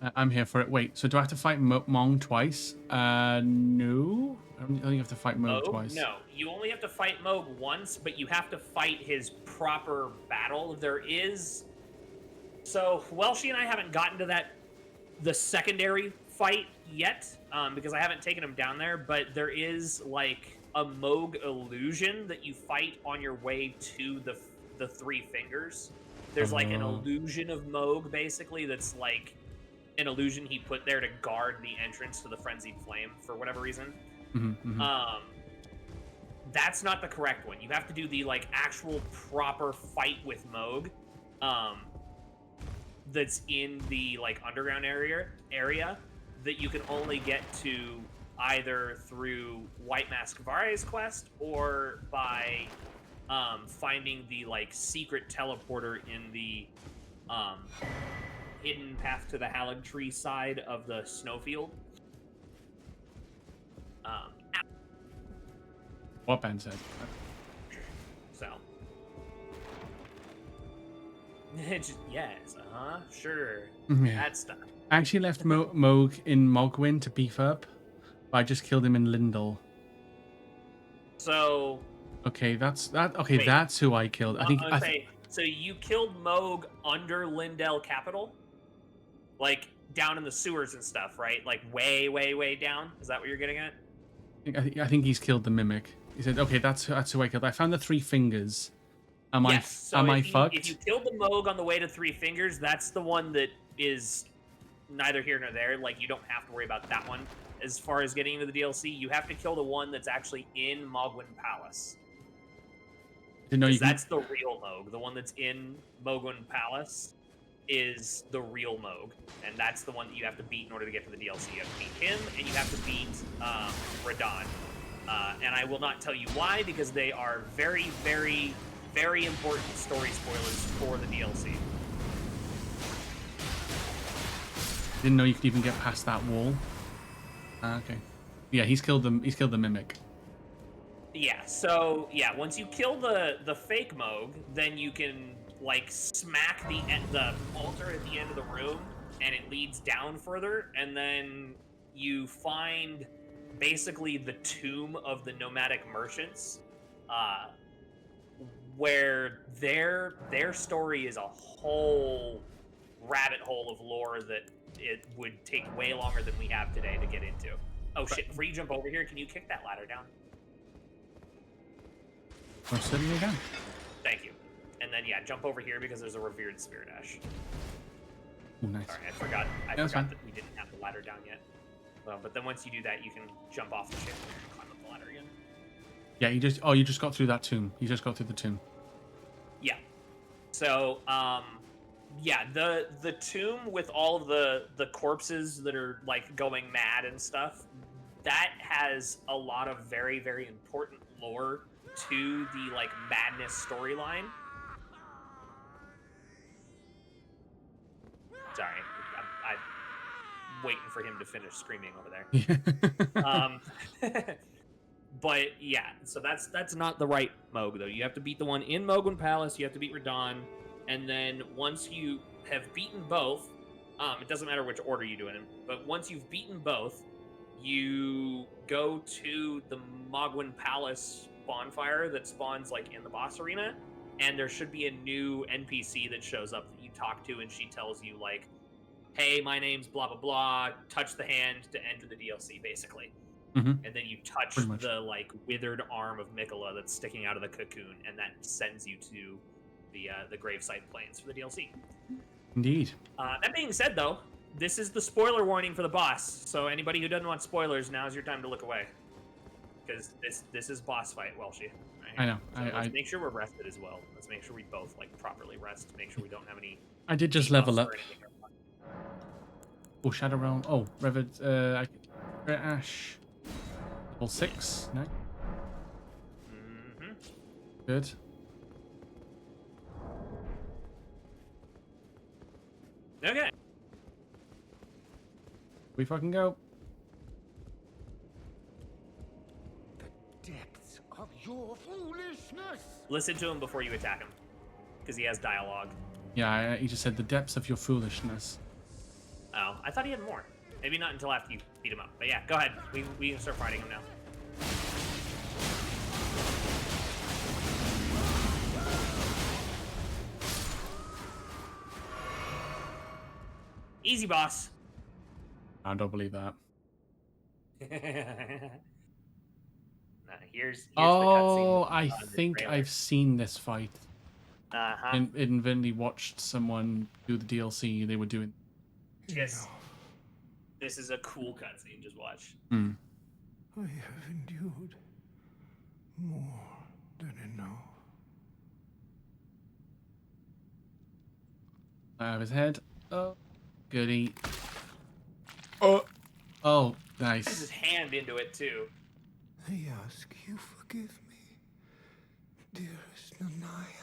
it. I'm here for it. Wait, so do I have to fight Mong twice? No. I don't think you have to fight Moog twice. No, you only have to fight Moog once, but you have to fight his proper battle. There is... So, Welshie and I haven't gotten to the secondary fight yet, because I haven't taken him down there, but there is, like, a Moog illusion that you fight on your way to the Three Fingers. There's, like, an illusion of Moog, basically, that's, like, an illusion he put there to guard the entrance to the Frenzied Flame, for whatever reason. That's not the correct one. You have to do the, like, actual proper fight with Moog, that's in the, like, underground area that you can only get to either through White Mask Vare's quest or by finding the, like, secret teleporter in the hidden path to the Halig Tree side of the snowfield. What Ben said. So. Yes, sure. Yeah. That stuff. I actually left Moog in Mogwin to beef up, but I just killed him in Lindell. So. Okay, okay, wait, that's who I killed. I think. So you killed Moog under Lindell Capital? Like, down in the sewers and stuff, right? Like, way, way, way down? Is that what you're getting at? I think he's killed the Mimic. He said, okay, that's who I killed. I found the Three Fingers. Am I fucked? If you killed the Moog on the way to Three Fingers, that's the one that is neither here nor there. Like, you don't have to worry about that one. As far as getting into the DLC, you have to kill the one that's actually in Mogwin Palace. That's the real Moog. The one that's in Mogwin Palace is the real Moog, and that's the one that you have to beat in order to get to the DLC. You have to beat him, and you have to beat Radahn. And I will not tell you why, because they are very, very, very important story spoilers for the DLC. Didn't know you could even get past that wall. Okay. Yeah, he's killed them. He's killed the Mimic. Yeah. So yeah, once you kill the fake Moog, then you can, like, smack the altar at the end of the room, and it leads down further, and then you find basically the tomb of the nomadic merchants, where their story is a whole rabbit hole of lore that it would take way longer than we have today to get into. Oh shit, before you jump over here, can you kick that ladder down? We're sitting again. Thank you. And then, yeah, jump over here because there's a revered Spirit Ash. Oh, nice. Sorry, I forgot fine. that we didn't have the ladder down yet. But then once you do that, you can jump off the ship and climb up the ladder again. Yeah, you just got through that tomb. You just got through the tomb. Yeah. So, yeah, the tomb with all of the corpses that are, like, going mad and stuff, that has a lot of very, very important lore to the, like, madness storyline. Sorry, I'm waiting for him to finish screaming over there. But yeah, so that's not the right Moog, though. You have to beat the one in Mogwin Palace, you have to beat Radahn, and then once you have beaten both, it doesn't matter which order you do it in, but once you've beaten both, you go to the Mogwin Palace bonfire that spawns, like, in the boss arena, and there should be a new NPC that shows up that you talk to, and she tells you, like, hey, my name's blah blah blah, touch the hand to enter the DLC, basically. And then you touch the, like, withered arm of Miquella that's sticking out of the cocoon, and that sends you to the Graveside Plains for the DLC. Indeed. That being said, though, this is the spoiler warning for the boss, so anybody who doesn't want spoilers, now's your time to look away. Because this is boss fight, Welshie. Right? I know. So let's make sure we're rested as well. Let's make sure we both, like, properly rest. Make sure we don't have any... I did just level up. Oh, Shadow Realm. Oh, Revered Ash. Level 6. No. Good. Okay. We fucking go. The depths of your foolishness. Listen to him before you attack him, because he has dialogue. Yeah, he just said the depths of your foolishness. Oh, I thought he had more. Maybe not until after you beat him up. But yeah, go ahead. We can start fighting him now. Easy, boss. I don't believe that. Here's the Oh, cutscene. I think I've seen this fight. Uh-huh. In Infinity watched someone do the DLC they were doing. Yes. This is a cool cutscene. Just watch. Hmm. I have endured more than enough. Out of his head. Oh, goody. Oh, nice. Puts his hand into it too. I ask you forgive me, dearest Nanaya.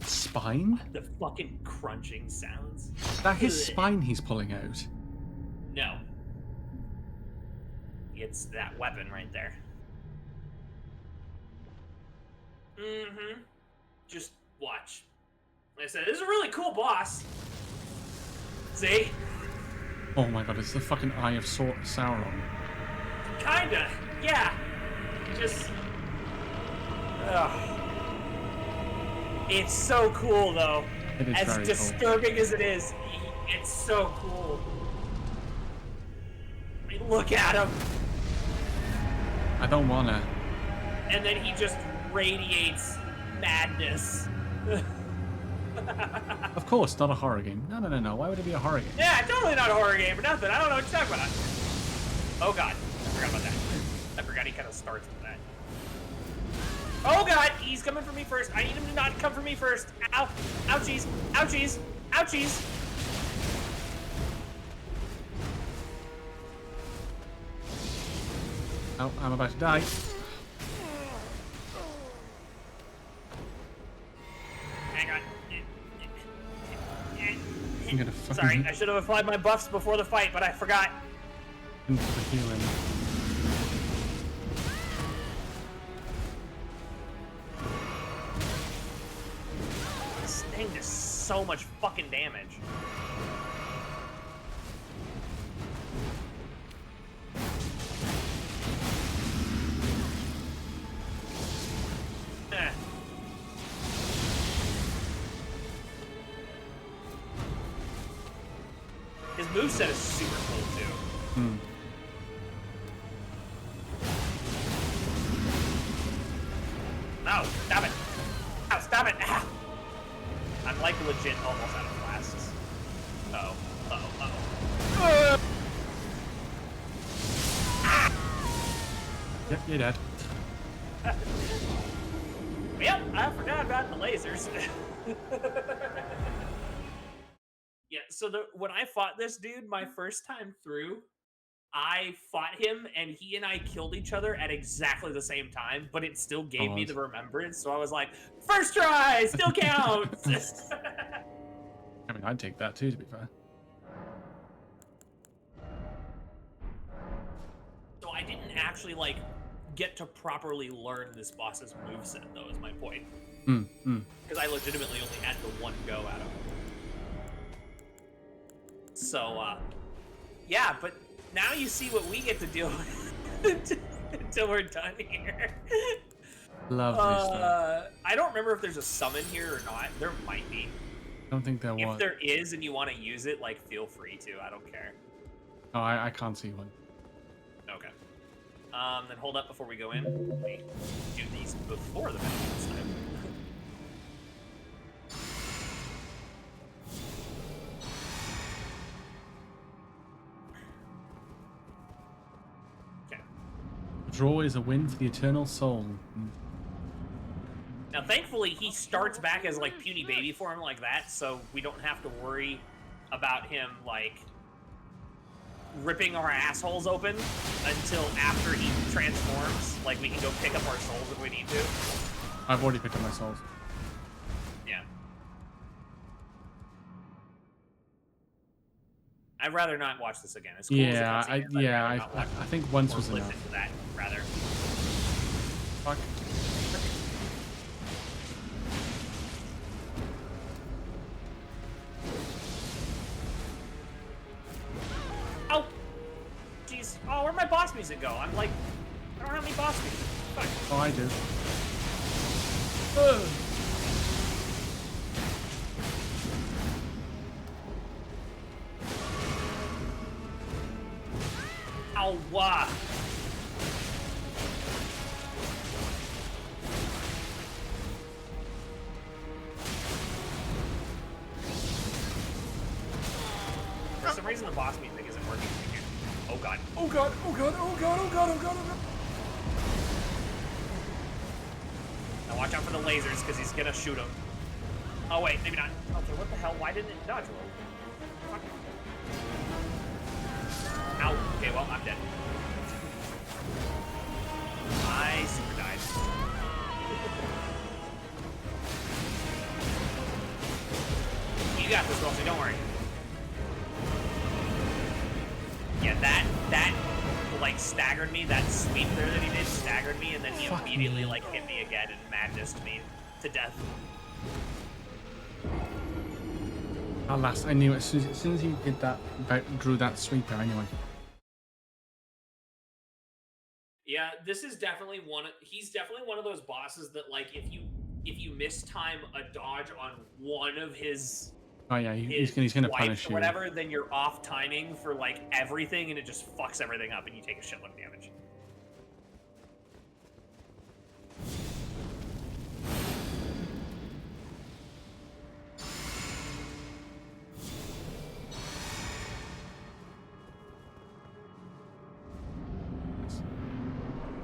Spine? The fucking crunching sounds. Is that his spine he's pulling out? No. It's that weapon right there. Mm-hmm. Just watch. Like I said, this is a really cool boss. See? Oh my god, it's the fucking Eye of Sauron. Kinda. Yeah. Just... Ugh. It's so cool, though. It is as very disturbing as it is, it's so cool. I mean, look at him. I don't wanna. And then he just radiates madness. Of course, not a horror game. No. Why would it be a horror game? Yeah, totally not a horror game or nothing. I don't know what you're talking about. Oh god, I forgot about that. I forgot he kind of starts with that. Oh god, he's coming for me first. I need him to not come for me first. Ow. Ouchies. Ouchies. Ouchies. Oh, I'm about to die. Hang on. I'm gonna fucking Sorry, I should have applied my buffs before the fight, but I forgot. into the healing. This thing does so much fucking damage. Eh. His moveset is super cool too. Hmm. No, stop it! Oh, stop it! Ah. I'm like legit almost out of flasks. Yep, you're dead. Yep, I forgot about the lasers. Yeah, so when I fought this dude my first time through, I fought him and he and I killed each other at exactly the same time, but it still gave me the remembrance, so I was like, first try, still counts! I mean, I'd take that too, to be fair. So I didn't actually, like, get to properly learn this boss's moveset, though, is my point. Because I legitimately only had the one go at him. So, yeah, but now you see what we get to deal with until we're done here. Lovely stuff. I don't remember if there's a summon here or not. There might be. I don't think there was. If there is and you want to use it, like, feel free to. I don't care. Oh, I can't see one. Okay. Then hold up before we go in. Let me do these before the battle this time. Draw is a win for the eternal soul. Now, thankfully, he starts back as, like, puny baby form like that, so we don't have to worry about him, like, ripping our assholes open until after he transforms. Like, we can go pick up our souls if we need to. I've already picked up my souls. Yeah. I'd rather not watch this again. As cool Yeah, as it is, I'd rather not watch I think once or was listen enough. to that, rather. Fuck. Oh! Jeez. Oh, where'd my boss music go? I'm like, I don't have any boss music. Fuck. Oh, I do. Ow, wah. For some reason, the boss music isn't working here. Oh god. Oh god, oh god, oh god, oh god, oh god, oh god. Now watch out for the lasers, because he's gonna shoot him. Oh wait, maybe not. Okay, what the hell? Why didn't it dodge roll? Fuck. Ow. Okay, well, I'm dead. I super died. You got this, Rosie, don't worry. Yeah, that like staggered me. That sweep there that he did staggered me, and then he Fuck immediately me. like hit me again and madnessed me to death. Alas, I knew it. As soon as he did that, drew that sweeper, I knew it. Yeah, this is definitely he's definitely one of those bosses that like if you mistime a dodge on one of his Oh yeah, he's gonna swipes punish or you. whatever, then you're off timing for like everything and it just fucks everything up and you take a shitload of damage.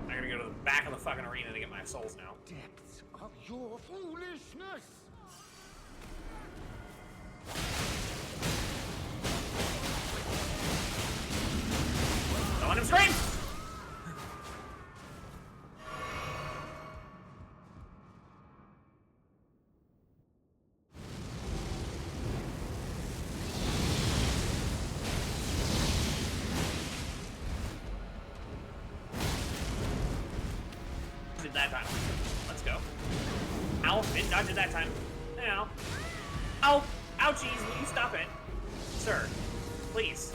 I gotta go to the back of the fucking arena to get my souls now. Depths of your foolishness. Don't let him scream! Did that time. Let's go. Ow, didn't dodge it that time. Ow. Ow! Ouchies, will you stop it? Sir, please.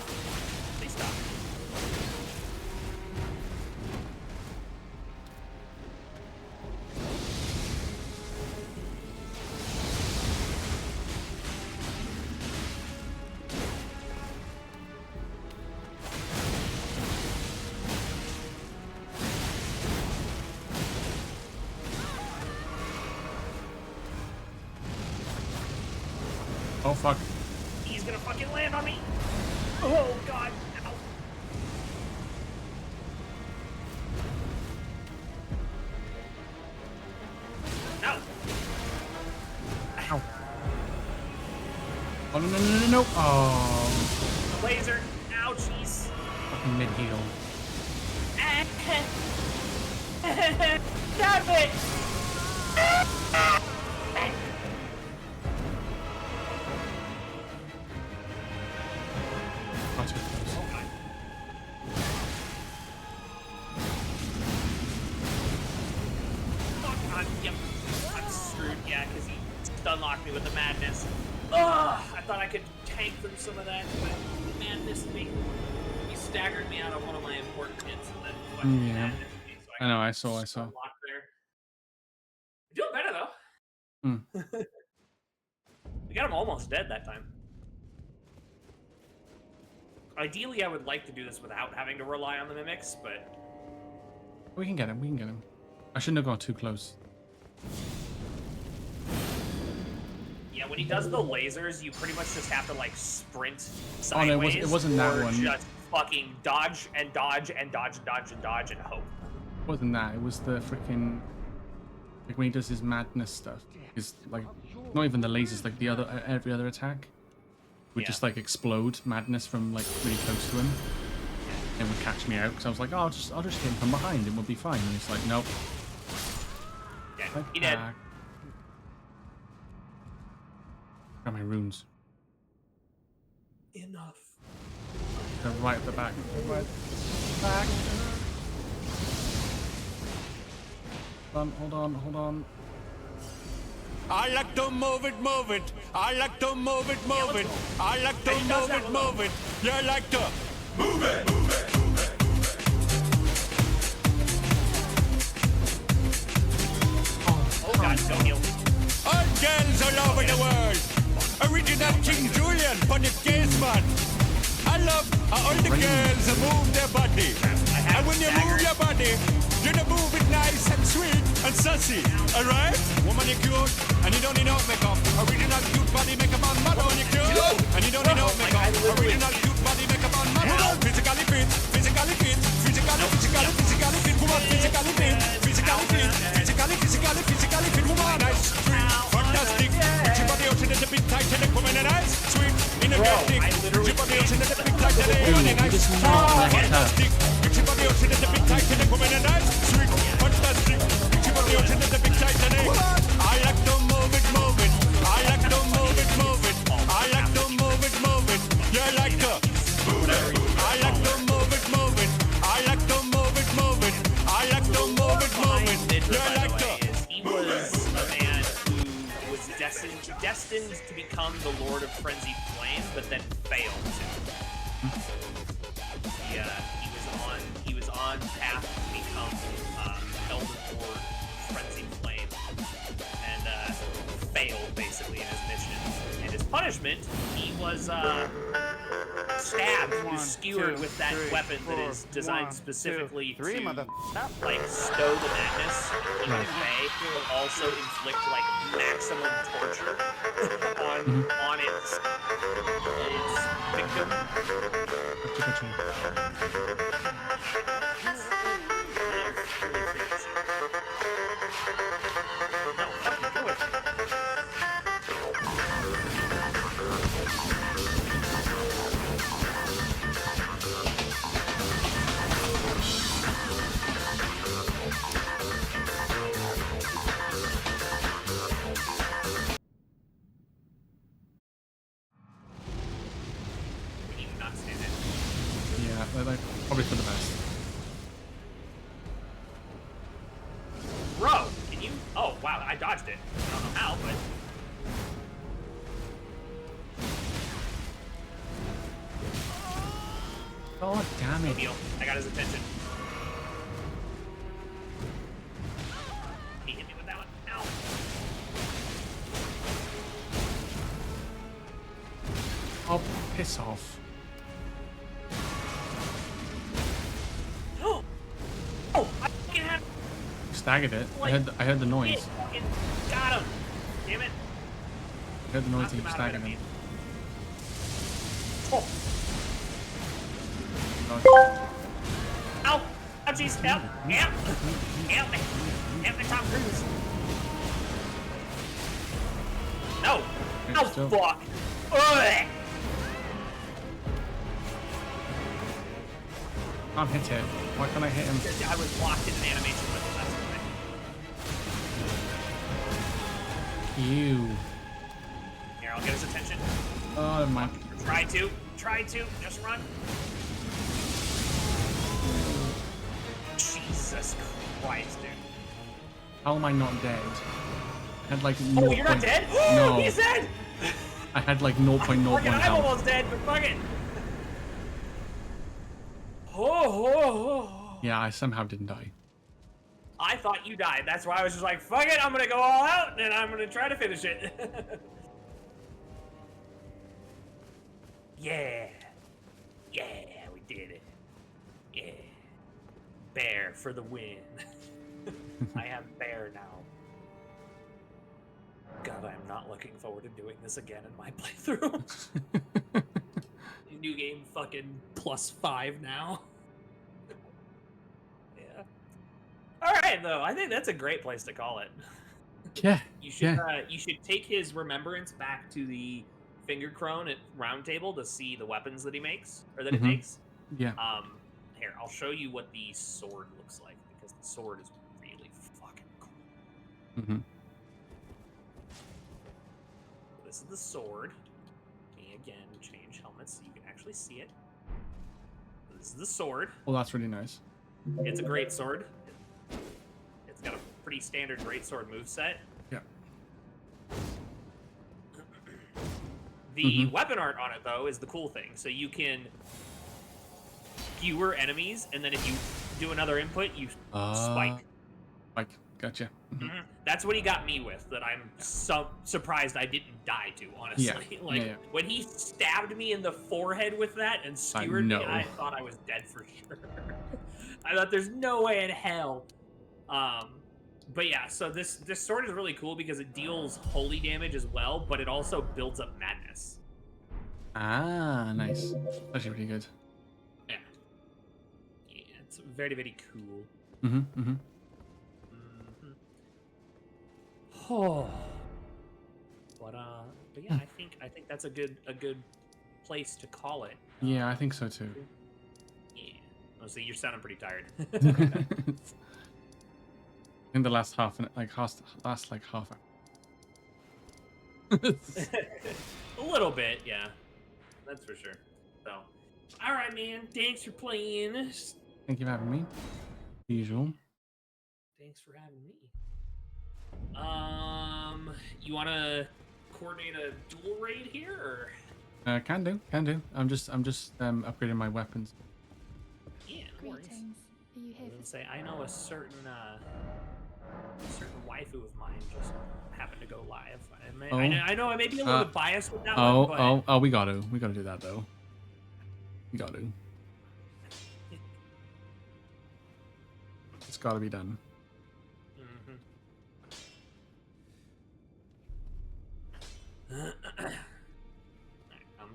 Please stop. Oh fuck. He's gonna fucking land on me! Oh god! Ow. No! Ow. Oh no no no no no! Oh. The laser! Ouchies! Fucking mid heal. Stop it! Not too close. Oh god. Oh god, yep. I'm screwed, yeah, because he stun-locked me with the madness. Ugh! I thought I could tank through some of that, but he madnessed me. He staggered me out of one of my important hits and then fucking Yeah. madnessed me. So I know, I got saw. stun-locked there. You're doing better, though. Hmm. We got him almost dead that time. Ideally, I would like to do this without having to rely on the mimics, but We can get him, we can get him. I shouldn't have gone too close. yeah, when he does the lasers, you pretty much just have to like sprint Oh, sideways. no, it wasn't that or one. Just fucking dodge and dodge and dodge and dodge and dodge and hope. It wasn't that, it was the freaking... Like when he does his madness stuff. Is like, not even the lasers, like the other, every other attack would Yeah. just like explode madness from like really close to him. And would catch me out, because I was like, oh, I'll just hit him from behind and we'll be fine. And it's like, nope. Yeah, He dead. Got my runes. Enough. They're right at the back. Right at the back. Hold on. I like to move it. I like to move it. I like to move it. You like to move it. Oh God, don't heal. All girls all over the world. Original King Julian for the case man. I love how all the girls move their body. And when you move your body, you move it nice and sweet and sassy. Alright? Woman, you're cute. And you don't need no makeup. Original cute body makeup on model. You're cute. And you don't need no makeup. Original cute body makeup on model. Physically fit. Physically fit. Physically fit. Woman, physically fit. Physically fit. Physically fit. Woman, nice. Sweet. Fantastic. With your body ocean is a bit tight and the woman and nice. Sweet. Energetic. With your body ocean is a bit tight and the woman and nice. Fantastic. With your body ocean is a bit tight and the woman and nice. Sweet. Fantastic. With your body ocean is a bit tight and the I like to move it. I like to move it. I like to move it. You like to move it. I like to move it. I like to move it. I like to move it. You like to. He was a man who was destined to become the Lord of Frenzied Flame, but then failed to. He was on path to become Elden Lord Frenzied Flame, and failed basically in his mission. And his punishment, he was stabbed, he was skewered with that weapon that is designed specifically to like stow the madness in his bay, but also inflict like maximum torture on its victim. No, fucking do it. We need to not stand it. Yeah, like, probably for the best. Bro, can you? Oh wow, I dodged it. I don't know how, but. God damn it. Neil, I got his attention. He hit me with that one. Ow. Oh, piss off. Oh, I fucking had. Staggered it. I heard the noise. Got him. Damn it. I heard the noise Knocked that you him out staggered of him. Oh. Ow! Oh, jeez, help! Help! Help me! Help me, Tom Cruise! No! Oh, fuck! Ugh. Can't hit it. Why can't I hit him? I was locked in an animation with him, that's why. Ew. Here, I'll get his attention. Oh, never mind. Try to, just run. Jesus Christ, dude. How am I not dead? I had like Oh, you're not dead? No. He's dead! I had like 0.01 Fucking, I'm health. almost dead, but fuck it. Oh. Yeah, I somehow didn't die. I thought you died. That's why I was just like, fuck it, I'm gonna go all out and I'm gonna try to finish it. Yeah. Yeah, we did it. Yeah. Bear for the win. I have bear now. God, I'm not looking forward to doing this again in my playthrough. New game fucking +5 now. Yeah. Alright though, I think that's a great place to call it. Yeah. You should take his remembrance back to the Finger Crone at Round Table to see the weapons that he makes, or that it makes. Yeah. Here, I'll show you what the sword looks like, because the sword is really fucking cool. Mm-hmm. This is the sword. Me again, change helmets so you can actually see it. This is the sword. Well, that's really nice. It's a great sword. It's got a pretty standard greatsword moveset. Yeah. The weapon art on it, though, is the cool thing. So you can fewer enemies, and then if you do another input, you spike. Spike, gotcha. That's what he got me with, that I'm surprised I didn't die to, honestly. Yeah. When he stabbed me in the forehead with that and skewered me, I thought I was dead for sure. I thought there's no way in hell. But yeah, so this sword is really cool because it deals holy damage as well, but it also builds up madness. Ah, nice. That's actually pretty good. Yeah. Yeah, it's very, very cool. Oh. But yeah, I think that's a good place to call it. Yeah, I think so too. Yeah. Oh, see, you're sounding pretty tired. In the last half hour. A little bit, yeah. That's for sure. So, all right, man. Thanks for playing. Thank you for having me. Usual. Thanks for having me. You want to coordinate a dual raid here, or? Can do. I'm just upgrading my weapons. Yeah, no worries. Greetings. Are you here for Say, I know a certain waifu of mine just happened to go live. I know I may be a little bit biased with that one, but... we gotta do that though. We gotta. It's gotta be done. I'm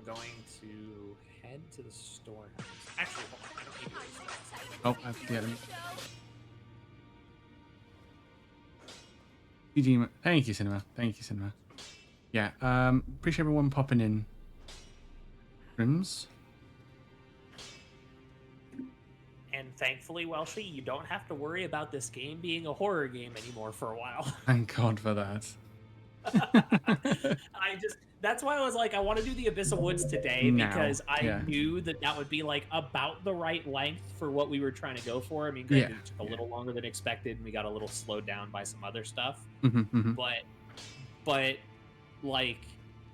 going to head to the storehouse. Actually, hold on. I don't need to do this. Oh, I have to get him. GG, thank you, Cinema. Thank you, Cinema. Yeah, appreciate everyone popping in. Rims. And thankfully, Welshie, you don't have to worry about this game being a horror game anymore for a while. Thank God for that. That's why I was like, I want to do the Abyss of Woods today because I knew that would be like about the right length for what we were trying to go for. I mean, granted, it took a little longer than expected and we got a little slowed down by some other stuff. But like,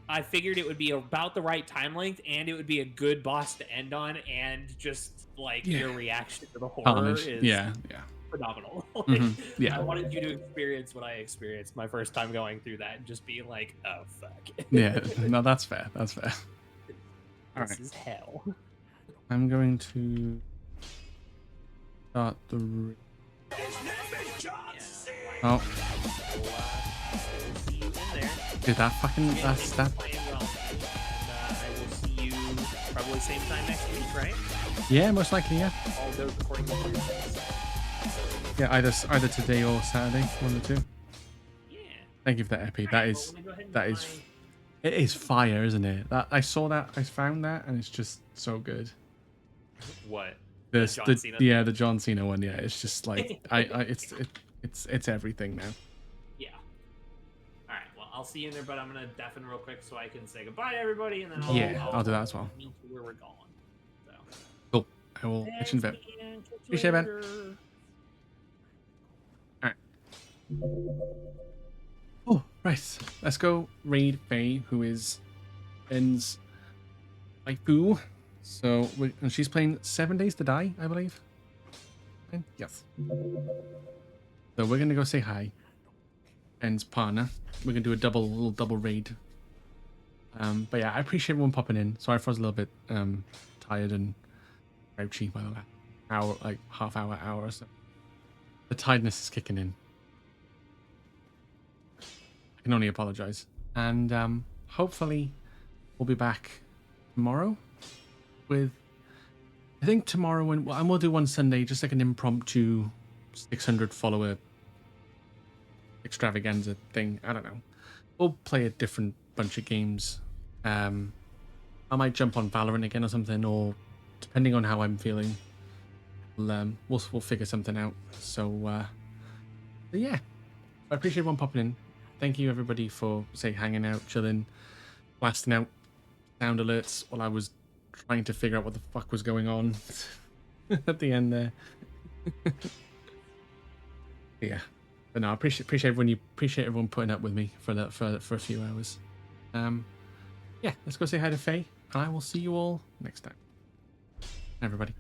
I figured it would be about the right time length and it would be a good boss to end on, and just like your reaction to the horror is phenomenal. I wanted you to experience what I experienced my first time going through that and just be like, oh fuck. No, that's fair. That's fair. This is hell. I'm going to start the. Oh. Dude, that fucking that. I will see you probably same time next week, right? Yeah, most likely, yeah. All those recording Thursdays. Yeah, either today or Saturday, one of the two. Yeah. Thank you for that, Epi. It is fire, isn't it? That I saw that, I found that, and it's just so good. What? The John Cena one. Yeah, it's just like it's everything now. Yeah. All right. Well, I'll see you in there, but I'm gonna deafen real quick so I can say goodbye to everybody, and then I'll do that as well. Meet you where we're going. So. Cool. I will catch you in a bit. Appreciate it, man. Oh, right. Let's go raid Faye, who is Ben's waifu. So, and she's playing 7 Days to Die, I believe. Yes. So we're gonna go say hi. Ben's partner. We're gonna do a little double raid. But yeah, I appreciate everyone popping in. Sorry if I was a little bit tired and grouchy by the hour, like half hour or so. The tiredness is kicking in. I can only apologize. And hopefully we'll be back tomorrow with, I think tomorrow, and we'll do one Sunday, just like an impromptu 600 follower extravaganza thing. I don't know. We'll play a different bunch of games. I might jump on Valorant again or something, or depending on how I'm feeling, we'll figure something out. So yeah. I appreciate everyone popping in. Thank you everybody for hanging out, chilling, blasting out sound alerts while I was trying to figure out what the fuck was going on at the end there. Yeah, but no, I appreciate everyone putting up with me for that for a few hours. Yeah, let's go say hi to Faye, and I will see you all next time. Everybody.